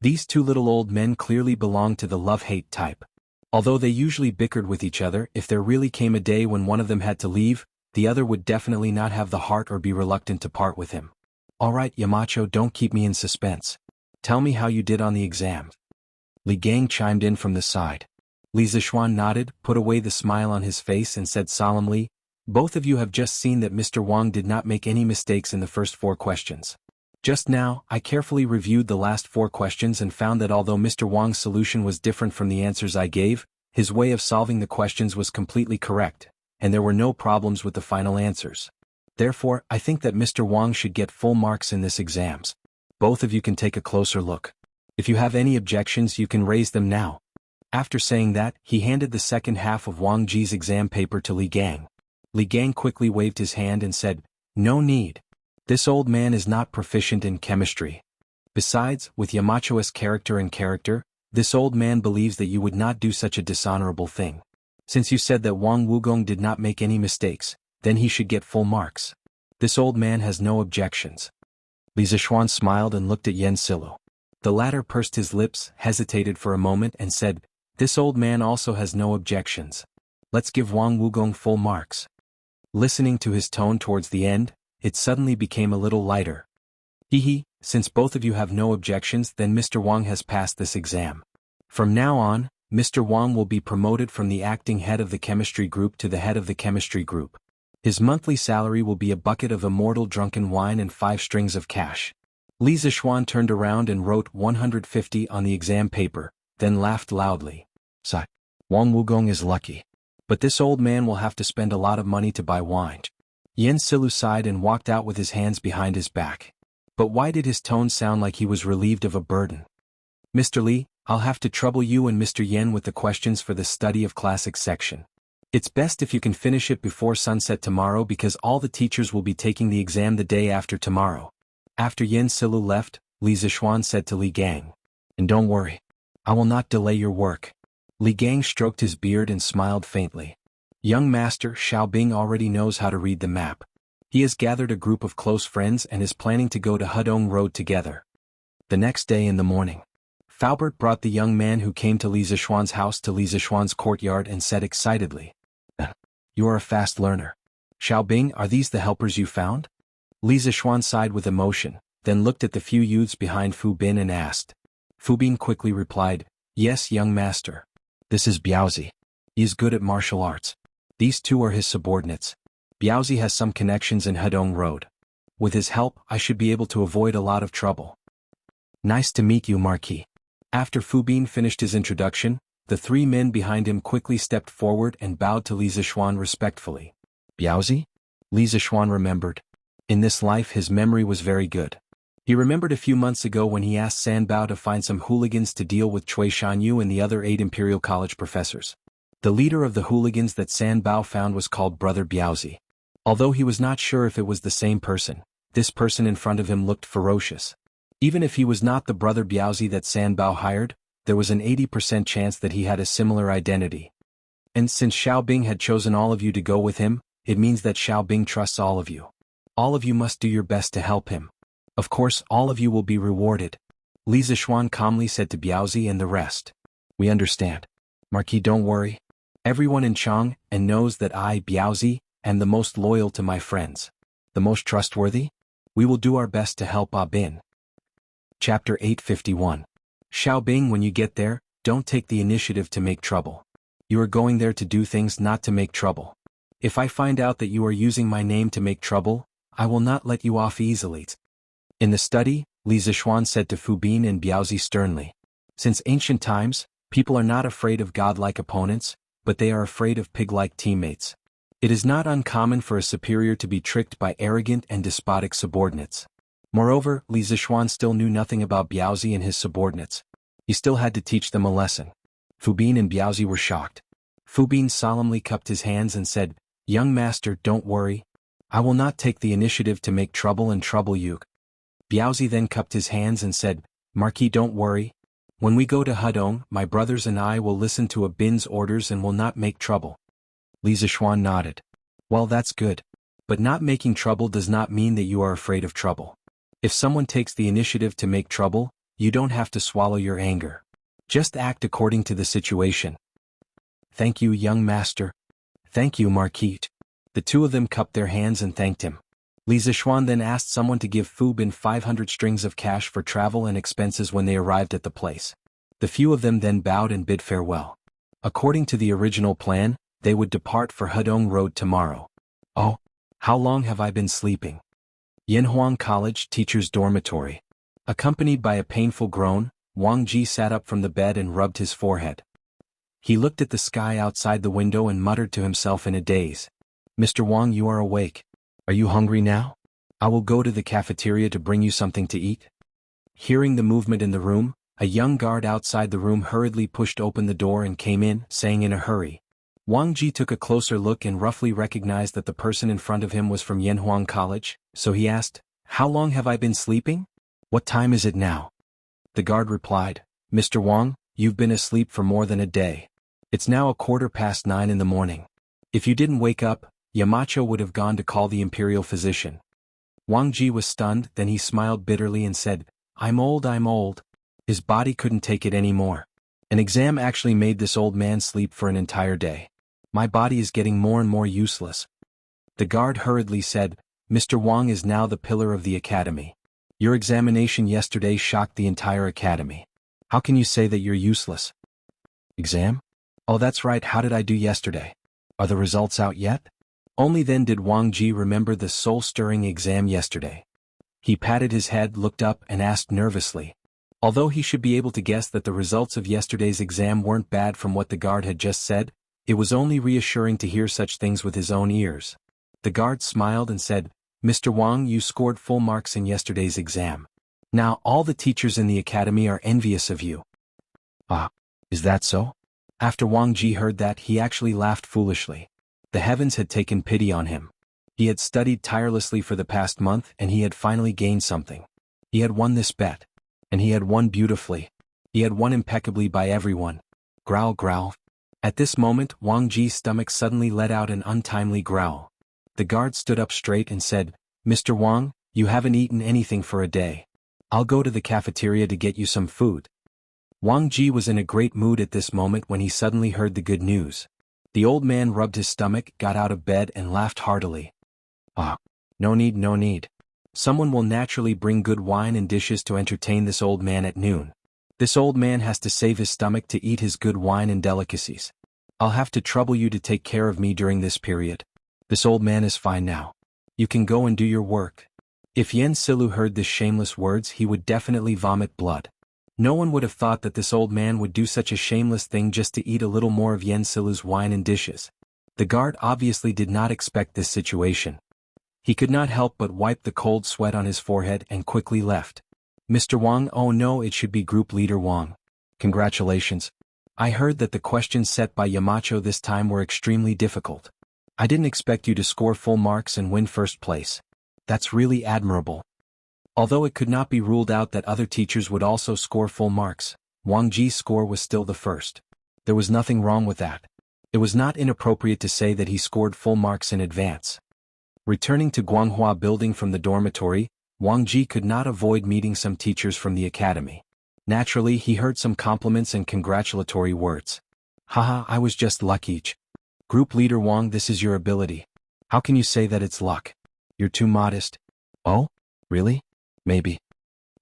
These 2 little old men clearly belonged to the love-hate type. Although they usually bickered with each other, if there really came a day when one of them had to leave, the other would definitely not have the heart or be reluctant to part with him. Alright, Yamacho, don't keep me in suspense. Tell me how you did on the exam. Li Gang chimed in from the side. Li Zixuan nodded, put away the smile on his face and said solemnly, both of you have just seen that Mr. Wang did not make any mistakes in the first 4 questions. Just now, I carefully reviewed the last 4 questions and found that although Mr. Wang's solution was different from the answers I gave, his way of solving the questions was completely correct, and there were no problems with the final answers. Therefore, I think that Mr. Wang should get full marks in this exams. Both of you can take a closer look. If you have any objections, you can raise them now. After saying that, he handed the second half of Wang Ji's exam paper to Li Gang. Li Gang quickly waved his hand and said, No need. This old man is not proficient in chemistry. Besides, with Yamacho's character, this old man believes that you would not do such a dishonorable thing. Since you said that Wang Wugong did not make any mistakes, then he should get full marks. This old man has no objections. Li Zixuan smiled and looked at Yen Silu. The latter pursed his lips, hesitated for a moment and said, This old man also has no objections. Let's give Wang Wugong full marks. Listening to his tone towards the end, it suddenly became a little lighter. Since both of you have no objections, then Mr. Wang has passed this exam. From now on, Mr. Wang will be promoted from the acting head of the chemistry group to the head of the chemistry group. His monthly salary will be a bucket of immortal drunken wine and 5 strings of cash. Li Zixuan turned around and wrote 150 on the exam paper, then laughed loudly. Sigh. Wang Wugong is lucky. But this old man will have to spend a lot of money to buy wine. Yen Silu sighed and walked out with his hands behind his back. But why did his tone sound like he was relieved of a burden? Mr. Li, I'll have to trouble you and Mr. Yen with the questions for the study of classics section. It's best if you can finish it before sunset tomorrow because all the teachers will be taking the exam the day after tomorrow. After Yen Silu left, Li Zixuan said to Li Gang. And don't worry. I will not delay your work. Li Gang stroked his beard and smiled faintly. Young Master Xiaobing already knows how to read the map. He has gathered a group of close friends and is planning to go to Hudong Road together. The next day in the morning, Faubert brought the young man who came to Li Zixuan's house to Li Zixuan's courtyard and said excitedly, You are a fast learner. Xiaobing, are these the helpers you found? Li Zixuan sighed with emotion, then looked at the few youths behind Fu Bin and asked. Fu Bin quickly replied, Yes, young master. This is Biaozi. He is good at martial arts. These 2 are his subordinates. Biaozi has some connections in Hudong Road. With his help, I should be able to avoid a lot of trouble. Nice to meet you, Marquis. After Fu Bin finished his introduction, the 3 men behind him quickly stepped forward and bowed to Li Zixuan respectfully. Biaozi? Li Zixuan remembered. In this life his memory was very good. He remembered a few months ago when he asked San Bao to find some hooligans to deal with Cui Shanyu and the other 8 Imperial College professors. The leader of the hooligans that San Bao found was called Brother Biaozi. Although he was not sure if it was the same person, this person in front of him looked ferocious. Even if he was not the Brother Biaozi that San Bao hired, there was an 80% chance that he had a similar identity. And since Xiao Bing had chosen all of you to go with him, it means that Xiao Bing trusts all of you. All of you must do your best to help him. Of course, all of you will be rewarded. Li Zishuan calmly said to Biaozi and the rest. We understand. Marquis, don't worry. Everyone in Chang and knows that I, Biaozi, am the most loyal to my friends. The most trustworthy? We will do our best to help Bin. Chapter 851. Xiao Bing, when you get there, don't take the initiative to make trouble. You are going there to do things, not to make trouble. If I find out that you are using my name to make trouble, I will not let you off easily. In the study, Li Zishuan said to Fu Bin and Biaozi sternly. Since ancient times, people are not afraid of godlike opponents, but they are afraid of pig-like teammates. It is not uncommon for a superior to be tricked by arrogant and despotic subordinates. Moreover, Li Zishuan still knew nothing about Biaozi and his subordinates. He still had to teach them a lesson. Fu Bin and Biaozi were shocked. Fu Bin solemnly cupped his hands and said, Young master, don't worry. I will not take the initiative to make trouble and trouble you. Biaozi then cupped his hands and said, Marquis, don't worry. When we go to Hudong, my brothers and I will listen to Bin's orders and will not make trouble. Li Zishuan nodded. Well, that's good. But not making trouble does not mean that you are afraid of trouble. If someone takes the initiative to make trouble, you don't have to swallow your anger. Just act according to the situation. Thank you, young master. Thank you, Marquis. The two of them cupped their hands and thanked him. Li Zishuan then asked someone to give Fu Bin 500 strings of cash for travel and expenses when they arrived at the place. The few of them then bowed and bid farewell. According to the original plan, they would depart for Hudong Road tomorrow. Oh, how long have I been sleeping? Yanhuang College Teacher's Dormitory. Accompanied by a painful groan, Wang Ji sat up from the bed and rubbed his forehead. He looked at the sky outside the window and muttered to himself in a daze. Mr. Wang, you are awake. Are you hungry now? I will go to the cafeteria to bring you something to eat. Hearing the movement in the room, a young guard outside the room hurriedly pushed open the door and came in, saying in a hurry. Wang Ji took a closer look and roughly recognized that the person in front of him was from Yanhuang College, so he asked, How long have I been sleeping? What time is it now? The guard replied, Mr. Wang, you've been asleep for more than a day. It's now 9:15 in the morning. If you didn't wake up, Yamacho would have gone to call the imperial physician. Wang Ji was stunned, then he smiled bitterly and said, I'm old. His body couldn't take it anymore. An exam actually made this old man sleep for an entire day. My body is getting more and more useless. The guard hurriedly said, Mr. Wang is now the pillar of the academy. Your examination yesterday shocked the entire academy. How can you say that you're useless? Exam? Oh, that's right, how did I do yesterday? Are the results out yet? Only then did Wang Ji remember the soul-stirring exam yesterday. He patted his head, looked up, and asked nervously. Although he should be able to guess that the results of yesterday's exam weren't bad from what the guard had just said, it was only reassuring to hear such things with his own ears. The guard smiled and said, Mr. Wang, you scored full marks in yesterday's exam. Now all the teachers in the academy are envious of you. Ah, is that so? After Wang Ji heard that, he actually laughed foolishly. The heavens had taken pity on him. He had studied tirelessly for the past month and he had finally gained something. He had won this bet. And he had won beautifully. He had won impeccably by everyone. Growl, growl. At this moment, Wang Ji's stomach suddenly let out an untimely growl. The guard stood up straight and said, Mr. Wang, you haven't eaten anything for a day. I'll go to the cafeteria to get you some food. Wang Ji was in a great mood at this moment when he suddenly heard the good news. The old man rubbed his stomach, got out of bed and laughed heartily. Ah, no need. Someone will naturally bring good wine and dishes to entertain this old man at noon. This old man has to save his stomach to eat his good wine and delicacies. I'll have to trouble you to take care of me during this period. This old man is fine now. You can go and do your work. If Yen Silu heard this shameless words, he would definitely vomit blood. No one would have thought that this old man would do such a shameless thing just to eat a little more of Yen Silu's wine and dishes. The guard obviously did not expect this situation. He could not help but wipe the cold sweat on his forehead and quickly left. Mr. Wang, oh no, it should be Group Leader Wang. Congratulations. I heard that the questions set by Yamacho this time were extremely difficult. I didn't expect you to score full marks and win first place. That's really admirable. Although it could not be ruled out that other teachers would also score full marks, Wang Ji's score was still the first. There was nothing wrong with that. It was not inappropriate to say that he scored full marks in advance. Returning to Guanghua Building from the dormitory, Wang Ji could not avoid meeting some teachers from the academy. Naturally, he heard some compliments and congratulatory words. Haha, I was just lucky. Group Leader Wang, this is your ability. How can you say that it's luck? You're too modest. Oh? Really? Maybe.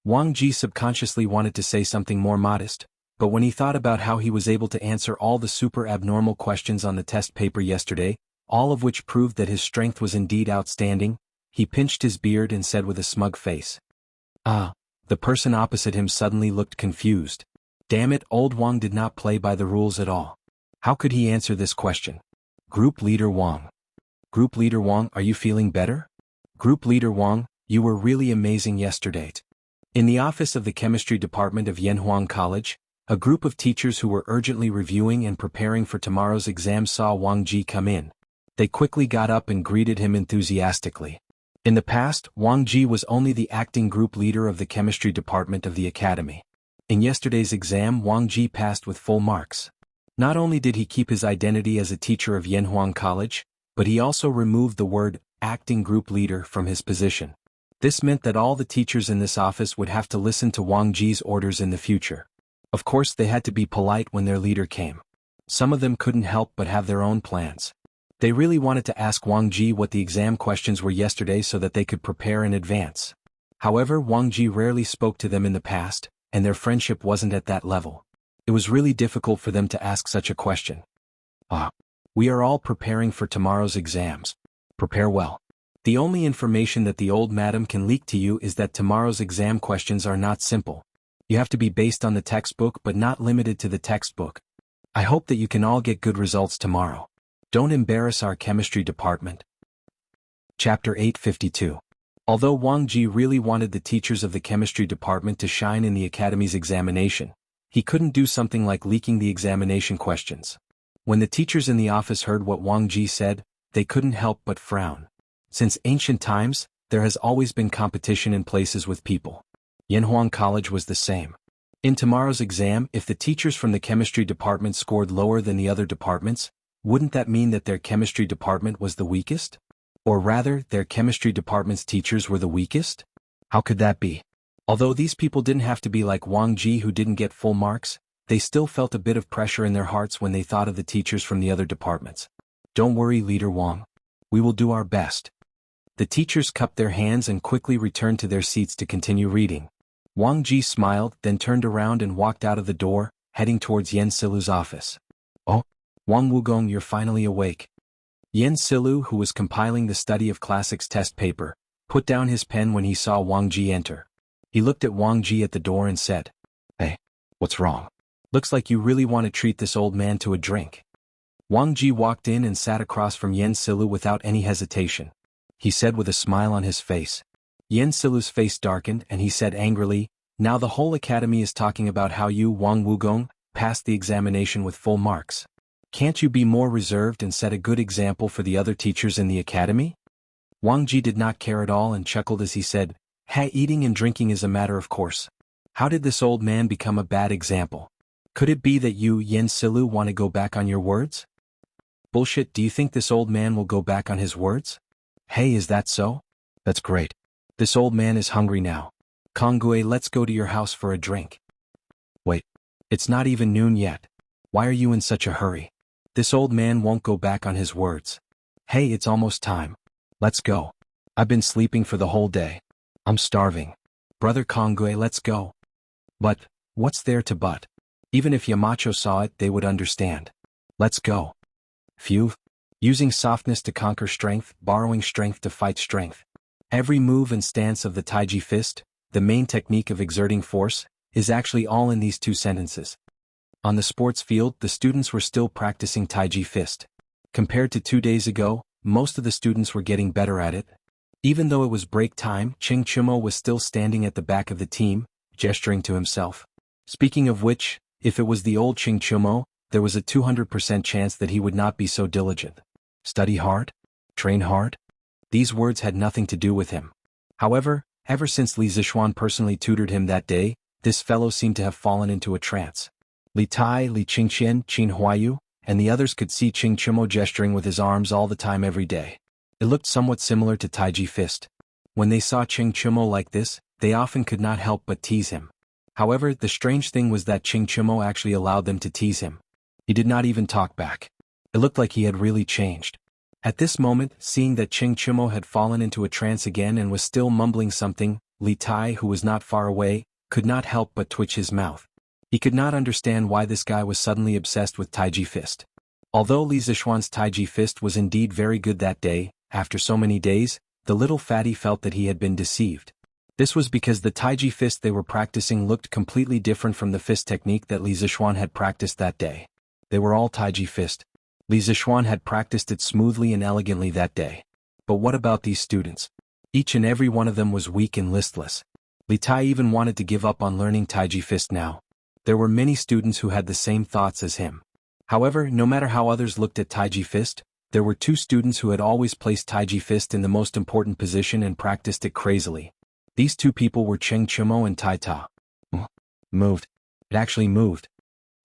Wang Ji subconsciously wanted to say something more modest, but when he thought about how he was able to answer all the super abnormal questions on the test paper yesterday, all of which proved that his strength was indeed outstanding, he pinched his beard and said with a smug face. Ah. The person opposite him suddenly looked confused. Damn it, old Wang did not play by the rules at all. How could he answer this question? Group Leader Wang. Group Leader Wang, are you feeling better? Group Leader Wang, you were really amazing yesterday. In the office of the chemistry department of Yanhuang College, a group of teachers who were urgently reviewing and preparing for tomorrow's exam saw Wang Ji come in. They quickly got up and greeted him enthusiastically. In the past, Wang Ji was only the acting group leader of the chemistry department of the academy. In yesterday's exam, Wang Ji passed with full marks. Not only did he keep his identity as a teacher of Yanhuang College, but he also removed the word acting group leader from his position. This meant that all the teachers in this office would have to listen to Wang Ji's orders in the future. Of course, they had to be polite when their leader came. Some of them couldn't help but have their own plans. They really wanted to ask Wang Ji what the exam questions were yesterday so that they could prepare in advance. However, Wang Ji rarely spoke to them in the past, and their friendship wasn't at that level. It was really difficult for them to ask such a question. We are all preparing for tomorrow's exams. Prepare well. The only information that the old madam can leak to you is that tomorrow's exam questions are not simple. You have to be based on the textbook but not limited to the textbook. I hope that you can all get good results tomorrow. Don't embarrass our chemistry department. Chapter 852. Although Wang Ji really wanted the teachers of the chemistry department to shine in the academy's examination, he couldn't do something like leaking the examination questions. When the teachers in the office heard what Wang Ji said, they couldn't help but frown. Since ancient times, there has always been competition in places with people. Yanhuang College was the same. In tomorrow's exam, if the teachers from the chemistry department scored lower than the other departments, wouldn't that mean that their chemistry department was the weakest? Or rather, their chemistry department's teachers were the weakest? How could that be? Although these people didn't have to be like Wang Ji who didn't get full marks, they still felt a bit of pressure in their hearts when they thought of the teachers from the other departments. Don't worry, Leader Wang. We will do our best. The teachers cupped their hands and quickly returned to their seats to continue reading. Wang Ji smiled, then turned around and walked out of the door, heading towards Yen Silu's office. Oh, Wang Wugong, you're finally awake. Yen Silu, who was compiling the study of classics test paper, put down his pen when he saw Wang Ji enter. He looked at Wang Ji at the door and said, "Hey, what's wrong? Looks like you really want to treat this old man to a drink." Wang Ji walked in and sat across from Yen Silu without any hesitation. He said with a smile on his face. Yen Silu's face darkened and he said angrily, "Now the whole academy is talking about how you, Wang Wugong, passed the examination with full marks. Can't you be more reserved and set a good example for the other teachers in the academy?" Wang Ji did not care at all and chuckled as he said, "Hey, eating and drinking is a matter of course. How did this old man become a bad example? Could it be that you, Yen Silu, want to go back on your words?" "Bullshit, do you think this old man will go back on his words?" "Hey, is that so? That's great. This old man is hungry now. Kongui, let's go to your house for a drink." "Wait. It's not even noon yet. Why are you in such a hurry? This old man won't go back on his words. Hey, it's almost time. Let's go. I've been sleeping for the whole day. I'm starving. Brother Kongui, let's go." "But, what's there to but? Even if Yamacho saw it, they would understand. Let's go." Phew. Using softness to conquer strength, borrowing strength to fight strength. Every move and stance of the Taiji fist, the main technique of exerting force, is actually all in these two sentences. On the sports field, the students were still practicing Taiji fist. Compared to 2 days ago, most of the students were getting better at it. Even though it was break time, Ching Chumo was still standing at the back of the team, gesturing to himself. Speaking of which, if it was the old Ching Chumo, there was a 200% chance that he would not be so diligent. Study hard? Train hard? These words had nothing to do with him. However, ever since Li Zixuan personally tutored him that day, this fellow seemed to have fallen into a trance. Li Tai, Li Qingqian, Qin Huayu, and the others could see Ching Chumo gesturing with his arms all the time every day. It looked somewhat similar to Taiji Fist. When they saw Ching Chumo like this, they often could not help but tease him. However, the strange thing was that Ching Chumo actually allowed them to tease him. He did not even talk back. It looked like he had really changed. At this moment, seeing that Ching Chumo had fallen into a trance again and was still mumbling something, Li Tai, who was not far away, could not help but twitch his mouth. He could not understand why this guy was suddenly obsessed with Taiji Fist. Although Li Zixuan's Taiji Fist was indeed very good that day, after so many days, the little fatty felt that he had been deceived. This was because the Taiji Fist they were practicing looked completely different from the fist technique that Li Zixuan had practiced that day. They were all Taiji Fist. Li Zixuan had practiced it smoothly and elegantly that day. But what about these students? Each and every one of them was weak and listless. Li Tai even wanted to give up on learning Taiji Fist now. There were many students who had the same thoughts as him. However, no matter how others looked at Taiji Fist, there were two students who had always placed Taiji Fist in the most important position and practiced it crazily. These two people were Cheng Chumo and Tai Ta. Moved. It actually moved.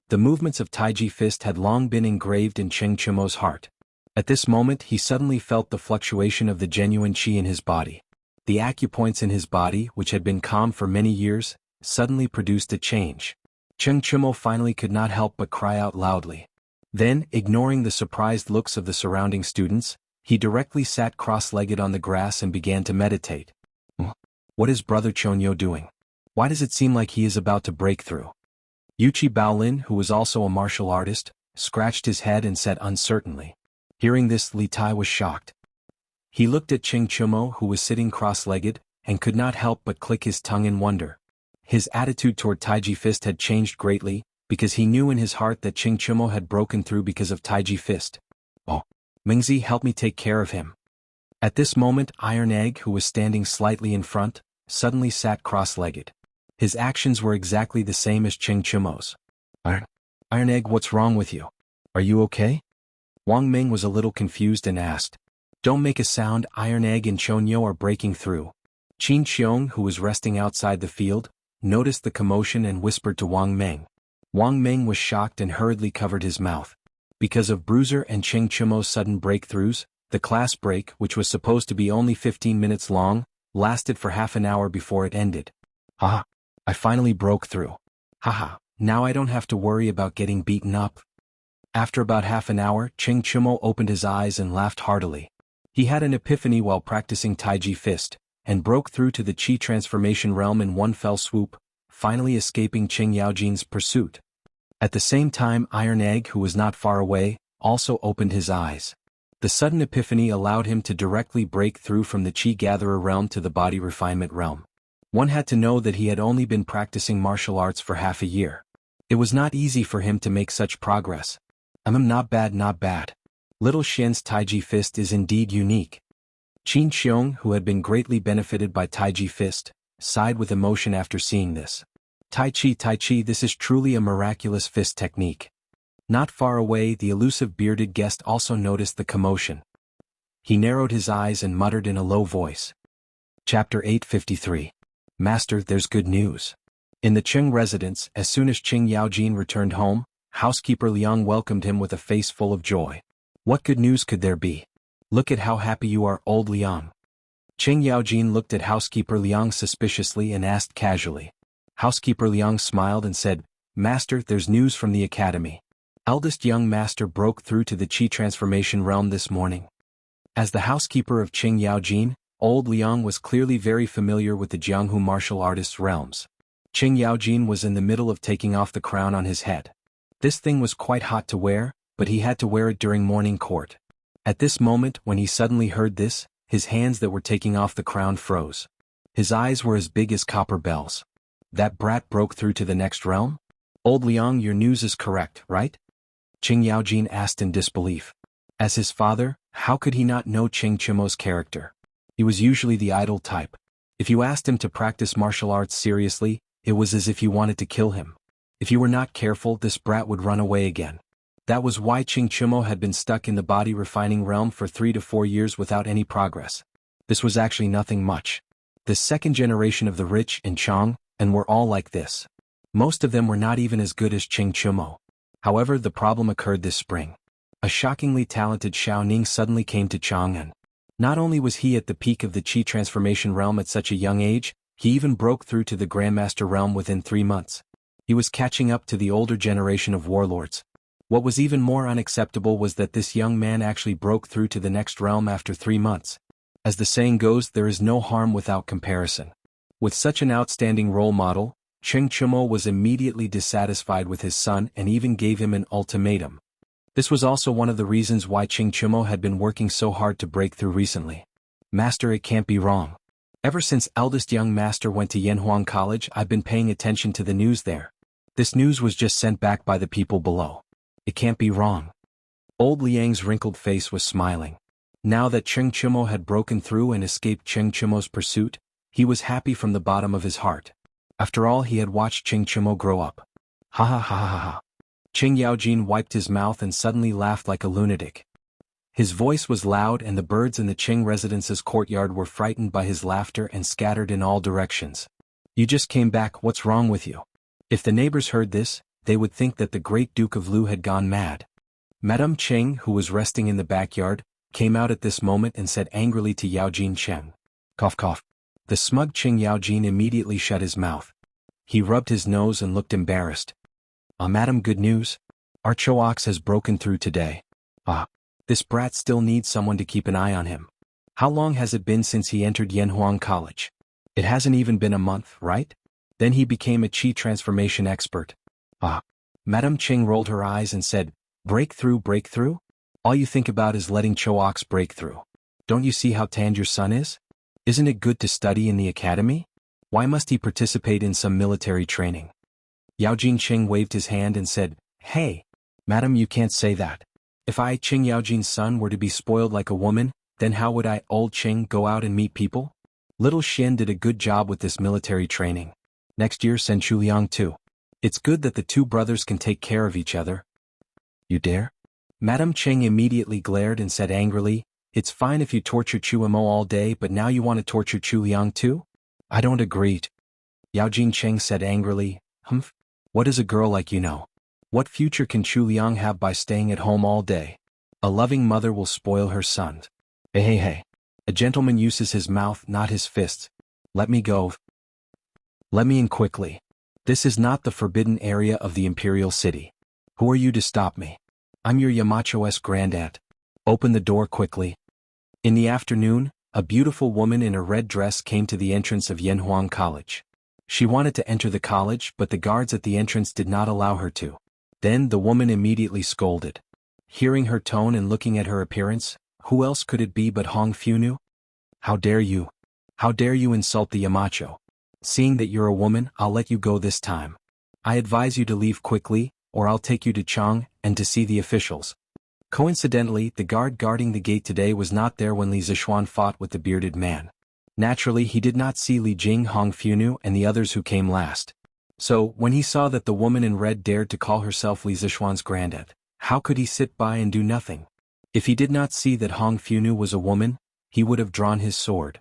The movements of Taiji Fist had long been engraved in Cheng Chumo's heart. At this moment he suddenly felt the fluctuation of the genuine qi in his body. The acupoints in his body, which had been calm for many years, suddenly produced a change. Cheng Chumo finally could not help but cry out loudly. Then, ignoring the surprised looks of the surrounding students, he directly sat cross-legged on the grass and began to meditate. What is Brother Chonyo doing? Why does it seem like he is about to break through? Yuchi Baolin, who was also a martial artist, scratched his head and said uncertainly. Hearing this, Li Tai was shocked. He looked at Ching Chumo, who was sitting cross-legged, and could not help but click his tongue in wonder. His attitude toward Taiji Fist had changed greatly, because he knew in his heart that Ching Chumo had broken through because of Taiji Fist. Oh, Mingzi, help me take care of him. At this moment, Iron Egg, who was standing slightly in front, suddenly sat cross-legged. His actions were exactly the same as Ching Chumo's. Iron Egg, what's wrong with you? Are you okay? Wang Ming was a little confused and asked. Don't make a sound, Iron Egg and Chonyo are breaking through. Qin Xiong, who was resting outside the field, noticed the commotion and whispered to Wang Ming. Wang Ming was shocked and hurriedly covered his mouth. Because of Bruiser and Ching Chumo's sudden breakthroughs, the class break, which was supposed to be only 15 minutes long, lasted for half an hour before it ended. Ah, I finally broke through. Haha, now I don't have to worry about getting beaten up. After about half an hour, Ching Chumo opened his eyes and laughed heartily. He had an epiphany while practicing Taiji Fist, and broke through to the Qi transformation realm in one fell swoop, finally escaping Qing Yaojin's pursuit. At the same time, Iron Egg, who was not far away, also opened his eyes. The sudden epiphany allowed him to directly break through from the Qi Gatherer realm to the Body Refinement realm. One had to know that he had only been practicing martial arts for half a year. It was not easy for him to make such progress. Not bad, not bad. Little Xian's Taiji Fist is indeed unique. Qin Xiong, who had been greatly benefited by Taiji Fist, sighed with emotion after seeing this. Tai Chi, this is truly a miraculous fist technique. Not far away, the elusive bearded guest also noticed the commotion. He narrowed his eyes and muttered in a low voice. Chapter 853. Master, there's good news. In the Qing residence, as soon as Qing Yaojin returned home, housekeeper Liang welcomed him with a face full of joy. What good news could there be? Look at how happy you are, old Liang. Qing Yaojin looked at housekeeper Liang suspiciously and asked casually. Housekeeper Liang smiled and said, Master, there's news from the academy. Eldest young master broke through to the Qi transformation realm this morning. As the housekeeper of Qing Yaojin, old Liang was clearly very familiar with the Jianghu martial artists' realms. Qing Yaojin was in the middle of taking off the crown on his head. This thing was quite hot to wear, but he had to wear it during morning court. At this moment, when he suddenly heard this, his hands that were taking off the crown froze. His eyes were as big as copper bells. That brat broke through to the next realm? Old Liang, your news is correct, right? Qing Yaojin asked in disbelief. As his father, how could he not know Ching Chumo's character? He was usually the idle type. If you asked him to practice martial arts seriously, it was as if you wanted to kill him. If you were not careful, this brat would run away again. That was why Qing Chumo had been stuck in the body refining realm for 3 to 4 years without any progress. This was actually nothing much. The second generation of the rich in Chang, and were all like this. Most of them were not even as good as Qing Chumo. However, the problem occurred this spring. A shockingly talented Xiao Ning suddenly came to Chang'an. Not only was he at the peak of the Qi transformation realm at such a young age, he even broke through to the Grandmaster realm within 3 months. He was catching up to the older generation of warlords. What was even more unacceptable was that this young man actually broke through to the next realm after 3 months. As the saying goes, there is no harm without comparison. With such an outstanding role model, Qing Chumo was immediately dissatisfied with his son and even gave him an ultimatum. This was also one of the reasons why Qing Chumo had been working so hard to break through recently. Master, it can't be wrong. Ever since eldest young master went to Yanhuang College, I've been paying attention to the news there. This news was just sent back by the people below. It can't be wrong. Old Liang's wrinkled face was smiling. Now that Qing Chumo had broken through and escaped Qing Chumo's pursuit, he was happy from the bottom of his heart. After all, he had watched Qing Chumo grow up. Ha ha ha ha ha. Qing Yaojin wiped his mouth and suddenly laughed like a lunatic. His voice was loud and the birds in the Qing residence's courtyard were frightened by his laughter and scattered in all directions. You just came back, what's wrong with you? If the neighbors heard this, they would think that the great Duke of Lu had gone mad. Madame Qing, who was resting in the backyard, came out at this moment and said angrily to Yaojin Cheng. Cough cough. The smug Qing Yaojin immediately shut his mouth. He rubbed his nose and looked embarrassed. Madam, good news? Our Choax has broken through today. This brat still needs someone to keep an eye on him. How long has it been since he entered Yanhuang College? It hasn't even been a month, right? Then he became a Qi transformation expert. Madame Qing rolled her eyes and said, breakthrough, breakthrough? All you think about is letting Choax break through. Don't you see how tanned your son is? Isn't it good to study in the academy? Why must he participate in some military training? Yaojin Qing waved his hand and said, Hey, madam, you can't say that. If I, Qing Yaojin's son, were to be spoiled like a woman, then how would I, old Qing, go out and meet people? Little Xian did a good job with this military training. Next year send Chuliang too. It's good that the two brothers can take care of each other. You dare? Madame Qing immediately glared and said angrily, It's fine if you torture Chu Mo all day, but now you want to torture Chu Liang too? I don't agree. Yaojin Qing said angrily, Humph. What does a girl like you know? What future can Chu Liang have by staying at home all day? A loving mother will spoil her son. Hey. A gentleman uses his mouth, not his fists. Let me go. Let me in quickly. This is not the forbidden area of the imperial city. Who are you to stop me? I'm your Yamacho's grandaunt. Open the door quickly. In the afternoon, a beautiful woman in a red dress came to the entrance of Yanhuang College. She wanted to enter the college, but the guards at the entrance did not allow her to. Then the woman immediately scolded. Hearing her tone and looking at her appearance, who else could it be but Hong Funu? How dare you? How dare you insult the Yamacho? Seeing that you're a woman, I'll let you go this time. I advise you to leave quickly, or I'll take you to Chang and to see the officials. Coincidentally, the guard guarding the gate today was not there when Li Zishuan fought with the bearded man. Naturally, he did not see Li Jing, Hong Funu, and the others who came last. So, when he saw that the woman in red dared to call herself Li Zishuan's grandaunt, how could he sit by and do nothing? If he did not see that Hong Funu was a woman, he would have drawn his sword.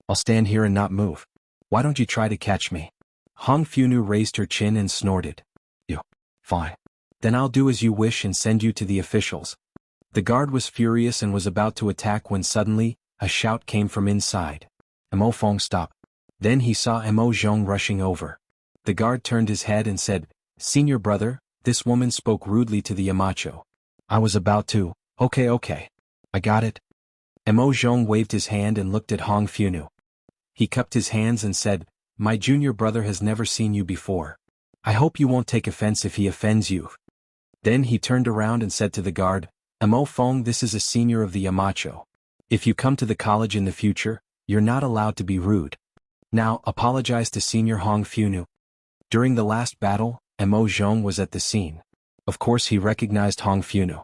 I'll stand here and not move. Why don't you try to catch me? Hong Funu raised her chin and snorted. You. Fine. Then I'll do as you wish and send you to the officials. The guard was furious and was about to attack when suddenly, a shout came from inside. Mo Fong, stop. Then he saw Mo Zhong rushing over. The guard turned his head and said, Senior brother, this woman spoke rudely to the Yamacho. I was about to, okay. I got it. Mo Zhong waved his hand and looked at Hong Funu. He cupped his hands and said, My junior brother has never seen you before. I hope you won't take offense if he offends you. Then he turned around and said to the guard, Mo Fong, this is a senior of the Yamacho. If you come to the college in the future, you're not allowed to be rude. Now, apologize to Senior Hong Funu. During the last battle, Mo Zhong was at the scene. Of course he recognized Hong Funu.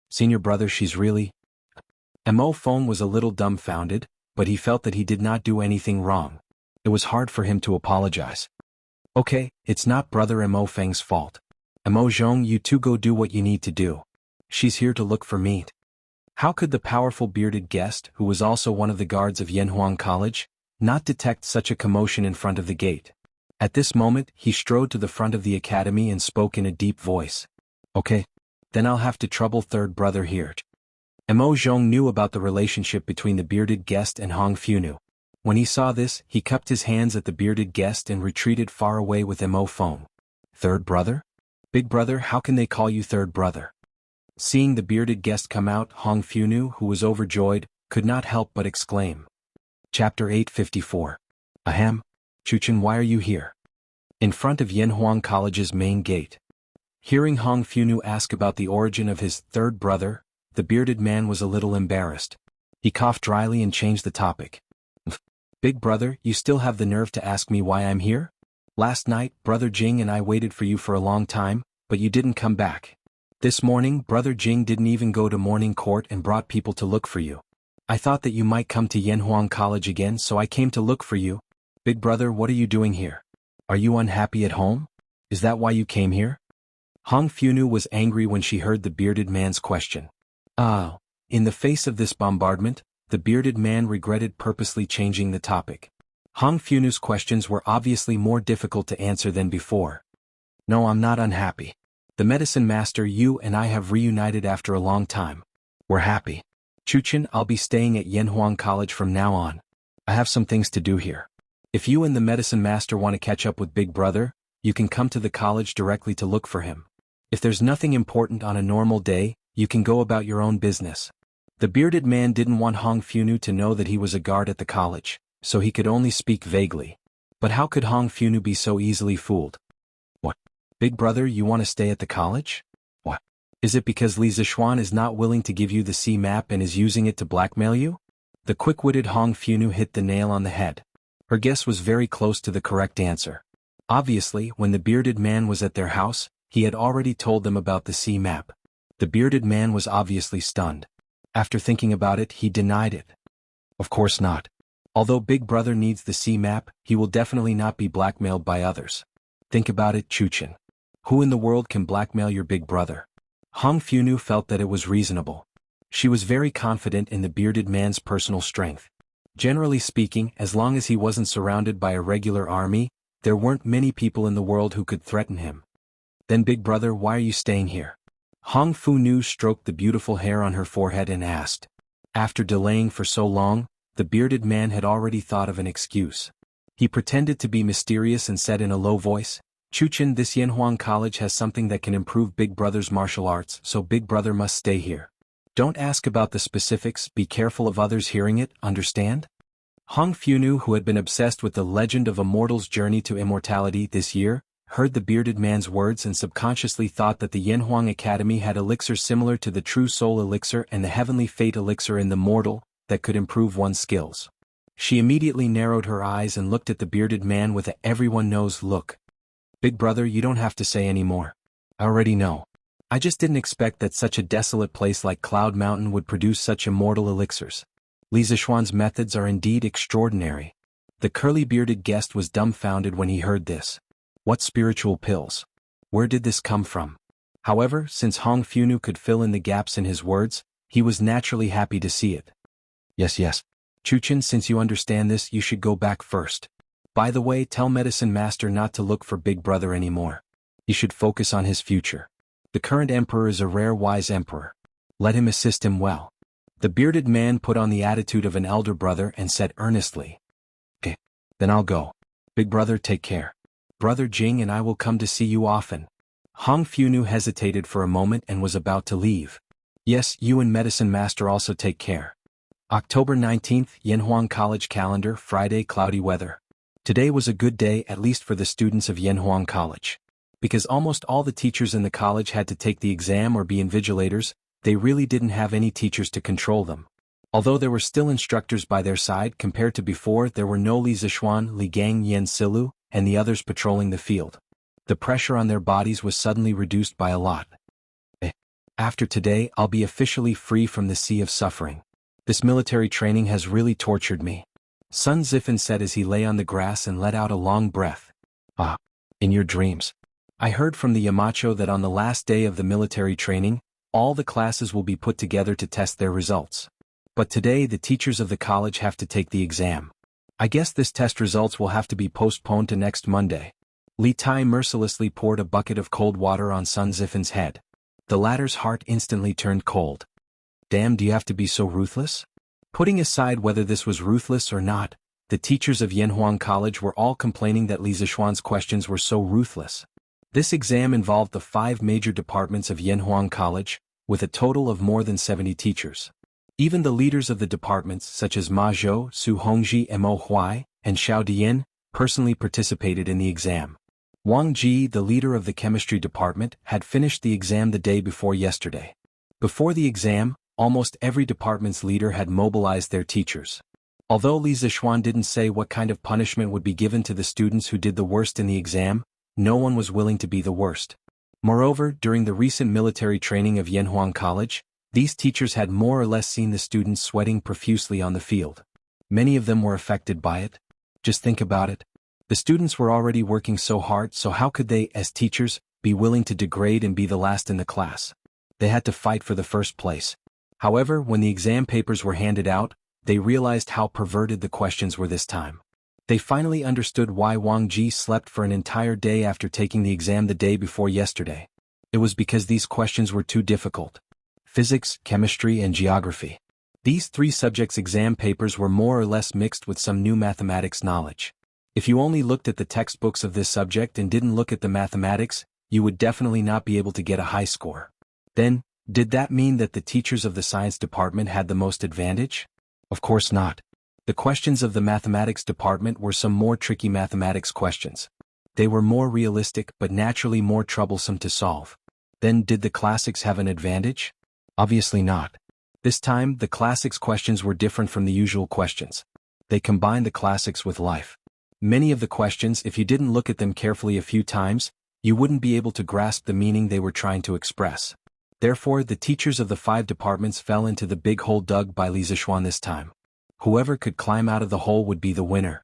Senior brother, she's really... Mo Feng was a little dumbfounded, but he felt that he did not do anything wrong. It was hard for him to apologize. Okay, it's not Brother Mo Feng's fault. Mo Zhong, you two go do what you need to do. She's here to look for meat. How could the powerful bearded guest, who was also one of the guards of Yanhuang College, not detect such a commotion in front of the gate? At this moment, he strode to the front of the academy and spoke in a deep voice. Okay. Then I'll have to trouble third brother here. Mo Zhong knew about the relationship between the bearded guest and Hong Funu. When he saw this, he cupped his hands at the bearded guest and retreated far away with Mo Feng. Third brother? Big brother, how can they call you third brother? Seeing the bearded guest come out, Hong Funu, who was overjoyed, could not help but exclaim. Chapter 854. Ahem. Chuchen, why are you here? In front of Yanhuang College's main gate. Hearing Hong Funu ask about the origin of his third brother, the bearded man was a little embarrassed. He coughed dryly and changed the topic. Big brother, you still have the nerve to ask me why I'm here? Last night, Brother Jing and I waited for you for a long time, but you didn't come back. This morning, Brother Jing didn't even go to morning court and brought people to look for you. I thought that you might come to Yanhuang College again, so I came to look for you. Big brother, what are you doing here? Are you unhappy at home? Is that why you came here? Hong Funu was angry when she heard the bearded man's question. In the face of this bombardment, the bearded man regretted purposely changing the topic. Hong Funu's questions were obviously more difficult to answer than before. No, I'm not unhappy. The medicine master, you and I have reunited after a long time. We're happy. Chuchen, I'll be staying at Yanhuang College from now on. I have some things to do here. If you and the medicine master want to catch up with Big Brother, you can come to the college directly to look for him. If there's nothing important on a normal day, you can go about your own business. The bearded man didn't want Hong Funu to know that he was a guard at the college, so he could only speak vaguely. But how could Hong Funu be so easily fooled? What? Big brother, you want to stay at the college? What? Is it because Li Zixuan is not willing to give you the C map and is using it to blackmail you? The quick-witted Hong Funu hit the nail on the head. Her guess was very close to the correct answer. Obviously, when the bearded man was at their house, he had already told them about the C map. The bearded man was obviously stunned. After thinking about it, he denied it. Of course not. Although Big Brother needs the C map, he will definitely not be blackmailed by others. Think about it, Chuchen. Who in the world can blackmail your big brother? Hong Funu felt that it was reasonable. She was very confident in the bearded man's personal strength. Generally speaking, as long as he wasn't surrounded by a regular army, there weren't many people in the world who could threaten him. Then Big Brother, why are you staying here? Hong Funu stroked the beautiful hair on her forehead and asked. After delaying for so long, the bearded man had already thought of an excuse. He pretended to be mysterious and said in a low voice, Chuchen, this Yanhuang College has something that can improve Big Brother's martial arts, so Big Brother must stay here. Don't ask about the specifics, be careful of others hearing it, understand? Hong Funu, who had been obsessed with the legend of a mortal's journey to immortality this year, heard the bearded man's words and subconsciously thought that the Yanhuang Academy had elixirs similar to the True Soul Elixir and the Heavenly Fate Elixir in the mortal, that could improve one's skills. She immediately narrowed her eyes and looked at the bearded man with a everyone knows look. Big brother, you don't have to say any more. I already know. I just didn't expect that such a desolate place like Cloud Mountain would produce such immortal elixirs. Li Zixuan's methods are indeed extraordinary. The curly-bearded guest was dumbfounded when he heard this. What spiritual pills? Where did this come from? However, since Hong Funu could fill in the gaps in his words, he was naturally happy to see it. Yes. Chuchen, since you understand this, you should go back first. By the way, tell Medicine Master not to look for Big Brother anymore. He should focus on his future. The current emperor is a rare wise emperor. Let him assist him well. The bearded man put on the attitude of an elder brother and said earnestly. Okay, then I'll go. Big brother, take care. Brother Jing and I will come to see you often. Hong Funu hesitated for a moment and was about to leave. Yes, you and Medicine Master also take care. October 19th, Yanhuang College calendar, Friday, cloudy weather. Today was a good day, at least for the students of Yanhuang College. Because almost all the teachers in the college had to take the exam or be invigilators, they really didn't have any teachers to control them. Although there were still instructors by their side compared to before, there were no Li Zixuan, Li Gang Yen Silu, and the others patrolling the field. The pressure on their bodies was suddenly reduced by a lot. After today, I'll be officially free from the sea of suffering. This military training has really tortured me. Sun Zifan said as he lay on the grass and let out a long breath. Ah, in your dreams. I heard from the Yamacho that on the last day of the military training, all the classes will be put together to test their results. But today the teachers of the college have to take the exam. I guess this test results will have to be postponed to next Monday. Li Tai mercilessly poured a bucket of cold water on Sun Zifan's head. The latter's heart instantly turned cold. Damn, do you have to be so ruthless? Putting aside whether this was ruthless or not, the teachers of Yanhuang College were all complaining that Li Zishuan's questions were so ruthless. This exam involved the 5 major departments of Yanhuang College, with a total of more than 70 teachers. Even the leaders of the departments such as Ma Zhou, Su Hongji, Mo Huai, and Xiao Dian, personally participated in the exam. Wang Ji, the leader of the chemistry department, had finished the exam the day before yesterday. Before the exam, almost every department's leader had mobilized their teachers. Although Li Zishuan didn't say what kind of punishment would be given to the students who did the worst in the exam, no one was willing to be the worst. Moreover, during the recent military training of Yanhuang College, these teachers had more or less seen the students sweating profusely on the field. Many of them were affected by it. Just think about it. The students were already working so hard, so how could they, as teachers, be willing to degrade and be the last in the class? They had to fight for the first place. However, when the exam papers were handed out, they realized how perverted the questions were this time. They finally understood why Wang Ji slept for an entire day after taking the exam the day before yesterday. It was because these questions were too difficult. Physics, chemistry, and geography. These 3 subjects' exam papers were more or less mixed with some new mathematics knowledge. If you only looked at the textbooks of this subject and didn't look at the mathematics, you would definitely not be able to get a high score. Then, did that mean that the teachers of the science department had the most advantage? Of course not. The questions of the mathematics department were some more tricky mathematics questions. They were more realistic but naturally more troublesome to solve. Then did the classics have an advantage? Obviously not. This time, the classics questions were different from the usual questions. They combined the classics with life. Many of the questions, if you didn't look at them carefully a few times, you wouldn't be able to grasp the meaning they were trying to express. Therefore, the teachers of the 5 departments fell into the big hole dug by Li Zishuan this time. Whoever could climb out of the hole would be the winner.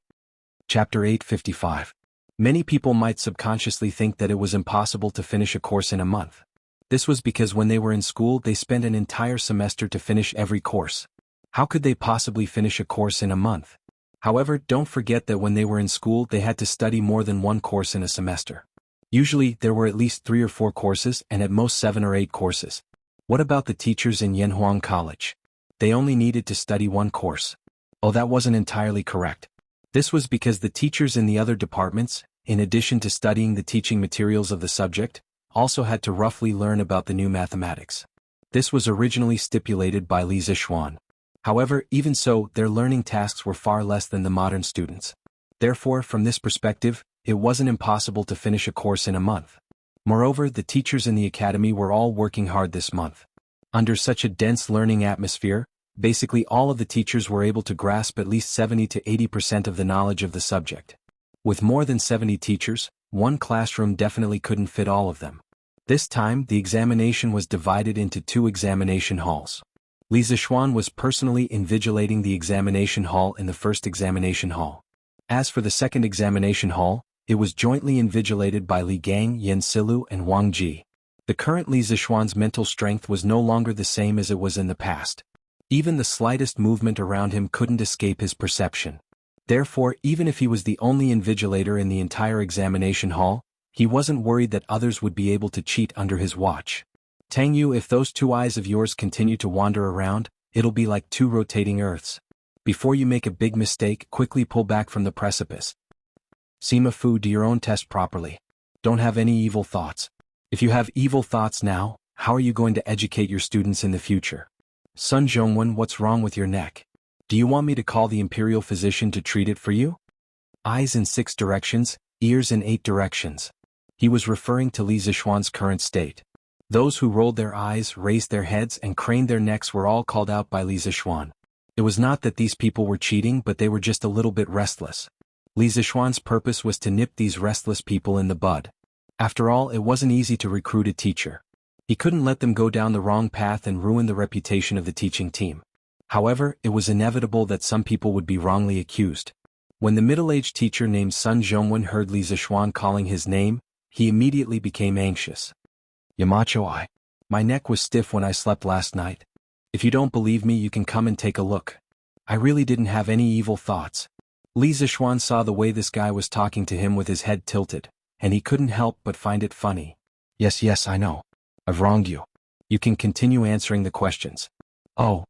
Chapter 855. Many people might subconsciously think that it was impossible to finish a course in a month. This was because when they were in school they spent an entire semester to finish every course. How could they possibly finish a course in a month? However, don't forget that when they were in school they had to study more than 1 course in a semester. Usually, there were at least 3 or 4 courses and at most 7 or 8 courses. What about the teachers in Yanhuang College? They only needed to study 1 course. Oh, that wasn't entirely correct. This was because the teachers in the other departments, in addition to studying the teaching materials of the subject, also had to roughly learn about the new mathematics. This was originally stipulated by Li Zishuan. However, even so, their learning tasks were far less than the modern students. Therefore, from this perspective, it wasn't impossible to finish a course in a month. Moreover, the teachers in the academy were all working hard this month. Under such a dense learning atmosphere, basically all of the teachers were able to grasp at least 70 to 80% of the knowledge of the subject. With more than 70 teachers, 1 classroom definitely couldn't fit all of them. This time, the examination was divided into 2 examination halls. Li Zishuan was personally invigilating the examination hall in the first examination hall. As for the second examination hall, it was jointly invigilated by Li Gang, Yan Silu, and Wang Ji. The current Li Zishuan's mental strength was no longer the same as it was in the past. Even the slightest movement around him couldn't escape his perception. Therefore, even if he was the only invigilator in the entire examination hall, he wasn't worried that others would be able to cheat under his watch. Tang Yu, if those 2 eyes of yours continue to wander around, it'll be like 2 rotating earths. Before you make a big mistake, quickly pull back from the precipice. Sima Fu, do your own test properly. Don't have any evil thoughts. If you have evil thoughts now, how are you going to educate your students in the future? Sun Zhongwen, what's wrong with your neck? Do you want me to call the imperial physician to treat it for you? Eyes in 6 directions, ears in 8 directions. He was referring to Li Zishuan's current state. Those who rolled their eyes, raised their heads, and craned their necks were all called out by Li Zishuan. It was not that these people were cheating, but they were just a little bit restless. Li Zishuan's purpose was to nip these restless people in the bud. After all, it wasn't easy to recruit a teacher. He couldn't let them go down the wrong path and ruin the reputation of the teaching team. However, it was inevitable that some people would be wrongly accused. When the middle-aged teacher named Sun Zhongwen heard Li Zixuan calling his name, he immediately became anxious. Yamacho, my neck was stiff when I slept last night. If you don't believe me, you can come and take a look. I really didn't have any evil thoughts. Li Zixuan saw the way this guy was talking to him with his head tilted, and he couldn't help but find it funny. Yes, I know. I've wronged you. You can continue answering the questions. Oh.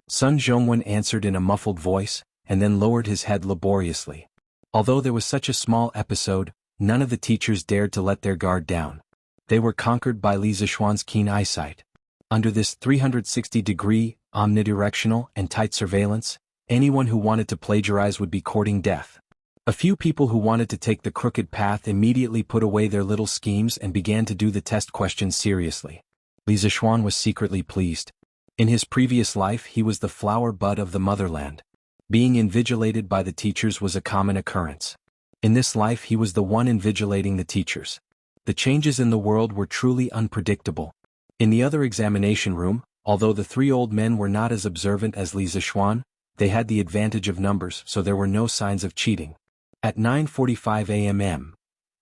Sun Zhongwen answered in a muffled voice, and then lowered his head laboriously. Although there was such a small episode, none of the teachers dared to let their guard down. They were conquered by Li Zixuan's keen eyesight. Under this 360-degree, omnidirectional, and tight surveillance, anyone who wanted to plagiarize would be courting death. A few people who wanted to take the crooked path immediately put away their little schemes and began to do the test questions seriously. Li Zixuan was secretly pleased. In his previous life he was the flower bud of the motherland. Being invigilated by the teachers was a common occurrence. In this life he was the one invigilating the teachers. The changes in the world were truly unpredictable. In the other examination room, although the three old men were not as observant as Li Zixuan, they had the advantage of numbers, so there were no signs of cheating. At 9:45 a.m.,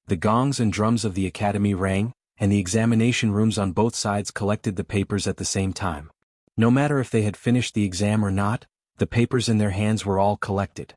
the gongs and drums of the academy rang, and the examination rooms on both sides collected the papers at the same time. No matter if they had finished the exam or not, the papers in their hands were all collected.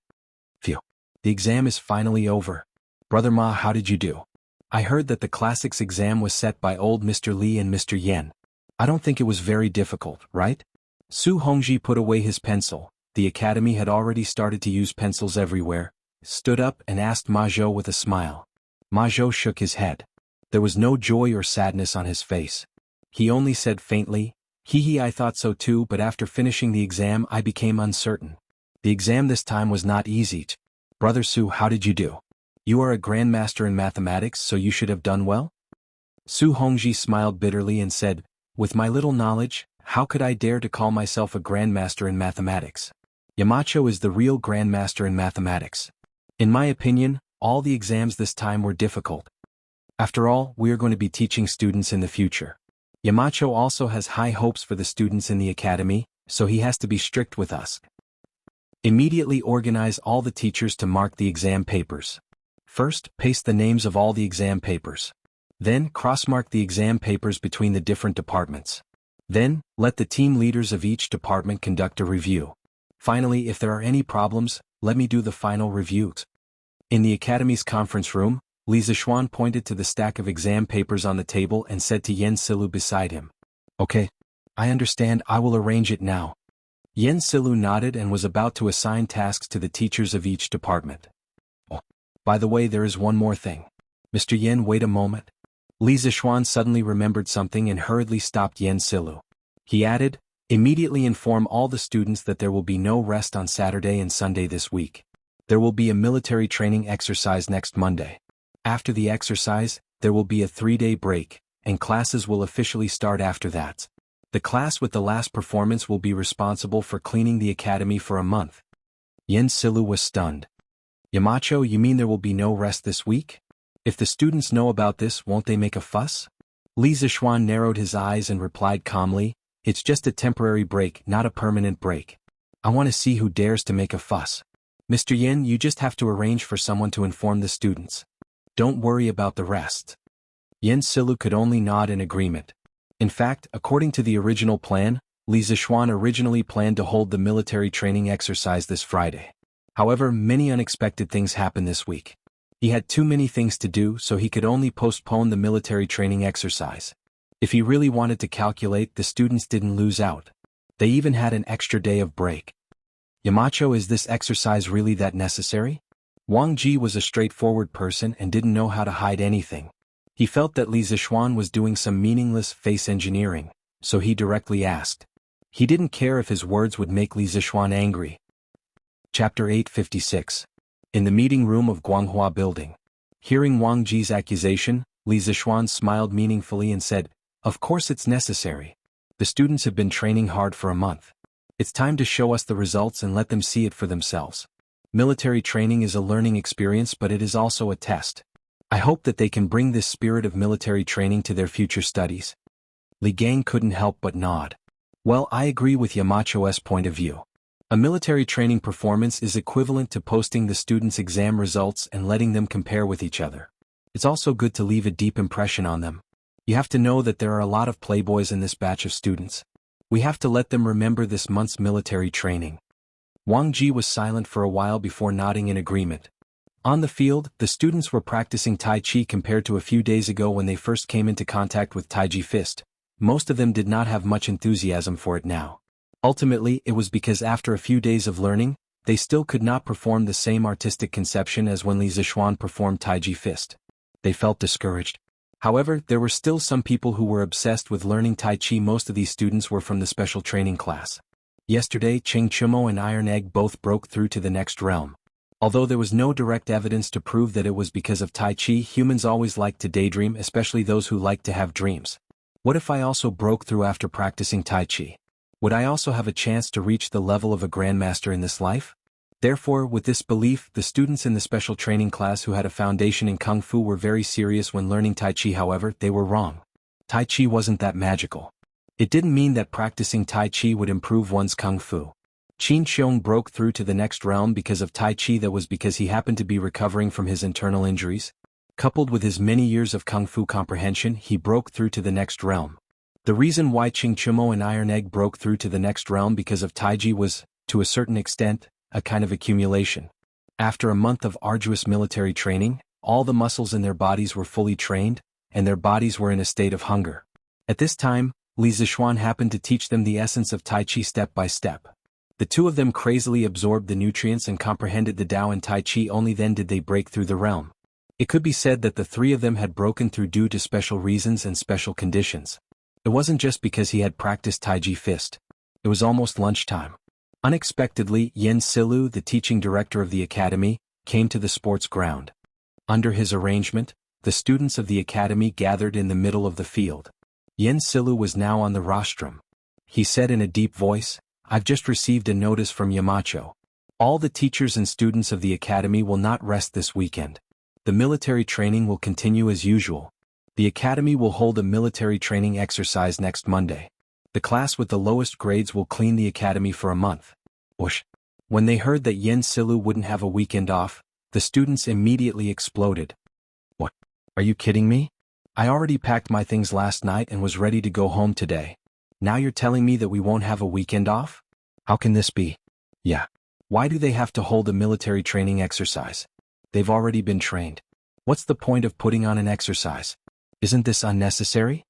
Phew. The exam is finally over. Brother Ma, how did you do? I heard that the classics exam was set by old Mr. Li and Mr. Yen. I don't think it was very difficult, right? Su Hongji put away his pencil. The academy had already started to use pencils everywhere, stood up and asked Ma Zhou with a smile. Ma Zhou shook his head. There was no joy or sadness on his face. He only said faintly, Hee, I thought so too, but after finishing the exam I became uncertain. The exam this time was not easy. Brother Su, how did you do? You are a grandmaster in mathematics, so you should have done well? Su Hongji smiled bitterly and said, with my little knowledge, how could I dare to call myself a grandmaster in mathematics? Yamacho is the real grandmaster in mathematics. In my opinion, all the exams this time were difficult. After all, we are going to be teaching students in the future. Yamacho also has high hopes for the students in the academy, so he has to be strict with us. Immediately organize all the teachers to mark the exam papers. First, paste the names of all the exam papers. Then, cross-mark the exam papers between the different departments. Then, let the team leaders of each department conduct a review. Finally, if there are any problems, let me do the final reviews. In the academy's conference room, Li Zixuan pointed to the stack of exam papers on the table and said to Yen Silu beside him. Okay. I understand, I will arrange it now. Yen Silu nodded and was about to assign tasks to the teachers of each department. Oh, by the way, there is one more thing. Mr. Yen, wait a moment. Li Zixuan suddenly remembered something and hurriedly stopped Yen Silu. He added, immediately inform all the students that there will be no rest on Saturday and Sunday this week. There will be a military training exercise next Monday. After the exercise, there will be a 3-day break, and classes will officially start after that. The class with the last performance will be responsible for cleaning the academy for a month. Yen Silu was stunned. Yamacho, you mean there will be no rest this week? If the students know about this, won't they make a fuss? Li Zixuan narrowed his eyes and replied calmly, it's just a temporary break, not a permanent break. I want to see who dares to make a fuss. Mr. Yen, you just have to arrange for someone to inform the students. Don't worry about the rest. Yen Silu could only nod in agreement. In fact, according to the original plan, Li Zixuan originally planned to hold the military training exercise this Friday. However, many unexpected things happened this week. He had too many things to do, so he could only postpone the military training exercise. If he really wanted to calculate, the students didn't lose out. They even had an extra day of break. Yamacho, is this exercise really that necessary? Wang Ji was a straightforward person and didn't know how to hide anything. He felt that Li Zixuan was doing some meaningless face engineering, so he directly asked. He didn't care if his words would make Li Zixuan angry. Chapter 856. In the meeting room of Guanghua Building. Hearing Wang Ji's accusation, Li Zixuan smiled meaningfully and said, of course it's necessary. The students have been training hard for a month. It's time to show us the results and let them see it for themselves. Military training is a learning experience, but it is also a test. I hope that they can bring this spirit of military training to their future studies. Li Gang couldn't help but nod. Well, I agree with Yamacho's point of view. A military training performance is equivalent to posting the students' exam results and letting them compare with each other. It's also good to leave a deep impression on them. You have to know that there are a lot of playboys in this batch of students. We have to let them remember this month's military training. Wang Ji was silent for a while before nodding in agreement. On the field, the students were practicing Tai Chi compared to a few days ago when they first came into contact with Taiji Fist. Most of them did not have much enthusiasm for it now. Ultimately, it was because after a few days of learning, they still could not perform the same artistic conception as when Li Zixuan performed Taiji Fist. They felt discouraged. However, there were still some people who were obsessed with learning Tai Chi. Most of these students were from the special training class. Yesterday, Cheng Chumo and Iron Egg both broke through to the next realm. Although there was no direct evidence to prove that it was because of Tai Chi, humans always like to daydream, especially those who like to have dreams. What if I also broke through after practicing Tai Chi? Would I also have a chance to reach the level of a grandmaster in this life? Therefore, with this belief, the students in the special training class who had a foundation in Kung Fu were very serious when learning Tai Chi. However, they were wrong. Tai Chi wasn't that magical. It didn't mean that practicing Tai Chi would improve one's Kung Fu. Qin Xiong broke through to the next realm because of Tai Chi. That was because he happened to be recovering from his internal injuries. Coupled with his many years of Kung Fu comprehension, he broke through to the next realm. The reason why Ching Chumo and Iron Egg broke through to the next realm because of Taiji was, to a certain extent, a kind of accumulation. After a month of arduous military training, all the muscles in their bodies were fully trained, and their bodies were in a state of hunger. At this time, Li Zixuan happened to teach them the essence of Tai Chi step by step. The two of them crazily absorbed the nutrients and comprehended the Tao and Tai Chi. Only then did they break through the realm. It could be said that the three of them had broken through due to special reasons and special conditions. It wasn't just because he had practiced Taiji Fist. It was almost lunchtime. Unexpectedly, Yen Silu, the teaching director of the academy, came to the sports ground. Under his arrangement, the students of the academy gathered in the middle of the field. Yen Silu was now on the rostrum. He said in a deep voice, "I've just received a notice from Yamacho. All the teachers and students of the academy will not rest this weekend. The military training will continue as usual. The academy will hold a military training exercise next Monday. The class with the lowest grades will clean the academy for a month." Whoosh! When they heard that Yen Silu wouldn't have a weekend off, the students immediately exploded. "What? Are you kidding me? I already packed my things last night and was ready to go home today. Now you're telling me that we won't have a weekend off? How can this be? Yeah. Why do they have to hold a military training exercise? They've already been trained. What's the point of putting on an exercise? Isn't this unnecessary?"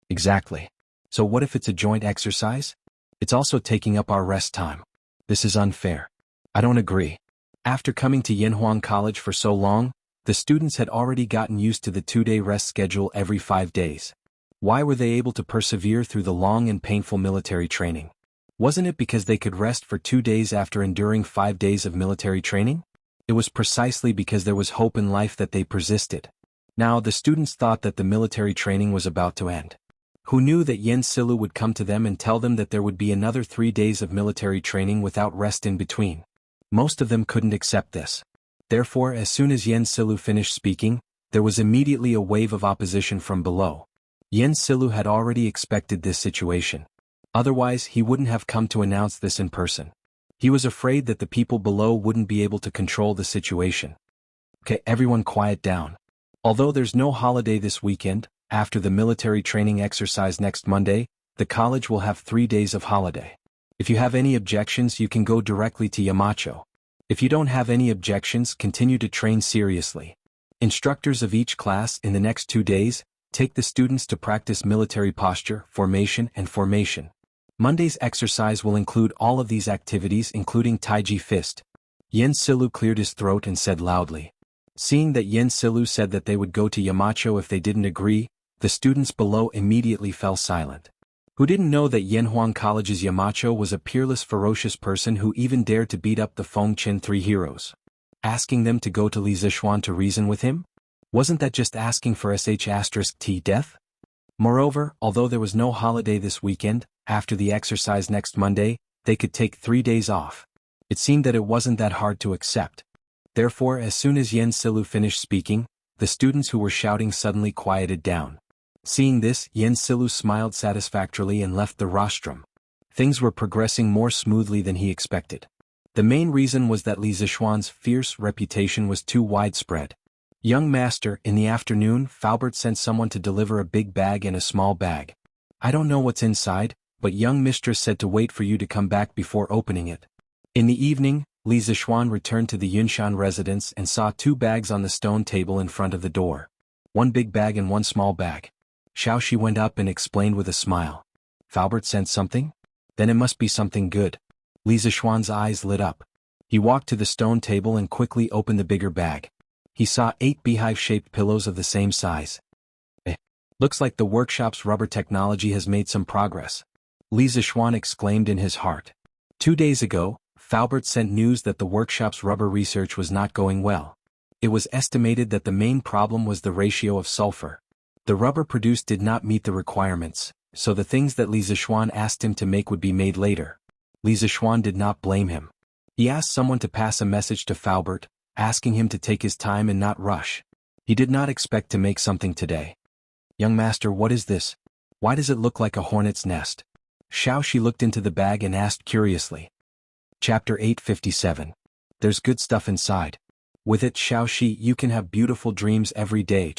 Exactly. So what if it's a joint exercise? It's also taking up our rest time. This is unfair. I don't agree. After coming to Yanhuang College for so long, the students had already gotten used to the 2-day rest schedule every 5 days. Why were they able to persevere through the long and painful military training? Wasn't it because they could rest for 2 days after enduring 5 days of military training? It was precisely because there was hope in life that they persisted. Now the students thought that the military training was about to end. Who knew that Yen Silu would come to them and tell them that there would be another 3 days of military training without rest in between? Most of them couldn't accept this. Therefore, as soon as Yen Silu finished speaking, there was immediately a wave of opposition from below. Yen Silu had already expected this situation. Otherwise, he wouldn't have come to announce this in person. He was afraid that the people below wouldn't be able to control the situation. Okay, everyone quiet down. Although there's no holiday this weekend, after the military training exercise next Monday, the college will have 3 days of holiday. If you have any objections, you can go directly to Yamacho. If you don't have any objections, continue to train seriously. Instructors of each class in the next 2 days, take the students to practice military posture, formation, and formation. Monday's exercise will include all of these activities including Taiji Fist. Yen Silu cleared his throat and said loudly. Seeing that Yen Silu said that they would go to Yamacho if they didn't agree, the students below immediately fell silent. Who didn't know that Yanhuang College's Yamacho was a peerless, ferocious person who even dared to beat up the Feng Qin 3 heroes? Asking them to go to Li Zixuan to reason with him? Wasn't that just asking for *T death? Moreover, although there was no holiday this weekend, after the exercise next Monday, they could take 3 days off. It seemed that it wasn't that hard to accept. Therefore, as soon as Yen Silu finished speaking, the students who were shouting suddenly quieted down. Seeing this, Yen Silu smiled satisfactorily and left the rostrum. Things were progressing more smoothly than he expected. The main reason was that Li Zixuan's fierce reputation was too widespread. Young master, in the afternoon, Faubert sent someone to deliver a big bag and a small bag. I don't know what's inside, but young mistress said to wait for you to come back before opening it. In the evening, Li Zixuan returned to the Yunshan residence and saw 2 bags on the stone table in front of the door. 1 big bag and 1 small bag. Xiaoxi went up and explained with a smile. Faubert sent something? Then it must be something good. Li Zixuan's eyes lit up. He walked to the stone table and quickly opened the bigger bag. He saw 8 beehive-shaped pillows of the same size. Looks like the workshop's rubber technology has made some progress. Li Zixuan exclaimed in his heart. 2 days ago, Faubert sent news that the workshop's rubber research was not going well. It was estimated that the main problem was the ratio of sulfur. The rubber produced did not meet the requirements, so the things that Li Zixuan asked him to make would be made later. Li Zixuan did not blame him. He asked someone to pass a message to Faubert, asking him to take his time and not rush. He did not expect to make something today. Young master, what is this? Why does it look like a hornet's nest? Xiaoxi looked into the bag and asked curiously. Chapter 857. There's good stuff inside. With it, Xiaoxi, you can have beautiful dreams every day.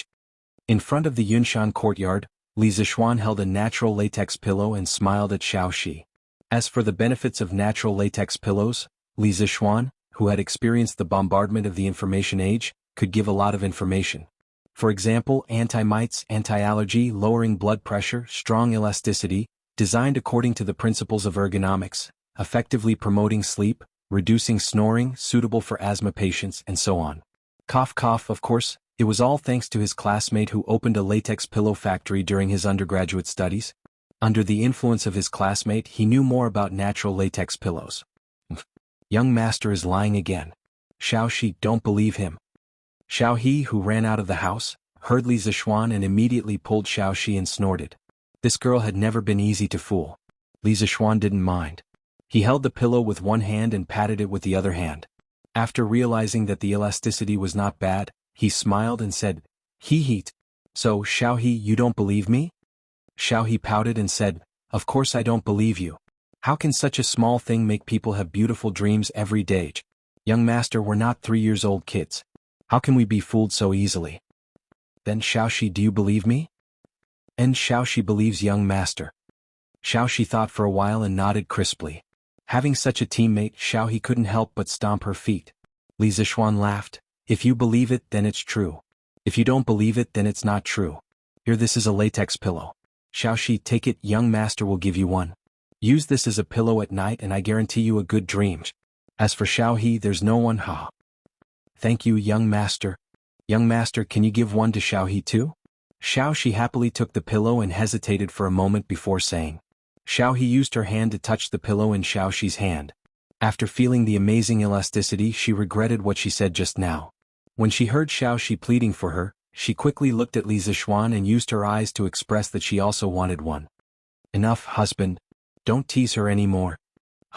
In front of the Yunshan courtyard, Li Zixuan held a natural latex pillow and smiled at Xiaoxi. As for the benefits of natural latex pillows, Li Zixuan, who had experienced the bombardment of the information age, could give a lot of information. For example, anti-mites, anti-allergy, lowering blood pressure, strong elasticity, designed according to the principles of ergonomics, effectively promoting sleep, reducing snoring, suitable for asthma patients, and so on. Cough cough, of course, it was all thanks to his classmate who opened a latex pillow factory during his undergraduate studies. Under the influence of his classmate, he knew more about natural latex pillows. Young master is lying again. Xiaoxi, don't believe him. Xiaohe, who ran out of the house, heard Li Zixuan and immediately pulled Xiaoxi and snorted. This girl had never been easy to fool. Li Zixuan didn't mind. He held the pillow with one hand and patted it with the other hand. After realizing that the elasticity was not bad, he smiled and said, "He. So, Xiaohe, you don't believe me?" Xiaohe pouted and said, "Of course I don't believe you. How can such a small thing make people have beautiful dreams every day? Young master, we're not 3-year-old kids. How can we be fooled so easily?" Then Xiaoxi, do you believe me? And Xiaoxi believes young master. Xiaoxi thought for a while and nodded crisply. Having such a teammate, Xiaohe couldn't help but stomp her feet. Li Zixuan laughed. If you believe it, then it's true. If you don't believe it, then it's not true. Here, this is a latex pillow. Xiaoxi, take it, young master will give you one. Use this as a pillow at night and I guarantee you a good dream. As for Xiaohe, there's no one. Thank you, young master. Young master, can you give one to Xiaohe too? Xiaoxi happily took the pillow and hesitated for a moment before saying. Xiaohe used her hand to touch the pillow in Xiaoxi's hand. After feeling the amazing elasticity, she regretted what she said just now. When she heard Xiaoxi pleading for her, she quickly looked at Li Zixuan and used her eyes to express that she also wanted one. Enough, husband. Don't tease her anymore.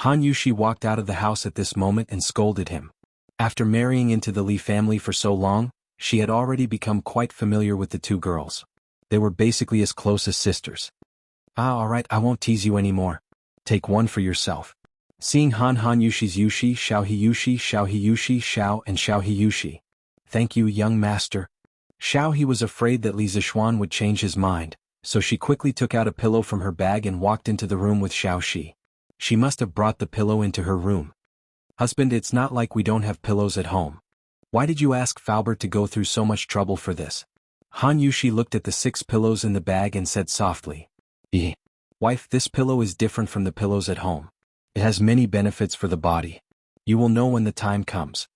Han Yushi walked out of the house at this moment and scolded him. After marrying into the Li family for so long, she had already become quite familiar with the 2 girls. They were basically as close as sisters. Alright, I won't tease you anymore. Take one for yourself. Seeing Han Yushi's Yushi, Xiaohe Yushi, Xiaohe Yushi, Xiao and Xiaohe Yushi. Thank you, young master. Xiaohe was afraid that Li Zixuan would change his mind, so she quickly took out a pillow from her bag and walked into the room with Xiaoxi. She must have brought the pillow into her room. Husband, it's not like we don't have pillows at home. Why did you ask Faubert to go through so much trouble for this? Han Yushi looked at the 6 pillows in the bag and said softly. Wife, this pillow is different from the pillows at home. It has many benefits for the body. You will know when the time comes.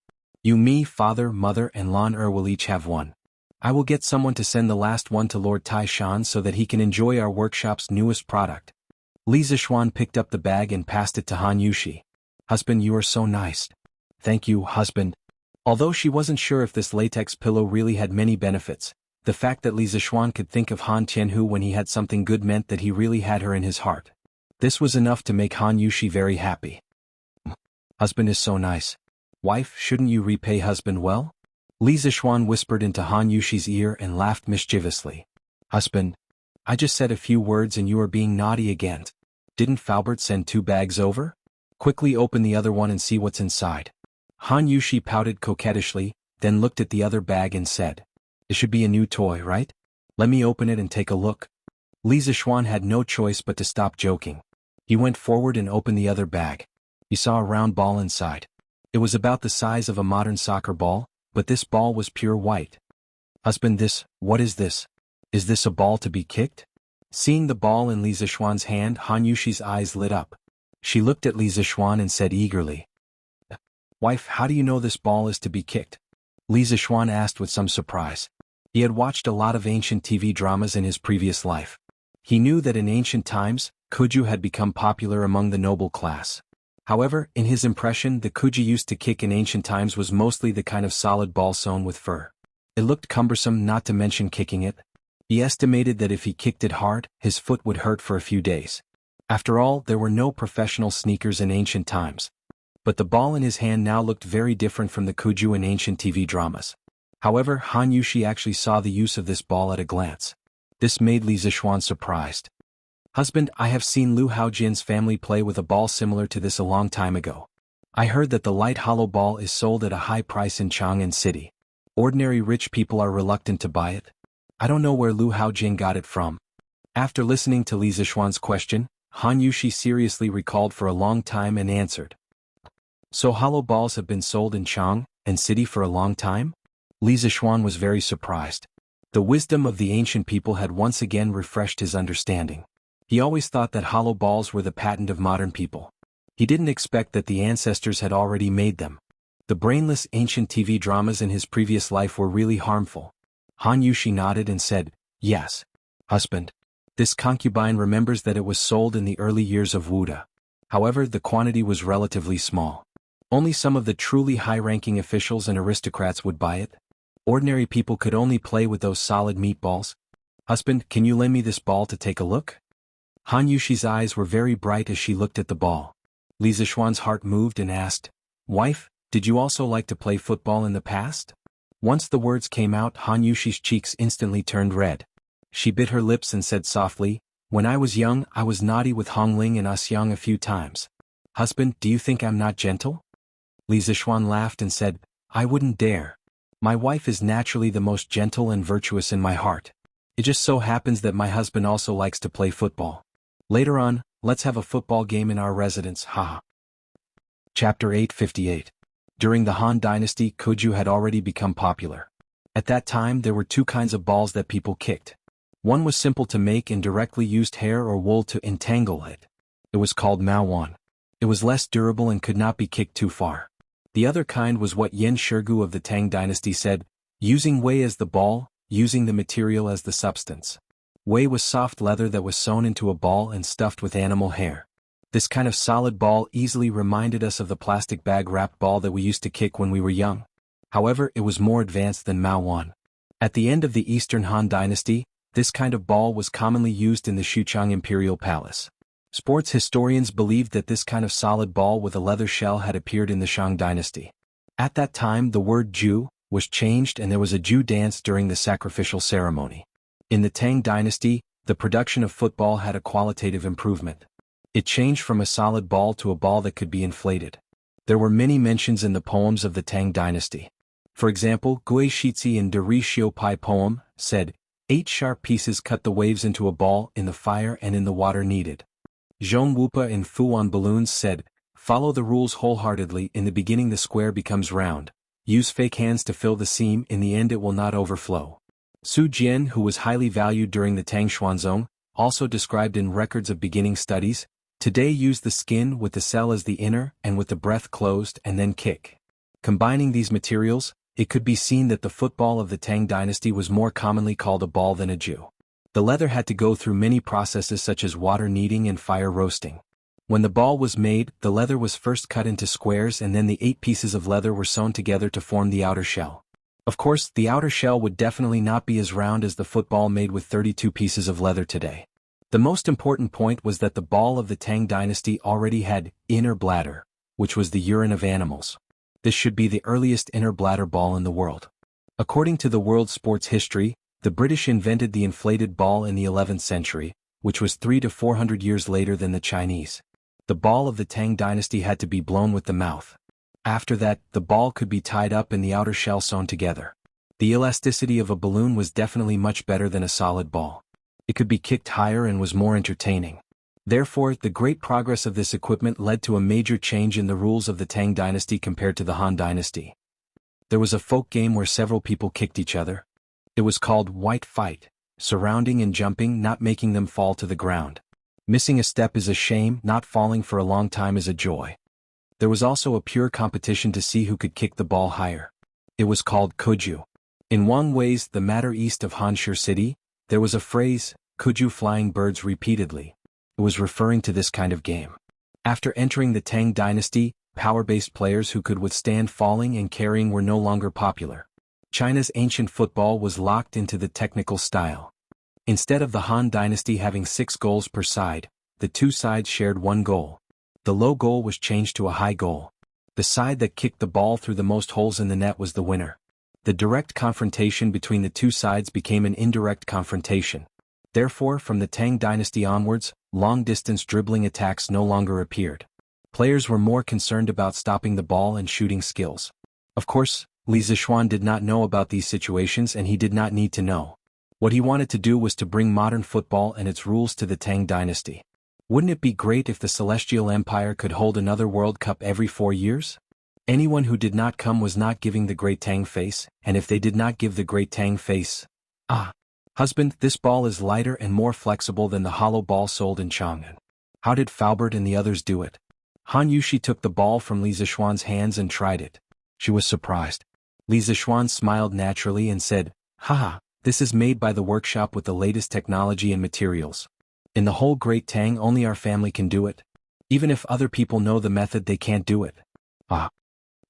You, me, father, mother, and Lan will each have one. I will get someone to send the last one to Lord Tai Shan so that he can enjoy our workshop's newest product. Li Zixuan picked up the bag and passed it to Han Yushi. Husband, you are so nice. Thank you, husband. Although she wasn't sure if this latex pillow really had many benefits, the fact that Li Zixuan could think of Han Tianhu when he had something good meant that he really had her in his heart. This was enough to make Han Yushi very happy. Husband is so nice. Wife, shouldn't you repay husband well? Li Zixuan whispered into Han Yushi's ear and laughed mischievously. Husband, I just said a few words and you are being naughty again. Didn't Faubert send 2 bags over? Quickly open the other one and see what's inside. Han Yushi pouted coquettishly, then looked at the other bag and said, "It should be a new toy, right? Let me open it and take a look." Li Zixuan had no choice but to stop joking. He went forward and opened the other bag. He saw a round ball inside. It was about the size of a modern soccer ball, but this ball was pure white. "Husband, what is this? Is this a ball to be kicked?" Seeing the ball in Li Zixuan's hand, Han Yushi's eyes lit up. She looked at Li Zixuan and said eagerly, "Wife, how do you know this ball is to be kicked?" Li Zixuan asked with some surprise. He had watched a lot of ancient TV dramas in his previous life. He knew that in ancient times, Kuju had become popular among the noble class. However, in his impression, the Kuju used to kick in ancient times was mostly the kind of solid ball sewn with fur. It looked cumbersome, not to mention kicking it. He estimated that if he kicked it hard, his foot would hurt for a few days. After all, there were no professional sneakers in ancient times. But the ball in his hand now looked very different from the Kuju in ancient TV dramas. However, Han Yushi actually saw the use of this ball at a glance. This made Li Zixuan surprised. "Husband, I have seen Lu Haojin's family play with a ball similar to this a long time ago. I heard that the light hollow ball is sold at a high price in Chang'an City. Ordinary rich people are reluctant to buy it. I don't know where Lu Haojin got it from." After listening to Li Zixuan's question, Han Yushi seriously recalled for a long time and answered, "So hollow balls have been sold in Chang'an City for a long time?" Li Zixuan was very surprised. The wisdom of the ancient people had once again refreshed his understanding. He always thought that hollow balls were the patent of modern people. He didn't expect that the ancestors had already made them. The brainless ancient TV dramas in his previous life were really harmful. Han Yushi nodded and said, "Yes, husband. This concubine remembers that it was sold in the early years of Wuda. However, the quantity was relatively small. Only some of the truly high-ranking officials and aristocrats would buy it. Ordinary people could only play with those solid meatballs. Husband, can you lend me this ball to take a look?" Han Yushi's eyes were very bright as she looked at the ball. Li Zixuan's heart moved and asked, "Wife, did you also like to play football in the past?" Once the words came out, Han Yushi's cheeks instantly turned red. She bit her lips and said softly, "When I was young, I was naughty with Hongling and Asyang a few times. Husband, do you think I'm not gentle?" Li Zixuan laughed and said, "I wouldn't dare. My wife is naturally the most gentle and virtuous in my heart. It just so happens that my husband also likes to play football. Later on, let's have a football game in our residence, haha." Chapter 858. During the Han Dynasty, Kuju had already become popular. At that time there were 2 kinds of balls that people kicked. One was simple to make and directly used hair or wool to entangle it. It was called Maowan. It was less durable and could not be kicked too far. The other kind was what Yan Shirgu of the Tang Dynasty said, using wei as the ball, using the material as the substance. Wei was soft leather that was sewn into a ball and stuffed with animal hair. This kind of solid ball easily reminded us of the plastic bag-wrapped ball that we used to kick when we were young. However, it was more advanced than Maowan. At the end of the Eastern Han Dynasty, this kind of ball was commonly used in the Xuchang Imperial Palace. Sports historians believed that this kind of solid ball with a leather shell had appeared in the Shang Dynasty. At that time the word Ju was changed and there was a Ju dance during the sacrificial ceremony. In the Tang Dynasty, the production of football had a qualitative improvement. It changed from a solid ball to a ball that could be inflated. There were many mentions in the poems of the Tang Dynasty. For example, Gui Shizhi in De Ri Xiu Pai poem said, 8 sharp pieces cut the waves into a ball in the fire and in the water needed. Zhong Wupa in Fuan Balloons said, follow the rules wholeheartedly, in the beginning the square becomes round. Use fake hands to fill the seam, in the end it will not overflow. Su Jian, who was highly valued during the Tang Xuanzong, also described in records of beginning studies, today use the skin with the cell as the inner and with the breath closed and then kick. Combining these materials, it could be seen that the football of the Tang Dynasty was more commonly called a ball than a Ju. The leather had to go through many processes such as water kneading and fire roasting. When the ball was made, the leather was first cut into squares and then the 8 pieces of leather were sewn together to form the outer shell. Of course, the outer shell would definitely not be as round as the football made with 32 pieces of leather today. The most important point was that the ball of the Tang Dynasty already had inner bladder, which was the urine of animals. This should be the earliest inner bladder ball in the world. According to the world sports history, the British invented the inflated ball in the 11th century, which was 300 to 400 years later than the Chinese. The ball of the Tang dynasty had to be blown with the mouth. After that, the ball could be tied up and the outer shell sewn together. The elasticity of a balloon was definitely much better than a solid ball. It could be kicked higher and was more entertaining. Therefore, the great progress of this equipment led to a major change in the rules of the Tang dynasty compared to the Han dynasty. There was a folk game where several people kicked each other. It was called white fight, surrounding and jumping, not making them fall to the ground. Missing a step is a shame, not falling for a long time is a joy. There was also a pure competition to see who could kick the ball higher. It was called Kuju. In Wangwei's The Matter East of Hanshi City, there was a phrase, Kuju flying birds repeatedly. It was referring to this kind of game. After entering the Tang dynasty, power-based players who could withstand falling and carrying were no longer popular. China's ancient football was locked into the technical style. Instead of the Han dynasty having 6 goals per side, the two sides shared 1 goal. The low goal was changed to a high goal. The side that kicked the ball through the most holes in the net was the winner. The direct confrontation between the two sides became an indirect confrontation. Therefore, from the Tang dynasty onwards, long-distance dribbling attacks no longer appeared. Players were more concerned about stopping the ball and shooting skills. Of course, Li Zixuan did not know about these situations and he did not need to know. What he wanted to do was to bring modern football and its rules to the Tang dynasty. Wouldn't it be great if the Celestial Empire could hold another World Cup every 4 years? Anyone who did not come was not giving the Great Tang face, and if they did not give the Great Tang face, husband, this ball is lighter and more flexible than the hollow ball sold in Jianghu. How did Faubert and the others do it? Han Yushi took the ball from Li Zixuan's hands and tried it. She was surprised. Li Zixuan smiled naturally and said, "Haha, this is made by the workshop with the latest technology and materials. In the whole Great Tang only our family can do it. Even if other people know the method they can't do it."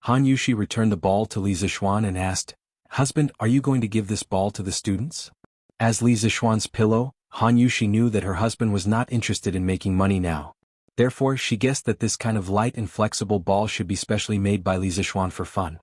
Han Yushi returned the ball to Li Zixuan and asked, "Husband, are you going to give this ball to the students?" As Li Zixuan's pillow, Han Yushi knew that her husband was not interested in making money now. Therefore, she guessed that this kind of light and flexible ball should be specially made by Li Zixuan for fun.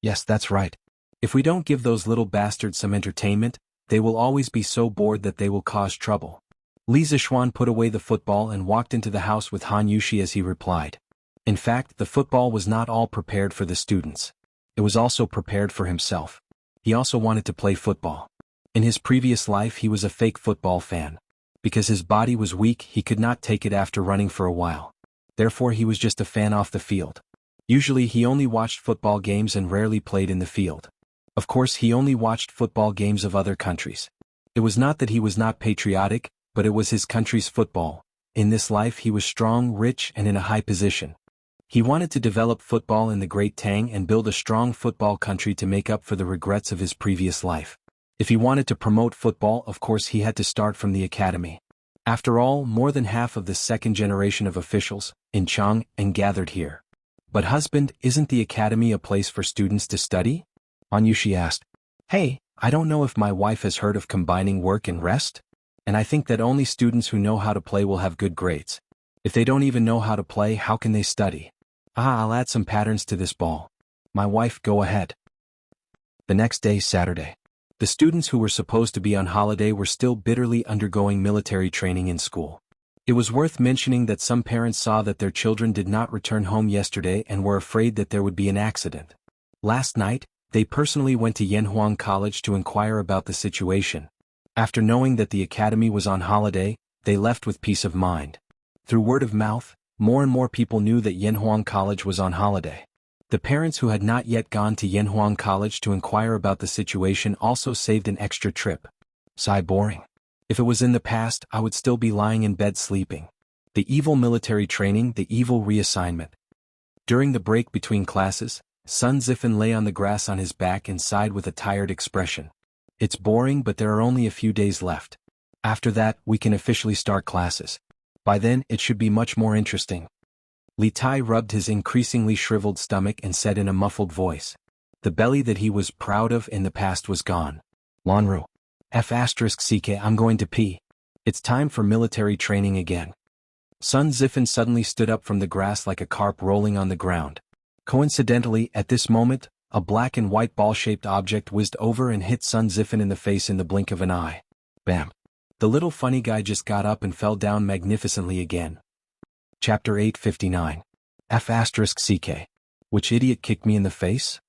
"Yes, that's right. If we don't give those little bastards some entertainment, they will always be so bored that they will cause trouble." Li Zixuan put away the football and walked into the house with Han Yushi as he replied. In fact, the football was not all prepared for the students. It was also prepared for himself. He also wanted to play football. In his previous life he was a fake football fan. Because his body was weak he could not take it after running for a while. Therefore he was just a fan off the field. Usually he only watched football games and rarely played in the field. Of course he only watched football games of other countries. It was not that he was not patriotic, but it was his country's football. In this life he was strong, rich, and in a high position. He wanted to develop football in the Great Tang and build a strong football country to make up for the regrets of his previous life. If he wanted to promote football, of course he had to start from the academy. After all, more than half of the second generation of officials, in Jianghu, gathered here. "But husband, isn't the academy a place for students to study?" Han Yushi asked. "Hey, I don't know if my wife has heard of combining work and rest? And I think that only students who know how to play will have good grades. If they don't even know how to play, how can they study? I'll add some patterns to this ball. My wife, go ahead." The next day, Saturday. The students who were supposed to be on holiday were still bitterly undergoing military training in school. It was worth mentioning that some parents saw that their children did not return home yesterday and were afraid that there would be an accident. Last night, they personally went to Yanhuang College to inquire about the situation. After knowing that the academy was on holiday, they left with peace of mind. Through word of mouth, more and more people knew that Yanhuang College was on holiday. The parents who had not yet gone to Yanhuang College to inquire about the situation also saved an extra trip. Sigh, boring. If it was in the past, I would still be lying in bed sleeping. The evil military training, the evil reassignment. During the break between classes, Sun Zifan lay on the grass on his back and sighed with a tired expression. "It's boring, but there are only a few days left. After that, we can officially start classes. By then, it should be much more interesting." Li Tai rubbed his increasingly shriveled stomach and said in a muffled voice. The belly that he was proud of in the past was gone. "Lanru. F***ck, I'm going to pee. It's time for military training again." Sun Zifan suddenly stood up from the grass like a carp rolling on the ground. Coincidentally, at this moment, a black and white ball-shaped object whizzed over and hit Sun Zifan in the face in the blink of an eye. Bam. The little funny guy just got up and fell down magnificently again. Chapter 859. F***CK. Which idiot kicked me in the face?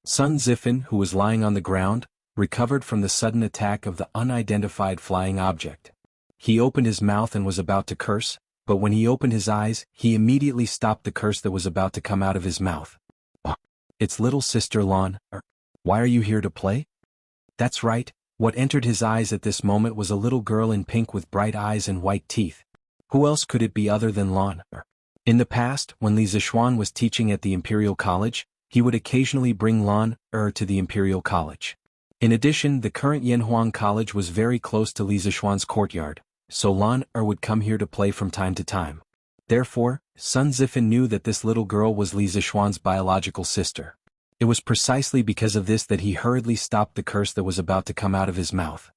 Sun Zifan, who was lying on the ground, recovered from the sudden attack of the unidentified flying object. He opened his mouth and was about to curse, but when he opened his eyes, he immediately stopped the curse that was about to come out of his mouth. It's little sister Lan. Why are you here to play? That's right, what entered his eyes at this moment was a little girl in pink with bright eyes and white teeth. Who else could it be other than Lan? In the past, when Li Zishuan was teaching at the Imperial College, he would occasionally bring Lan to the Imperial College. In addition, the current Yanhuang College was very close to Li Zishuan's courtyard, so Lan would come here to play from time to time. Therefore, Sun Zifan knew that this little girl was Li Zishuan's biological sister. It was precisely because of this that he hurriedly stopped the curse that was about to come out of his mouth.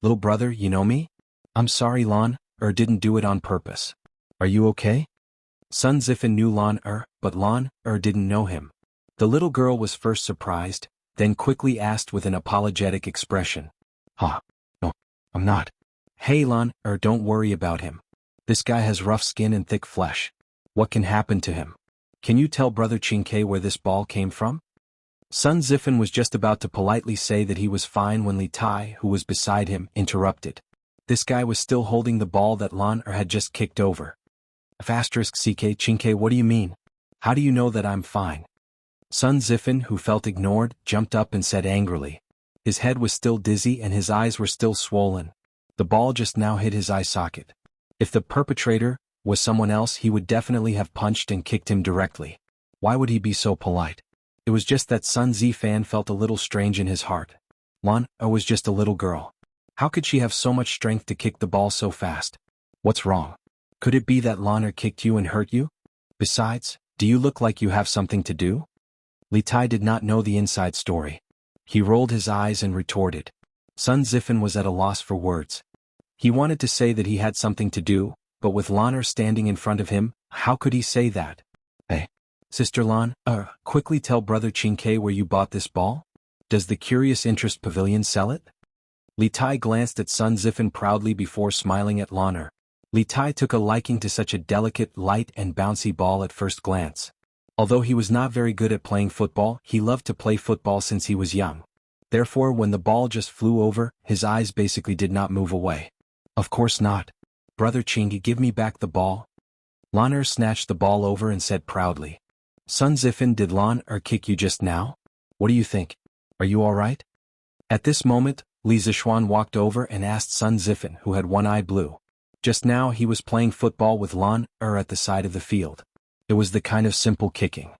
Little brother, you know me? I'm sorry Lan, didn't do it on purpose. Are you okay? Sun Zifan knew Lan but Lan didn't know him. The little girl was first surprised, then quickly asked with an apologetic expression. No, I'm not. Hey Lan, don't worry about him. This guy has rough skin and thick flesh. What can happen to him? Can you tell Brother Qingke where this ball came from? Sun Zifan was just about to politely say that he was fine when Li Tai, who was beside him, interrupted. This guy was still holding the ball that Lan had just kicked over. F***CK Qingke, what do you mean? How do you know that I'm fine? Sun Zifan, who felt ignored, jumped up and said angrily. His head was still dizzy and his eyes were still swollen. The ball just now hit his eye socket. If the perpetrator was someone else, he would definitely have punched and kicked him directly. Why would he be so polite? It was just that Sun Zifan felt a little strange in his heart. Lan was just a little girl. How could she have so much strength to kick the ball so fast? What's wrong? Could it be that Lan kicked you and hurt you? Besides, do you look like you have something to do? Li Tai did not know the inside story. He rolled his eyes and retorted. Sun Zifan was at a loss for words. He wanted to say that he had something to do, but with Lan standing in front of him, how could he say that? Hey, Sister Lan, quickly tell Brother Qingke where you bought this ball? Does the Curious Interest Pavilion sell it? Li Tai glanced at Sun Zifan proudly before smiling at Lan. Li Tai took a liking to such a delicate, light and bouncy ball at first glance. Although he was not very good at playing football, he loved to play football since he was young. Therefore, when the ball just flew over, his eyes basically did not move away. Of course not. Brother Qingke, give me back the ball. Lan snatched the ball over and said proudly. Sun Zifan, did Lan kick you just now? What do you think? Are you alright? At this moment, Li Zishuan walked over and asked Sun Zifan, who had one eye blue. Just now he was playing football with Lan at the side of the field. It was the kind of simple kicking.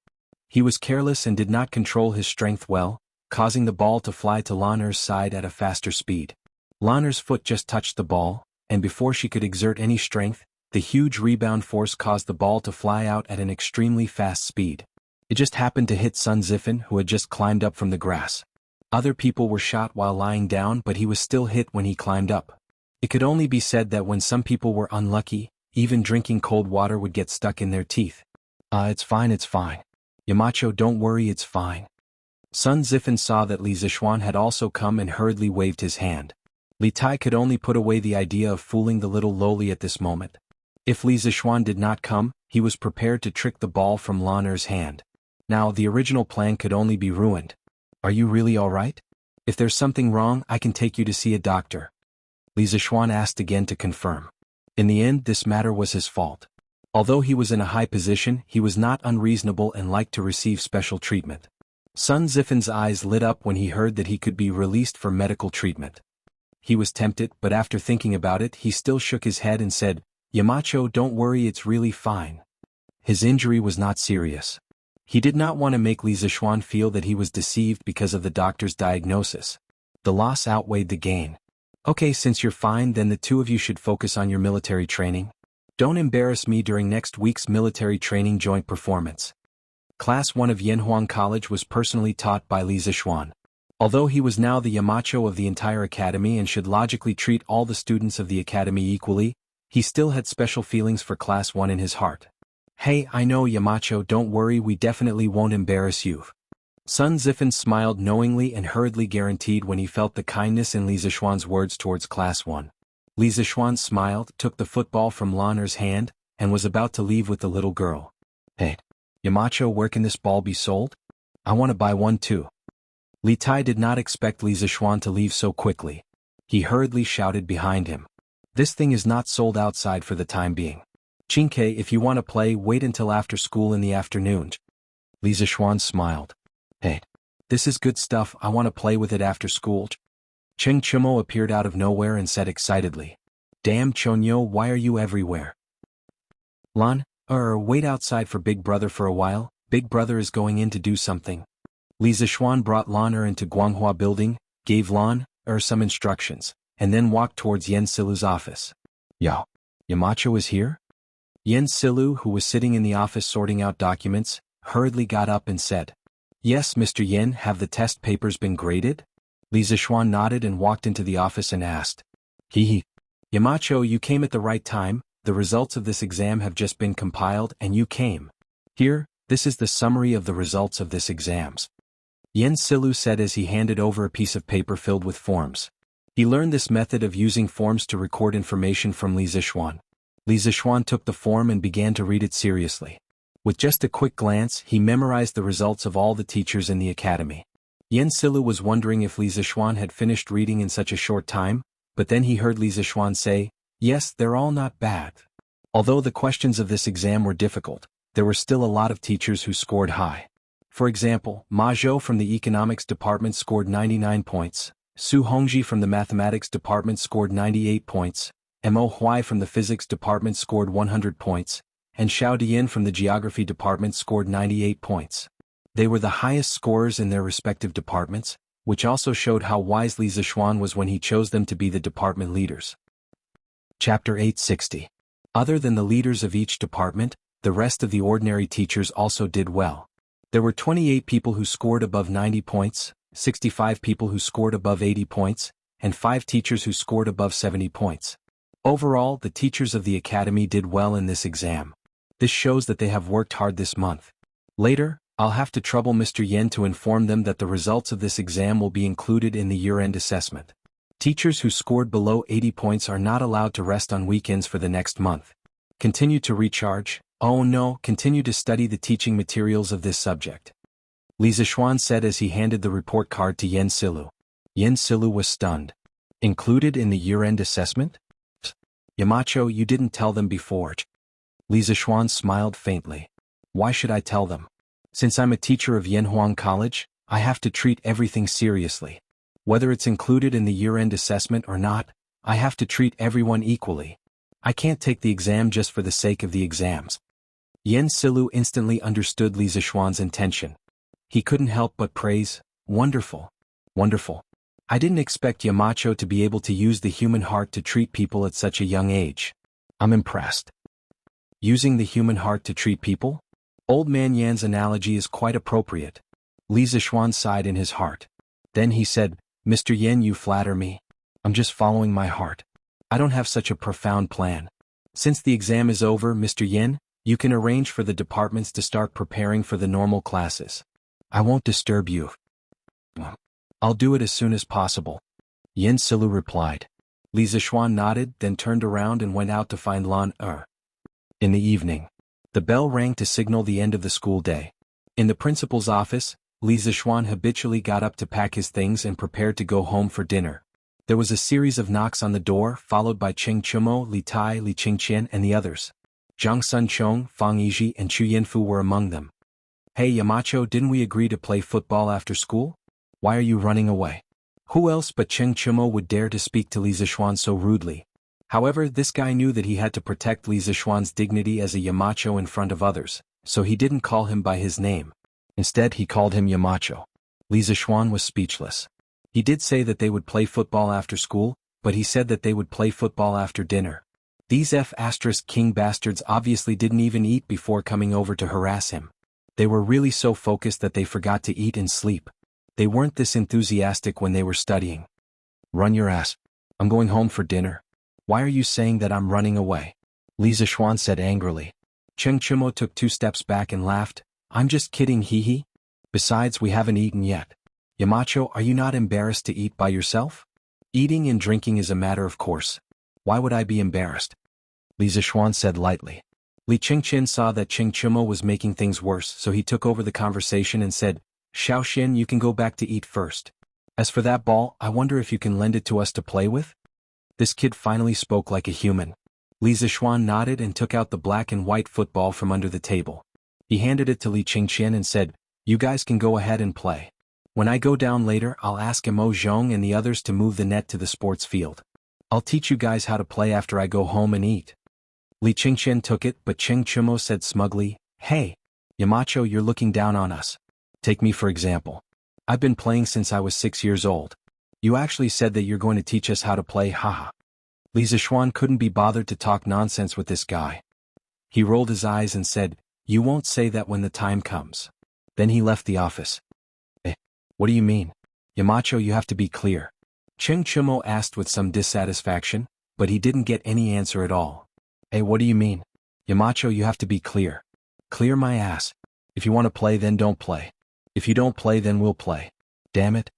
He was careless and did not control his strength well, causing the ball to fly to Lan's side at a faster speed. Lan's foot just touched the ball, and before she could exert any strength, the huge rebound force caused the ball to fly out at an extremely fast speed. It just happened to hit Sun Zifan, who had just climbed up from the grass. Other people were shot while lying down, but he was still hit when he climbed up. It could only be said that when some people were unlucky, even drinking cold water would get stuck in their teeth. It's fine. Yamacho, don't worry, it's fine. Sun Zifan saw that Li Zishuan had also come and hurriedly waved his hand. Li Tai could only put away the idea of fooling the little loli at this moment. If Li Zishuan did not come, he was prepared to trick the ball from Lan's hand. Now the original plan could only be ruined. Are you really alright? If there's something wrong, I can take you to see a doctor. Li Zishuan asked again to confirm. In the end, this matter was his fault. Although he was in a high position, he was not unreasonable and liked to receive special treatment. Sun Zifan's eyes lit up when he heard that he could be released for medical treatment. He was tempted, but after thinking about it, he still shook his head and said, Yamacho, don't worry, it's really fine. His injury was not serious. He did not want to make Li Zishuan feel that he was deceived because of the doctor's diagnosis. The loss outweighed the gain. Okay, since you're fine, then the two of you should focus on your military training. Don't embarrass me during next week's military training joint performance. Class 1 of Yanhuang College was personally taught by Li Zishuan. Although he was now the Yamacho of the entire academy and should logically treat all the students of the academy equally, he still had special feelings for Class 1 in his heart. Hey, I know Yamacho, don't worry, we definitely won't embarrass you. Sun Zifen smiled knowingly and hurriedly guaranteed when he felt the kindness in Li Zixuan's words towards Class 1. Li Zixuan smiled, took the football from Lan Er's hand, and was about to leave with the little girl. Hey, Yamacho, where can this ball be sold? I want to buy one too. Li Tai did not expect Li Zixuan to leave so quickly. He hurriedly shouted behind him. This thing is not sold outside for the time being. Qingke, if you want to play, wait until after school in the afternoon. Li Zixuan smiled. Hey, this is good stuff, I want to play with it after school. Cheng Chumo appeared out of nowhere and said excitedly. Damn Chonyo, why are you everywhere? Lan, wait outside for Big Brother for a while, Big Brother is going in to do something. Li Zixuan brought Lan into Guanghua building, gave Lan some instructions, and then walked towards Yen Silu's office. Yo, Yamacho is here? Yen Silu, who was sitting in the office sorting out documents, hurriedly got up and said, Yes, Mr. Yen, have the test papers been graded? Li Zixuan nodded and walked into the office and asked. Yamacho, you came at the right time, the results of this exam have just been compiled and you came. Here, this is the summary of the results of this exams. Yen Silu said as he handed over a piece of paper filled with forms. He learned this method of using forms to record information from Li Zixuan. Li Zixuan took the form and began to read it seriously. With just a quick glance, he memorized the results of all the teachers in the academy. Yen Silu was wondering if Li Zixuan had finished reading in such a short time, but then he heard Li Zixuan say, Yes, they're all not bad. Although the questions of this exam were difficult, there were still a lot of teachers who scored high. For example, Ma Zhou from the economics department scored 99 points, Su Hongji from the mathematics department scored 98 points, Mo Huai from the physics department scored 100 points, and Xiao Dian from the geography department scored 98 points. They were the highest scorers in their respective departments, which also showed how wise Li Zixuan was when he chose them to be the department leaders. Chapter 860. Other than the leaders of each department, the rest of the ordinary teachers also did well. There were 28 people who scored above 90 points, 65 people who scored above 80 points, and 5 teachers who scored above 70 points. Overall, the teachers of the academy did well in this exam. This shows that they have worked hard this month. Later, I'll have to trouble Mr. Yen to inform them that the results of this exam will be included in the year-end assessment. Teachers who scored below 80 points are not allowed to rest on weekends for the next month. Continue to recharge. Oh no, continue to study the teaching materials of this subject. Li Zixuan said as he handed the report card to Yen Silu. Yen Silu was stunned. Included in the year-end assessment? Yamacho, you didn't tell them before. Li Zixuan smiled faintly. Why should I tell them? Since I'm a teacher of Yanhuang College, I have to treat everything seriously. Whether it's included in the year-end assessment or not, I have to treat everyone equally. I can't take the exam just for the sake of the exams. Yen Silu instantly understood Li Zixuan's intention. He couldn't help but praise, Wonderful. Wonderful. I didn't expect Yamacho to be able to use the human heart to treat people at such a young age. I'm impressed. Using the human heart to treat people? Old Man Yan's analogy is quite appropriate. Li Zixuan sighed in his heart. Then he said, Mr. Yen, you flatter me. I'm just following my heart. I don't have such a profound plan. Since the exam is over, Mr. Yen, you can arrange for the departments to start preparing for the normal classes. I won't disturb you. I'll do it as soon as possible. Yen Silu replied. Li Zixuan nodded, then turned around and went out to find Lan Er. In the evening, the bell rang to signal the end of the school day. In the principal's office, Li Zixuan habitually got up to pack his things and prepared to go home for dinner. There was a series of knocks on the door, followed by Cheng Chumo, Li Tai, Li Qingqian, and the others. Zhang Sunchong, Fang Yizhi, and Chu Yanfu were among them. Hey Yamacho, didn't we agree to play football after school? Why are you running away? Who else but Cheng Chumo would dare to speak to Li Zixuan so rudely? However, this guy knew that he had to protect Li Zixuan's dignity as a Yamacho in front of others, so he didn't call him by his name. Instead, he called him Yamacho. Li Zixuan was speechless. He did say that they would play football after school, but he said that they would play football after dinner. These F***king bastards obviously didn't even eat before coming over to harass him. They were really so focused that they forgot to eat and sleep. They weren't this enthusiastic when they were studying. Run your ass. I'm going home for dinner. Why are you saying that I'm running away? Li Zixuan said angrily. Cheng Chumo took 2 steps back and laughed. I'm just kidding, hee hee. Besides, we haven't eaten yet. Yamacho, are you not embarrassed to eat by yourself? Eating and drinking is a matter of course. Why would I be embarrassed? Li Zishuan said lightly. Li Qingqian saw that Qing Chumo was making things worse, so he took over the conversation and said, Xiaoxin, you can go back to eat first. As for that ball, I wonder if you can lend it to us to play with? This kid finally spoke like a human. Li Zishuan nodded and took out the black and white football from under the table. He handed it to Li Qingqian and said, you guys can go ahead and play. When I go down later, I'll ask Mo Zhong and the others to move the net to the sports field. I'll teach you guys how to play after I go home and eat. Li Qingqian took it, but Qing Chumo said smugly, hey, Yamacho, you're looking down on us. Take me for example. I've been playing since I was 6 years old. You actually said that you're going to teach us how to play, haha. Li Zishuan couldn't be bothered to talk nonsense with this guy. He rolled his eyes and said, you won't say that when the time comes. Then he left the office. What do you mean? Yamacho, you have to be clear. Qing Chumo asked with some dissatisfaction, but he didn't get any answer at all. What do you mean? Yamacho, you have to be clear. Clear my ass. If you want to play, then don't play. If you don't play, then we'll play. Damn it.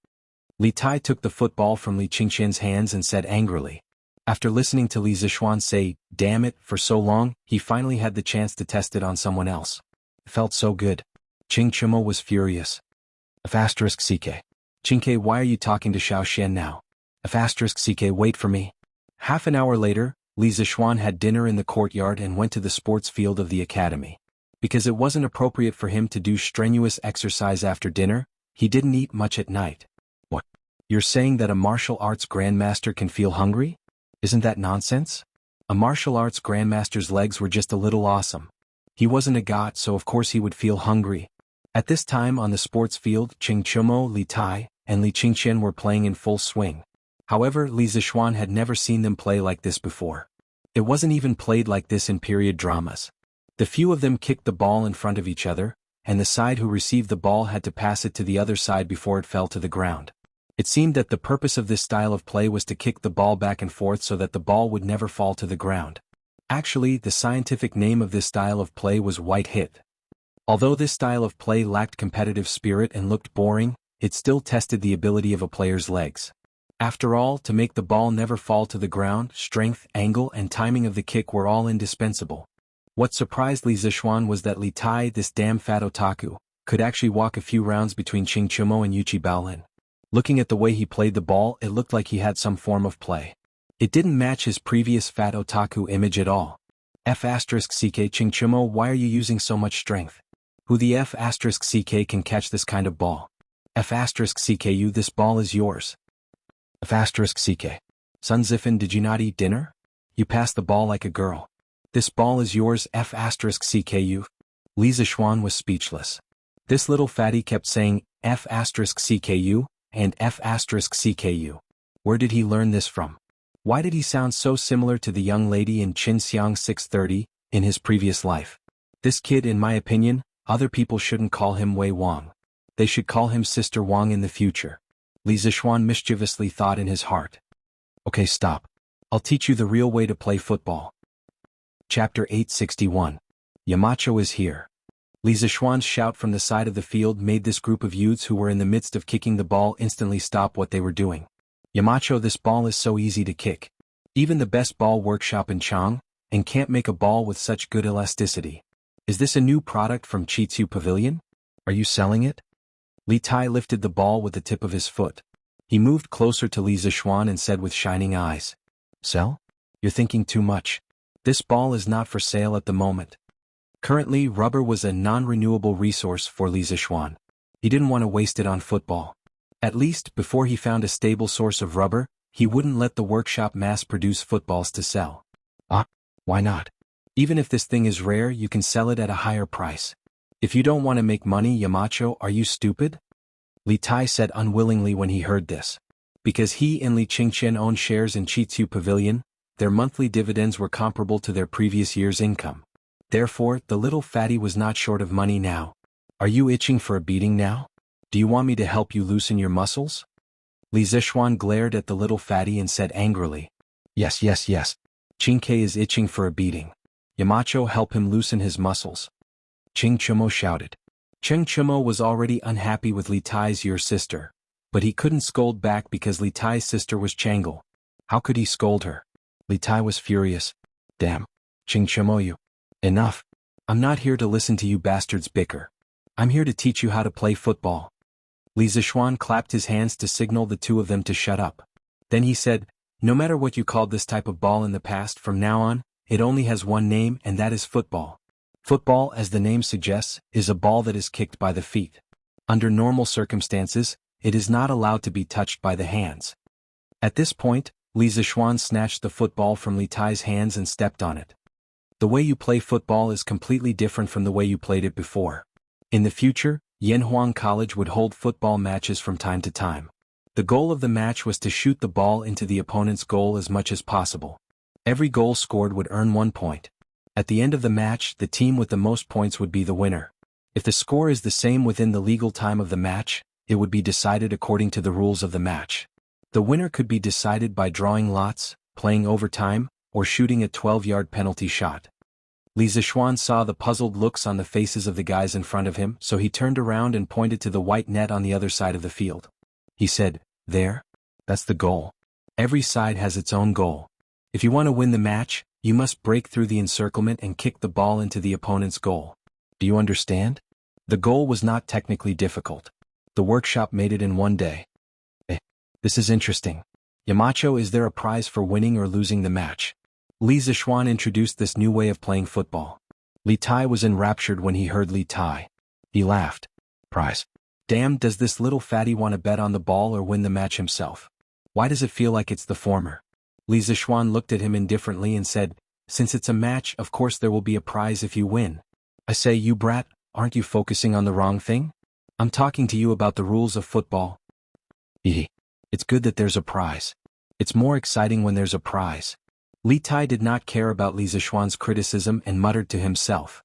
Li Tai took the football from Li Qingqian's hands and said angrily. After listening to Li Zishuan say, damn it, for so long, he finally had the chance to test it on someone else. It felt so good. Qing Chumo was furious. *CK. Qingke, why are you talking to Xiaoxian now? *CK, wait for me. Half an hour later, Li Zishuan had dinner in the courtyard and went to the sports field of the academy. Because it wasn't appropriate for him to do strenuous exercise after dinner, he didn't eat much at night. What? You're saying that a martial arts grandmaster can feel hungry? Isn't that nonsense? A martial arts grandmaster's legs were just a little awesome. He wasn't a god, so of course he would feel hungry. At this time on the sports field, Qing Chumo, Li Tai, and Li Qingqian were playing in full swing. However, Li Zishuan had never seen them play like this before. It wasn't even played like this in period dramas. The few of them kicked the ball in front of each other, and the side who received the ball had to pass it to the other side before it fell to the ground. It seemed that the purpose of this style of play was to kick the ball back and forth so that the ball would never fall to the ground. Actually, the scientific name of this style of play was white hit. Although this style of play lacked competitive spirit and looked boring, it still tested the ability of a player's legs. After all, to make the ball never fall to the ground, strength, angle, and timing of the kick were all indispensable. What surprised Li Zishuan was that Li Tai, this damn fat otaku, could actually walk a few rounds between Qing Chumo and Yuchi Baolin. Looking at the way he played the ball, it looked like he had some form of play. It didn't match his previous fat otaku image at all. *CK Qing Chumo, why are you using so much strength? Who the *CK can catch this kind of ball? *CKU, this ball is yours. *CK. Sun Zifan, did you not eat dinner? You passed the ball like a girl. This ball is yours. *CKU. Li Zishuan was speechless. This little fatty kept saying *CKU and *CKU. Where did he learn this from? Why did he sound so similar to the young lady in Qinxiang 630 in his previous life? This kid, in my opinion, other people shouldn't call him Wei Wang. They should call him Sister Wang in the future. Li Zishuan mischievously thought in his heart. Okay, stop. I'll teach you the real way to play football. Chapter 861. Yamacho is here. Li Zishuan's shout from the side of the field made this group of youths who were in the midst of kicking the ball instantly stop what they were doing. Yamacho, this ball is so easy to kick. Even the best ball workshop in Chang, and can't make a ball with such good elasticity. Is this a new product from Chitsu Pavilion? Are you selling it? Li Tai lifted the ball with the tip of his foot. He moved closer to Li Zishuan and said with shining eyes. Sell? You're thinking too much. This ball is not for sale at the moment. Currently, rubber was a non-renewable resource for Li Zishuan. He didn't want to waste it on football. At least, before he found a stable source of rubber, he wouldn't let the workshop mass-produce footballs to sell. Why not? Even if this thing is rare, you can sell it at a higher price. If you don't want to make money, Yamacho, are you stupid? Li Tai said unwillingly when he heard this. Because he and Li Qingqian owned shares in Chitsu Pavilion, their monthly dividends were comparable to their previous year's income. Therefore, the little fatty was not short of money now. Are you itching for a beating now? Do you want me to help you loosen your muscles? Li Zishuan glared at the little fatty and said angrily. Yes. Qingke is itching for a beating. Yamacho, help him loosen his muscles. Qing Chumo shouted. Cheng Chumo was already unhappy with Li Tai's your sister, but he couldn't scold back because Li Tai's sister was Chang'e. How could he scold her? Li Tai was furious. Damn. Cheng Chumo, you. Enough. I'm not here to listen to you bastards bicker. I'm here to teach you how to play football. Li Zishuan clapped his hands to signal the two of them to shut up. Then he said, no matter what you called this type of ball in the past, from now on, it only has one name, and that is football. Football, as the name suggests, is a ball that is kicked by the feet. Under normal circumstances, it is not allowed to be touched by the hands. At this point, Li Zishuan snatched the football from Li Tai's hands and stepped on it. The way you play football is completely different from the way you played it before. In the future, Yanhuang College would hold football matches from time to time. The goal of the match was to shoot the ball into the opponent's goal as much as possible. Every goal scored would earn 1 point. At the end of the match, the team with the most points would be the winner. If the score is the same within the legal time of the match, it would be decided according to the rules of the match. The winner could be decided by drawing lots, playing overtime, or shooting a 12-yard penalty shot. Li Zishuan saw the puzzled looks on the faces of the guys in front of him, so he turned around and pointed to the white net on the other side of the field. He said, there? That's the goal. Every side has its own goal. If you want to win the match, you must break through the encirclement and kick the ball into the opponent's goal. Do you understand? The goal was not technically difficult. The workshop made it in 1 day. This is interesting. Yamacho, is there a prize for winning or losing the match? Li Zishuan introduced this new way of playing football. Li Tai was enraptured when he heard Li Tai. He laughed. Prize. Damn, does this little fatty want to bet on the ball or win the match himself? Why does it feel like it's the former? Li Zishuan looked at him indifferently and said, since it's a match, of course there will be a prize if you win. I say, you brat, aren't you focusing on the wrong thing? I'm talking to you about the rules of football. It's good that there's a prize. It's more exciting when there's a prize. Li Tai did not care about Li Zishuan's criticism and muttered to himself.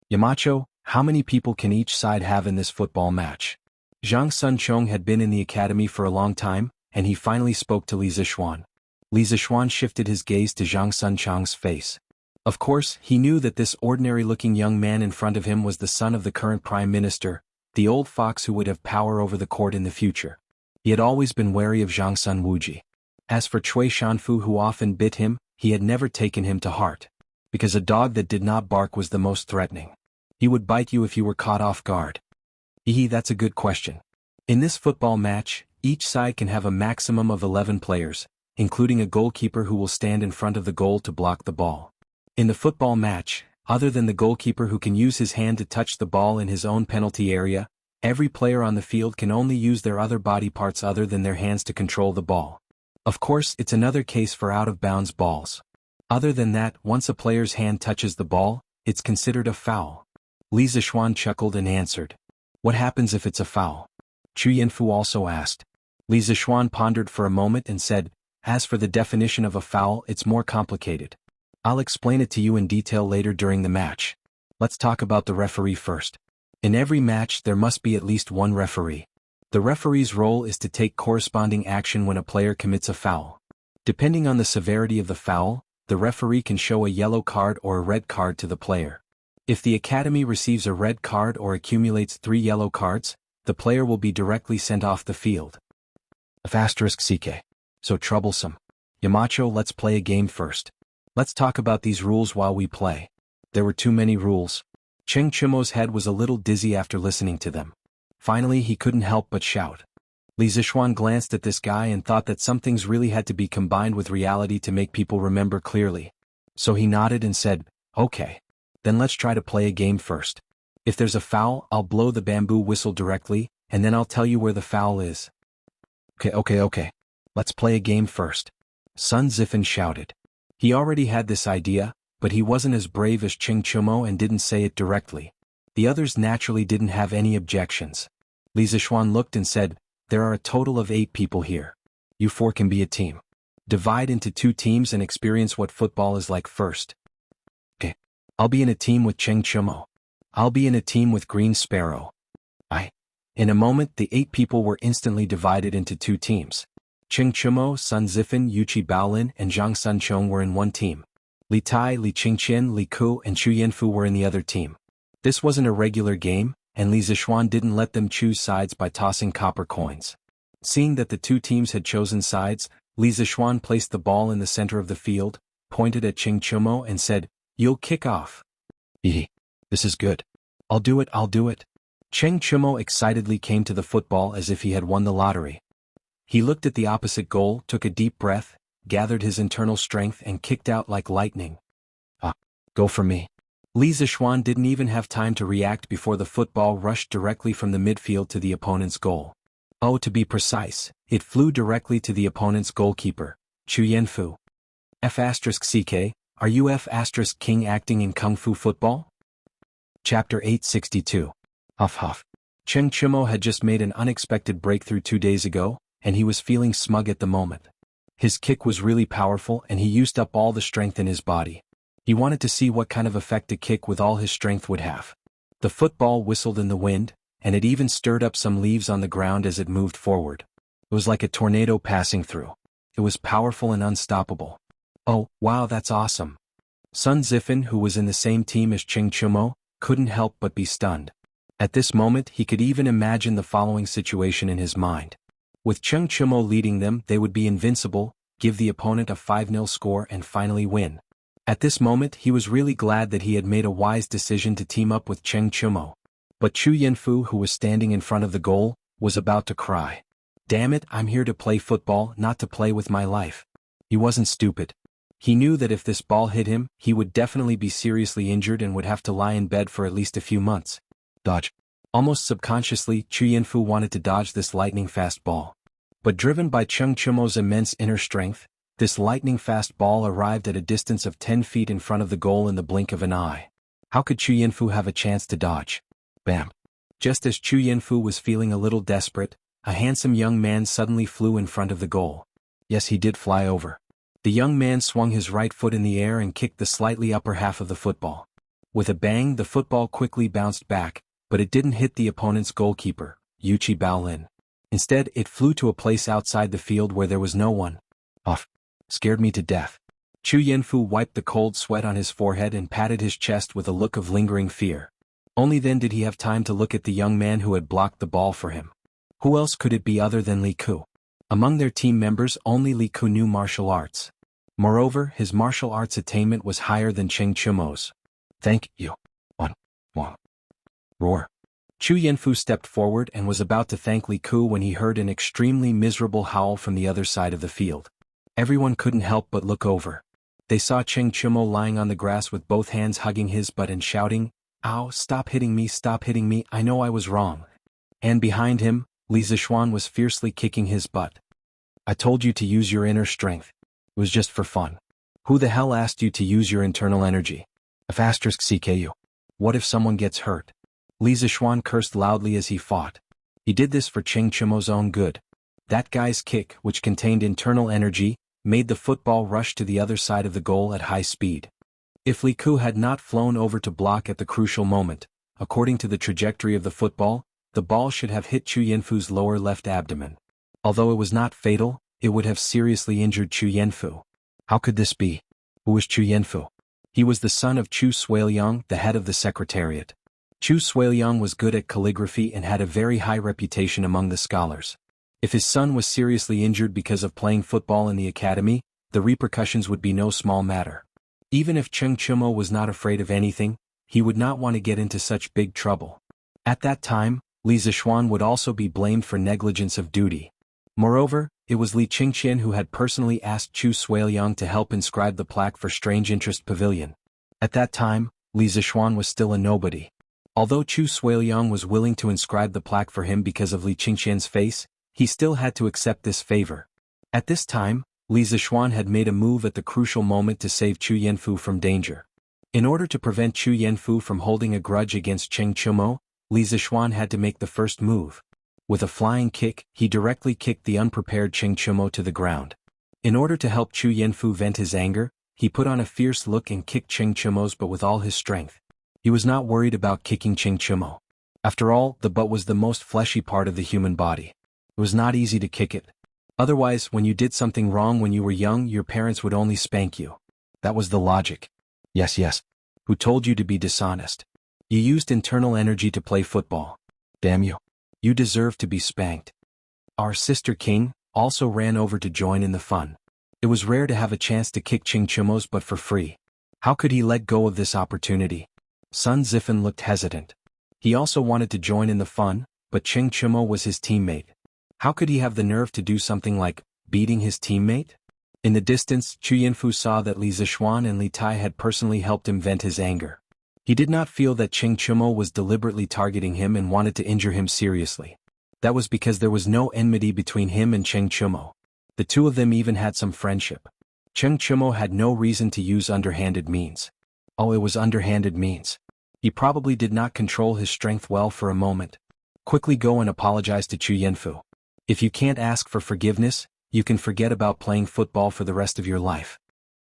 Yamacho, how many people can each side have in this football match? Zhang Sunchong had been in the academy for a long time, and he finally spoke to Li Zishuan. Li Zishuan shifted his gaze to Zhang Sunchong's face. Of course, he knew that this ordinary-looking young man in front of him was the son of the current prime minister, the old fox who would have power over the court in the future. He had always been wary of Zhang Sun Wuji. As for Cui Shanfu, who often bit him, he had never taken him to heart. Because a dog that did not bark was the most threatening. He would bite you if you were caught off guard. That's a good question. In this football match, each side can have a maximum of 11 players, including a goalkeeper who will stand in front of the goal to block the ball. In the football match, other than the goalkeeper who can use his hand to touch the ball in his own penalty area, every player on the field can only use their other body parts other than their hands to control the ball. Of course, it's another case for out-of-bounds balls. Other than that, once a player's hand touches the ball, it's considered a foul. Li Zishuan chuckled and answered. What happens if it's a foul? Chu Yanfu also asked. Li Zishuan pondered for a moment and said, as for the definition of a foul, it's more complicated. I'll explain it to you in detail later during the match. Let's talk about the referee first. In every match there must be at least one referee. The referee's role is to take corresponding action when a player commits a foul. Depending on the severity of the foul, the referee can show a yellow card or a red card to the player. If the academy receives a red card or accumulates 3 yellow cards, the player will be directly sent off the field. *CK. So troublesome. Yamacho, let's play a game first. Let's talk about these rules while we play. There were too many rules. Cheng Chumo's head was a little dizzy after listening to them. Finally he couldn't help but shout. Li Zishuan glanced at this guy and thought that some things really had to be combined with reality to make people remember clearly. So he nodded and said, okay. Then let's try to play a game first. If there's a foul, I'll blow the bamboo whistle directly, and then I'll tell you where the foul is. Okay. Let's play a game first. Sun Zifen shouted. He already had this idea, but he wasn't as brave as Cheng Chumo and didn't say it directly. The others naturally didn't have any objections. Li Zishuan looked and said, there are a total of 8 people here. You 4 can be a team. Divide into 2 teams and experience what football is like first. Okay. I'll be in a team with Cheng Chumo. I'll be in a team with Green Sparrow. In a moment the 8 people were instantly divided into 2 teams. Cheng Chumo, Sun Zifen, Yuchi Baolin, and Zhang Sunchong were in one team. Li Tai, Li Qingqian, Li Ku, and Chu Yanfu were in the other team. This wasn't a regular game, and Li Zixuan didn't let them choose sides by tossing copper coins. Seeing that the two teams had chosen sides, Li Zixuan placed the ball in the center of the field, pointed at Cheng Chumo and said, "You'll kick off." This is good. I'll do it. Cheng Chumo excitedly came to the football as if he had won the lottery. He looked at the opposite goal, took a deep breath, gathered his internal strength and kicked out like lightning. Go for me. Li Zixuan didn't even have time to react before the football rushed directly from the midfield to the opponent's goal. To be precise, it flew directly to the opponent's goalkeeper, Chu Yanfu. F*CK, are you F*King acting in Kung Fu football? Chapter 862. Huff. Cheng Chumo had just made an unexpected breakthrough 2 days ago, and he was feeling smug at the moment. His kick was really powerful and he used up all the strength in his body. He wanted to see what kind of effect a kick with all his strength would have. The football whistled in the wind, and it even stirred up some leaves on the ground as it moved forward. It was like a tornado passing through. It was powerful and unstoppable. Oh, wow, that's awesome. Sun Zifan, who was in the same team as Cheng Chumo, couldn't help but be stunned. At this moment he could even imagine the following situation in his mind. With Cheng Chumo leading them, they would be invincible, give the opponent a 5-0 score and finally win. At this moment he was really glad that he had made a wise decision to team up with Cheng Chumo. But Chu Yanfu, who was standing in front of the goal, was about to cry. Damn it, I'm here to play football, not to play with my life. He wasn't stupid. He knew that if this ball hit him, he would definitely be seriously injured and would have to lie in bed for at least a few months. Dodge. Almost subconsciously, Chu Yanfu wanted to dodge this lightning-fast ball. But driven by Cheng Chumo's immense inner strength, this lightning-fast ball arrived at a distance of 10 feet in front of the goal in the blink of an eye. How could Chu Yanfu have a chance to dodge? Bam! Just as Chu Yanfu was feeling a little desperate, a handsome young man suddenly flew in front of the goal. Yes, he did fly over. The young man swung his right foot in the air and kicked the slightly upper half of the football. With a bang, the football quickly bounced back, but it didn't hit the opponent's goalkeeper, Yuchi Baolin. Instead, it flew to a place outside the field where there was no one. Scared me to death. Chu Yanfu wiped the cold sweat on his forehead and patted his chest with a look of lingering fear. Only then did he have time to look at the young man who had blocked the ball for him. Who else could it be other than Li Ku? Among their team members, only Li Ku knew martial arts. Moreover, his martial arts attainment was higher than Cheng Chumo's. Thank you. One. Roar. Chu Yanfu stepped forward and was about to thank Li Ku when he heard an extremely miserable howl from the other side of the field. Everyone couldn't help but look over. They saw Cheng Chumo lying on the grass with both hands hugging his butt and shouting, "Ow, stop hitting me, I know I was wrong." And behind him, Li Zixuan was fiercely kicking his butt. I told you to use your inner strength. It was just for fun. Who the hell asked you to use your internal energy? F*CK. What if someone gets hurt? Li Zixuan cursed loudly as he fought. He did this for Cheng Chumo's own good. That guy's kick, which contained internal energy, made the football rush to the other side of the goal at high speed. If Li Ku had not flown over to block at the crucial moment, according to the trajectory of the football, the ball should have hit Chu Yanfu's lower left abdomen. Although it was not fatal, it would have seriously injured Chu Yanfu. How could this be? Who was Chu Yanfu? He was the son of Chu Suiliang, the head of the secretariat. Chu Suiliang was good at calligraphy and had a very high reputation among the scholars. If his son was seriously injured because of playing football in the academy, the repercussions would be no small matter. Even if Cheng Chumo was not afraid of anything, he would not want to get into such big trouble. At that time, Li Zixuan would also be blamed for negligence of duty. Moreover, it was Li Qingqian who had personally asked Chu Suiliang to help inscribe the plaque for Strange Interest Pavilion. At that time, Li Zixuan was still a nobody. Although Chu Suiliang was willing to inscribe the plaque for him because of Li Qingqian's face, he still had to accept this favor. At this time, Li Zixuan had made a move at the crucial moment to save Chu Yanfu from danger. In order to prevent Chu Yanfu from holding a grudge against Cheng Chumo, Li Zixuan had to make the first move. With a flying kick, he directly kicked the unprepared Cheng Chumo to the ground. In order to help Chu Yanfu vent his anger, he put on a fierce look and kicked Cheng Chumo's butt with all his strength. He was not worried about kicking Cheng Chumo. After all, the butt was the most fleshy part of the human body. It was not easy to kick it. Otherwise, when you did something wrong when you were young, your parents would only spank you. That was the logic. Yes. Who told you to be dishonest? You used internal energy to play football. Damn you. You deserve to be spanked. Our sister King also ran over to join in the fun. It was rare to have a chance to kick Ching Chimos but for free. How could he let go of this opportunity? Sun Zifen looked hesitant. He also wanted to join in the fun, but Ching Chimo was his teammate. How could he have the nerve to do something like beating his teammate? In the distance, Chu Yinfu saw that Li Zixuan and Li Tai had personally helped him vent his anger. He did not feel that Ching Chimo was deliberately targeting him and wanted to injure him seriously. That was because there was no enmity between him and Ching Chimo. The two of them even had some friendship. Ching Chimo had no reason to use underhanded means. Oh, it was underhanded means. He probably did not control his strength well for a moment. Quickly go and apologize to Chu Yinfu. If you can't ask for forgiveness, you can forget about playing football for the rest of your life.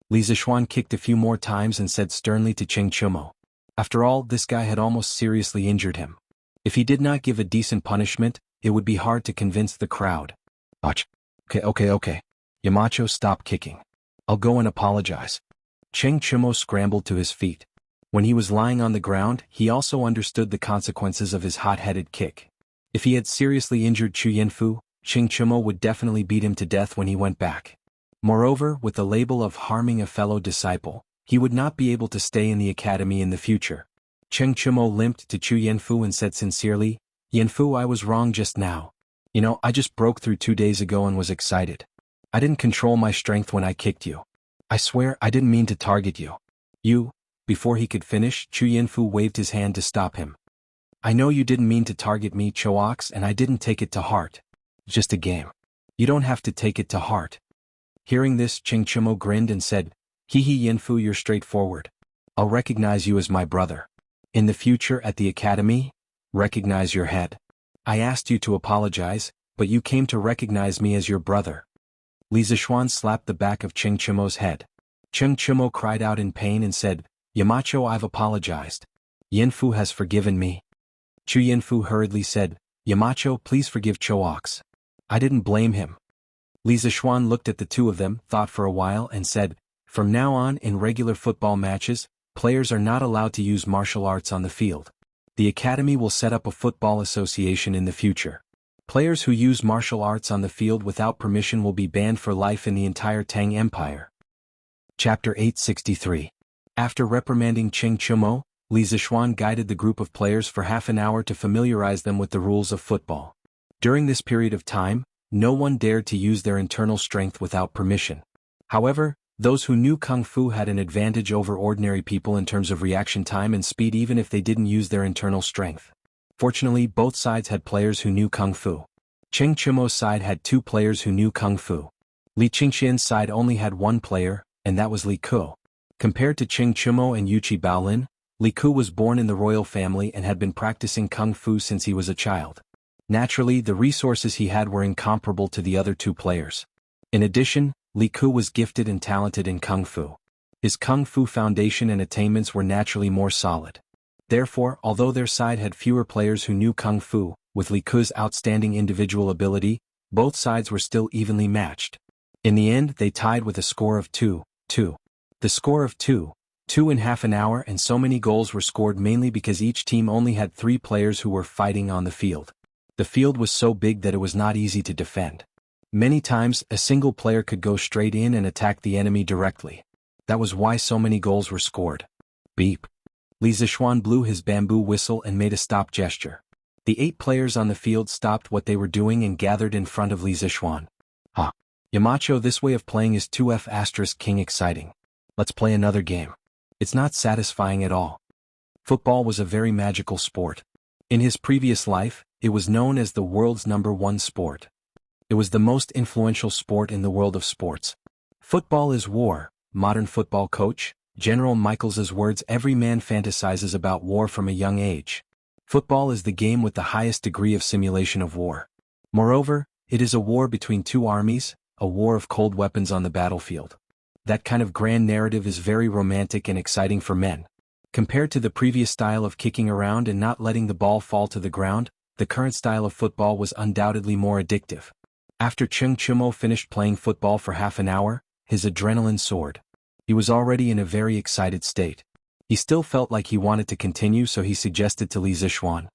Li Zixuan kicked a few more times and said sternly to Ching Chimo. After all, this guy had almost seriously injured him. If he did not give a decent punishment, it would be hard to convince the crowd. Ach. Okay. Yamacho, stop kicking. I'll go and apologize. Ching Chimo scrambled to his feet. When he was lying on the ground, he also understood the consequences of his hot-headed kick. If he had seriously injured Chu Yinfu, Ching Chimo would definitely beat him to death when he went back. Moreover, with the label of harming a fellow disciple, he would not be able to stay in the academy in the future. Ching Chimo limped to Chu Yinfu and said sincerely, Yinfu, I was wrong just now. I just broke through 2 days ago and was excited. I didn't control my strength when I kicked you. I swear I didn't mean to target you. Before he could finish, Chu Yinfu waved his hand to stop him. I know you didn't mean to target me, Choax, and I didn't take it to heart. Just a game. You don't have to take it to heart. Hearing this, Ching Chimo grinned and said, Hee Yinfu, you're straightforward. I'll recognize you as my brother. In the future at the academy, recognize your head. I asked you to apologize, but you came to recognize me as your brother. Li Zixuan slapped the back of Ching Chimo's head. Ching Chimo cried out in pain and said, Yamacho, I've apologized. Yinfu has forgiven me. Chu Yinfu hurriedly said, Yamacho, please forgive Choax. I didn't blame him. Li Zixuan looked at the two of them, thought for a while and said, From now on, in regular football matches, players are not allowed to use martial arts on the field. The academy will set up a football association in the future. Players who use martial arts on the field without permission will be banned for life in the entire Tang Empire. Chapter 863. After reprimanding Ching Chimo, Li Zixuan guided the group of players for half an hour to familiarize them with the rules of football. During this period of time, no one dared to use their internal strength without permission. However, those who knew Kung Fu had an advantage over ordinary people in terms of reaction time and speed even if they didn't use their internal strength. Fortunately, both sides had players who knew Kung Fu. Ching Chimo's side had 2 players who knew Kung Fu. Li Qingxian's side only had 1 player, and that was Li Ku. Compared to Ching Chimo and Yuchi Baolin, Li Ku was born in the royal family and had been practicing Kung Fu since he was a child. Naturally, the resources he had were incomparable to the other 2 players. In addition, Li Ku was gifted and talented in Kung Fu. His Kung Fu foundation and attainments were naturally more solid. Therefore, although their side had fewer players who knew Kung Fu, with Li Ku's outstanding individual ability, both sides were still evenly matched. In the end, they tied with a score of 2-2. The score of 2-2 in half an hour, and so many goals were scored mainly because each team only had 3 players who were fighting on the field. The field was so big that it was not easy to defend. Many times, a single player could go straight in and attack the enemy directly. That was why so many goals were scored. Beep. Li Zixuan blew his bamboo whistle and made a stop gesture. The 8 players on the field stopped what they were doing and gathered in front of Li Zixuan. Yamacho, this way of playing is 2F** king exciting. Let's play another game. It's not satisfying at all. Football was a very magical sport. In his previous life, it was known as the world's #1 sport. It was the most influential sport in the world of sports. Football is war, modern football coach, General Michaels's words. Every man fantasizes about war from a young age. Football is the game with the highest degree of simulation of war. Moreover, it is a war between 2 armies, a war of cold weapons on the battlefield. That kind of grand narrative is very romantic and exciting for men. Compared to the previous style of kicking around and not letting the ball fall to the ground, the current style of football was undoubtedly more addictive. After Ching Chimo finished playing football for half an hour, his adrenaline soared. He was already in a very excited state. He still felt like he wanted to continue, so he suggested to Li Zixuan.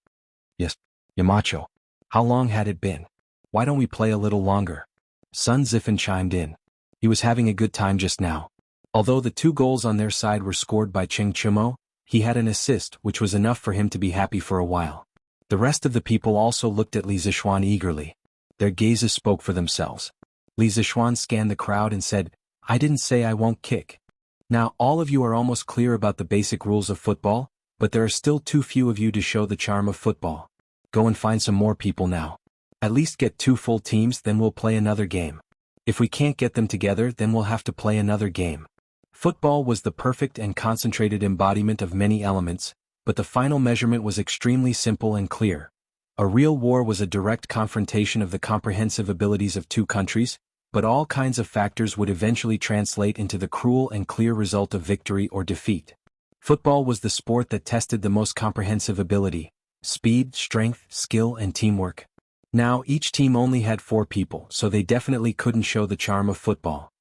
Yes, Yamacho. How long had it been? Why don't we play a little longer? Sun Zifan chimed in. He was having a good time just now. Although the 2 goals on their side were scored by Cheng Chumo, he had an assist, which was enough for him to be happy for a while. The rest of the people also looked at Li Zixuan eagerly. Their gazes spoke for themselves. Li Zixuan scanned the crowd and said, I didn't say I won't kick. Now all of you are almost clear about the basic rules of football, but there are still too few of you to show the charm of football. Go and find some more people now. At least get 2 full teams, then we'll play another game. If we can't get them together, then we'll have to play another game. Football was the perfect and concentrated embodiment of many elements, but the final measurement was extremely simple and clear. A real war was a direct confrontation of the comprehensive abilities of 2 countries, but all kinds of factors would eventually translate into the cruel and clear result of victory or defeat. Football was the sport that tested the most comprehensive ability: speed, strength, skill, and teamwork. Now each team only had 4 people, so they definitely couldn't show the charm of football.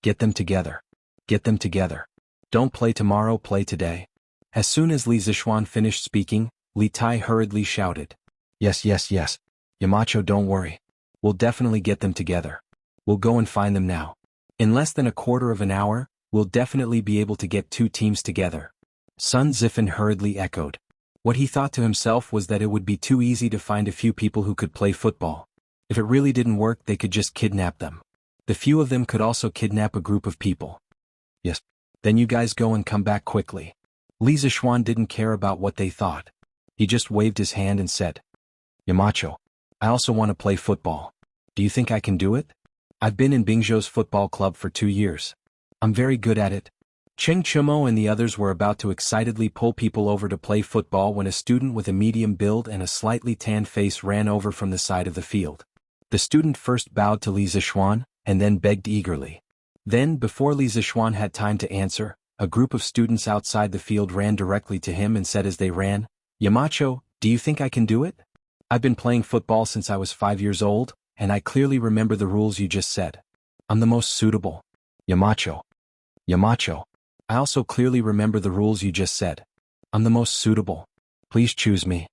Get them together. Get them together. Don't play tomorrow, play today. As soon as Li Zixuan finished speaking, Li Tai hurriedly shouted. Yes, yes, yes. Yamacho, don't worry. We'll definitely get them together. We'll go and find them now. In less than a quarter of an hour, we'll definitely be able to get 2 teams together. Sun Zifan hurriedly echoed. What he thought to himself was that it would be too easy to find a few people who could play football. If it really didn't work, they could just kidnap them. The few of them could also kidnap a group of people. Yes. Then you guys go and come back quickly. Li Zixuan didn't care about what they thought. He just waved his hand and said, Yamacho, I also want to play football. Do you think I can do it? I've been in Bingzhou's football club for 2 years. I'm very good at it. Cheng Chumo and the others were about to excitedly pull people over to play football when a student with a medium build and a slightly tanned face ran over from the side of the field. The student first bowed to Li Zixuan, and then begged eagerly. Then, before Li Zixuan had time to answer, a group of students outside the field ran directly to him and said as they ran, Yamacho, do you think I can do it? I've been playing football since I was 5 years old, and I clearly remember the rules you just said. I'm the most suitable. Yamacho. Yamacho. I also clearly remember the rules you just said. I'm the most suitable. Please choose me.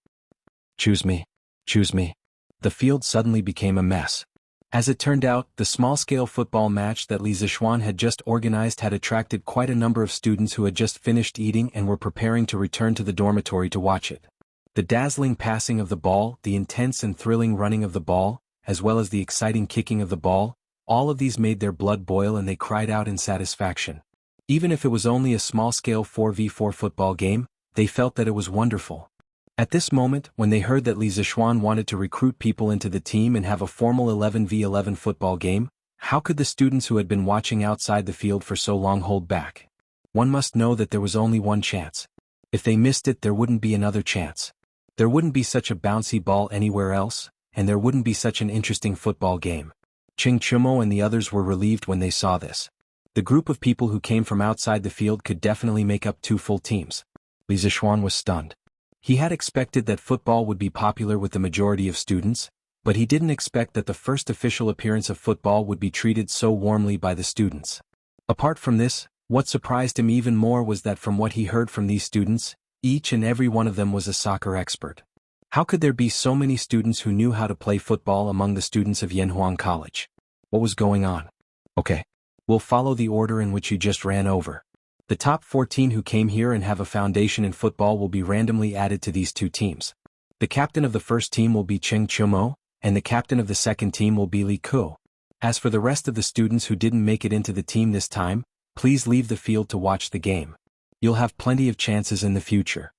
Choose me. Choose me. The field suddenly became a mess. As it turned out, the small-scale football match that Li Zixuan had just organized had attracted quite a number of students who had just finished eating and were preparing to return to the dormitory to watch it. The dazzling passing of the ball, the intense and thrilling running of the ball, as well as the exciting kicking of the ball, all of these made their blood boil and they cried out in satisfaction. Even if it was only a small-scale 4v4 football game, they felt that it was wonderful. At this moment, when they heard that Li Zixuan wanted to recruit people into the team and have a formal 11v11 football game, how could the students who had been watching outside the field for so long hold back? One must know that there was only one chance. If they missed it, there wouldn't be another chance. There wouldn't be such a bouncy ball anywhere else, and there wouldn't be such an interesting football game. Cheng Chumo and the others were relieved when they saw this. The group of people who came from outside the field could definitely make up 2 full teams. Li Zixuan was stunned. He had expected that football would be popular with the majority of students, but he didn't expect that the first official appearance of football would be treated so warmly by the students. Apart from this, what surprised him even more was that from what he heard from these students, each and every one of them was a soccer expert. How could there be so many students who knew how to play football among the students of Yanhuang College? What was going on? Okay. We'll follow the order in which you just ran over. The top 14 who came here and have a foundation in football will be randomly added to these 2 teams. The captain of the first team will be Cheng Chumo, and the captain of the second team will be Li Ku. As for the rest of the students who didn't make it into the team this time, please leave the field to watch the game. You'll have plenty of chances in the future.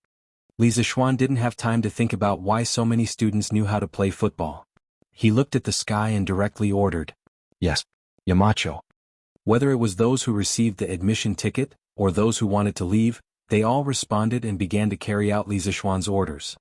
Li Zixuan didn't have time to think about why so many students knew how to play football. He looked at the sky and directly ordered, Yes, Yamacho. Whether it was those who received the admission ticket, or those who wanted to leave, they all responded and began to carry out Li Zixuan's orders.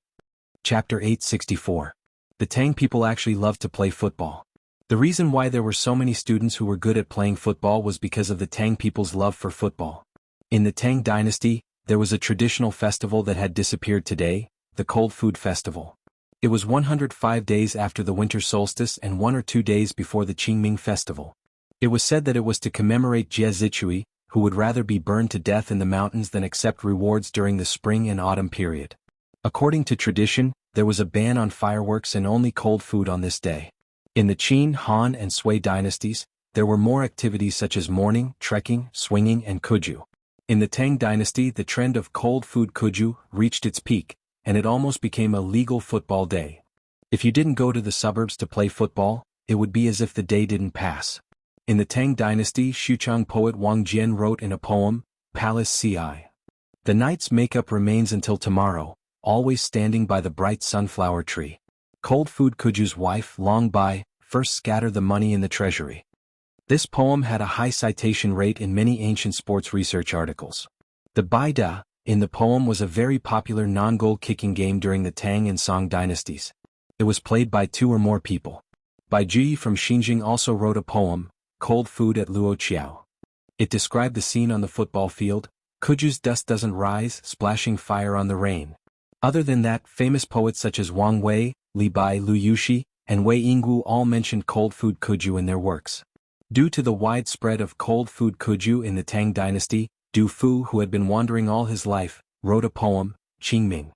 Chapter 864. The Tang people actually loved to play football. The reason why there were so many students who were good at playing football was because of the Tang people's love for football. In the Tang dynasty, there was a traditional festival that had disappeared today, the Cold Food Festival. It was 105 days after the winter solstice and 1 or 2 days before the Qingming festival. It was said that it was to commemorate Jie Zichui, who would rather be burned to death in the mountains than accept rewards during the spring and autumn period. According to tradition, there was a ban on fireworks and only cold food on this day. In the Qin, Han, and Sui dynasties, there were more activities such as mourning, trekking, swinging, and kuju. In the Tang dynasty, the trend of cold food kuju reached its peak, and it almost became a legal football day. If you didn't go to the suburbs to play football, it would be as if the day didn't pass. In the Tang dynasty, Xuchang poet Wang Jian wrote in a poem, Palace Ci. The night's makeup remains until tomorrow, always standing by the bright sunflower tree. Cold food kuju's wife long by, first scatter the money in the treasury. This poem had a high citation rate in many ancient sports research articles. The Bai Da, in the poem, was a very popular non-goal kicking game during the Tang and Song dynasties. It was played by 2 or more people. Bai Ji from Xinjiang also wrote a poem, Cold Food at Luoqiao. It described the scene on the football field, kuju's dust doesn't rise, splashing fire on the rain. Other than that, famous poets such as Wang Wei, Li Bai Lu Yuxi, and Wei Yinggu all mentioned cold food kuju in their works. Due to the widespread of cold food kuju in the Tang dynasty, Du Fu, who had been wandering all his life, wrote a poem, Qingming.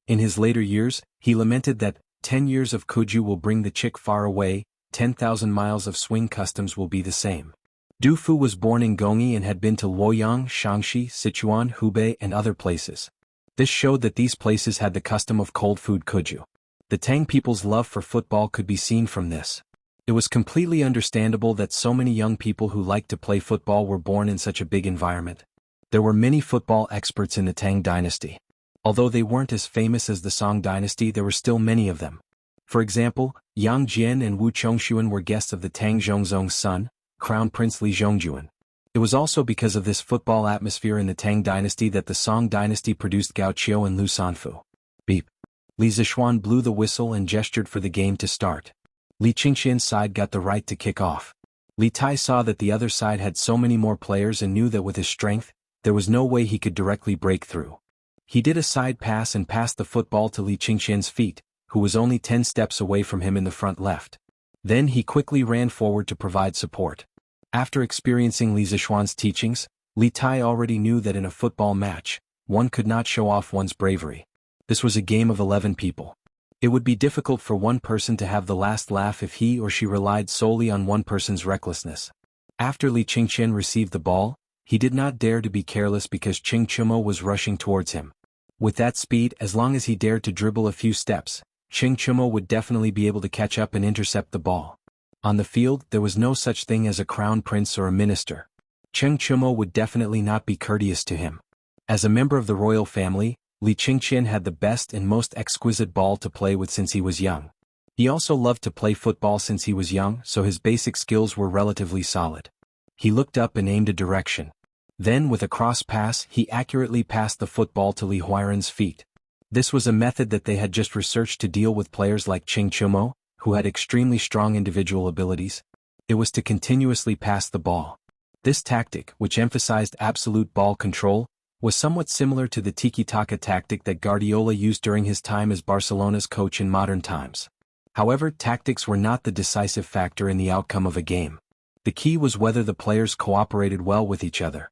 In his later years, he lamented that 10 years of kuju will bring the chick far away, 10,000 miles of swing customs will be the same. Du Fu was born in Gongyi and had been to Luoyang, Shaanxi, Sichuan, Hubei, and other places. This showed that these places had the custom of cold food kuju. The Tang people's love for football could be seen from this. It was completely understandable that so many young people who liked to play football were born in such a big environment. There were many football experts in the Tang dynasty. Although they weren't as famous as the Song dynasty, there were still many of them. For example, Yang Jian and Wu Chongshuan were guests of the Tang Zhongzong's son, Crown Prince Li Zhongjuan. It was also because of this football atmosphere in the Tang dynasty that the Song dynasty produced Gao Qiu and Lu Sanfu. Beep. Li Zishuan blew the whistle and gestured for the game to start. Li Qingxian's side got the right to kick off. Li Tai saw that the other side had so many more players and knew that with his strength, there was no way he could directly break through. He did a side pass and passed the football to Li Qingxian's feet, who was only 10 steps away from him in the front left. Then he quickly ran forward to provide support. After experiencing Li Zishuan's teachings, Li Tai already knew that in a football match, one could not show off one's bravery. This was a game of 11 people. It would be difficult for one person to have the last laugh if he or she relied solely on one person's recklessness. After Li Qingxian received the ball, he did not dare to be careless because Qing Chumo was rushing towards him. With that speed, as long as he dared to dribble a few steps, Qing Chumo would definitely be able to catch up and intercept the ball. On the field, there was no such thing as a crown prince or a minister. Qing Chumo would definitely not be courteous to him. As a member of the royal family, Li Qingxian had the best and most exquisite ball to play with since he was young. He also loved to play football since he was young, so his basic skills were relatively solid. He looked up and aimed a direction. Then with a cross pass, he accurately passed the football to Li Huairan's feet. This was a method that they had just researched to deal with players like Qing Chumo, who had extremely strong individual abilities. It was to continuously pass the ball. This tactic, which emphasized absolute ball control, was somewhat similar to the tiki-taka tactic that Guardiola used during his time as Barcelona's coach in modern times. However, tactics were not the decisive factor in the outcome of a game. The key was whether the players cooperated well with each other.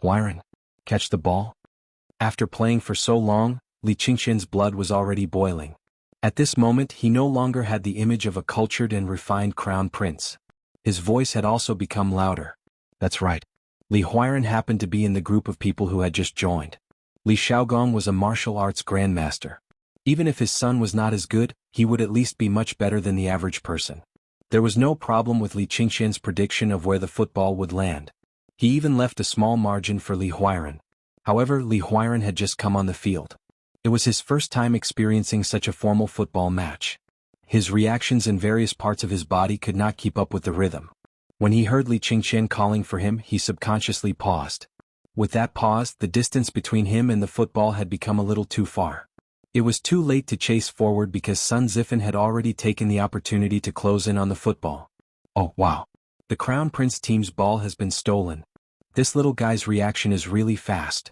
Huairan, catch the ball? After playing for so long, Li Qingxian's blood was already boiling. At this moment he no longer had the image of a cultured and refined crown prince. His voice had also become louder. That's right. Li Huairan happened to be in the group of people who had just joined. Li Shaogong was a martial arts grandmaster. Even if his son was not as good, he would at least be much better than the average person. There was no problem with Li Qingxian's prediction of where the football would land. He even left a small margin for Li Huairan. However, Li Huairan had just come on the field. It was his first time experiencing such a formal football match. His reactions in various parts of his body could not keep up with the rhythm. When he heard Li Qingxian calling for him, he subconsciously paused. With that pause, the distance between him and the football had become a little too far. It was too late to chase forward because Sun Zifan had already taken the opportunity to close in on the football. Oh wow. The Crown Prince team's ball has been stolen. This little guy's reaction is really fast.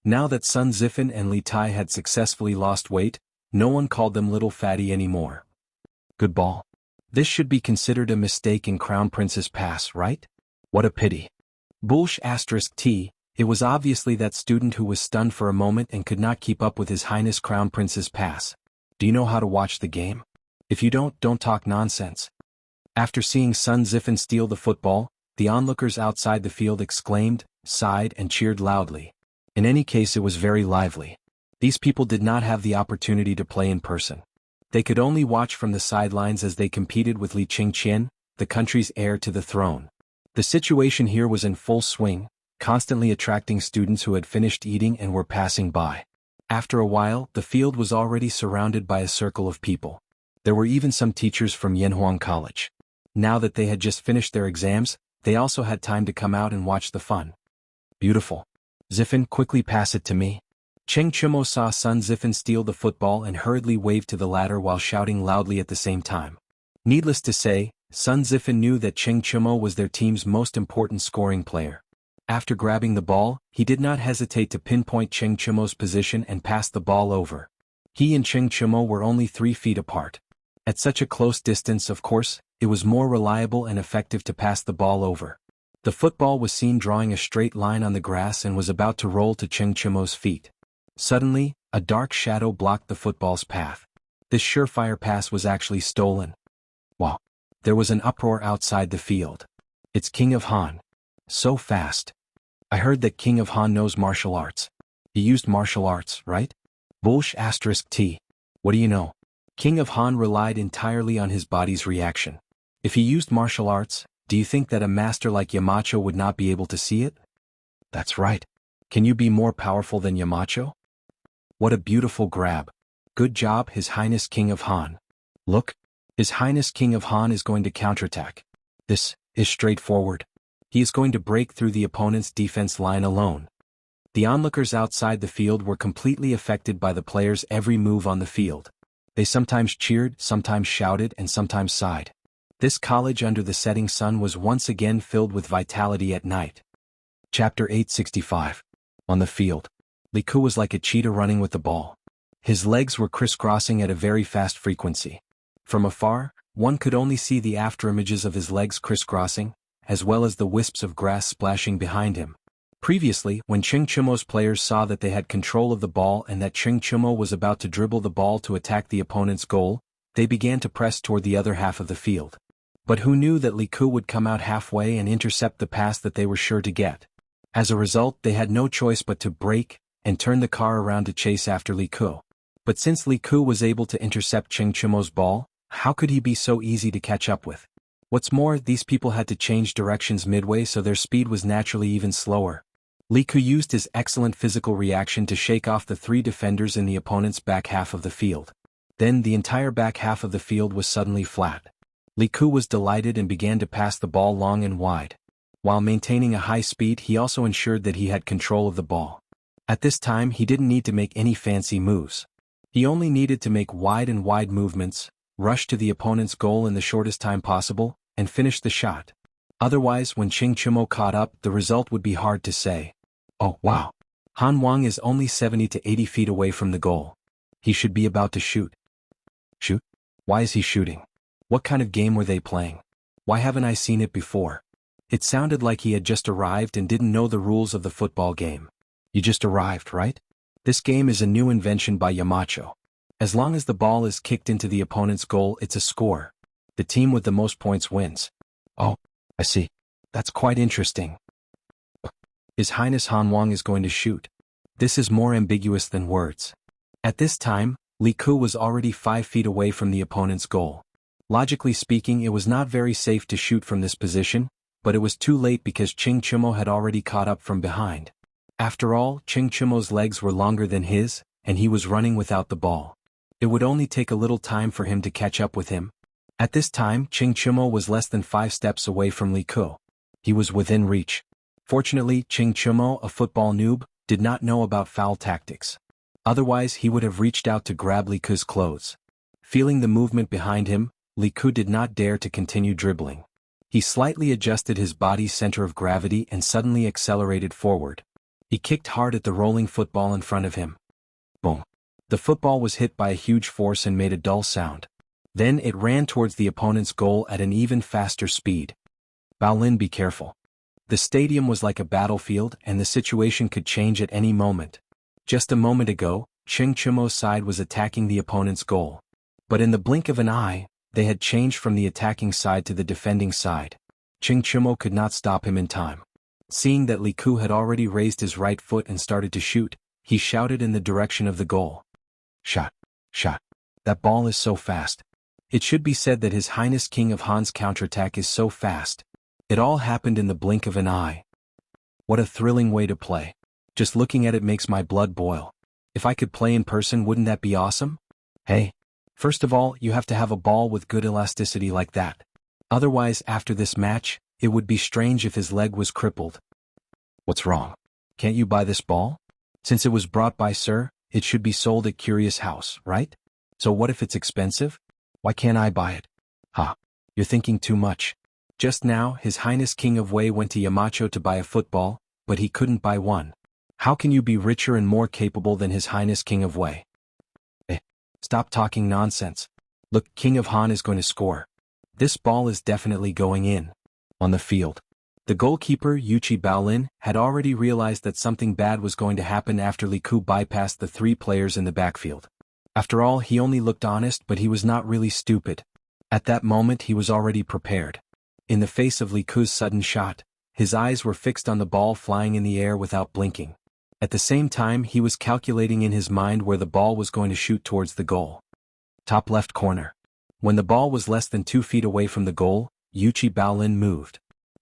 Now that Sun Zifan and Li Tai had successfully lost weight, no one called them little fatty anymore. Good ball. This should be considered a mistake in Crown Prince's pass, right? What a pity. Bullsh *T, it was obviously that student who was stunned for a moment and could not keep up with His Highness Crown Prince's pass. Do you know how to watch the game? If you don't talk nonsense. After seeing Sun Zifen steal the football, the onlookers outside the field exclaimed, sighed and cheered loudly. In any case, it was very lively. These people did not have the opportunity to play in person. They could only watch from the sidelines as they competed with Li Qingqian, the country's heir to the throne. The situation here was in full swing, constantly attracting students who had finished eating and were passing by. After a while, the field was already surrounded by a circle of people. There were even some teachers from Yanhuang College. Now that they had just finished their exams, they also had time to come out and watch the fun. Beautiful. Zifen, quickly pass it to me. Cheng Chumo saw Sun Zifen steal the football and hurriedly waved to the latter while shouting loudly at the same time. Needless to say, Sun Zifen knew that Cheng Chumo was their team's most important scoring player. After grabbing the ball, he did not hesitate to pinpoint Cheng Chumo's position and pass the ball over. He and Cheng Chumo were only 3 feet apart. At such a close distance, of course, it was more reliable and effective to pass the ball over. The football was seen drawing a straight line on the grass and was about to roll to Cheng Chumo's feet. Suddenly, a dark shadow blocked the football's path. This surefire pass was actually stolen. Wow! There was an uproar outside the field. It's King of Han. So fast. I heard that King of Han knows martial arts. He used martial arts, right? Bullsh *T. What do you know? King of Han relied entirely on his body's reaction. If he used martial arts, do you think that a master like Yamacho would not be able to see it? That's right. Can you be more powerful than Yamacho? What a beautiful grab. Good job, His Highness King of Han. Look, His Highness King of Han is going to counterattack. This is straightforward. He is going to break through the opponent's defense line alone. The onlookers outside the field were completely affected by the player's every move on the field. They sometimes cheered, sometimes shouted, and sometimes sighed. This college under the setting sun was once again filled with vitality at night. Chapter 865. On the field. Li Ku was like a cheetah running with the ball. His legs were crisscrossing at a very fast frequency. From afar, one could only see the afterimages of his legs crisscrossing, as well as the wisps of grass splashing behind him. Previously, when Cheng Chumo's players saw that they had control of the ball and that Cheng Chumo was about to dribble the ball to attack the opponent's goal, they began to press toward the other half of the field. But who knew that Li Ku would come out halfway and intercept the pass that they were sure to get? As a result, they had no choice but to brake and turn the car around to chase after Li Ku. But since Li Ku was able to intercept Cheng Chumo's ball, how could he be so easy to catch up with? What's more, these people had to change directions midway, so their speed was naturally even slower. Li Ku used his excellent physical reaction to shake off the 3 defenders in the opponent's back half of the field. Then the entire back half of the field was suddenly flat. Li Ku was delighted and began to pass the ball long and wide. While maintaining a high speed, he also ensured that he had control of the ball. At this time, he didn't need to make any fancy moves. He only needed to make wide movements, rush to the opponent's goal in the shortest time possible, and finish the shot. Otherwise, when Cheng Chumo caught up, the result would be hard to say. Oh, wow. Han Wang is only 70 to 80 feet away from the goal. He should be about to shoot. Shoot? Why is he shooting? What kind of game were they playing? Why haven't I seen it before? It sounded like he had just arrived and didn't know the rules of the football game. You just arrived, right? This game is a new invention by Yamacho. As long as the ball is kicked into the opponent's goal, it's a score. The team with the most points wins. Oh, I see. That's quite interesting. His Highness Han Wang is going to shoot. This is more ambiguous than words. At this time, Li Ku was already 5 feet away from the opponent's goal. Logically speaking, it was not very safe to shoot from this position, but it was too late because Cheng Chumo had already caught up from behind. After all, Cheng Chumo's legs were longer than his, and he was running without the ball. It would only take a little time for him to catch up with him. At this time, Cheng Chumo was less than 5 steps away from Li Ku. He was within reach. Fortunately, Cheng Chumo, a football noob, did not know about foul tactics. Otherwise, he would have reached out to grab Li Ku's clothes. Feeling the movement behind him, Li Ku did not dare to continue dribbling. He slightly adjusted his body's center of gravity and suddenly accelerated forward. He kicked hard at the rolling football in front of him. Boom. The football was hit by a huge force and made a dull sound. Then it ran towards the opponent's goal at an even faster speed. Baolin, be careful. The stadium was like a battlefield and the situation could change at any moment. Just a moment ago, Cheng Chumo's side was attacking the opponent's goal. But in the blink of an eye, they had changed from the attacking side to the defending side. Cheng Chumo could not stop him in time. Seeing that Li Ku had already raised his right foot and started to shoot, he shouted in the direction of the goal. Shot! Shot! That ball is so fast. It should be said that His Highness King of Han's counterattack is so fast. It all happened in the blink of an eye. What a thrilling way to play. Just looking at it makes my blood boil. If I could play in person, wouldn't that be awesome? Hey. First of all, you have to have a ball with good elasticity like that. Otherwise, after this match, it would be strange if his leg was crippled. What's wrong? Can't you buy this ball? Since it was brought by Sir, it should be sold at Curious House, right? So what if it's expensive? Why can't I buy it? Ha. You're thinking too much. Just now, His Highness King of Wei went to Yamacho to buy a football, but he couldn't buy one. How can you be richer and more capable than His Highness King of Wei? Stop talking nonsense. Look, King of Han is going to score. This ball is definitely going in. On the field. The goalkeeper, Yuchi Baolin, had already realized that something bad was going to happen after Li Ku bypassed the 3 players in the backfield. After all, he only looked honest, but he was not really stupid. At that moment he was already prepared. In the face of Li Ku's sudden shot, his eyes were fixed on the ball flying in the air without blinking. At the same time he was calculating in his mind where the ball was going to shoot towards the goal. Top left corner. When the ball was less than 2 feet away from the goal, Yuchi Baolin moved.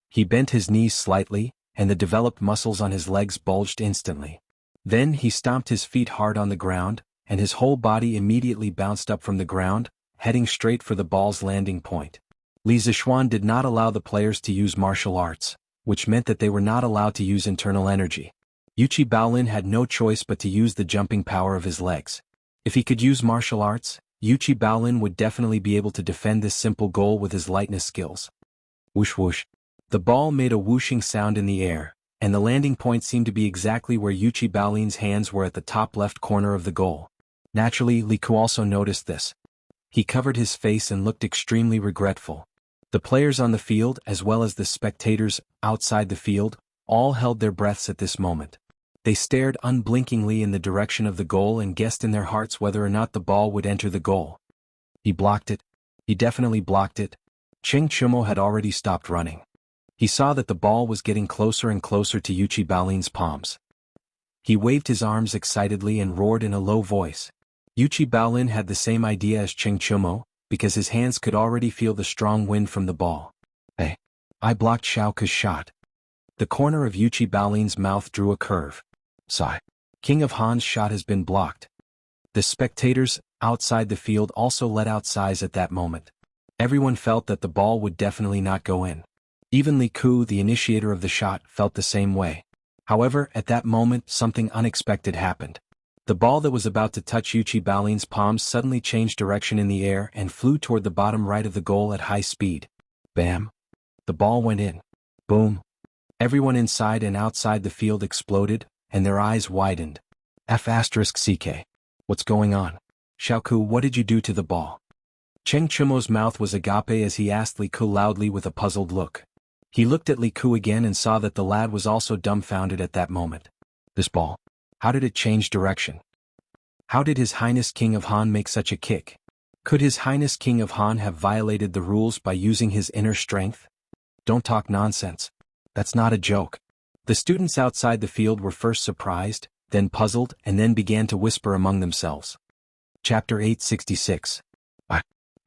He bent his knees slightly, and the developed muscles on his legs bulged instantly. Then he stomped his feet hard on the ground, and his whole body immediately bounced up from the ground, heading straight for the ball's landing point. Li Zishuan did not allow the players to use martial arts, which meant that they were not allowed to use internal energy. Yuchi Baolin had no choice but to use the jumping power of his legs. If he could use martial arts, Yuchi Baolin would definitely be able to defend this simple goal with his lightness skills. Whoosh whoosh. The ball made a whooshing sound in the air, and the landing point seemed to be exactly where Yuchi Baolin's hands were at the top left corner of the goal. Naturally, Li Ku also noticed this. He covered his face and looked extremely regretful. The players on the field, as well as the spectators outside the field, all held their breaths at this moment. They stared unblinkingly in the direction of the goal and guessed in their hearts whether or not the ball would enter the goal. He blocked it. He definitely blocked it. Cheng Chumo had already stopped running. He saw that the ball was getting closer and closer to Yuchi Baolin's palms. He waved his arms excitedly and roared in a low voice. Yuchi Baolin had the same idea as Cheng Chumo, because his hands could already feel the strong wind from the ball. Hey! I blocked Xiao Ke's shot. The corner of Yuchi Baolin's mouth drew a curve. Sigh. King of Han's shot has been blocked. The spectators outside the field also let out sighs at that moment. Everyone felt that the ball would definitely not go in. Even Li Ku, the initiator of the shot, felt the same way. However, at that moment something unexpected happened. The ball that was about to touch Yuchi Baolin's palms suddenly changed direction in the air and flew toward the bottom right of the goal at high speed. Bam! The ball went in. Boom! Everyone inside and outside the field exploded, and their eyes widened. F***CK. What's going on? Xiaoku, what did you do to the ball? Cheng Chumo's mouth was agape as he asked Li Ku loudly with a puzzled look. He looked at Li Ku again and saw that the lad was also dumbfounded at that moment. This ball. How did it change direction? How did His Highness King of Han make such a kick? Could His Highness King of Han have violated the rules by using his inner strength? Don't talk nonsense. That's not a joke. The students outside the field were first surprised, then puzzled, and then began to whisper among themselves. Chapter 866.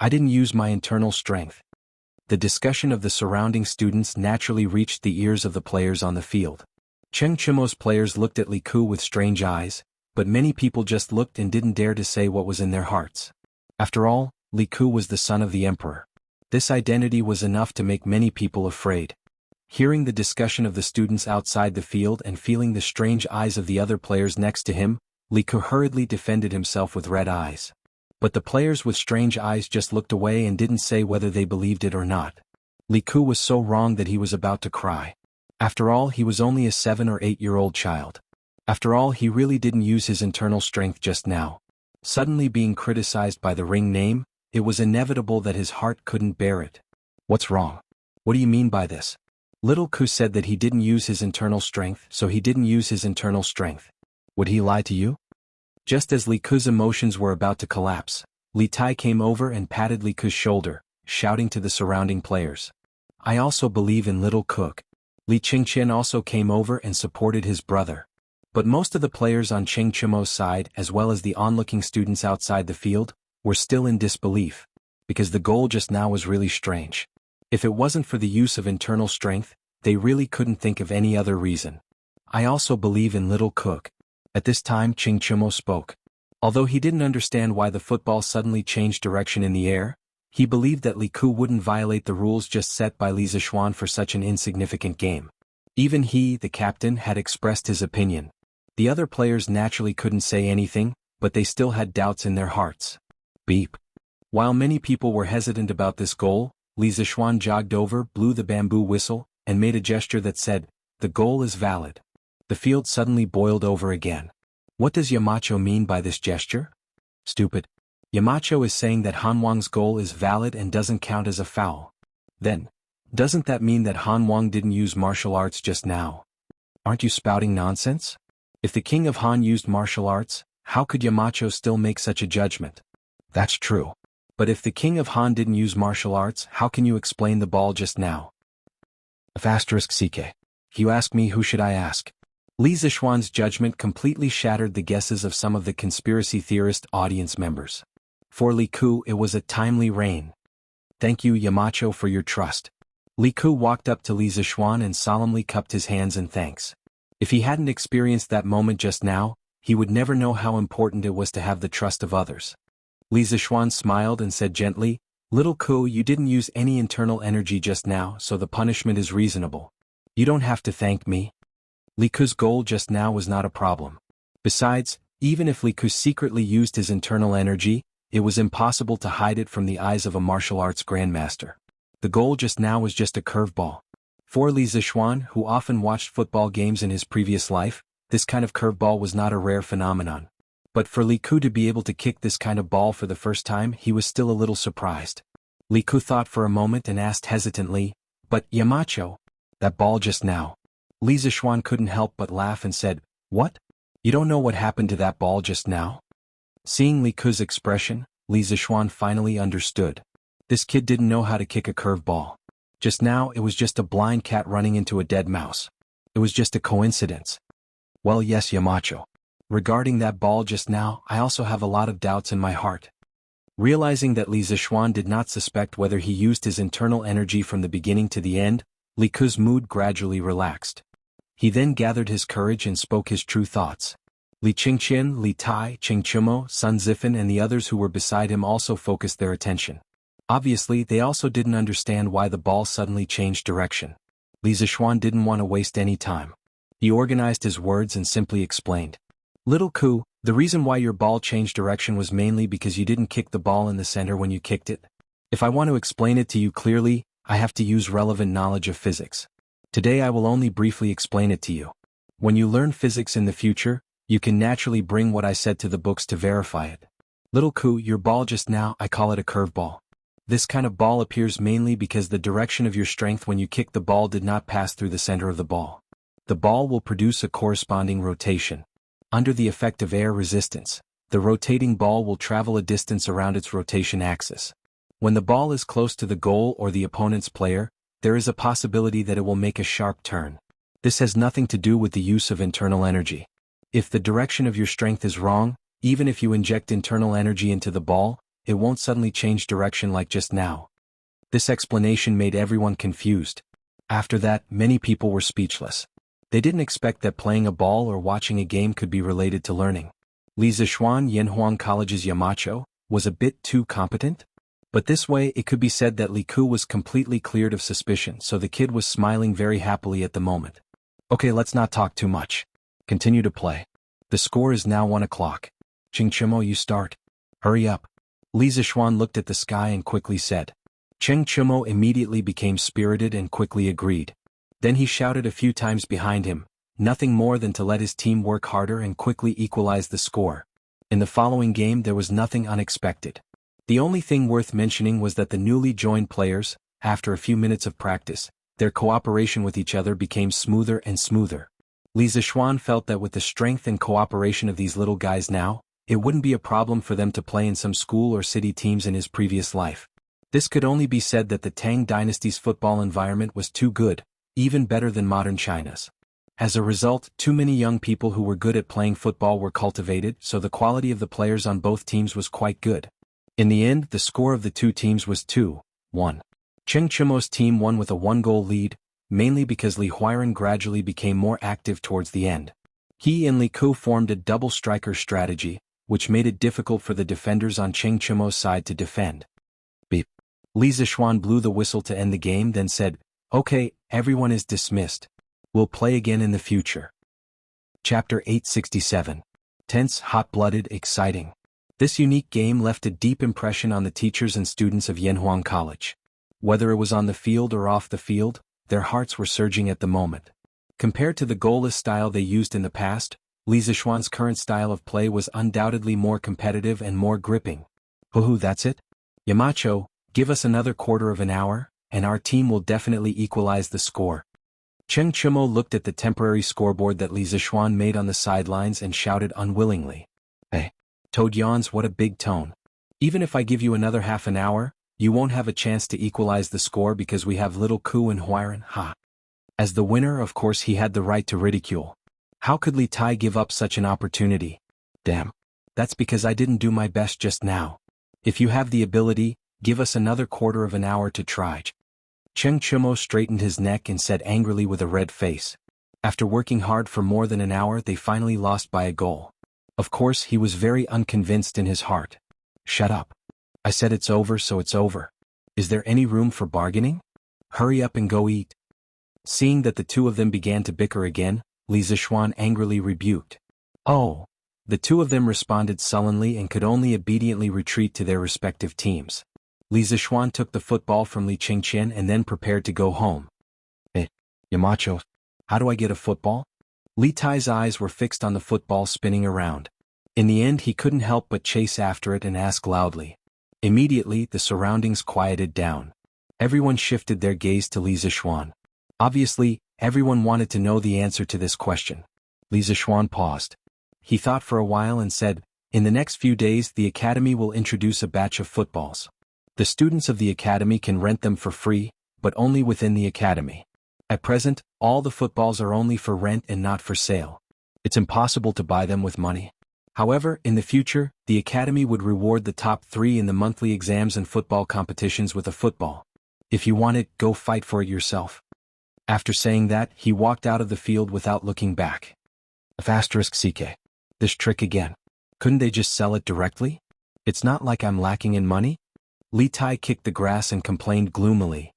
I didn't use my internal strength. The discussion of the surrounding students naturally reached the ears of the players on the field. Cheng Chumo's players looked at Li Ku with strange eyes, but many people just looked and didn't dare to say what was in their hearts. After all, Li Ku was the son of the emperor. This identity was enough to make many people afraid. Hearing the discussion of the students outside the field and feeling the strange eyes of the other players next to him, Li Ku hurriedly defended himself with red eyes. But the players with strange eyes just looked away and didn't say whether they believed it or not. Li Ku was so wrong that he was about to cry. After all, he was only a 7 or 8-year-old child. After all, he really didn't use his internal strength just now. Suddenly being criticized by the ring name, it was inevitable that his heart couldn't bear it. What's wrong? What do you mean by this? Little Ku said that he didn't use his internal strength, so he didn't use his internal strength. Would he lie to you? Just as Li Ku's emotions were about to collapse, Li Tai came over and patted Li Ku's shoulder, shouting to the surrounding players. I also believe in Little Cook. Li Qingqian also came over and supported his brother. But most of the players on Cheng Chimo's side, as well as the onlooking students outside the field, were still in disbelief, because the goal just now was really strange. If it wasn't for the use of internal strength, they really couldn't think of any other reason. I also believe in Little Cook. At this time Cheng Chimo spoke. Although he didn't understand why the football suddenly changed direction in the air, he believed that Li Ku wouldn't violate the rules just set by Li Zishuan for such an insignificant game. Even he, the captain, had expressed his opinion. The other players naturally couldn't say anything, but they still had doubts in their hearts. Beep. While many people were hesitant about this goal, Li Zishuan jogged over, blew the bamboo whistle, and made a gesture that said, "The goal is valid." The field suddenly boiled over again. What does Yamacho mean by this gesture? Stupid. Yamacho is saying that Han Wang's goal is valid and doesn't count as a foul. Then, doesn't that mean that Han Wang didn't use martial arts just now? Aren't you spouting nonsense? If the king of Han used martial arts, how could Yamacho still make such a judgment? That's true. But if the king of Han didn't use martial arts, how can you explain the ball just now? *CK. If you ask me, who should I ask? Li Zishuan's judgment completely shattered the guesses of some of the conspiracy theorist audience members. For Li Ku, it was a timely reign. Thank you, Yamacho, for your trust. Li Ku walked up to Li Zishuan and solemnly cupped his hands in thanks. If he hadn't experienced that moment just now, he would never know how important it was to have the trust of others. Li Zishuan smiled and said gently, Little Ku, you didn't use any internal energy just now, so the punishment is reasonable. You don't have to thank me. Li Ku's goal just now was not a problem. Besides, even if Li Ku secretly used his internal energy, it was impossible to hide it from the eyes of a martial arts grandmaster. The goal just now was just a curveball. For Li Zishuan, who often watched football games in his previous life, this kind of curveball was not a rare phenomenon. But for Li Ku to be able to kick this kind of ball for the first time, he was still a little surprised. Li Ku thought for a moment and asked hesitantly, But Yamacho, that ball just now. Li Zishuan couldn't help but laugh and said, What? You don't know what happened to that ball just now? Seeing Li Ku's expression, Li Zishuan finally understood. This kid didn't know how to kick a curved ball. Just now it was just a blind cat running into a dead mouse. It was just a coincidence. Well, yes, Yamacho. Regarding that ball just now, I also have a lot of doubts in my heart. Realizing that Li Zishuan did not suspect whether he used his internal energy from the beginning to the end, Li Ku's mood gradually relaxed. He then gathered his courage and spoke his true thoughts. Li Qingqian, Li Tai, Cheng Chimo, Sun Zifan and the others who were beside him also focused their attention. Obviously, they also didn't understand why the ball suddenly changed direction. Li Zishuan didn't want to waste any time. He organized his words and simply explained. Little Ku, the reason why your ball changed direction was mainly because you didn't kick the ball in the center when you kicked it. If I want to explain it to you clearly, I have to use relevant knowledge of physics. Today I will only briefly explain it to you. When you learn physics in the future, you can naturally bring what I said to the books to verify it. Little Ku, your ball just now, I call it a curveball. This kind of ball appears mainly because the direction of your strength when you kick the ball did not pass through the center of the ball. The ball will produce a corresponding rotation. Under the effect of air resistance, the rotating ball will travel a distance around its rotation axis. When the ball is close to the goal or the opponent's player, there is a possibility that it will make a sharp turn. This has nothing to do with the use of internal energy. If the direction of your strength is wrong, even if you inject internal energy into the ball, it won't suddenly change direction like just now. This explanation made everyone confused. After that, many people were speechless. They didn't expect that playing a ball or watching a game could be related to learning. Li Zishuan, Yanhuang College's Yamacho, was a bit too competent? But this way it could be said that Li Ku was completely cleared of suspicion, so the kid was smiling very happily at the moment. Okay, let's not talk too much. Continue to play. The score is now 1 o'clock. Cheng Chimo, you start. Hurry up. Li Zishuan looked at the sky and quickly said. Cheng Chimo immediately became spirited and quickly agreed. Then he shouted a few times behind him, nothing more than to let his team work harder and quickly equalize the score. In the following game there was nothing unexpected. The only thing worth mentioning was that the newly joined players, after a few minutes of practice, their cooperation with each other became smoother and smoother. Li Zishuan felt that with the strength and cooperation of these little guys now, it wouldn't be a problem for them to play in some school or city teams in his previous life. This could only be said that the Tang dynasty's football environment was too good, even better than modern China's. As a result, too many young people who were good at playing football were cultivated, so the quality of the players on both teams was quite good. In the end, the score of the two teams was 2-1. Cheng Chimo's team won with a 1-goal lead, mainly because Li Huiren gradually became more active towards the end. He and Li Ku formed a double striker strategy, which made it difficult for the defenders on Cheng Chimo's side to defend. Beep. Li Zishuan blew the whistle to end the game, then said, "Okay, everyone is dismissed. We'll play again in the future." Chapter 867. Tense, hot-blooded, exciting. This unique game left a deep impression on the teachers and students of Yanhuang College. Whether it was on the field or off the field, their hearts were surging at the moment. Compared to the goalless style they used in the past, Li Zishuan's current style of play was undoubtedly more competitive and more gripping. "Hoo-hoo, that's it? Yamacho, give us another quarter of an hour, and our team will definitely equalize the score." Cheng Chimo looked at the temporary scoreboard that Li Zishuan made on the sidelines and shouted unwillingly. "Hey, Toad yawns, what a big tone. Even if I give you another half an hour, you won't have a chance to equalize the score because we have little Ku and Huiren, ha." As the winner, of course he had the right to ridicule. How could Li Tai give up such an opportunity? "Damn. That's because I didn't do my best just now. If you have the ability, give us another quarter of an hour to try." Cheng Chimo straightened his neck and said angrily with a red face. After working hard for more than an hour, they finally lost by a goal. Of course, he was very unconvinced in his heart. "Shut up. I said it's over, so it's over. Is there any room for bargaining? Hurry up and go eat." Seeing that the two of them began to bicker again, Li Zishuan angrily rebuked. "Oh." The two of them responded sullenly and could only obediently retreat to their respective teams. Li Zishuan took the football from Li Qingqian and then prepared to go home. Yamacho, how do I get a football?" Li Tai's eyes were fixed on the football spinning around. In the end he couldn't help but chase after it and ask loudly. Immediately, the surroundings quieted down. Everyone shifted their gaze to Li Zishuan. Obviously, everyone wanted to know the answer to this question. Li Zishuan paused. He thought for a while and said, "In the next few days the academy will introduce a batch of footballs. The students of the academy can rent them for free, but only within the academy. At present, all the footballs are only for rent and not for sale. It's impossible to buy them with money. However, in the future, the academy would reward the top 3 in the monthly exams and football competitions with a football. If you want it, go fight for it yourself." After saying that, he walked out of the field without looking back. *CK. This trick again. Couldn't they just sell it directly? It's not like I'm lacking in money. Li Tai kicked the grass and complained gloomily.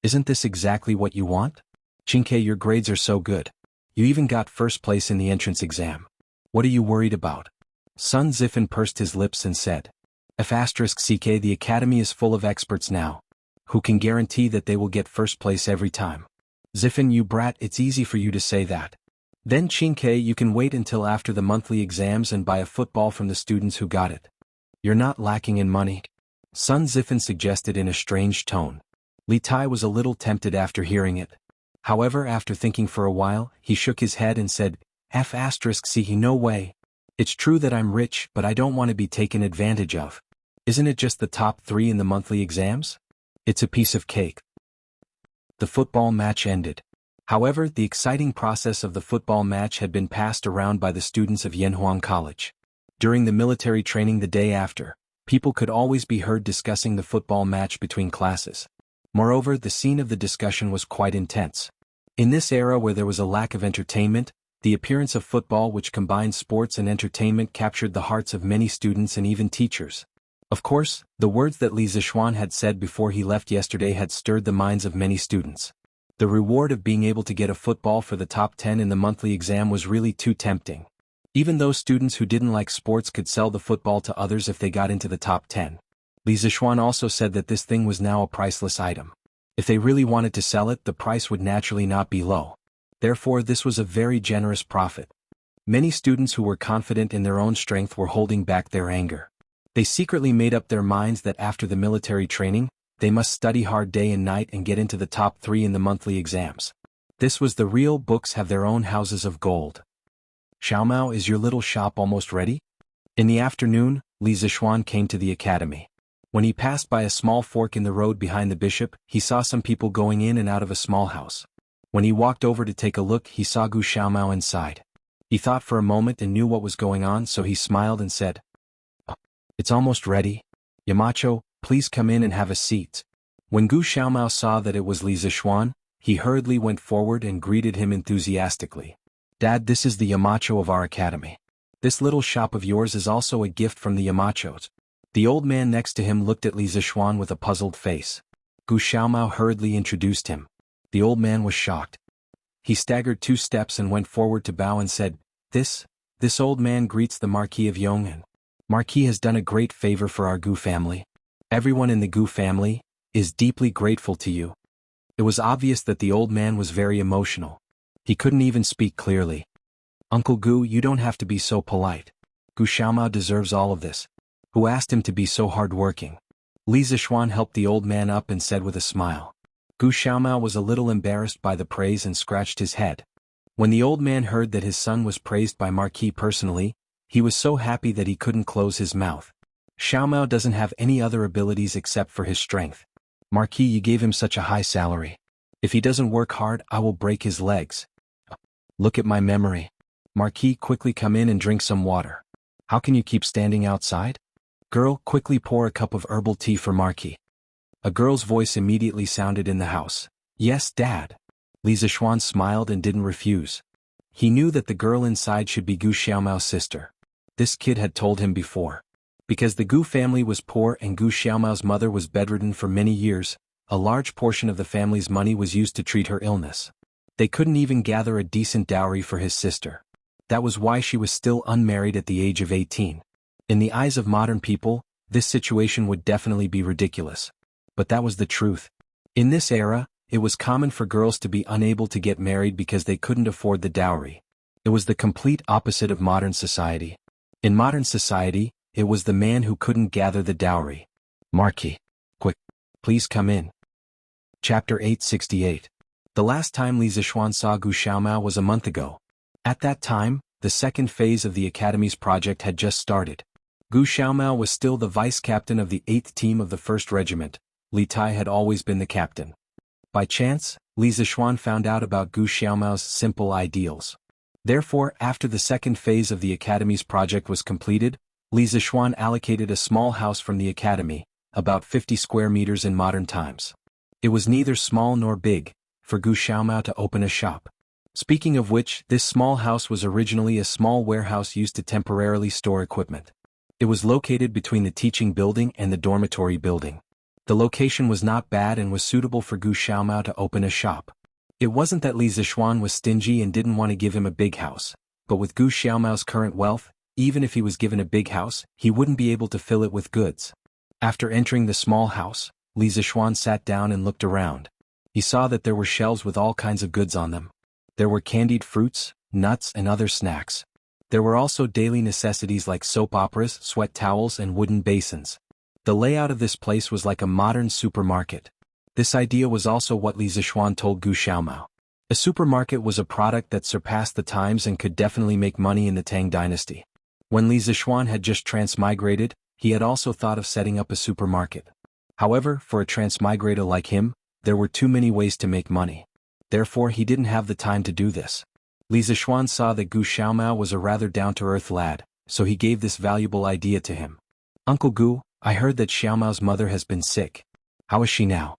Isn't this exactly what you want? Qingke, your grades are so good. You even got first place in the entrance exam. What are you worried about? Sun Zifen pursed his lips and said. *CK, the academy is full of experts now. Who can guarantee that they will get first place every time? Zifen, you brat, it's easy for you to say that. Then Qingke, you can wait until after the monthly exams and buy a football from the students who got it. You're not lacking in money. Sun Zifen suggested in a strange tone. Li Tai was a little tempted after hearing it. However, after thinking for a while, he shook his head and said, *CK, no way. It's true that I'm rich, but I don't want to be taken advantage of. Isn't it just the top 3 in the monthly exams? It's a piece of cake. The football match ended. However, the exciting process of the football match had been passed around by the students of Yanhuang College. During the military training the day after, people could always be heard discussing the football match between classes. Moreover, the scene of the discussion was quite intense. In this era where there was a lack of entertainment, the appearance of football which combined sports and entertainment captured the hearts of many students and even teachers. Of course, the words that Li Zishuan had said before he left yesterday had stirred the minds of many students. The reward of being able to get a football for the top 10 in the monthly exam was really too tempting. Even those students who didn't like sports could sell the football to others if they got into the top 10. Li Zishuan also said that this thing was now a priceless item. If they really wanted to sell it, the price would naturally not be low. Therefore, this was a very generous profit. Many students who were confident in their own strength were holding back their anger. They secretly made up their minds that after the military training, They must study hard day and night and get into the top 3 in the monthly exams. This was the real books have their own houses of gold. Xiaomao, is your little shop almost ready? In the afternoon, Li Zixuan came to the academy. When he passed by a small fork in the road behind the bishop, he saw some people going in and out of a small house. When he walked over to take a look, he saw Gu Xiaomao inside. He thought for a moment and knew what was going on, so he smiled and said, "Oh, it's almost ready. Yamacho, please come in and have a seat." When Gu Xiaomao saw that it was Li Zixuan, he hurriedly went forward and greeted him enthusiastically. "Dad, this is the Yamacho of our academy. This little shop of yours is also a gift from the Yamachos." The old man next to him looked at Li Zixuan with a puzzled face. Gu Xiaomao hurriedly introduced him. The old man was shocked. He staggered 2 steps and went forward to bow and said, This old man greets the Marquis of Yong'an. Marquis has done a great favor for our Gu family. Everyone in the Gu family is deeply grateful to you." It was obvious that the old man was very emotional. He couldn't even speak clearly. "Uncle Gu, you don't have to be so polite. Gu Xiaomao deserves all of this. Who asked him to be so hard-working?" Li Zixuan helped the old man up and said with a smile. Gu Xiaomao was a little embarrassed by the praise and scratched his head. When the old man heard that his son was praised by Marquis personally, he was so happy that he couldn't close his mouth. "Xiaomao doesn't have any other abilities except for his strength. Marquis, you gave him such a high salary. If he doesn't work hard, I will break his legs. Look at my memory. Marquis, quickly come in and drink some water. How can you keep standing outside? Girl, quickly pour a cup of herbal tea for Marquis." A girl's voice immediately sounded in the house. "Yes, Dad." Li Zixuan smiled and didn't refuse. He knew that the girl inside should be Gu Xiaomao's sister. This kid had told him before. Because the Gu family was poor and Gu Xiaomao's mother was bedridden for many years, a large portion of the family's money was used to treat her illness. They couldn't even gather a decent dowry for his sister. That was why she was still unmarried at the age of 18. In the eyes of modern people, this situation would definitely be ridiculous. But that was the truth. In this era, it was common for girls to be unable to get married because they couldn't afford the dowry. It was the complete opposite of modern society. In modern society, it was the man who couldn't gather the dowry. "Marquis, quick, please come in." Chapter 868. The last time Li Zixuan saw Gu Xiaomao was a month ago. At that time, the second phase of the Academy's project had just started. Gu Xiaomao was still the vice-captain of the 8th team of the 1st Regiment. Li Tai had always been the captain. By chance, Li Zixuan found out about Gu Xiaomao's simple ideals. Therefore, after the second phase of the Academy's project was completed, Li Zixuan allocated a small house from the Academy, about 50 square meters in modern times. It was neither small nor big, for Gu Xiaomao to open a shop. Speaking of which, this small house was originally a small warehouse used to temporarily store equipment. It was located between the teaching building and the dormitory building. The location was not bad and was suitable for Gu Xiaomao to open a shop. It wasn't that Li Zixuan was stingy and didn't want to give him a big house, but with Gu Xiaomao's current wealth, even if he was given a big house, he wouldn't be able to fill it with goods. After entering the small house, Li Zixuan sat down and looked around. He saw that there were shelves with all kinds of goods on them. There were candied fruits, nuts, and other snacks. There were also daily necessities like soap operas, sweat towels, and wooden basins. The layout of this place was like a modern supermarket. This idea was also what Li Zixuan told Gu Xiaomao. A supermarket was a product that surpassed the times and could definitely make money in the Tang dynasty. When Li Zixuan had just transmigrated, he had also thought of setting up a supermarket. However, for a transmigrator like him, there were too many ways to make money. Therefore, he didn't have the time to do this. Li Zixuan saw that Gu Xiaomao was a rather down-to-earth lad, so he gave this valuable idea to him. "Uncle Gu, I heard that Xiaomao's mother has been sick. How is she now?"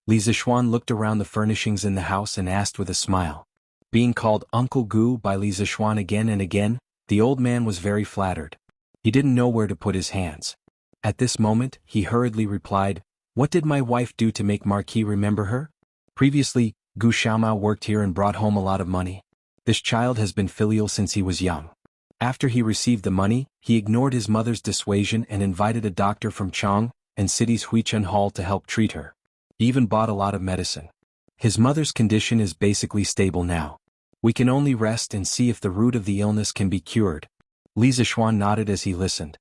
Li Zixuan looked around the furnishings in the house and asked with a smile. Being called Uncle Gu by Li Zixuan again and again, the old man was very flattered. He didn't know where to put his hands. At this moment, he hurriedly replied, "What did my wife do to make Marquis remember her? Previously, Gu Xiaomao worked here and brought home a lot of money. This child has been filial since he was young. After he received the money, he ignored his mother's dissuasion and invited a doctor from Chang and city's Huichun Hall to help treat her. He even bought a lot of medicine. His mother's condition is basically stable now. We can only rest and see if the root of the illness can be cured." Li Zixuan nodded as he listened.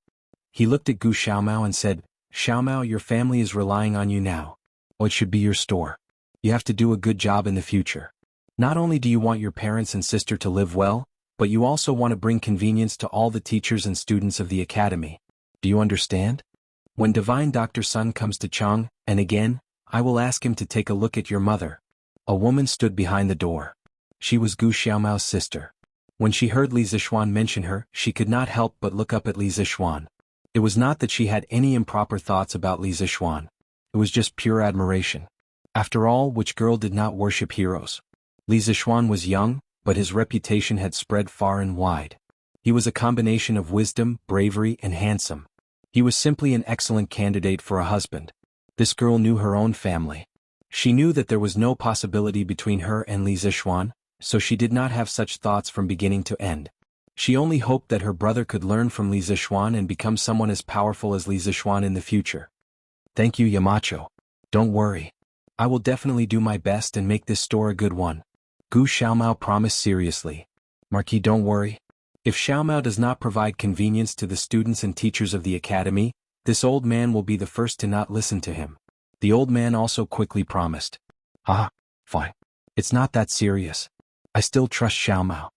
He looked at Gu Xiaomao and said, "Xiaomao, your family is relying on you now. Oh, it should be your store. You have to do a good job in the future. Not only do you want your parents and sister to live well, but you also want to bring convenience to all the teachers and students of the academy. Do you understand? When Divine Dr. Sun comes to Chang, and again, I will ask him to take a look at your mother. A woman stood behind the door. She was Gu Xiaomao's sister. When she heard Li Zixuan mention her, she could not help but look up at Li Zixuan. It was not that she had any improper thoughts about Li Zixuan. It was just pure admiration. After all, which girl did not worship heroes? Li Zixuan was young, but his reputation had spread far and wide. He was a combination of wisdom, bravery, and handsome. He was simply an excellent candidate for a husband. This girl knew her own family. She knew that there was no possibility between her and Li Zixuan, so she did not have such thoughts from beginning to end. She only hoped that her brother could learn from Li Zixuan and become someone as powerful as Li Zixuan in the future. Thank you, Yamacho. Don't worry. I will definitely do my best and make this store a good one. Gu Xiaomao promised seriously. Marquis, don't worry. If Xiaomao does not provide convenience to the students and teachers of the academy, this old man will be the first to not listen to him. The old man also quickly promised. Fine. It's not that serious. I still trust Xiaomao.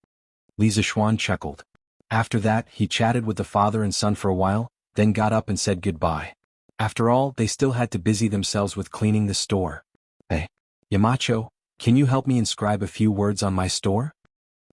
Li Zixuan chuckled. After that, he chatted with the father and son for a while, then got up and said goodbye. After all, they still had to busy themselves with cleaning the store. Hey, Yamacho, can you help me inscribe a few words on my store?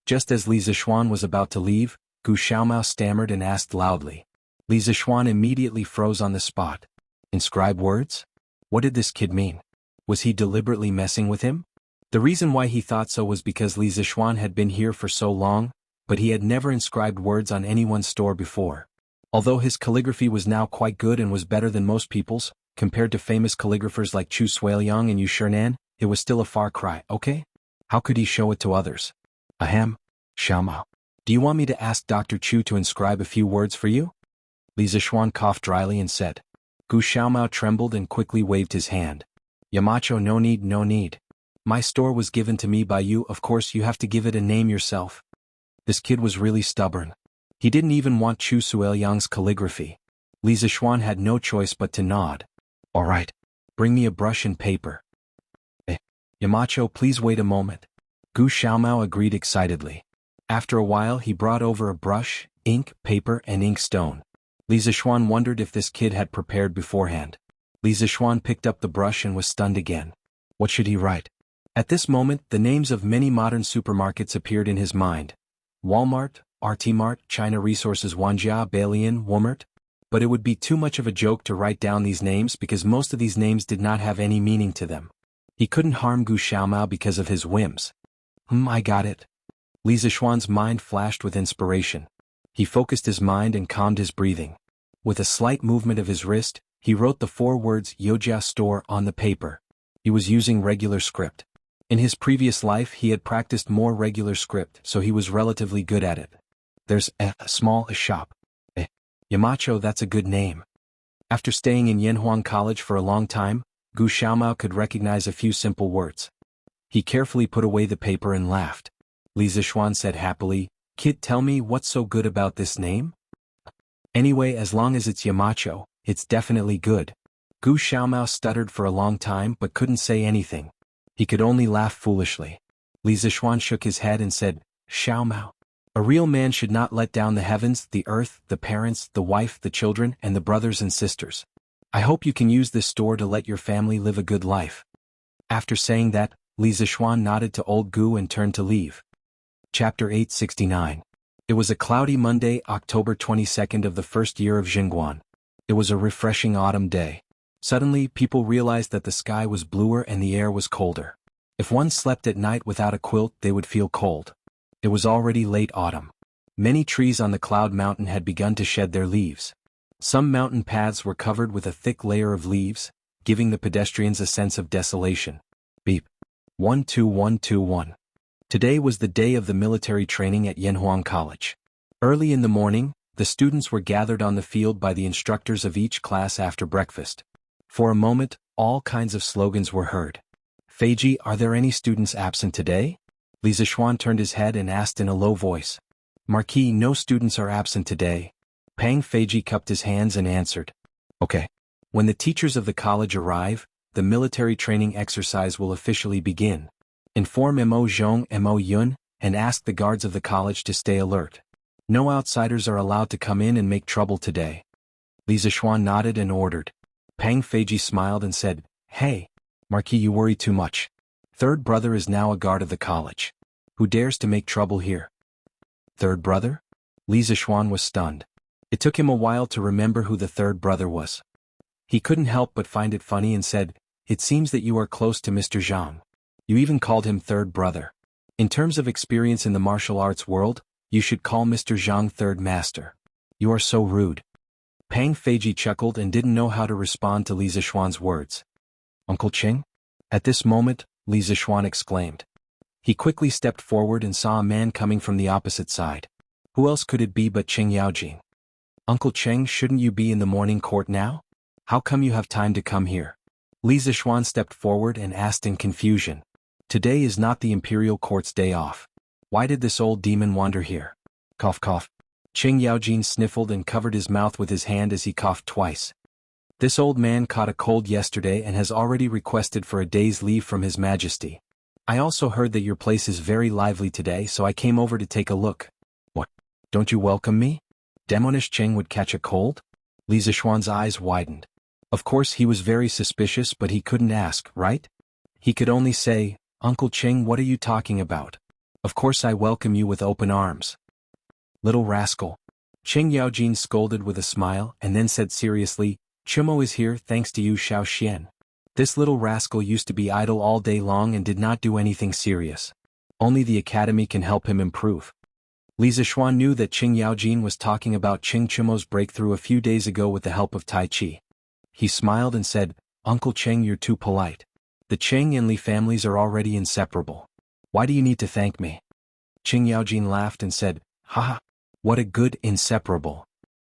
Just as Li Zixuan was about to leave, Gu Xiaomao stammered and asked loudly. Li Zixuan immediately froze on the spot. Inscribe words? What did this kid mean? Was he deliberately messing with him? The reason why he thought so was because Li Zixuan had been here for so long, but he had never inscribed words on anyone's store before. Although his calligraphy was now quite good and was better than most people's, compared to famous calligraphers like Chu Suiliang and Yu Shernan, it was still a far cry, okay? How could he show it to others? Ahem, Xiaomao. Do you want me to ask Dr. Chu to inscribe a few words for you? Li Zixuan coughed dryly and said. Gu Xiaomao trembled and quickly waved his hand. Yamacho, no need, no need. My store was given to me by you, of course you have to give it a name yourself. This kid was really stubborn. He didn't even want Chu Suiliang's calligraphy. Li Zixuan had no choice but to nod. All right. Bring me a brush and paper. Yamacho, please wait a moment. Gu Xiaomao agreed excitedly. After a while he brought over a brush, ink, paper, and inkstone. Li Zixuan wondered if this kid had prepared beforehand. Li Zixuan picked up the brush and was stunned again. What should he write? At this moment, the names of many modern supermarkets appeared in his mind. Walmart, RT-Mart, China Resources, Wanjia, Bailian, Walmart. But it would be too much of a joke to write down these names because most of these names did not have any meaning to them. He couldn't harm Gu Xiaomao because of his whims. I got it. Li Zixuan's mind flashed with inspiration. He focused his mind and calmed his breathing. With a slight movement of his wrist, he wrote the 4 words Yojia Store on the paper. He was using regular script. In his previous life he had practiced more regular script, so he was relatively good at it. There's a small shop. Yamacho, that's a good name. After staying in Yanhuang College for a long time, Gu Xiaomao could recognize a few simple words. He carefully put away the paper and laughed. Li Zixuan said happily, Kid, tell me what's so good about this name? Anyway, as long as it's Yamacho, it's definitely good. Gu Xiaomao stuttered for a long time but couldn't say anything. He could only laugh foolishly. Li Zixuan shook his head and said, Xiaomao. A real man should not let down the heavens, the earth, the parents, the wife, the children, and the brothers and sisters. I hope you can use this store to let your family live a good life. After saying that, Li Zixuan nodded to old Gu and turned to leave. Chapter 869. It was a cloudy Monday, October 22nd of the first year of Jingguan. It was a refreshing autumn day. Suddenly, people realized that the sky was bluer and the air was colder. If one slept at night without a quilt, they would feel cold. It was already late autumn. Many trees on the Cloud Mountain had begun to shed their leaves. Some mountain paths were covered with a thick layer of leaves, giving the pedestrians a sense of desolation. Beep. 12121. Today was the day of the military training at Yanhuang College. Early in the morning, the students were gathered on the field by the instructors of each class after breakfast. For a moment, all kinds of slogans were heard. Feiji, are there any students absent today? Li Zixuan turned his head and asked in a low voice. Marquis, no students are absent today. Pang Feiji cupped his hands and answered. Okay. When the teachers of the college arrive, the military training exercise will officially begin. Inform Mo Zhong, Mo Yun, and ask the guards of the college to stay alert. No outsiders are allowed to come in and make trouble today. Li Zishuan nodded and ordered. Pang Feiji smiled and said, "Hey, Marquis, you worry too much. Third brother is now a guard of the college. Who dares to make trouble here?" Third brother? Li Zishuan was stunned. It took him a while to remember who the third brother was. He couldn't help but find it funny and said, "It seems that you are close to Mr. Zhang. You even called him third brother. In terms of experience in the martial arts world, you should call Mr. Zhang third master. You are so rude." Pang Feiji chuckled and didn't know how to respond to Li Zishuan's words. "Uncle Qing?" At this moment, Li Zishuan exclaimed. He quickly stepped forward and saw a man coming from the opposite side. Who else could it be but Qing Yaojing? "Uncle Cheng, shouldn't you be in the morning court now? How come you have time to come here?" Li Zishuan stepped forward and asked in confusion. "Today is not the imperial court's day off. Why did this old demon wander here?" Cough cough. Qing Yaojing sniffled and covered his mouth with his hand as he coughed twice. "This old man caught a cold yesterday and has already requested for a day's leave from His Majesty. I also heard that your place is very lively today, so I came over to take a look." "What? Don't you welcome me? Demonish Cheng would catch a cold?" Li Zishuan's eyes widened. Of course he was very suspicious, but he couldn't ask, right? He could only say, "Uncle Cheng, what are you talking about? Of course I welcome you with open arms." "Little rascal." Qing Yaojin scolded with a smile and then said seriously, "Chumo is here thanks to you, Xiao Xian. This little rascal used to be idle all day long and did not do anything serious. Only the academy can help him improve." Li Zishuan knew that Qing Yaojin was talking about Qing Chumo's breakthrough a few days ago with the help of Tai Chi. He smiled and said, "Uncle Cheng, you're too polite. The Cheng and Li families are already inseparable. Why do you need to thank me?" Qing Yaojin laughed and said, "Haha, what a good inseparable.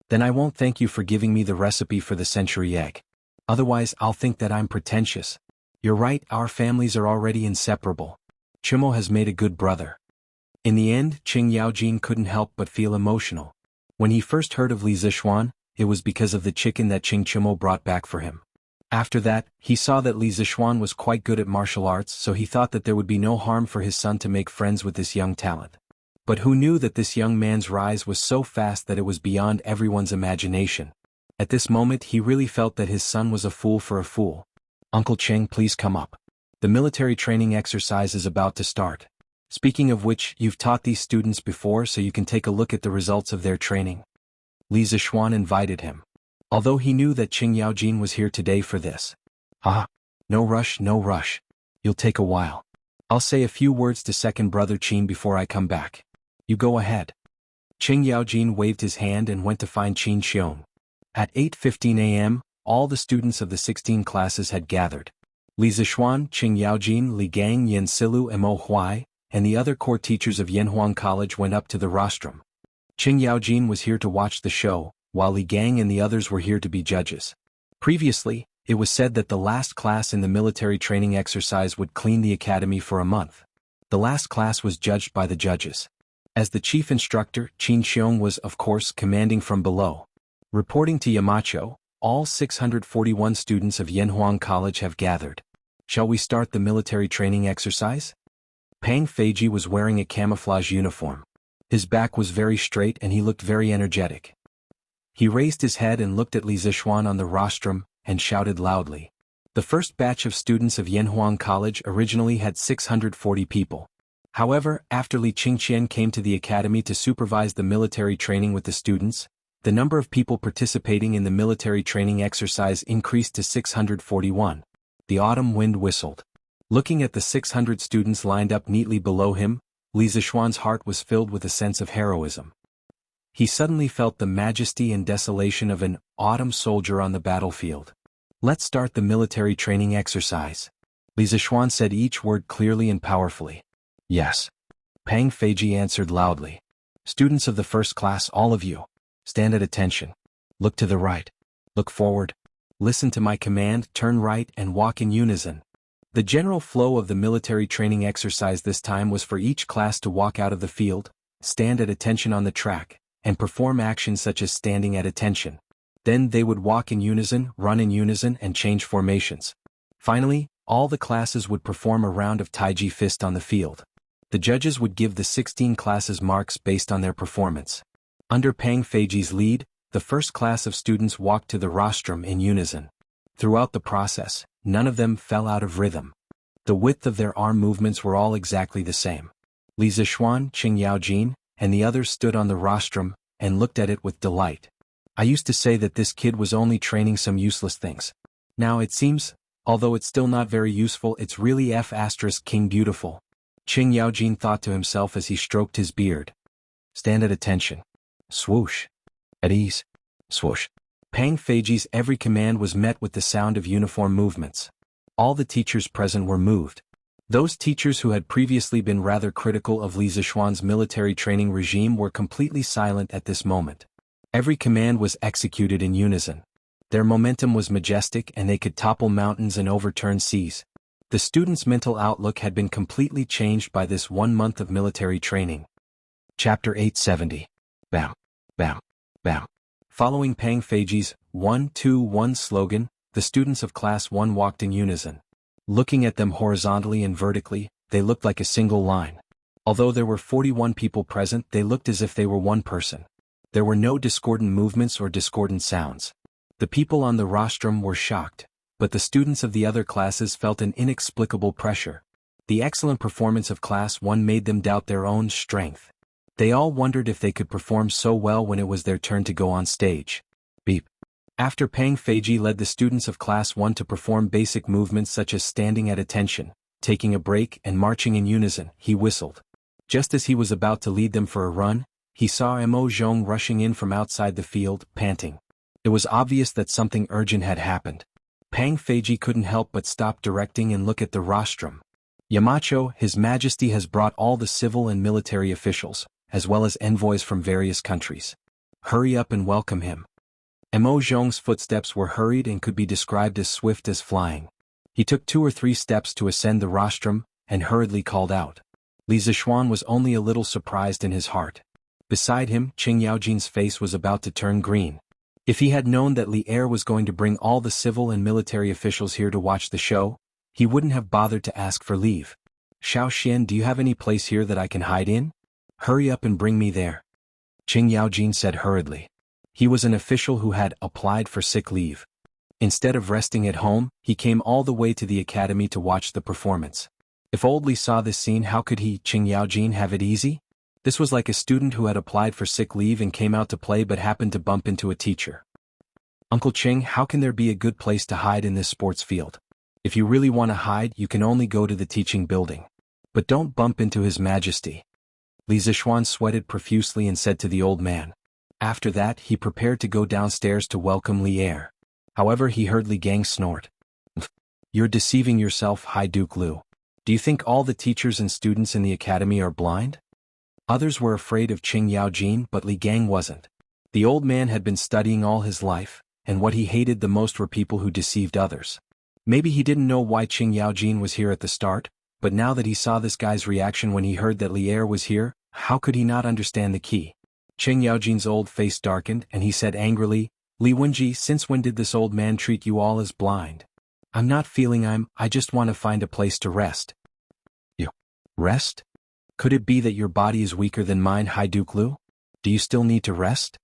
Then I won't thank you for giving me the recipe for the century egg. Otherwise I'll think that I'm pretentious. You're right, our families are already inseparable. Chumo has made a good brother." In the end, Qing Yaojin couldn't help but feel emotional. When he first heard of Li Zishuan, it was because of the chicken that Qing Chumo brought back for him. After that, he saw that Li Zishuan was quite good at martial arts, so he thought that there would be no harm for his son to make friends with this young talent. But who knew that this young man's rise was so fast that it was beyond everyone's imagination? At this moment he really felt that his son was a fool for a fool. "Uncle Cheng, please come up. The military training exercise is about to start. Speaking of which, you've taught these students before, so you can take a look at the results of their training." Li Zishuan invited him. Although he knew that Qing Yaojin was here today for this. "Ah, no rush, no rush. You'll take a while. I'll say a few words to second brother Qin before I come back. You go ahead." Qing Yaojin waved his hand and went to find Qin Xiong. At 8:15 a.m., all the students of the 16 classes had gathered. Li Zishuan, Qing Yaojin, Li Gang, Yen Silu and Mo Huai, and the other core teachers of Yanhuang College went up to the rostrum. Qing Yaojin was here to watch the show, while Li Gang and the others were here to be judges. Previously, it was said that the last class in the military training exercise would clean the academy for a month. The last class was judged by the judges. As the chief instructor, Qin Xiong was, of course, commanding from below. Reporting to Yamacho, all 641 students of Yanhuang College have gathered. Shall we start the military training exercise? Pang Feiji was wearing a camouflage uniform. His back was very straight and he looked very energetic. He raised his head and looked at Li Zishuan on the rostrum, and shouted loudly. The first batch of students of Yanhuang College originally had 640 people. However, after Li Qingqian came to the academy to supervise the military training with the students, the number of people participating in the military training exercise increased to 641. The autumn wind whistled. Looking at the 600 students lined up neatly below him, Li Zishuan's heart was filled with a sense of heroism. He suddenly felt the majesty and desolation of an autumn soldier on the battlefield. "Let's start the military training exercise." Li Zishuan said each word clearly and powerfully. "Yes." Pang Feiji answered loudly. "Students of the first class, all of you, stand at attention. Look to the right. Look forward. Listen to my command, turn right and walk in unison." The general flow of the military training exercise this time was for each class to walk out of the field, stand at attention on the track, and perform actions such as standing at attention. Then they would walk in unison, run in unison, and change formations. Finally, all the classes would perform a round of Taiji fist on the field. The judges would give the 16 classes marks based on their performance. Under Pang Feiji's lead, the first class of students walked to the rostrum in unison. Throughout the process, none of them fell out of rhythm. The width of their arm movements were all exactly the same. Li Zixuan, Qing Yaojin, and the others stood on the rostrum and looked at it with delight. I used to say that this kid was only training some useless things. Now it seems, although it's still not very useful, it's really King beautiful. Qing Yaojin thought to himself as he stroked his beard. Stand at attention. Swoosh. At ease. Swoosh. Pang Feiji's every command was met with the sound of uniform movements. All the teachers present were moved. Those teachers who had previously been rather critical of Li Zixuan's military training regime were completely silent at this moment. Every command was executed in unison. Their momentum was majestic and they could topple mountains and overturn seas. The students' mental outlook had been completely changed by this 1 month of military training. Chapter 870. Bam. Bam. Bam. Following Pang Feiji's 1-2-1 slogan, the students of Class 1 walked in unison. Looking at them horizontally and vertically, they looked like a single line. Although there were 41 people present, they looked as if they were one person. There were no discordant movements or discordant sounds. The people on the rostrum were shocked, but the students of the other classes felt an inexplicable pressure. The excellent performance of Class 1 made them doubt their own strength. They all wondered if they could perform so well when it was their turn to go on stage. Beep. After Pang Feiji led the students of Class 1 to perform basic movements such as standing at attention, taking a break and marching in unison, he whistled. Just as he was about to lead them for a run, he saw Mo Zhong rushing in from outside the field, panting. It was obvious that something urgent had happened. Pang Feiji couldn't help but stop directing and look at the rostrum. Yamacho, His Majesty has brought all the civil and military officials, as well as envoys from various countries. Hurry up and welcome him. Mo Zhong's footsteps were hurried and could be described as swift as flying. He took 2 or 3 steps to ascend the rostrum, and hurriedly called out. Li Zixuan was only a little surprised in his heart. Beside him, Qing Yaojin's face was about to turn green. If he had known that Li Er was going to bring all the civil and military officials here to watch the show, he wouldn't have bothered to ask for leave. Xiao Xian, do you have any place here that I can hide in? Hurry up and bring me there. Qing Yaojin said hurriedly. He was an official who had applied for sick leave. Instead of resting at home, he came all the way to the academy to watch the performance. If old Li saw this scene, how could he, Qing Yaojin, have it easy? This was like a student who had applied for sick leave and came out to play but happened to bump into a teacher. Uncle Qing, how can there be a good place to hide in this sports field? If you really want to hide, you can only go to the teaching building. But don't bump into His Majesty. Li Zixuan sweated profusely and said to the old man. After that, he prepared to go downstairs to welcome Li Er. However, he heard Li Gang snort. You're deceiving yourself, High Duke Lu. Do you think all the teachers and students in the academy are blind? Others were afraid of Qing Yaojin, but Li Gang wasn't. The old man had been studying all his life, and what he hated the most were people who deceived others. Maybe he didn't know why Qing Yaojin was here at the start, but now that he saw this guy's reaction when he heard that Li Er was here, how could he not understand the key? Qing Yaojin's old face darkened and he said angrily, Li Wenji, since when did this old man treat you all as blind? I'm not feeling I just want to find a place to rest. You rest? Could it be that your body is weaker than mine, High Duke Lu? Do you still need to rest?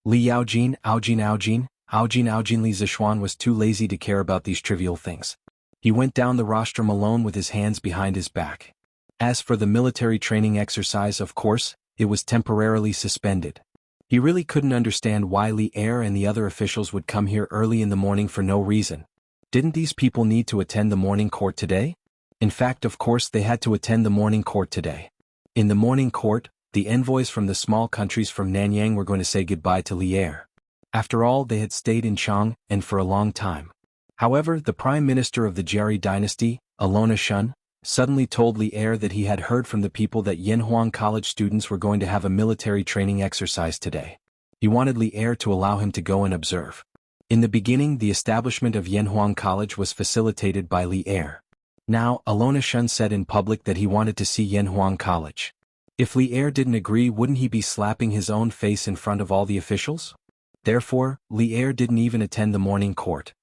Li Yaojin, Aujin. Li Zixuan was too lazy to care about these trivial things. He went down the rostrum alone with his hands behind his back. As for the military training exercise, of course, it was temporarily suspended. He really couldn't understand why Li Er and the other officials would come here early in the morning for no reason. Didn't these people need to attend the morning court today? In fact, of course they had to attend the morning court today. In the morning court, the envoys from the small countries from Nanyang were going to say goodbye to Li Er. After all, they had stayed in Chang, and for a long time. However, the Prime Minister of the Jiari dynasty, Alona Shun, suddenly told Li Er that he had heard from the people that Yanhuang College students were going to have a military training exercise today. He wanted Li Er to allow him to go and observe. In the beginning, the establishment of Yanhuang College was facilitated by Li Er. Now, Alona Shun said in public that he wanted to see Yanhuang College. If Li Er didn't agree, wouldn't he be slapping his own face in front of all the officials? Therefore, Li Er didn't even attend the morning court.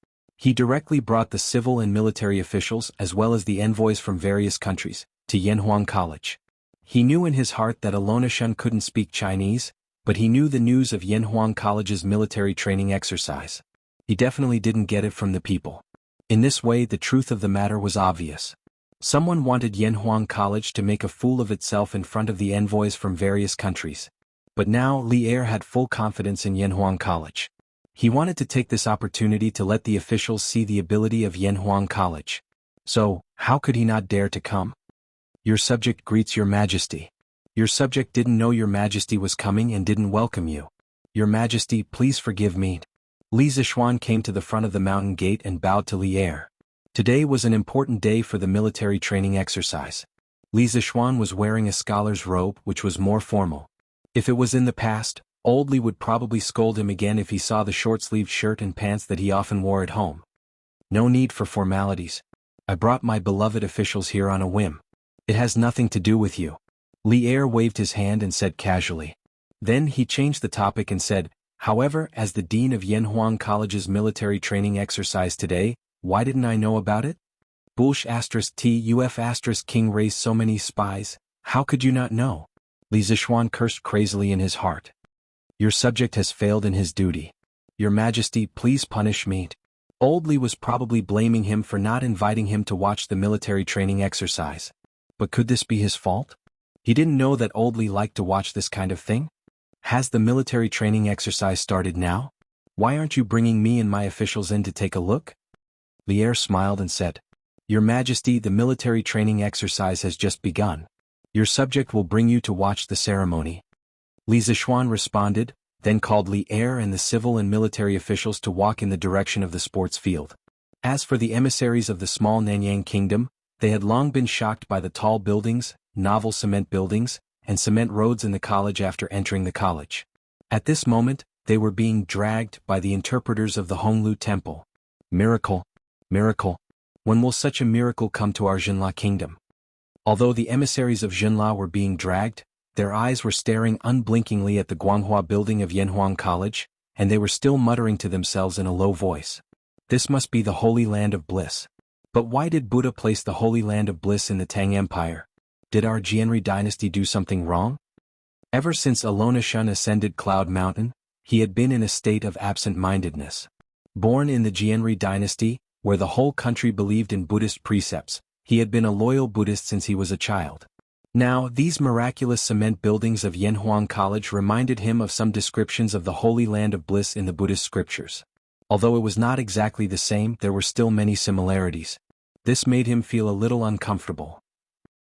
He directly brought the civil and military officials as well as the envoys from various countries to Yanhuang College. He knew in his heart that Alonashun couldn't speak Chinese, but he knew the news of Yanhuang College's military training exercise. He definitely didn't get it from the people. In this way, the truth of the matter was obvious. Someone wanted Yanhuang College to make a fool of itself in front of the envoys from various countries. But now Li Er had full confidence in Yanhuang College. He wanted to take this opportunity to let the officials see the ability of Yanhuang College. So, how could he not dare to come? Your subject greets your majesty. Your subject didn't know your majesty was coming and didn't welcome you. Your majesty, please forgive me. Li Zishuan came to the front of the mountain gate and bowed to Li Er. Today was an important day for the military training exercise. Li Zishuan was wearing a scholar's robe which was more formal. If it was in the past, old Li would probably scold him again if he saw the short-sleeved shirt and pants that he often wore at home. No need for formalities. I brought my beloved officials here on a whim. It has nothing to do with you. Li Er waved his hand and said casually. Then he changed the topic and said, however, as the dean of Yanhuang College's military training exercise today, why didn't I know about it? Bulsh *TUF King raised so many spies, how could you not know? Li Zishuan cursed crazily in his heart. Your subject has failed in his duty. Your majesty, please punish me. Old Li was probably blaming him for not inviting him to watch the military training exercise. But could this be his fault? He didn't know that old Li liked to watch this kind of thing? Has the military training exercise started now? Why aren't you bringing me and my officials in to take a look? Li Er smiled and said, Your Majesty, the military training exercise has just begun. Your subject will bring you to watch the ceremony. Li Zishuan responded, then called Li Er and the civil and military officials to walk in the direction of the sports field. As for the emissaries of the small Nanyang kingdom, they had long been shocked by the tall buildings, novel cement buildings, and cement roads in the college after entering the college. At this moment, they were being dragged by the interpreters of the Honglu Temple. Miracle! Miracle! When will such a miracle come to our Jinla kingdom? Although the emissaries of Jinla were being dragged, their eyes were staring unblinkingly at the Guanghua building of Yanhuang College, and they were still muttering to themselves in a low voice. This must be the Holy Land of Bliss. But why did Buddha place the Holy Land of Bliss in the Tang Empire? Did our Jianri dynasty do something wrong? Ever since Alonashun ascended Cloud Mountain, he had been in a state of absent-mindedness. Born in the Jianri dynasty, where the whole country believed in Buddhist precepts, he had been a loyal Buddhist since he was a child. Now, these miraculous cement buildings of Yanhuang College reminded him of some descriptions of the Holy Land of Bliss in the Buddhist scriptures. Although it was not exactly the same, there were still many similarities. This made him feel a little uncomfortable.